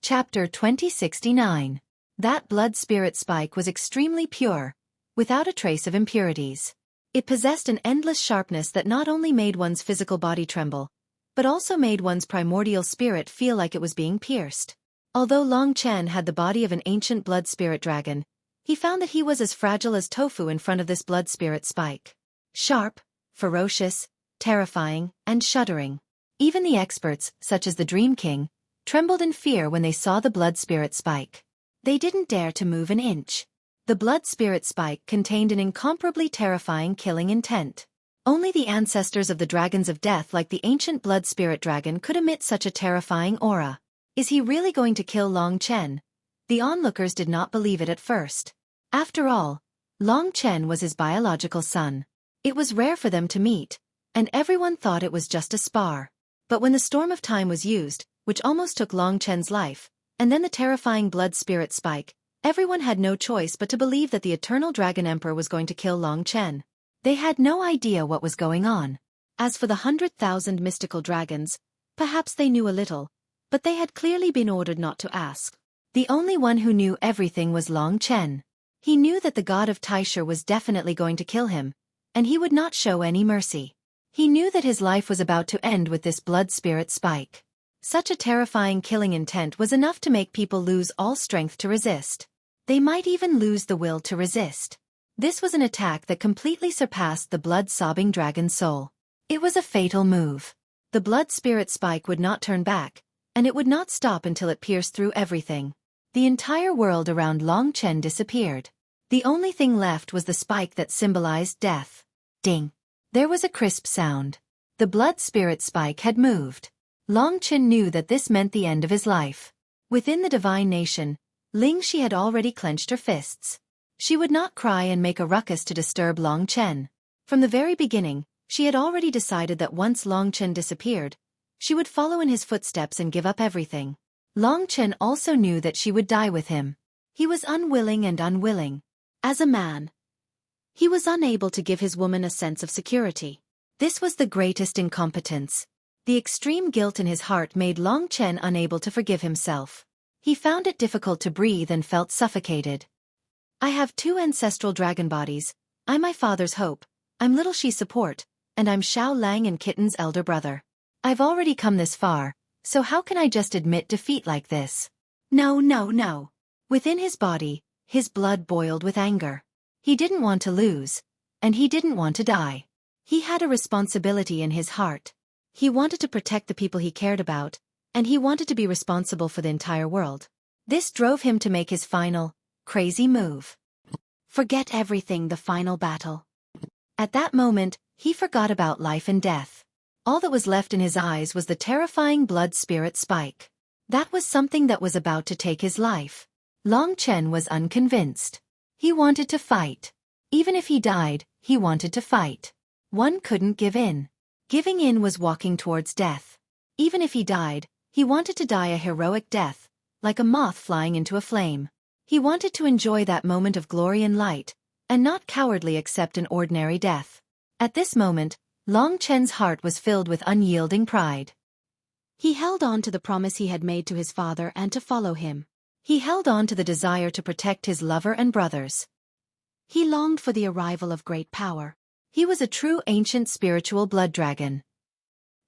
Chapter 2069. That blood spirit spike was extremely pure, without a trace of impurities. It possessed an endless sharpness that not only made one's physical body tremble, but also made one's primordial spirit feel like it was being pierced. Although Long Chen had the body of an ancient blood spirit dragon, he found that he was as fragile as tofu in front of this blood spirit spike. Sharp, ferocious, terrifying, and shuddering. Even the experts, such as the Dream King, trembled in fear when they saw the blood spirit spike. They didn't dare to move an inch. The blood spirit spike contained an incomparably terrifying killing intent. Only the ancestors of the dragons of death like the ancient blood spirit dragon could emit such a terrifying aura. Is he really going to kill Long Chen? The onlookers did not believe it at first. After all, Long Chen was his biological son. It was rare for them to meet, and everyone thought it was just a spar. But when the storm of time was used, which almost took Long Chen's life, and then the terrifying blood spirit spike, everyone had no choice but to believe that the eternal Dragon Emperor was going to kill Long Chen. They had no idea what was going on. As for the 100,000 mystical dragons, perhaps they knew a little, but they had clearly been ordered not to ask. The only one who knew everything was Long Chen. He knew that the god of Taisha was definitely going to kill him, and he would not show any mercy. He knew that his life was about to end with this blood spirit spike. Such a terrifying killing intent was enough to make people lose all strength to resist. They might even lose the will to resist. This was an attack that completely surpassed the blood-sobbing dragon's soul. It was a fatal move. The blood spirit spike would not turn back, and it would not stop until it pierced through everything. The entire world around Long Chen disappeared. The only thing left was the spike that symbolized death. Ding! There was a crisp sound. The blood spirit spike had moved. Long Chen knew that this meant the end of his life. Within the divine nation, Ling Shi had already clenched her fists. She would not cry and make a ruckus to disturb Long Chen. From the very beginning, she had already decided that once Long Chen disappeared, she would follow in his footsteps and give up everything. Long Chen also knew that she would die with him. He was unwilling and unwilling. As a man, he was unable to give his woman a sense of security. This was the greatest incompetence. The extreme guilt in his heart made Long Chen unable to forgive himself. He found it difficult to breathe and felt suffocated. I have 2 ancestral dragon bodies. I'm my father's hope, I'm Little Shi's support, and I'm Xiao Lang and Kitten's elder brother. I've already come this far, so how can I just admit defeat like this? No, no, no. Within his body, his blood boiled with anger. He didn't want to lose, and he didn't want to die. He had a responsibility in his heart. He wanted to protect the people he cared about, and he wanted to be responsible for the entire world. This drove him to make his final, crazy move. Forget everything, the final battle. At that moment, he forgot about life and death. All that was left in his eyes was the terrifying blood spirit spike. That was something that was about to take his life. Long Chen was unconvinced. He wanted to fight. Even if he died, he wanted to fight. One couldn't give in. Giving in was walking towards death. Even if he died, he wanted to die a heroic death, like a moth flying into a flame. He wanted to enjoy that moment of glory and light, and not cowardly accept an ordinary death. At this moment, Long Chen's heart was filled with unyielding pride. He held on to the promise he had made to his father and to follow him. He held on to the desire to protect his lover and brothers. He longed for the arrival of great power. He was a true ancient spiritual blood dragon.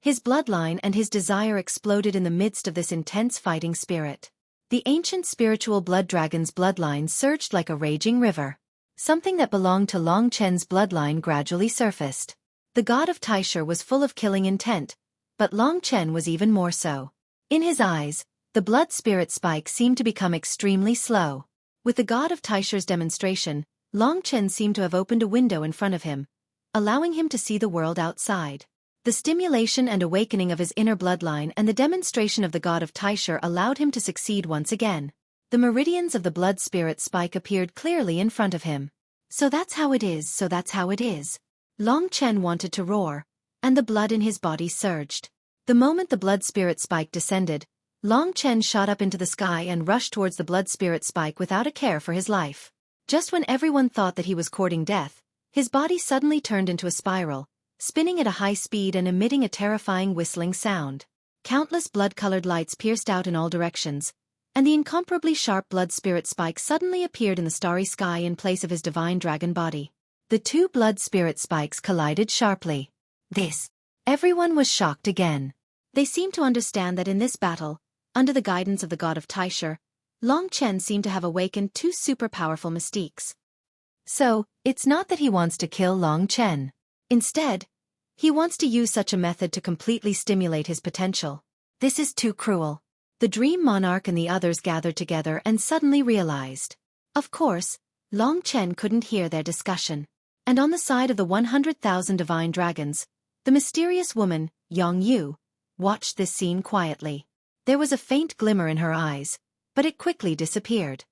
His bloodline and his desire exploded in the midst of this intense fighting spirit. The ancient spiritual blood dragon's bloodline surged like a raging river. Something that belonged to Long Chen's bloodline gradually surfaced. The god of Taisha was full of killing intent, but Long Chen was even more so. In his eyes, the blood spirit spike seemed to become extremely slow. With the god of Taisha's demonstration, Long Chen seemed to have opened a window in front of him, allowing him to see the world outside. The stimulation and awakening of his inner bloodline and the demonstration of the god of Taisha allowed him to succeed once again. The meridians of the blood spirit spike appeared clearly in front of him. So that's how it is, so that's how it is. Long Chen wanted to roar, and the blood in his body surged. The moment the blood spirit spike descended, Long Chen shot up into the sky and rushed towards the blood spirit spike without a care for his life. Just when everyone thought that he was courting death, his body suddenly turned into a spiral, spinning at a high speed and emitting a terrifying whistling sound. Countless blood-colored lights pierced out in all directions, and the incomparably sharp blood spirit spike suddenly appeared in the starry sky in place of his divine dragon body. The two blood spirit spikes collided sharply. Everyone was shocked again. They seemed to understand that in this battle, under the guidance of the god of Taisha, Long Chen seemed to have awakened two super-powerful mystiques. So, it's not that he wants to kill Long Chen. Instead, he wants to use such a method to completely stimulate his potential. This is too cruel. The Dream Monarch and the others gathered together and suddenly realized. Of course, Long Chen couldn't hear their discussion. And on the side of the 100,000 divine dragons, the mysterious woman, Yang Yu, watched this scene quietly. There was a faint glimmer in her eyes, but it quickly disappeared.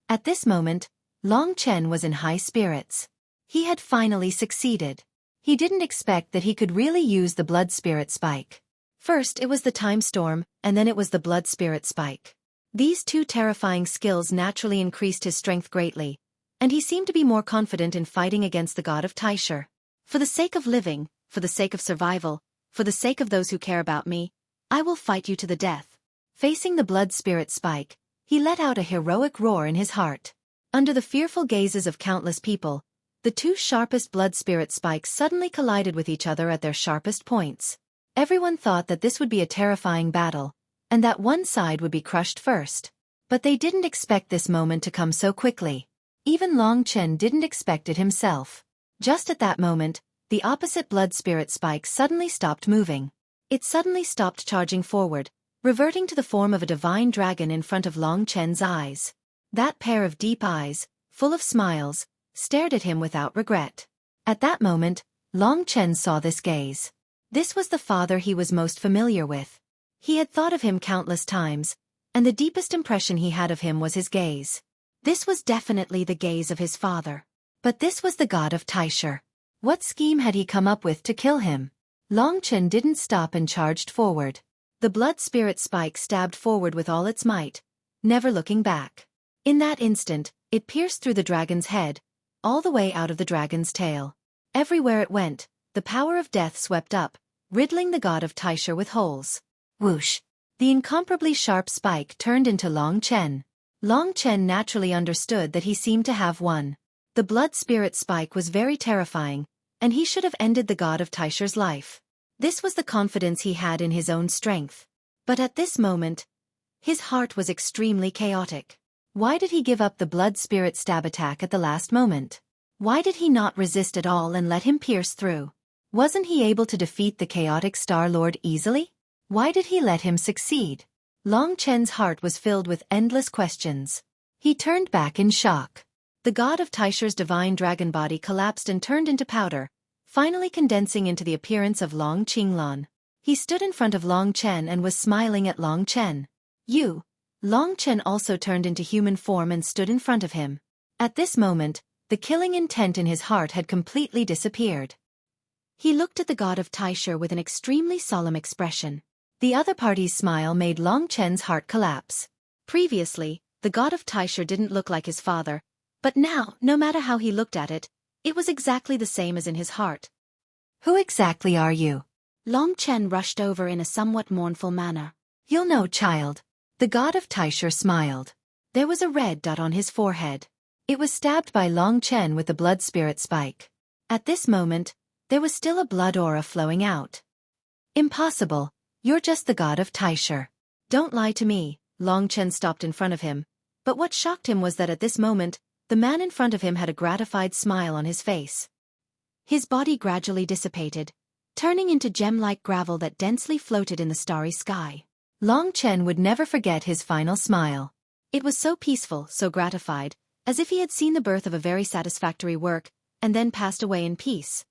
At this moment, Long Chen was in high spirits. He had finally succeeded. He didn't expect that he could really use the blood spirit spike. First it was the time storm, and then it was the blood spirit spike. These two terrifying skills naturally increased his strength greatly, and he seemed to be more confident in fighting against the god of Taisha. For the sake of living, for the sake of survival, for the sake of those who care about me, I will fight you to the death. Facing the blood spirit spike, he let out a heroic roar in his heart. Under the fearful gazes of countless people, the two sharpest blood spirit spikes suddenly collided with each other at their sharpest points. Everyone thought that this would be a terrifying battle, and that one side would be crushed first. But they didn't expect this moment to come so quickly. Even Long Chen didn't expect it himself. Just at that moment, the opposite blood spirit spike suddenly stopped moving. It suddenly stopped charging forward, reverting to the form of a divine dragon in front of Long Chen's eyes. That pair of deep eyes, full of smiles, stared at him without regret. At that moment, Long Chen saw this gaze. This was the father he was most familiar with. He had thought of him countless times, and the deepest impression he had of him was his gaze. This was definitely the gaze of his father. But this was the god of Taisha. What scheme had he come up with to kill him? Long Chen didn't stop and charged forward. The blood spirit spike stabbed forward with all its might, never looking back. In that instant, it pierced through the dragon's head, all the way out of the dragon's tail. Everywhere it went, the power of death swept up, riddling the god of Taisha with holes. Whoosh! The incomparably sharp spike turned into Long Chen. Long Chen naturally understood that he seemed to have won. The blood spirit spike was very terrifying, and he should have ended the god of Taisha's life. This was the confidence he had in his own strength. But at this moment, his heart was extremely chaotic. Why did he give up the blood spirit stab attack at the last moment? Why did he not resist at all and let him pierce through? Wasn't he able to defeat the chaotic Star Lord easily? Why did he let him succeed? Long Chen's heart was filled with endless questions. He turned back in shock. The god of Taisha's divine dragon body collapsed and turned into powder, finally condensing into the appearance of Long Qinglan. He stood in front of Long Chen and was smiling at Long Chen. Long Chen also turned into human form and stood in front of him. At this moment, the killing intent in his heart had completely disappeared. He looked at the god of Taisha with an extremely solemn expression. The other party's smile made Long Chen's heart collapse. Previously, the god of Taisha didn't look like his father, but now, no matter how he looked at it, it was exactly the same as in his heart. Who exactly are you? Long Chen rushed over in a somewhat mournful manner. "You'll know, child." The god of Taisher smiled. There was a red dot on his forehead. It was stabbed by Long Chen with the blood spirit spike. At this moment, there was still a blood aura flowing out. "Impossible, you're just the god of Taisher. Don't lie to me." Long Chen stopped in front of him, but what shocked him was that at this moment, the man in front of him had a gratified smile on his face. His body gradually dissipated, turning into gem-like gravel that densely floated in the starry sky. Long Chen would never forget his final smile. It was so peaceful, so gratified, as if he had seen the birth of a very satisfactory work, and then passed away in peace.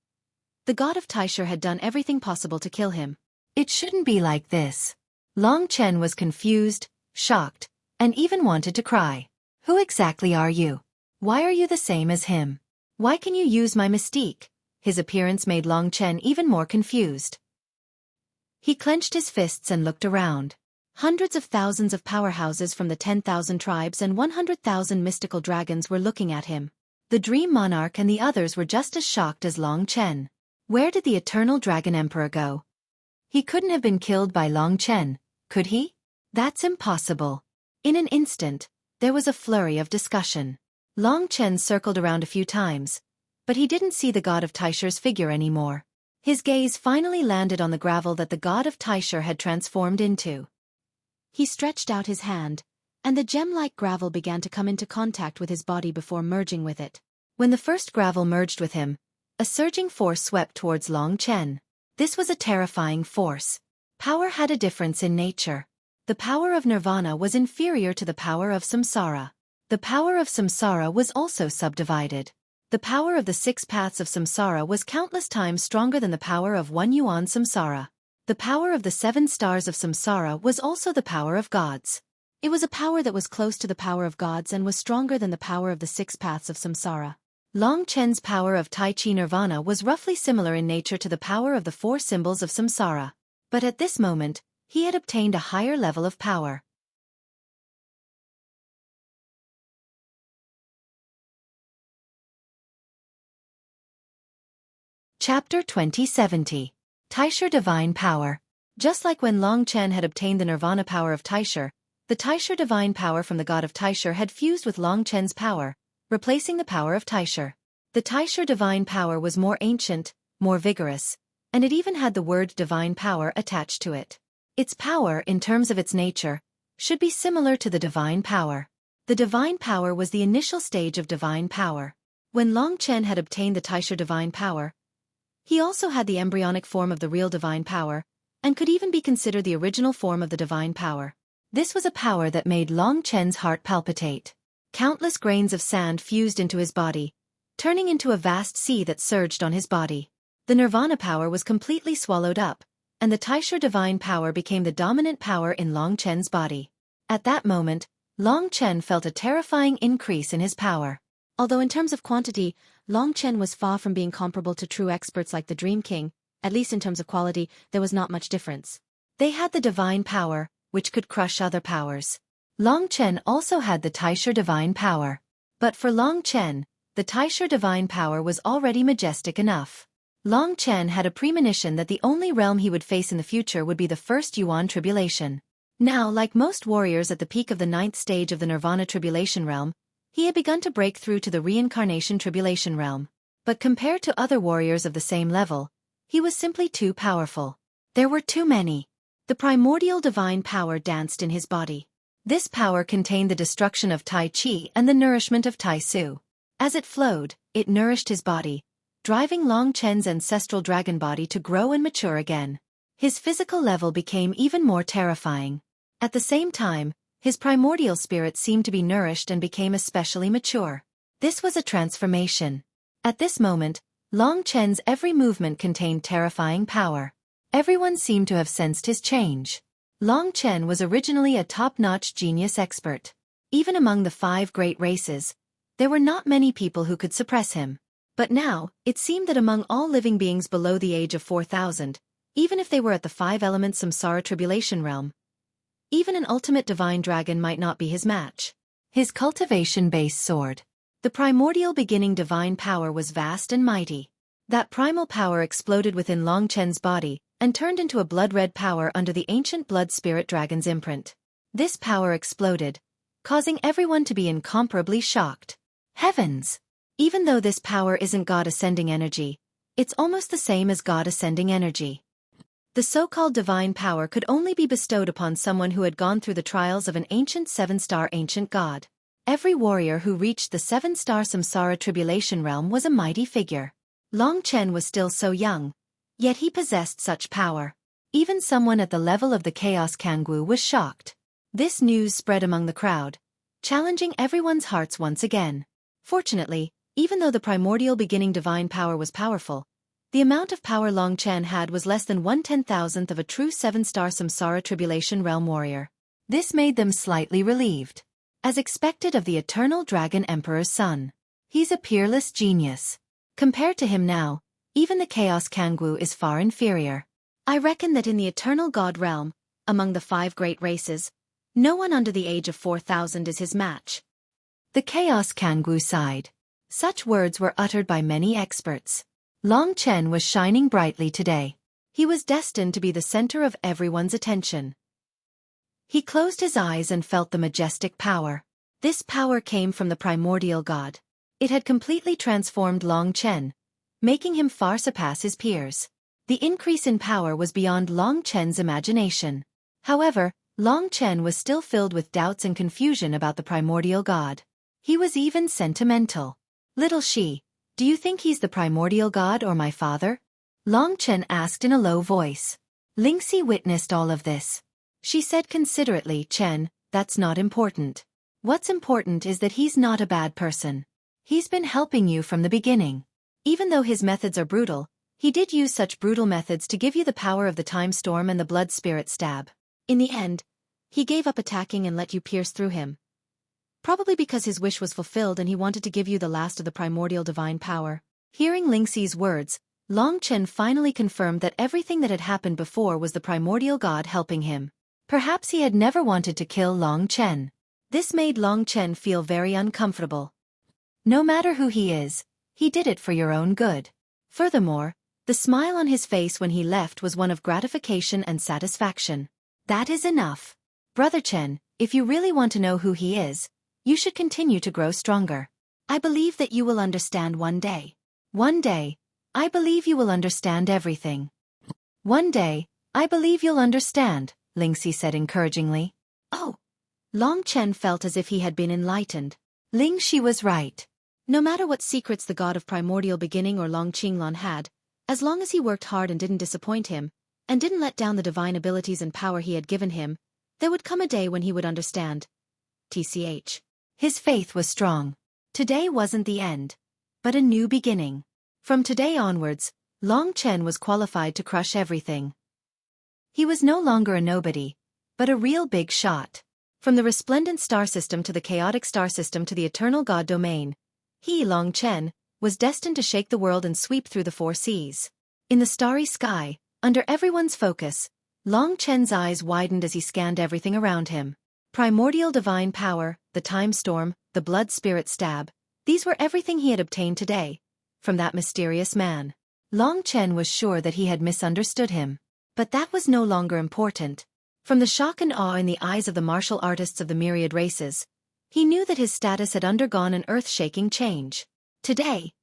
The god of Taisher had done everything possible to kill him. It shouldn't be like this. Long Chen was confused, shocked, and even wanted to cry. "Who exactly are you? Why are you the same as him? Why can you use my mystique?" His appearance made Long Chen even more confused. He clenched his fists and looked around. Hundreds of thousands of powerhouses from the 10,000 tribes and 100,000 mystical dragons were looking at him. The Dream Monarch and the others were just as shocked as Long Chen. Where did the Eternal Dragon Emperor go? He couldn't have been killed by Long Chen, could he? That's impossible. In an instant, there was a flurry of discussion. Long Chen circled around a few times, but he didn't see the god of Taisher's figure anymore. His gaze finally landed on the gravel that the god of Taisher had transformed into. He stretched out his hand, and the gem-like gravel began to come into contact with his body before merging with it. When the first gravel merged with him, a surging force swept towards Long Chen. This was a terrifying force. Power had a difference in nature. The power of Nirvana was inferior to the power of Samsara. The power of Samsara was also subdivided. The power of the 6 paths of Samsara was countless times stronger than the power of 1 yuan Samsara. The power of the 7 stars of Samsara was also the power of gods. It was a power that was close to the power of gods and was stronger than the power of the 6 paths of Samsara. Long Chen's power of Tai Chi Nirvana was roughly similar in nature to the power of the 4 symbols of Samsara. But at this moment, he had obtained a higher level of power. Chapter 2070. Taisher Divine Power. Just like when Long Chen had obtained the Nirvana power of Taisher, the Taisher Divine Power from the god of Taisher had fused with Long Chen's power, replacing the power of Taisher. The Taisher Divine Power was more ancient, more vigorous, and it even had the word Divine Power attached to it. Its power, in terms of its nature, should be similar to the Divine Power. The Divine Power was the initial stage of Divine Power. When Long Chen had obtained the Taisher Divine Power, he also had the embryonic form of the real Divine Power, and could even be considered the original form of the Divine Power. This was a power that made Long Chen's heart palpitate. Countless grains of sand fused into his body, turning into a vast sea that surged on his body. The Nirvana power was completely swallowed up, and the Taisher Divine Power became the dominant power in Long Chen's body. At that moment, Long Chen felt a terrifying increase in his power. Although in terms of quantity, Long Chen was far from being comparable to true experts like the Dream King, at least in terms of quality, there was not much difference. They had the Divine Power, which could crush other powers. Long Chen also had the Taisher Divine Power. But for Long Chen, the Taisher Divine Power was already majestic enough. Long Chen had a premonition that the only realm he would face in the future would be the first Yuan Tribulation. Now, like most warriors at the peak of the 9th stage of the Nirvana Tribulation realm, he had begun to break through to the Reincarnation Tribulation realm. But compared to other warriors of the same level, he was simply too powerful. There were too many. The primordial divine power danced in his body. This power contained the destruction of Tai Chi and the nourishment of Tai Su. As it flowed, it nourished his body, driving Long Chen's ancestral dragon body to grow and mature again. His physical level became even more terrifying. At the same time, his primordial spirit seemed to be nourished and became especially mature. This was a transformation. At this moment, Long Chen's every movement contained terrifying power. Everyone seemed to have sensed his change. Long Chen was originally a top-notch genius expert. Even among the 5 great races, there were not many people who could suppress him. But now, it seemed that among all living beings below the age of 4,000, even if they were at the 5-element Samsara Tribulation realm, even an ultimate divine dragon might not be his match. His cultivation-based sword. The primordial beginning divine power was vast and mighty. That primal power exploded within Long Chen's body, and turned into a blood-red power under the ancient blood spirit dragon's imprint. This power exploded, causing everyone to be incomparably shocked. Heavens! Even though this power isn't God-ascending energy, it's almost the same as God-ascending energy. The so-called divine power could only be bestowed upon someone who had gone through the trials of an ancient seven-star ancient god. Every warrior who reached the seven-star samsara tribulation realm was a mighty figure. Long Chen was still so young, yet he possessed such power. Even someone at the level of the Chaos Kangwu was shocked. This news spread among the crowd, challenging everyone's hearts once again. Fortunately, even though the primordial beginning divine power was powerful, the amount of power Long Chen had was less than 1/10,000th of a true seven-star samsara tribulation realm warrior. This made them slightly relieved. As expected of the Eternal Dragon Emperor's son, he's a peerless genius. Compared to him now, even the Chaos Kangwu is far inferior. I reckon that in the Eternal God realm, among the 5 great races, no one under the age of 4,000 is his match. The Chaos Kangwu sighed. Such words were uttered by many experts. Long Chen was shining brightly today. He was destined to be the center of everyone's attention. He closed his eyes and felt the majestic power. This power came from the primordial god. It had completely transformed Long Chen, making him far surpass his peers. The increase in power was beyond Long Chen's imagination. However, Long Chen was still filled with doubts and confusion about the primordial god. He was even sentimental. Little Shi, do you think he's the primordial god or my father? Long Chen asked in a low voice. Lingxi witnessed all of this. She said considerately, Chen, that's not important. What's important is that he's not a bad person. He's been helping you from the beginning. Even though his methods are brutal, he did use such brutal methods to give you the power of the time storm and the blood spirit stab. In the end, he gave up attacking and let you pierce through him. Probably because his wish was fulfilled and he wanted to give you the last of the primordial divine power. Hearing Lingxi's words, Long Chen finally confirmed that everything that had happened before was the primordial god helping him. Perhaps he had never wanted to kill Long Chen. This made Long Chen feel very uncomfortable. No matter who he is, he did it for your own good. Furthermore, the smile on his face when he left was one of gratification and satisfaction. That is enough. Brother Chen, if you really want to know who he is, you should continue to grow stronger. I believe that you will understand one day. One day, I believe you will understand everything. One day, I believe you'll understand, Lingxi said encouragingly. Oh! Long Chen felt as if he had been enlightened. Lingxi was right. No matter what secrets the god of primordial beginning or Long Qinglan had, as long as he worked hard and didn't disappoint him, and didn't let down the divine abilities and power he had given him, there would come a day when he would understand. TCH. His faith was strong. Today wasn't the end, but a new beginning. From today onwards, Long Chen was qualified to crush everything. He was no longer a nobody, but a real big shot. From the resplendent star system to the chaotic star system to the eternal god domain, he, Long Chen, was destined to shake the world and sweep through the 4 seas. In the starry sky, under everyone's focus, Long Chen's eyes widened as he scanned everything around him. Primordial divine power, the time storm, the blood spirit stab, these were everything he had obtained today, from that mysterious man. Long Chen was sure that he had misunderstood him. But that was no longer important. From the shock and awe in the eyes of the martial artists of the myriad races, he knew that his status had undergone an earth-shaking change. Today,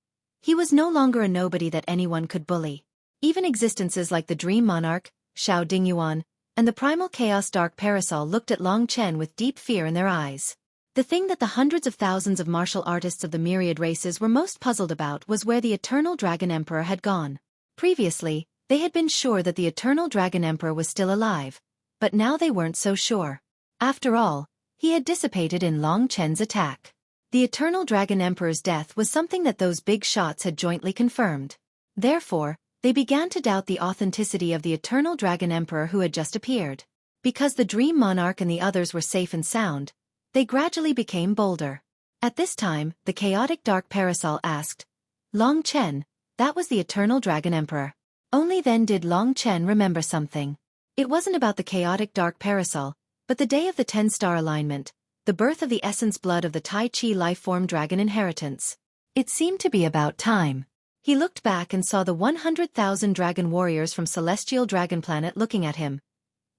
he was no longer a nobody that anyone could bully. Even existences like the Dream Monarch, Shao Dingyuan, and the Primal Chaos Dark Parasol looked at Long Chen with deep fear in their eyes. The thing that the hundreds of thousands of martial artists of the myriad races were most puzzled about was where the Eternal Dragon Emperor had gone. Previously, they had been sure that the Eternal Dragon Emperor was still alive, but now they weren't so sure. After all, he had dissipated in Long Chen's attack. The Eternal Dragon Emperor's death was something that those big shots had jointly confirmed. Therefore, they began to doubt the authenticity of the Eternal Dragon Emperor who had just appeared. Because the Dream Monarch and the others were safe and sound, they gradually became bolder. At this time, the Chaotic Dark Parasol asked, Long Chen, that was the Eternal Dragon Emperor. Only then did Long Chen remember something. It wasn't about the Chaotic Dark Parasol, but the day of the 10-star alignment, the birth of the essence blood of the Tai Chi life-form dragon inheritance. It seemed to be about time. He looked back and saw the 100,000 dragon warriors from Celestial Dragon Planet looking at him.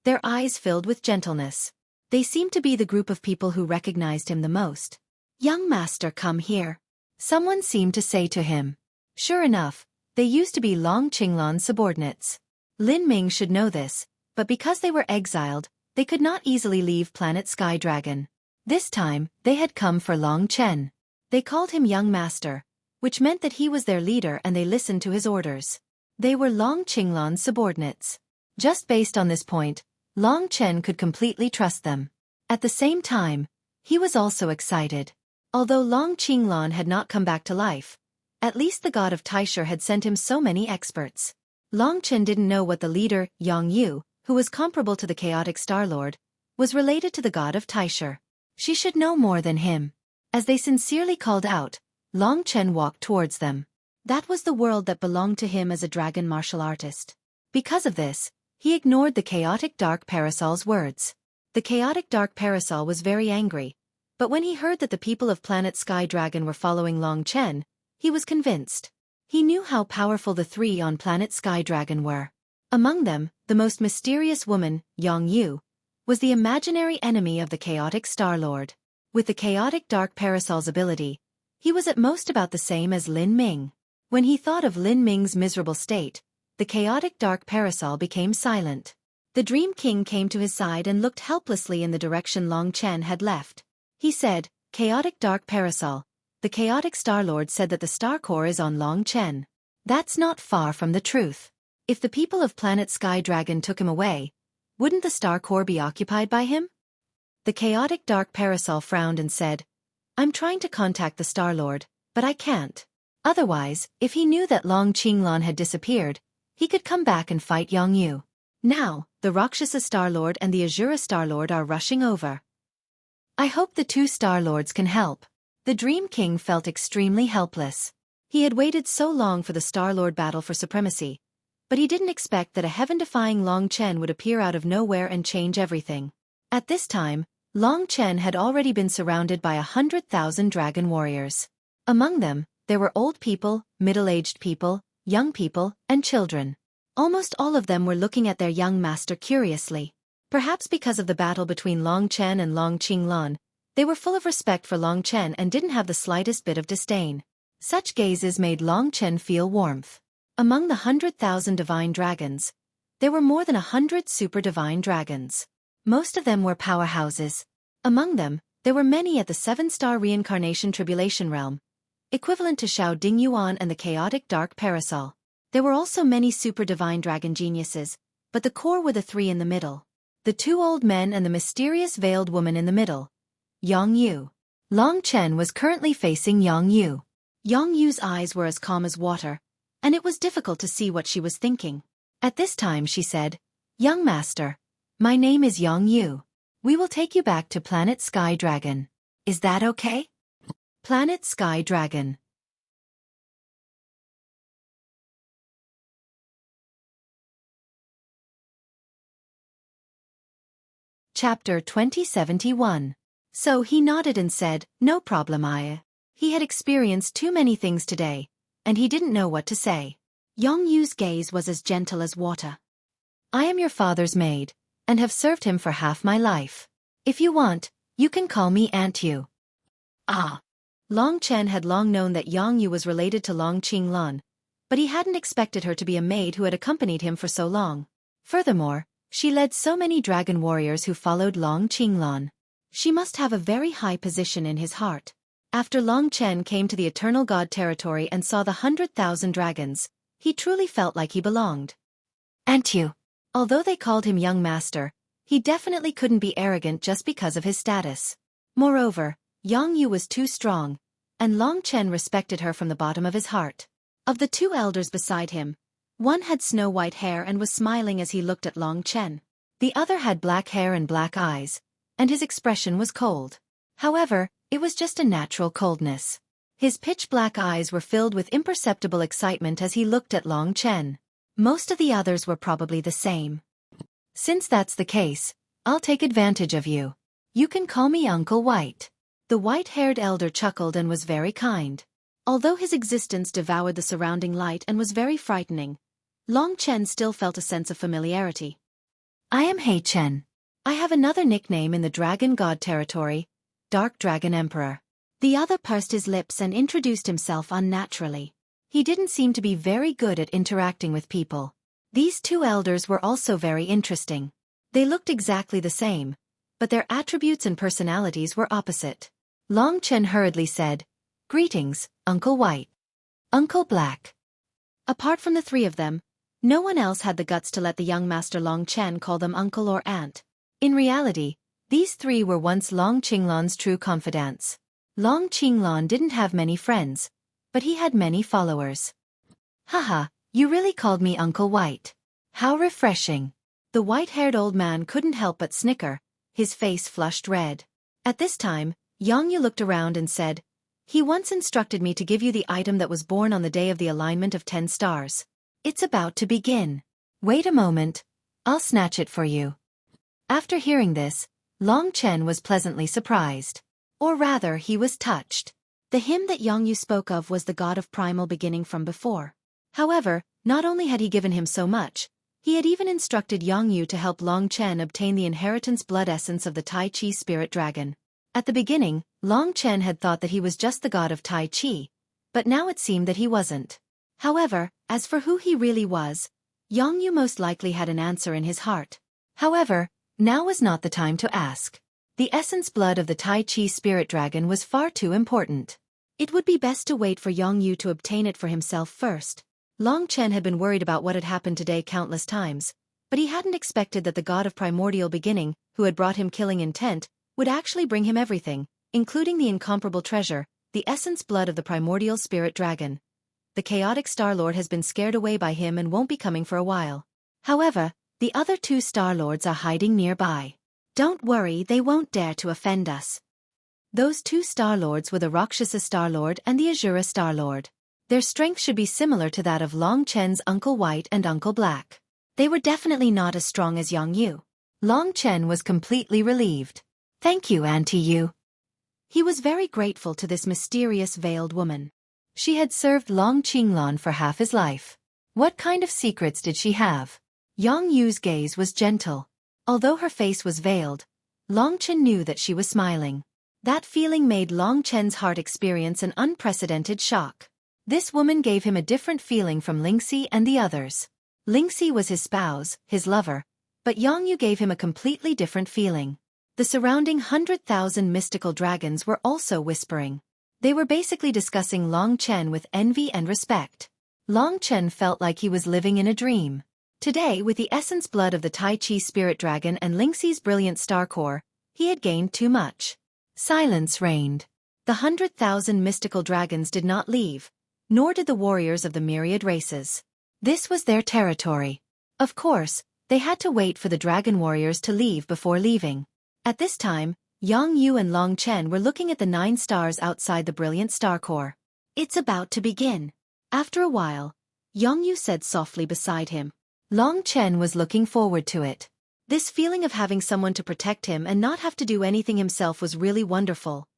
Their eyes filled with gentleness. They seemed to be the group of people who recognized him the most. "Young master, come here," someone seemed to say to him. Sure enough, they used to be Long Qinglan's subordinates. Lin Ming should know this, but because they were exiled, they could not easily leave planet Sky Dragon. This time, they had come for Long Chen. They called him young master, which meant that he was their leader and they listened to his orders. They were Long Qinglan's subordinates. Just based on this point, Long Chen could completely trust them. At the same time, he was also excited. Although Long Qinglan had not come back to life, at least the god of Taisha had sent him so many experts. Long Chen didn't know what the leader, Yang Yu, who was comparable to the chaotic Star Lord, was related to the god of Taisha. She should know more than him. As they sincerely called out, Long Chen walked towards them. That was the world that belonged to him as a dragon martial artist. Because of this, he ignored the chaotic Dark Parasol's words. The chaotic Dark Parasol was very angry, but when he heard that the people of planet Sky Dragon were following Long Chen, he was convinced. He knew how powerful the three on planet Sky Dragon were. Among them, the most mysterious woman, Yang Yu, was the imaginary enemy of the chaotic Star Lord. With the chaotic Dark Parasol's ability, he was at most about the same as Lin Ming. When he thought of Lin Ming's miserable state, the chaotic Dark Parasol became silent. The Dream King came to his side and looked helplessly in the direction Long Chen had left. He said, "Chaotic Dark Parasol, the chaotic Star Lord said that the Star Core is on Long Chen. That's not far from the truth. If the people of planet Sky Dragon took him away, wouldn't the Star Core be occupied by him?" The chaotic Dark Parasol frowned and said, "I'm trying to contact the Star Lord, but I can't. Otherwise, if he knew that Long Qinglan had disappeared, he could come back and fight Yang Yu. Now, the Rakshasa Star Lord and the Azura Star Lord are rushing over. I hope the two Star Lords can help." The Dream King felt extremely helpless. He had waited so long for the Star Lord battle for supremacy, but he didn't expect that a heaven-defying Long Chen would appear out of nowhere and change everything. At this time, Long Chen had already been surrounded by 100,000 dragon warriors. Among them, there were old people, middle-aged people, young people, and children. Almost all of them were looking at their young master curiously. Perhaps because of the battle between Long Chen and Long Qinglan, they were full of respect for Long Chen and didn't have the slightest bit of disdain. Such gazes made Long Chen feel warmth. Among the 100,000 divine dragons, there were more than 100 super divine dragons. Most of them were powerhouses. Among them, there were many at the 7-star reincarnation tribulation realm, equivalent to Shao Ding Yuan and the chaotic Dark Parasol. There were also many super divine dragon geniuses, but the core were the three in the middle. The two old men and the mysterious veiled woman in the middle. Yang Yu. Long Chen was currently facing Yang Yu. Yang Yu's eyes were as calm as water, and it was difficult to see what she was thinking. At this time she said, "Young master, my name is Yang Yu. We will take you back to planet Sky Dragon. Is that okay?" Planet Sky Dragon. Chapter 2071. So he nodded and said, "No problem, Aya." He had experienced too many things today, and he didn't know what to say. Yang Yu's gaze was as gentle as water. "I am your father's maid, and have served him for half my life. If you want, you can call me Aunt Yu." Ah. Long Chen had long known that Yang Yu was related to Long Qinglan, but he hadn't expected her to be a maid who had accompanied him for so long. Furthermore, she led so many dragon warriors who followed Long Qinglan. She must have a very high position in his heart. After Long Chen came to the Eternal God territory and saw the 100,000 dragons, he truly felt like he belonged. Aunt Yu. Although they called him young master, he definitely couldn't be arrogant just because of his status. Moreover, Yang Yu was too strong, and Long Chen respected her from the bottom of his heart. Of the two elders beside him, one had snow-white hair and was smiling as he looked at Long Chen. The other had black hair and black eyes, and his expression was cold. However, it was just a natural coldness. His pitch-black eyes were filled with imperceptible excitement as he looked at Long Chen. Most of the others were probably the same. "Since that's the case, I'll take advantage of you. You can call me Uncle White." The white-haired elder chuckled and was very kind. Although his existence devoured the surrounding light and was very frightening, Long Chen still felt a sense of familiarity. I am He Chen. I have another nickname in the Dragon God territory, Dark Dragon Emperor. The other pursed his lips and introduced himself unnaturally. He didn't seem to be very good at interacting with people. These two elders were also very interesting. They looked exactly the same, but their attributes and personalities were opposite. Long Chen hurriedly said, "Greetings, Uncle White. Uncle Black." Apart from the three of them, no one else had the guts to let the young master Long Chen call them uncle or aunt. In reality, these three were once Long Qinglan's true confidants. Long Qinglan didn't have many friends, but he had many followers. "Haha, you really called me Uncle White. How refreshing." The white-haired old man couldn't help but snicker, his face flushed red. At this time, Yang Yu looked around and said, "He once instructed me to give you the item that was born on the day of the alignment of 10 stars. It's about to begin. Wait a moment, I'll snatch it for you." After hearing this, Long Chen was pleasantly surprised. Or rather, he was touched. The him that Yang Yu spoke of was the god of primal beginning from before. However, not only had he given him so much, he had even instructed Yang Yu to help Long Chen obtain the inheritance blood essence of the Tai Chi spirit dragon. At the beginning, Long Chen had thought that he was just the god of Tai Chi, but now it seemed that he wasn't. However, as for who he really was, Yang Yu most likely had an answer in his heart. However, now was not the time to ask. The essence blood of the Tai Chi spirit dragon was far too important. It would be best to wait for Yang Yu to obtain it for himself first. Long Chen had been worried about what had happened today countless times, but he hadn't expected that the god of primordial beginning, who had brought him killing intent, would actually bring him everything, including the incomparable treasure, the essence blood of the primordial spirit dragon. The chaotic Star Lord has been scared away by him and won't be coming for a while. However, the other two Star Lords are hiding nearby. Don't worry, they won't dare to offend us. Those two Star Lords were the Rakshasa Star Lord and the Azura Star Lord. Their strength should be similar to that of Long Chen's Uncle White and Uncle Black. They were definitely not as strong as Yang Yu. Long Chen was completely relieved. "Thank you, Auntie Yu." He was very grateful to this mysterious veiled woman. She had served Long Qinglan for half his life. What kind of secrets did she have? Yang Yu's gaze was gentle. Although her face was veiled, Long Chen knew that she was smiling. That feeling made Long Chen's heart experience an unprecedented shock. This woman gave him a different feeling from Lingxi and the others. Lingxi was his spouse, his lover, but Yang Yu gave him a completely different feeling. The surrounding 100,000 mystical dragons were also whispering. They were basically discussing Long Chen with envy and respect. Long Chen felt like he was living in a dream. Today, with the essence blood of the Tai Chi spirit dragon and Lingxi's brilliant star core, he had gained too much. Silence reigned. The 100,000 mystical dragons did not leave, nor did the warriors of the myriad races. This was their territory. Of course, they had to wait for the dragon warriors to leave before leaving. At this time, Yang Yu and Long Chen were looking at the 9 stars outside the brilliant star core. "It's about to begin." After a while, Yang Yu said softly beside him. Long Chen was looking forward to it. This feeling of having someone to protect him and not have to do anything himself was really wonderful.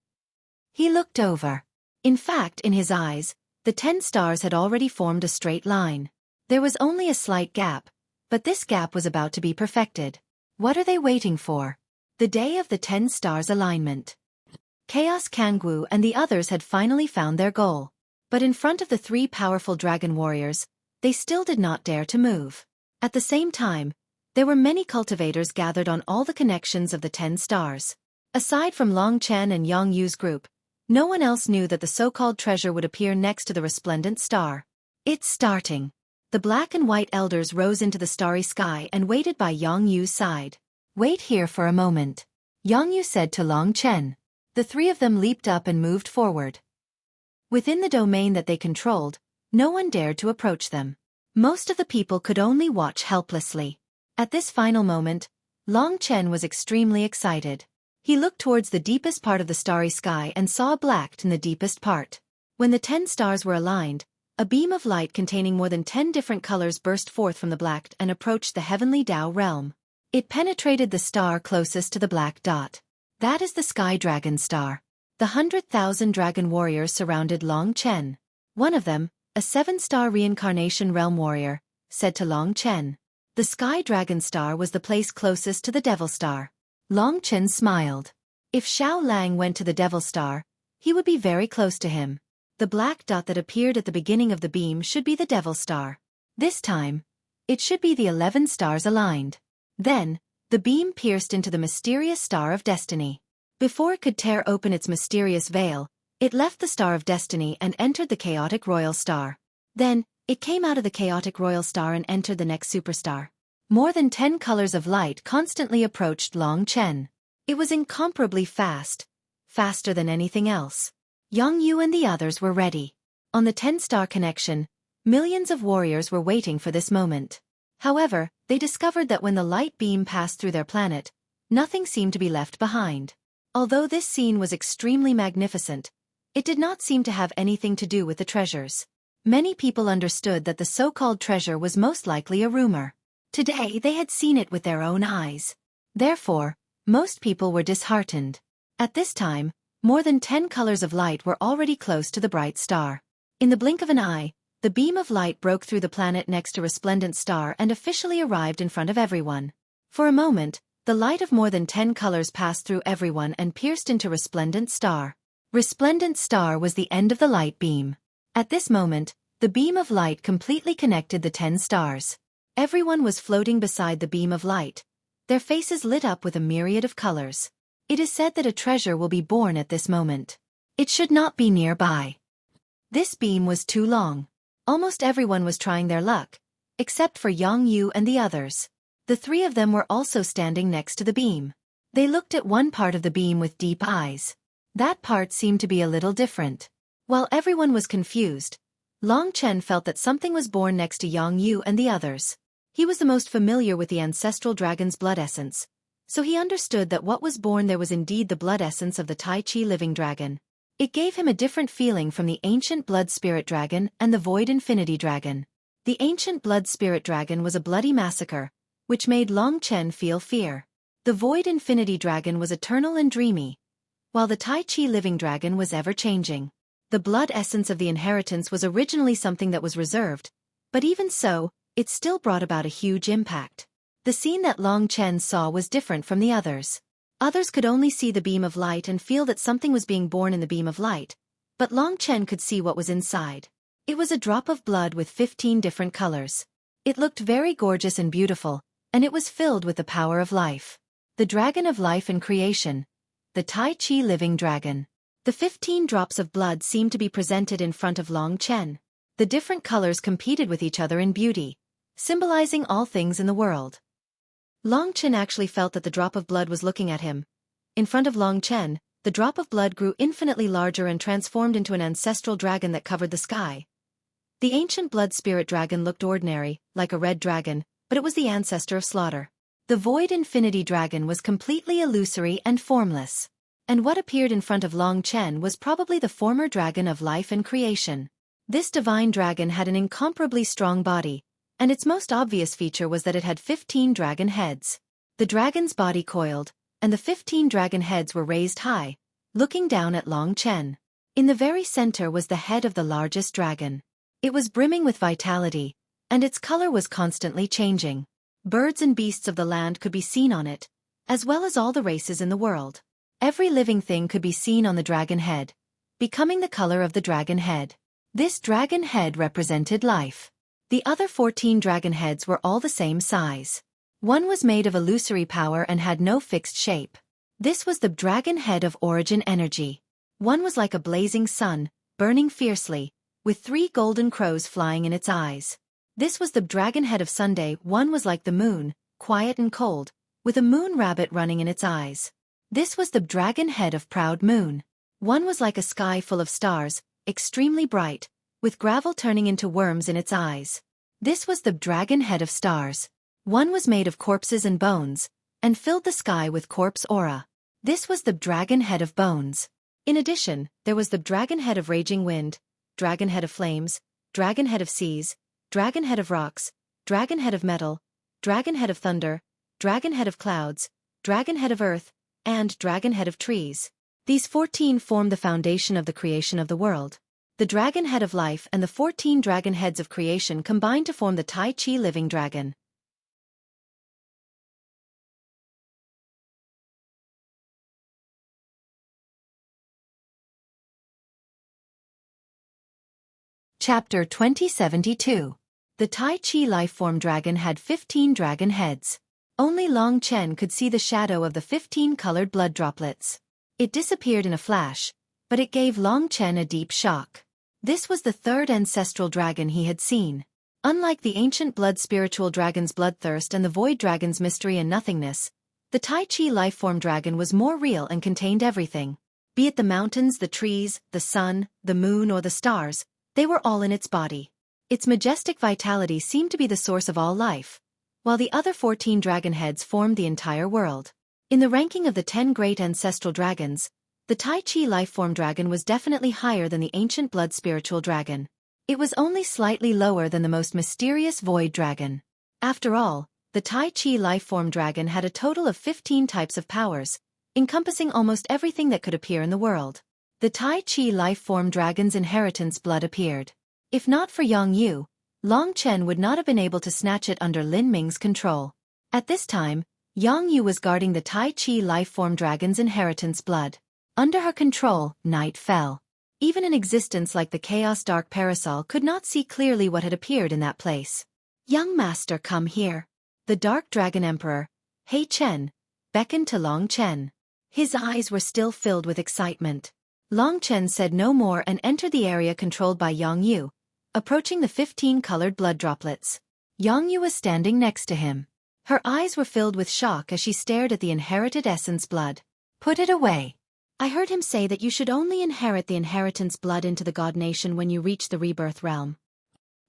He looked over. In fact, in his eyes, the 10 stars had already formed a straight line. There was only a slight gap, but this gap was about to be perfected. What are they waiting for? The day of the 10 stars alignment. Chaos Kangwu and the others had finally found their goal. But in front of the 3 powerful dragon warriors, they still did not dare to move. At the same time, there were many cultivators gathered on all the connections of the 10 stars. Aside from Long Chen and Yang Yu's group, no one else knew that the so-called treasure would appear next to the resplendent star. It's starting. The black and white elders rose into the starry sky and waited by Yang Yu's side. "Wait here for a moment," Yang Yu said to Long Chen. The 3 of them leaped up and moved forward. Within the domain that they controlled, no one dared to approach them. Most of the people could only watch helplessly. At this final moment, Long Chen was extremely excited. He looked towards the deepest part of the starry sky and saw a black in the deepest part. When the 10 stars were aligned, a beam of light containing more than 10 different colors burst forth from the black and approached the heavenly Tao realm. It penetrated the star closest to the black dot. That is the Sky Dragon star. The 100,000 dragon warriors surrounded Long Chen. One of them, a 7-star reincarnation realm warrior, said to Long Chen. The Sky Dragon Star was the place closest to the Devil Star. Long Chen smiled. If Xiao Lang went to the Devil Star, he would be very close to him. The black dot that appeared at the beginning of the beam should be the Devil Star. This time, it should be the 11 stars aligned. Then, the beam pierced into the mysterious Star of Destiny. Before it could tear open its mysterious veil, it left the Star of Destiny and entered the chaotic Royal Star. Then, it came out of the chaotic Royal Star and entered the next superstar. More than 10 colors of light constantly approached Long Chen. It was incomparably fast, faster than anything else. Yang Yu and the others were ready. On the 10-star connection, millions of warriors were waiting for this moment. However, they discovered that when the light beam passed through their planet, nothing seemed to be left behind. Although this scene was extremely magnificent, it did not seem to have anything to do with the treasures. Many people understood that the so-called treasure was most likely a rumor. Today they had seen it with their own eyes. Therefore, most people were disheartened. At this time, more than 10 colors of light were already close to the bright star. In the blink of an eye, the beam of light broke through the planet next to Resplendent Star and officially arrived in front of everyone. For a moment, the light of more than 10 colors passed through everyone and pierced into Resplendent Star. Resplendent Star was the end of the light beam. At this moment, the beam of light completely connected the 10 stars. Everyone was floating beside the beam of light, their faces lit up with a myriad of colors. It is said that a treasure will be born at this moment. It should not be nearby. This beam was too long. Almost everyone was trying their luck, except for Yang Yu and the others. The three of them were also standing next to the beam. They looked at one part of the beam with deep eyes. That part seemed to be a little different. While everyone was confused, Long Chen felt that something was born next to Yang Yu and the others. He was the most familiar with the ancestral dragon's blood essence, so he understood that what was born there was indeed the blood essence of the Tai Chi living dragon. It gave him a different feeling from the ancient blood spirit dragon and the void infinity dragon. The ancient blood spirit dragon was a bloody massacre, which made Long Chen feel fear. The void infinity dragon was eternal and dreamy, while the Tai Chi living dragon was ever-changing. The blood essence of the inheritance was originally something that was reserved, but even so, it still brought about a huge impact. The scene that Long Chen saw was different from the others. Others could only see the beam of light and feel that something was being born in the beam of light, but Long Chen could see what was inside. It was a drop of blood with 15 different colors. It looked very gorgeous and beautiful, and it was filled with the power of life. The dragon of life and creation. The Tai Chi living dragon. The 15 drops of blood seemed to be presented in front of Long Chen. The different colors competed with each other in beauty, symbolizing all things in the world. Long Chen actually felt that the drop of blood was looking at him. In front of Long Chen, the drop of blood grew infinitely larger and transformed into an ancestral dragon that covered the sky. The ancient blood spirit dragon looked ordinary, like a red dragon, but it was the ancestor of slaughter. The void infinity dragon was completely illusory and formless. And what appeared in front of Long Chen was probably the former dragon of life and creation. This divine dragon had an incomparably strong body, and its most obvious feature was that it had 15 dragon heads. The dragon's body coiled, and the 15 dragon heads were raised high, looking down at Long Chen. In the very center was the head of the largest dragon. It was brimming with vitality, and its color was constantly changing. Birds and beasts of the land could be seen on it, as well as all the races in the world. Every living thing could be seen on the dragon head, becoming the color of the dragon head. This dragon head represented life. The other 14 dragon heads were all the same size. One was made of illusory power and had no fixed shape. This was the dragon head of origin energy. One was like a blazing sun, burning fiercely, with 3 golden crows flying in its eyes. This was the dragon head of Sunday. One was like the moon, quiet and cold, with a moon rabbit running in its eyes. This was the dragon head of proud moon. One was like a sky full of stars, extremely bright, with gravel turning into worms in its eyes. This was the dragon head of stars. One was made of corpses and bones, and filled the sky with corpse aura. This was the dragon head of bones. In addition, there was the dragon head of raging wind, dragon head of flames, dragon head of seas, dragon head of rocks, dragon head of metal, dragon head of thunder, dragon head of clouds, dragon head of earth, and dragon head of trees. These 14 form the foundation of the creation of the world. The dragon head of life and the 14 dragon heads of creation combine to form the Tai Chi living dragon. Chapter 2072. The Tai Chi life-form dragon had 15 dragon heads. Only Long Chen could see the shadow of the 15 colored blood droplets. It disappeared in a flash, but it gave Long Chen a deep shock. This was the third ancestral dragon he had seen. Unlike the ancient blood spiritual dragon's bloodthirst and the void dragon's mystery and nothingness, the Tai Chi life-form dragon was more real and contained everything. Be it the mountains, the trees, the sun, the moon or the stars, they were all in its body. Its majestic vitality seemed to be the source of all life, while the other 14 dragon heads formed the entire world. In the ranking of the 10 great ancestral dragons, the Tai Chi life-form dragon was definitely higher than the ancient blood spiritual dragon. It was only slightly lower than the most mysterious void dragon. After all, the Tai Chi life-form dragon had a total of 15 types of powers, encompassing almost everything that could appear in the world. The Tai Chi life-form dragon's inheritance blood appeared. If not for Yang Yu, Long Chen would not have been able to snatch it under Lin Ming's control. At this time, Yang Yu was guarding the Tai Chi life-form dragon's inheritance blood. Under her control, night fell. Even an existence like the Chaos Dark Parasol could not see clearly what had appeared in that place. "Young master, come here." The Dark Dragon Emperor, He Chen, beckoned to Long Chen. His eyes were still filled with excitement. Long Chen said no more and entered the area controlled by Yang Yu, approaching the 15 colored blood droplets. Yang Yu was standing next to him. Her eyes were filled with shock as she stared at the inherited essence blood. "Put it away. I heard him say that you should only inherit the inheritance blood into the God Nation when you reach the rebirth realm."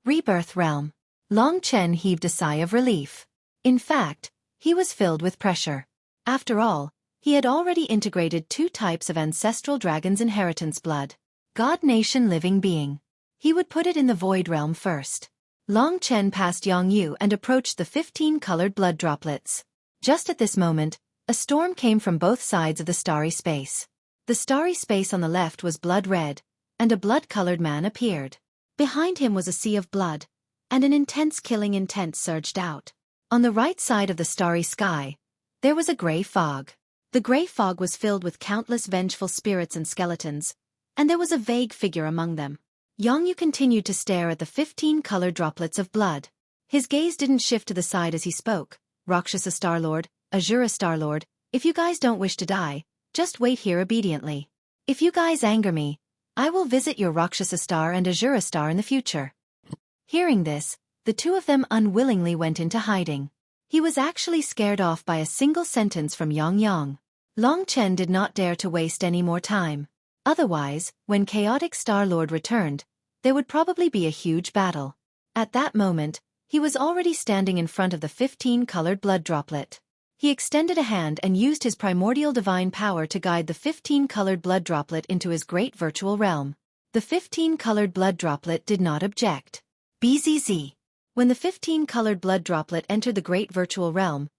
Rebirth realm. Long Chen heaved a sigh of relief. In fact, he was filled with pressure. After all, he had already integrated 2 types of ancestral dragon's inheritance blood. God Nation living being. He would put it in the void realm first. Long Chen passed Yang Yu and approached the 15 colored blood droplets. Just at this moment, a storm came from both sides of the starry space. The starry space on the left was blood red, and a blood-colored man appeared. Behind him was a sea of blood, and an intense killing intent surged out. On the right side of the starry sky, there was a gray fog. The gray fog was filled with countless vengeful spirits and skeletons, and there was a vague figure among them. Yang Yu continued to stare at the 15 colored droplets of blood. His gaze didn't shift to the side as he spoke. "Rakshasa Star-Lord, Asura Star-Lord, if you guys don't wish to die, just wait here obediently. If you guys anger me, I will visit your Rakshasa Star and Asura Star in the future." Hearing this, the two of them unwillingly went into hiding. He was actually scared off by a single sentence from Yang. Long Chen did not dare to waste any more time. Otherwise, when Chaotic Star-Lord returned, there would probably be a huge battle. At that moment, he was already standing in front of the 15 colored blood droplet. He extended a hand and used his primordial divine power to guide the 15 colored blood droplet into his great virtual realm. The 15 colored blood droplet did not object. BZZ. When the 15 colored blood droplet entered the great virtual realm,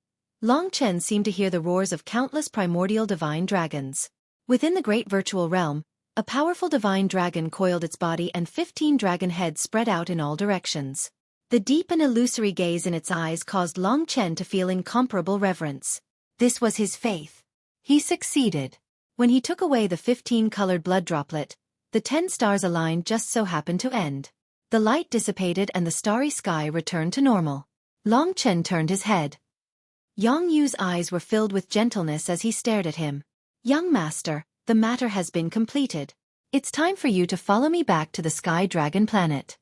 Long Chen seemed to hear the roars of countless primordial divine dragons. Within the great virtual realm, a powerful divine dragon coiled its body and 15 dragon heads spread out in all directions. The deep and illusory gaze in its eyes caused Long Chen to feel incomparable reverence. This was his faith. He succeeded. When he took away the 15 colored blood droplet, the 10 stars aligned just so happened to end. The light dissipated and the starry sky returned to normal. Long Chen turned his head. Yang Yu's eyes were filled with gentleness as he stared at him. "Young master, the matter has been completed. It's time for you to follow me back to the Sky Dragon planet."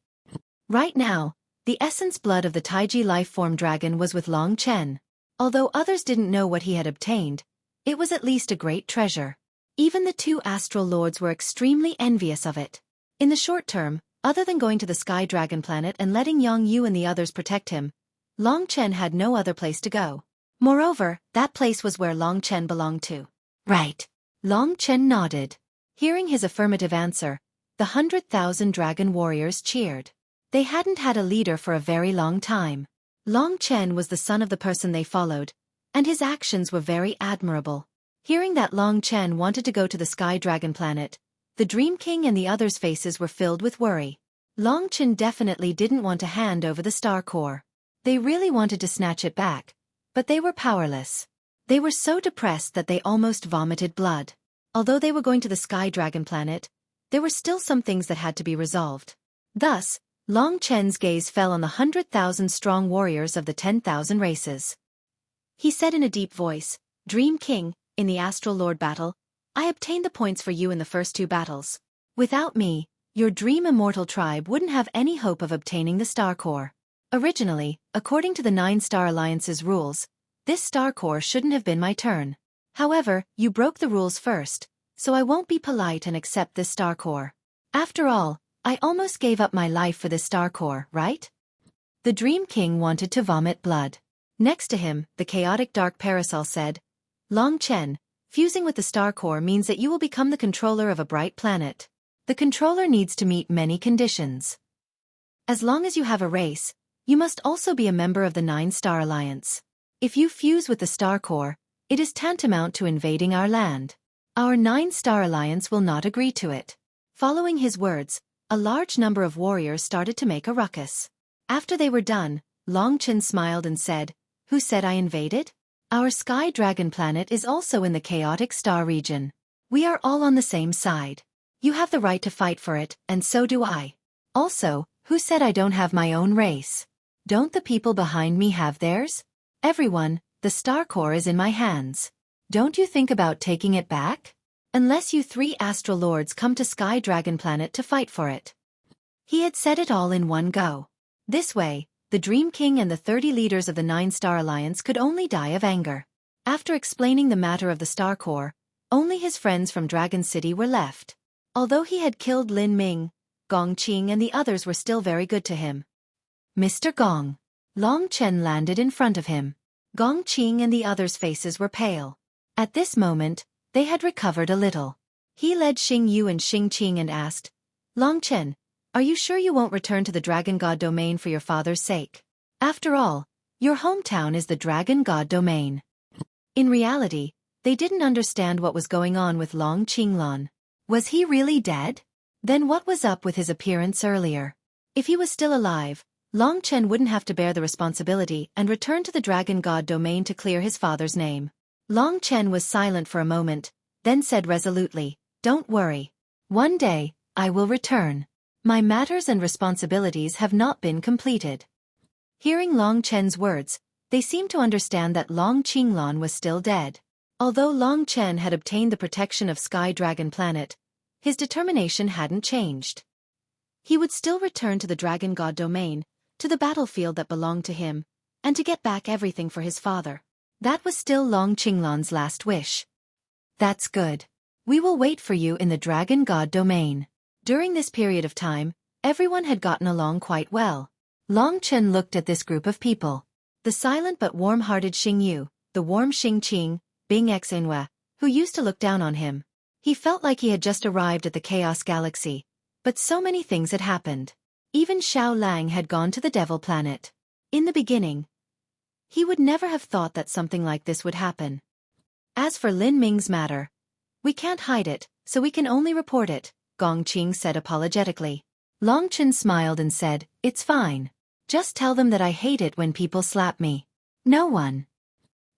Right now, the essence blood of the Taiji life-form dragon was with Long Chen. Although others didn't know what he had obtained, it was at least a great treasure. Even the 2 astral lords were extremely envious of it. In the short term, other than going to the Sky Dragon planet and letting Yang Yu and the others protect him, Long Chen had no other place to go. Moreover, that place was where Long Chen belonged to. "Right." Long Chen nodded. Hearing his affirmative answer, the 100,000 dragon warriors cheered. They hadn't had a leader for a very long time. Long Chen was the son of the person they followed, and his actions were very admirable. Hearing that Long Chen wanted to go to the Sky Dragon planet, the Dream King and the others' faces were filled with worry. Long Chen definitely didn't want to hand over the star core. They really wanted to snatch it back, but they were powerless. They were so depressed that they almost vomited blood. Although they were going to the Sky Dragon planet, there were still some things that had to be resolved. Thus, Long Chen's gaze fell on the 100,000 strong warriors of the 10,000 races. He said in a deep voice, "Dream King, in the Astral Lord battle, I obtained the points for you in the first 2 battles. Without me, your Dream Immortal tribe wouldn't have any hope of obtaining the Star Core. Originally, according to the 9-Star Alliance's rules, this Star Core shouldn't have been my turn. However, you broke the rules first, so I won't be polite and accept this Star Core. After all, I almost gave up my life for this Star Core, right?" The Dream King wanted to vomit blood. Next to him, the chaotic Dark Parasol said, "Long Chen, fusing with the Star Core means that you will become the controller of a bright planet. The controller needs to meet many conditions. As long as you have a race, you must also be a member of the 9-Star Alliance. If you fuse with the Star Core, it is tantamount to invading our land. Our 9-Star Alliance will not agree to it." Following his words, a large number of warriors started to make a ruckus. After they were done, Long Chen smiled and said, "Who said I invaded? Our Sky Dragon planet is also in the chaotic star region. We are all on the same side. You have the right to fight for it, and so do I. Also, who said I don't have my own race? Don't the people behind me have theirs? Everyone, the Star Core is in my hands. Don't you think about taking it back? Unless you 3 Astral Lords come to Sky Dragon planet to fight for it." He had said it all in one go. This way, the Dream King and the 30 leaders of the 9-Star Alliance could only die of anger. After explaining the matter of the Star Core, only his friends from Dragon City were left. Although he had killed Lin Ming, Gong Qing and the others were still very good to him. "Mr. Gong." Long Chen landed in front of him. Gong Qing and the others' faces were pale. At this moment, they had recovered a little. He led Xing Yu and Xing Qing and asked, "Long Chen, are you sure you won't return to the Dragon God domain for your father's sake? After all, your hometown is the Dragon God domain." In reality, they didn't understand what was going on with Long Qinglan. Was he really dead? Then what was up with his appearance earlier? If he was still alive, Long Chen wouldn't have to bear the responsibility and return to the Dragon God domain to clear his father's name. Long Chen was silent for a moment, then said resolutely, "Don't worry. One day, I will return. My matters and responsibilities have not been completed." Hearing Long Chen's words, they seemed to understand that Long Qinglan was still dead. Although Long Chen had obtained the protection of Sky Dragon planet, his determination hadn't changed. He would still return to the Dragon God domain, to the battlefield that belonged to him, and to get back everything for his father. That was still Long Qinglan's last wish. "That's good. We will wait for you in the Dragon God domain." During this period of time, everyone had gotten along quite well. Long Chen looked at this group of people. The silent but warm-hearted Xing Yu, the warm Xing Qing, Bing Xinhua, who used to look down on him. He felt like he had just arrived at the Chaos Galaxy, but so many things had happened. Even Xiao Lang had gone to the Devil Planet. In the beginning, he would never have thought that something like this would happen. As for Lin Ming's matter, "We can't hide it, so we can only report it," Gong Qing said apologetically. Long Chen smiled and said, "It's fine. Just tell them that I hate it when people slap me." No one.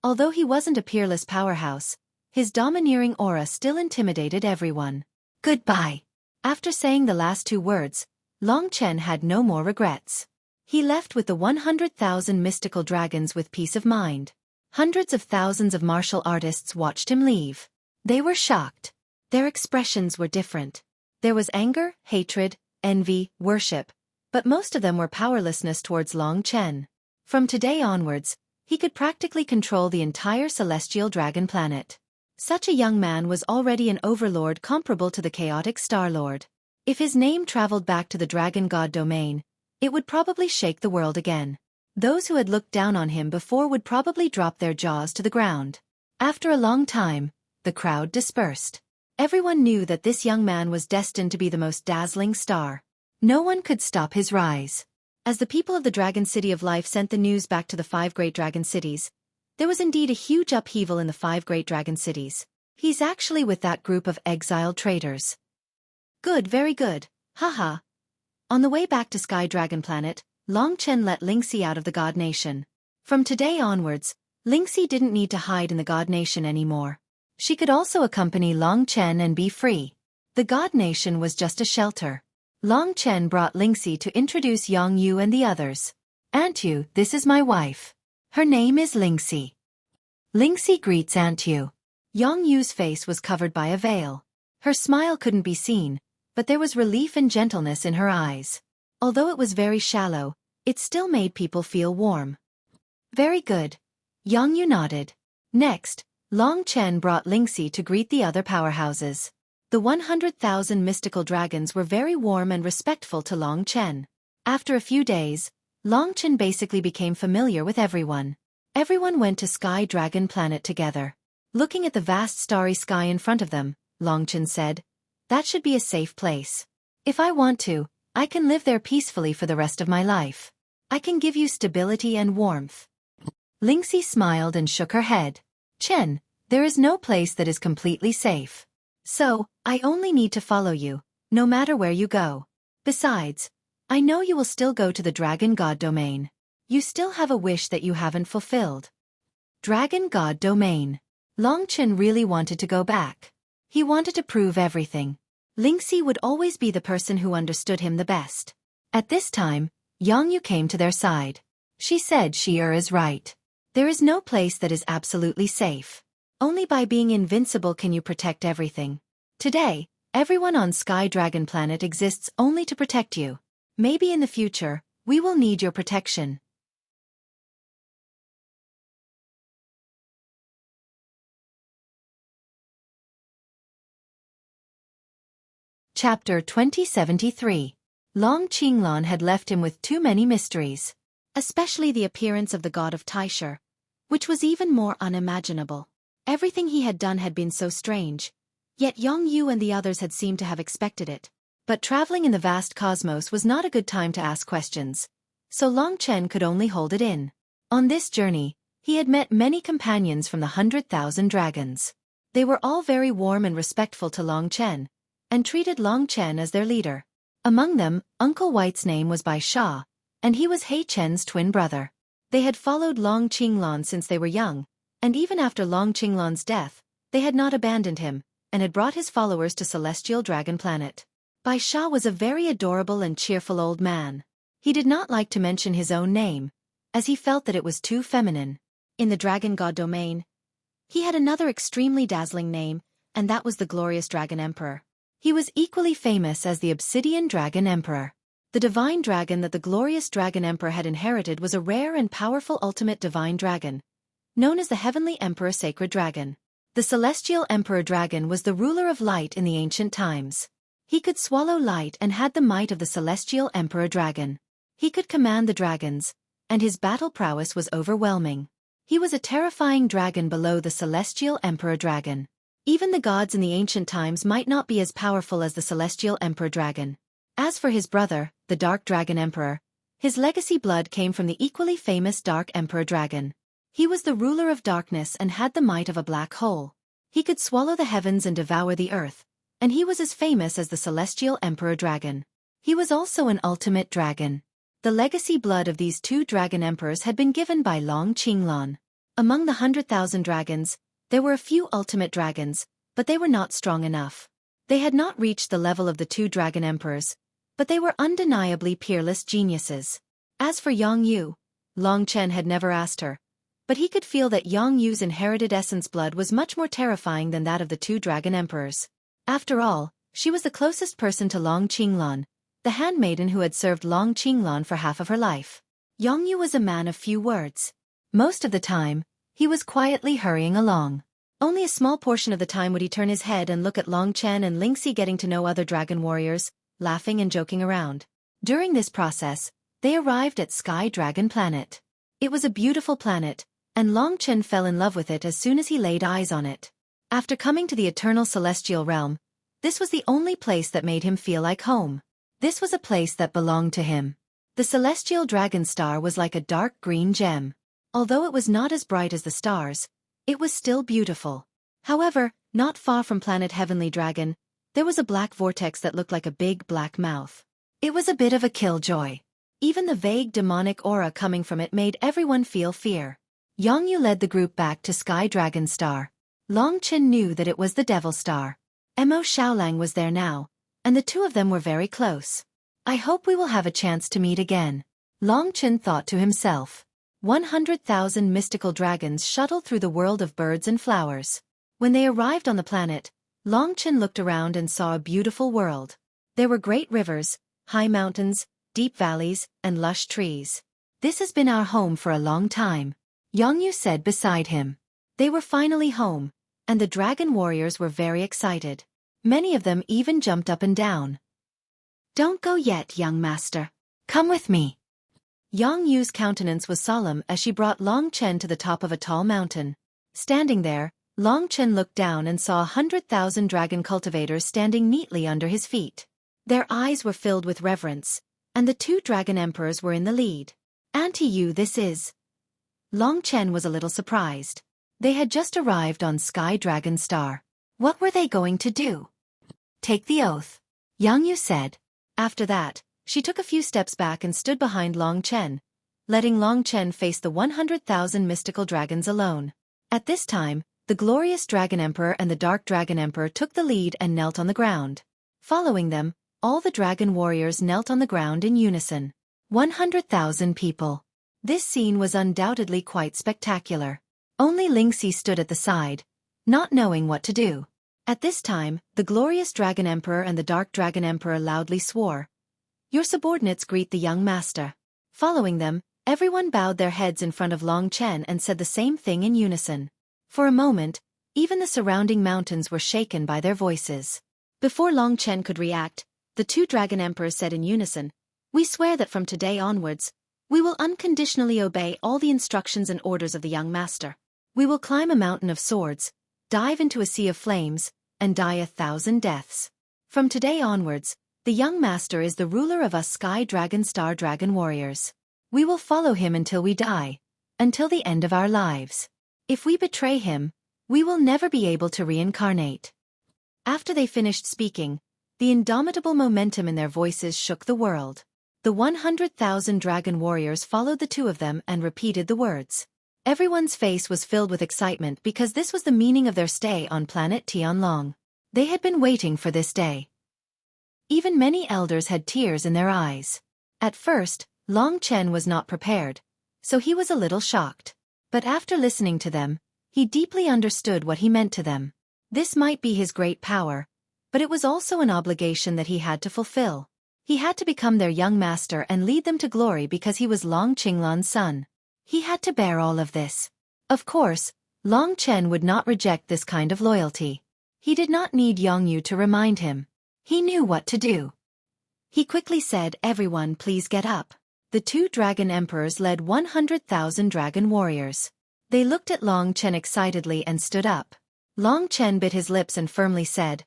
Although he wasn't a peerless powerhouse, his domineering aura still intimidated everyone. "Goodbye." After saying the last 2 words, Long Chen had no more regrets. He left with the 100,000 mystical dragons with peace of mind. Hundreds of thousands of martial artists watched him leave. They were shocked. Their expressions were different. There was anger, hatred, envy, worship, but most of them were powerlessness towards Long Chen. From today onwards, he could practically control the entire celestial dragon planet. Such a young man was already an overlord comparable to the chaotic Star Lord. If his name traveled back to the Dragon God domain, it would probably shake the world again. Those who had looked down on him before would probably drop their jaws to the ground. After a long time, the crowd dispersed. Everyone knew that this young man was destined to be the most dazzling star. No one could stop his rise. As the people of the Dragon City of Life sent the news back to the 5 great dragon cities, there was indeed a huge upheaval in the 5 great dragon cities. He's actually with that group of exiled traitors. Good, very good. Haha. On the way back to Sky Dragon Planet, Long Chen let Lingxi out of the God Nation. From today onwards, Lingxi didn't need to hide in the God Nation anymore. She could also accompany Long Chen and be free. The God Nation was just a shelter. Long Chen brought Lingxi to introduce Yang Yu and the others. Aunt Yu, this is my wife. Her name is Lingxi. Lingxi greets Aunt Yu. Yang Yu's face was covered by a veil. Her smile couldn't be seen, but there was relief and gentleness in her eyes. Although it was very shallow, it still made people feel warm. Very good. Yang Yu nodded. Next, Long Chen brought Lingxi to greet the other powerhouses. The 100,000 mystical dragons were very warm and respectful to Long Chen. After a few days, Long Chen basically became familiar with everyone. Everyone went to Sky Dragon Planet together. Looking at the vast starry sky in front of them, Long Chen said, "That should be a safe place. If I want to, I can live there peacefully for the rest of my life. I can give you stability and warmth." Lingxi smiled and shook her head. "Chen, there is no place that is completely safe. So, I only need to follow you, no matter where you go. Besides, I know you will still go to the Dragon God Domain. You still have a wish that you haven't fulfilled." Dragon God Domain. Long Chen really wanted to go back. He wanted to prove everything. Lingxi would always be the person who understood him the best. At this time, Yang Yu came to their side. She said Xi'er is right. There is no place that is absolutely safe. Only by being invincible can you protect everything. Today, everyone on Sky Dragon Planet exists only to protect you. Maybe in the future, we will need your protection. Chapter 2073. Long Qinglan had left him with too many mysteries. Especially the appearance of the god of Taisher, which was even more unimaginable. Everything he had done had been so strange, yet Yang Yu and the others had seemed to have expected it. But traveling in the vast cosmos was not a good time to ask questions, so Long Chen could only hold it in. On this journey, he had met many companions from the 100,000 dragons. They were all very warm and respectful to Long Chen, and treated Long Chen as their leader. Among them, Uncle White's name was Bai Sha, and he was He Chen's twin brother. They had followed Long Qinglan since they were young, and even after Long Qinglan's death, they had not abandoned him, and had brought his followers to Celestial Dragon Planet. Bai Sha was a very adorable and cheerful old man. He did not like to mention his own name, as he felt that it was too feminine. In the Dragon God domain, he had another extremely dazzling name, and that was the Glorious Dragon Emperor. He was equally famous as the Obsidian Dragon Emperor. The divine dragon that the Glorious Dragon Emperor had inherited was a rare and powerful ultimate divine dragon, known as the Heavenly Emperor Sacred Dragon. The Celestial Emperor Dragon was the ruler of light in the ancient times. He could swallow light and had the might of the Celestial Emperor Dragon. He could command the dragons, and his battle prowess was overwhelming. He was a terrifying dragon below the Celestial Emperor Dragon. Even the gods in the ancient times might not be as powerful as the Celestial Emperor Dragon. As for his brother, the Dark Dragon Emperor, his legacy blood came from the equally famous Dark Emperor Dragon. He was the ruler of darkness and had the might of a black hole. He could swallow the heavens and devour the earth, and he was as famous as the Celestial Emperor Dragon. He was also an ultimate dragon. The legacy blood of these two dragon emperors had been given by Long Qinglan. Among the 100,000 dragons, there were a few ultimate dragons, but they were not strong enough. They had not reached the level of the two dragon emperors, but they were undeniably peerless geniuses. As for Yang Yu, Long Chen had never asked her, but he could feel that Yang Yu's inherited essence blood was much more terrifying than that of the two dragon emperors. After all, she was the closest person to Long Qinglan, the handmaiden who had served Long Qinglan for half of her life. Yang Yu was a man of few words. Most of the time, he was quietly hurrying along. Only a small portion of the time would he turn his head and look at Long Chen and Lingxi getting to know other dragon warriors, laughing and joking around. During this process, they arrived at Sky Dragon Planet. It was a beautiful planet, and Long Chen fell in love with it as soon as he laid eyes on it. After coming to the eternal celestial realm, this was the only place that made him feel like home. This was a place that belonged to him. The celestial dragon star was like a dark green gem. Although it was not as bright as the stars, it was still beautiful. However, Not far from planet Heavenly Dragon, there was a black vortex that looked like a big black mouth. It was a bit of a killjoy. Even the vague demonic aura coming from it made everyone feel fear. Yongyu led the group back to Sky Dragon Star. Long Chen knew that it was the Devil Star. Mo Xiaolang was there now, and the two of them were very close. I hope we will have a chance to meet again. Long Chen thought to himself. 100,000 mystical dragons shuttled through the world of birds and flowers. When they arrived on the planet, Long Chen looked around and saw a beautiful world. There were great rivers, high mountains, deep valleys, and lush trees. This has been our home for a long time, Yongyu said beside him. They were finally home, and the dragon warriors were very excited. Many of them even jumped up and down. Don't go yet, young master. Come with me. Yongyu's countenance was solemn as she brought Long Chen to the top of a tall mountain. Standing there, Long Chen looked down and saw 100,000 dragon cultivators standing neatly under his feet. Their eyes were filled with reverence, and the two dragon emperors were in the lead. Auntie Yu, this is... Long Chen was a little surprised. They had just arrived on Sky Dragon Star. What were they going to do? Take the oath, Yongyu said. After that, she took a few steps back and stood behind Long Chen, letting Long Chen face the 100,000 mystical dragons alone. At this time, the glorious Dragon Emperor and the Dark Dragon Emperor took the lead and knelt on the ground. Following them, all the dragon warriors knelt on the ground in unison. 100,000 people. This scene was undoubtedly quite spectacular. Only Lingxi stood at the side, not knowing what to do. At this time, the glorious Dragon Emperor and the Dark Dragon Emperor loudly swore. Your subordinates greet the young master. Following them, everyone bowed their heads in front of Long Chen and said the same thing in unison. For a moment, even the surrounding mountains were shaken by their voices. Before Long Chen could react, the two dragon emperors said in unison, We swear that from today onwards, we will unconditionally obey all the instructions and orders of the young master. We will climb a mountain of swords, dive into a sea of flames, and die 1,000 deaths. From today onwards, the young master is the ruler of us Sky Dragon Star Dragon Warriors. We will follow him until we die, until the end of our lives. If we betray him, we will never be able to reincarnate. After they finished speaking, the indomitable momentum in their voices shook the world. The 100,000 dragon warriors followed the two of them and repeated the words. Everyone's face was filled with excitement because this was the meaning of their stay on planet Tianlong. They had been waiting for this day. Even many elders had tears in their eyes. At first, Long Chen was not prepared, so he was a little shocked. But after listening to them, he deeply understood what he meant to them. This might be his great power, but it was also an obligation that he had to fulfill. He had to become their young master and lead them to glory because he was Long Qinglan's son. He had to bear all of this. Of course, Long Chen would not reject this kind of loyalty. He did not need Yongyu to remind him. He knew what to do. He quickly said, Everyone please get up. The two dragon emperors led 100,000 dragon warriors. They looked at Long Chen excitedly and stood up. Long Chen bit his lips and firmly said,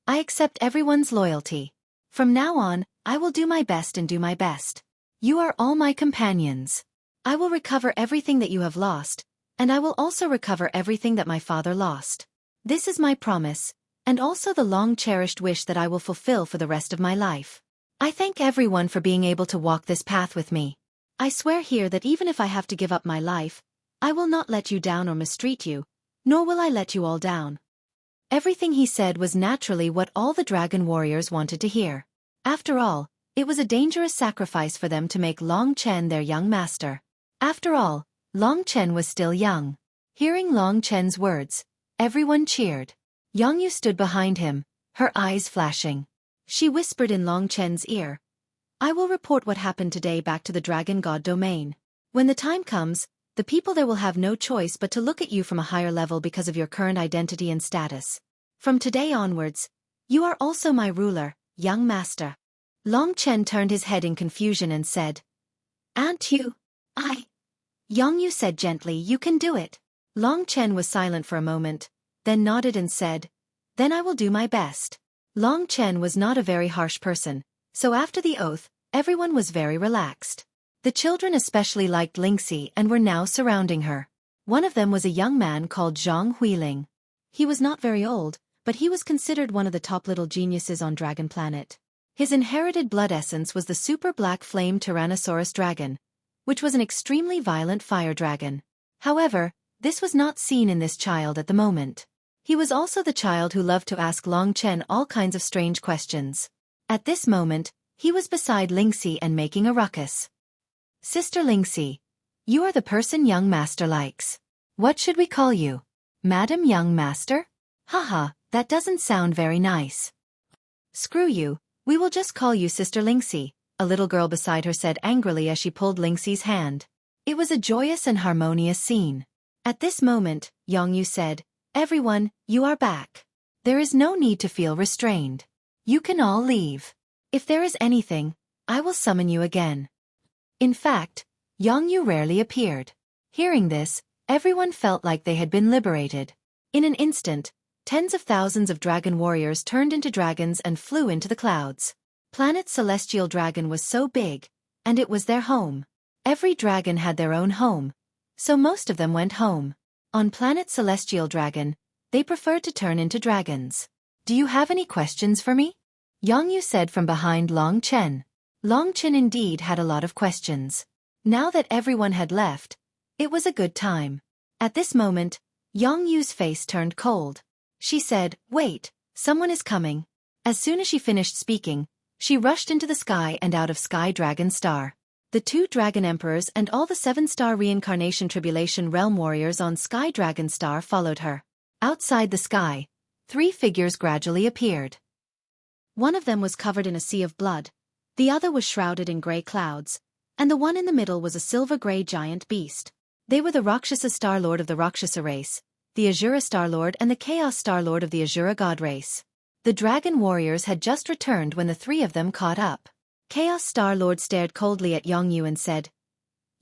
I accept everyone's loyalty. From now on, I will do my best and do my best. You are all my companions. I will recover everything that you have lost, and I will also recover everything that my father lost. This is my promise, and also the long-cherished wish that I will fulfill for the rest of my life. I thank everyone for being able to walk this path with me. I swear here that even if I have to give up my life, I will not let you down or mistreat you, nor will I let you all down. Everything he said was naturally what all the dragon warriors wanted to hear. After all, it was a dangerous sacrifice for them to make Long Chen their young master. After all, Long Chen was still young. Hearing Long Chen's words, everyone cheered. Yongyu stood behind him, her eyes flashing. She whispered in Long Chen's ear, I will report what happened today back to the Dragon God domain. When the time comes, the people there will have no choice but to look at you from a higher level because of your current identity and status. From today onwards, you are also my ruler, young master. Long Chen turned his head in confusion and said, Aunt Yu, Yongyu said gently, you can do it. Long Chen was silent for a moment, then nodded and said, Then I will do my best. Long Chen was not a very harsh person, so after the oath, everyone was very relaxed. The children especially liked Lingxi and were now surrounding her. One of them was a young man called Zhang Huiling. He was not very old, but he was considered one of the top little geniuses on Dragon Planet. His inherited blood essence was the super black flame Tyrannosaurus dragon, which was an extremely violent fire dragon. However, this was not seen in this child at the moment. He was also the child who loved to ask Long Chen all kinds of strange questions. At this moment, he was beside Lingxi and making a ruckus. Sister Lingxi, you are the person young master likes. What should we call you? Madam Young Master? Haha, that doesn't sound very nice. Screw you, we will just call you Sister Lingxi, a little girl beside her said angrily as she pulled Lingxi's hand. It was a joyous and harmonious scene. At this moment, Yongyu said, Everyone, you are back. There is no need to feel restrained. You can all leave. If there is anything, I will summon you again. In fact, Yongyu rarely appeared. Hearing this, everyone felt like they had been liberated. In an instant, tens of thousands of dragon warriors turned into dragons and flew into the clouds. Planet Celestial Dragon was so big, and it was their home. Every dragon had their own home, so most of them went home. On Planet Celestial Dragon, they preferred to turn into dragons. Do you have any questions for me? Yongyu said from behind Long Chen. Long Chen indeed had a lot of questions. Now that everyone had left, it was a good time. At this moment, Yongyu's face turned cold. She said, Wait, someone is coming. As soon as she finished speaking, she rushed into the sky and out of Sky Dragon Star. The 2 Dragon Emperors and all the 7-star Reincarnation Tribulation Realm Warriors on Sky Dragon Star followed her. Outside the sky, 3 figures gradually appeared. One of them was covered in a sea of blood, the other was shrouded in grey clouds, and the one in the middle was a silver-grey giant beast. They were the Rakshasa Star-Lord of the Rakshasa race, the Azura Star-Lord and the Chaos Star-Lord of the Azura God race. The Dragon Warriors had just returned when the 3 of them caught up. Chaos Star-Lord stared coldly at Yongyu and said,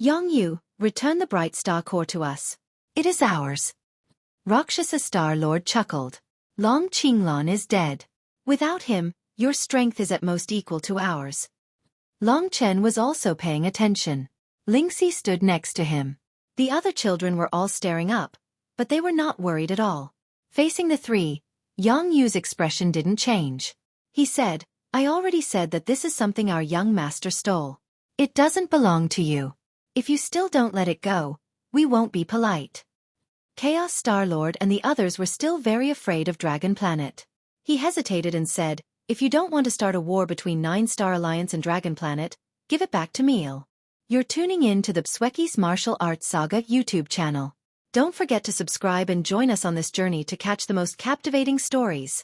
Yongyu, return the bright star core to us. It is ours. Rakshasa Star-Lord chuckled. Long Qinglong is dead. Without him, your strength is at most equal to ours. Long Chen was also paying attention. Lingxi stood next to him. The other children were all staring up, but they were not worried at all. Facing the 3, Yongyu's expression didn't change. He said, I already said that this is something our young master stole. It doesn't belong to you. If you still don't let it go, we won't be polite. Chaos Star-Lord and the others were still very afraid of Dragon Planet. He hesitated and said, If you don't want to start a war between 9-Star Alliance and Dragon Planet, give it back to me. You're tuning in to the Xueqi's Martial Arts Saga YouTube channel. Don't forget to subscribe and join us on this journey to catch the most captivating stories.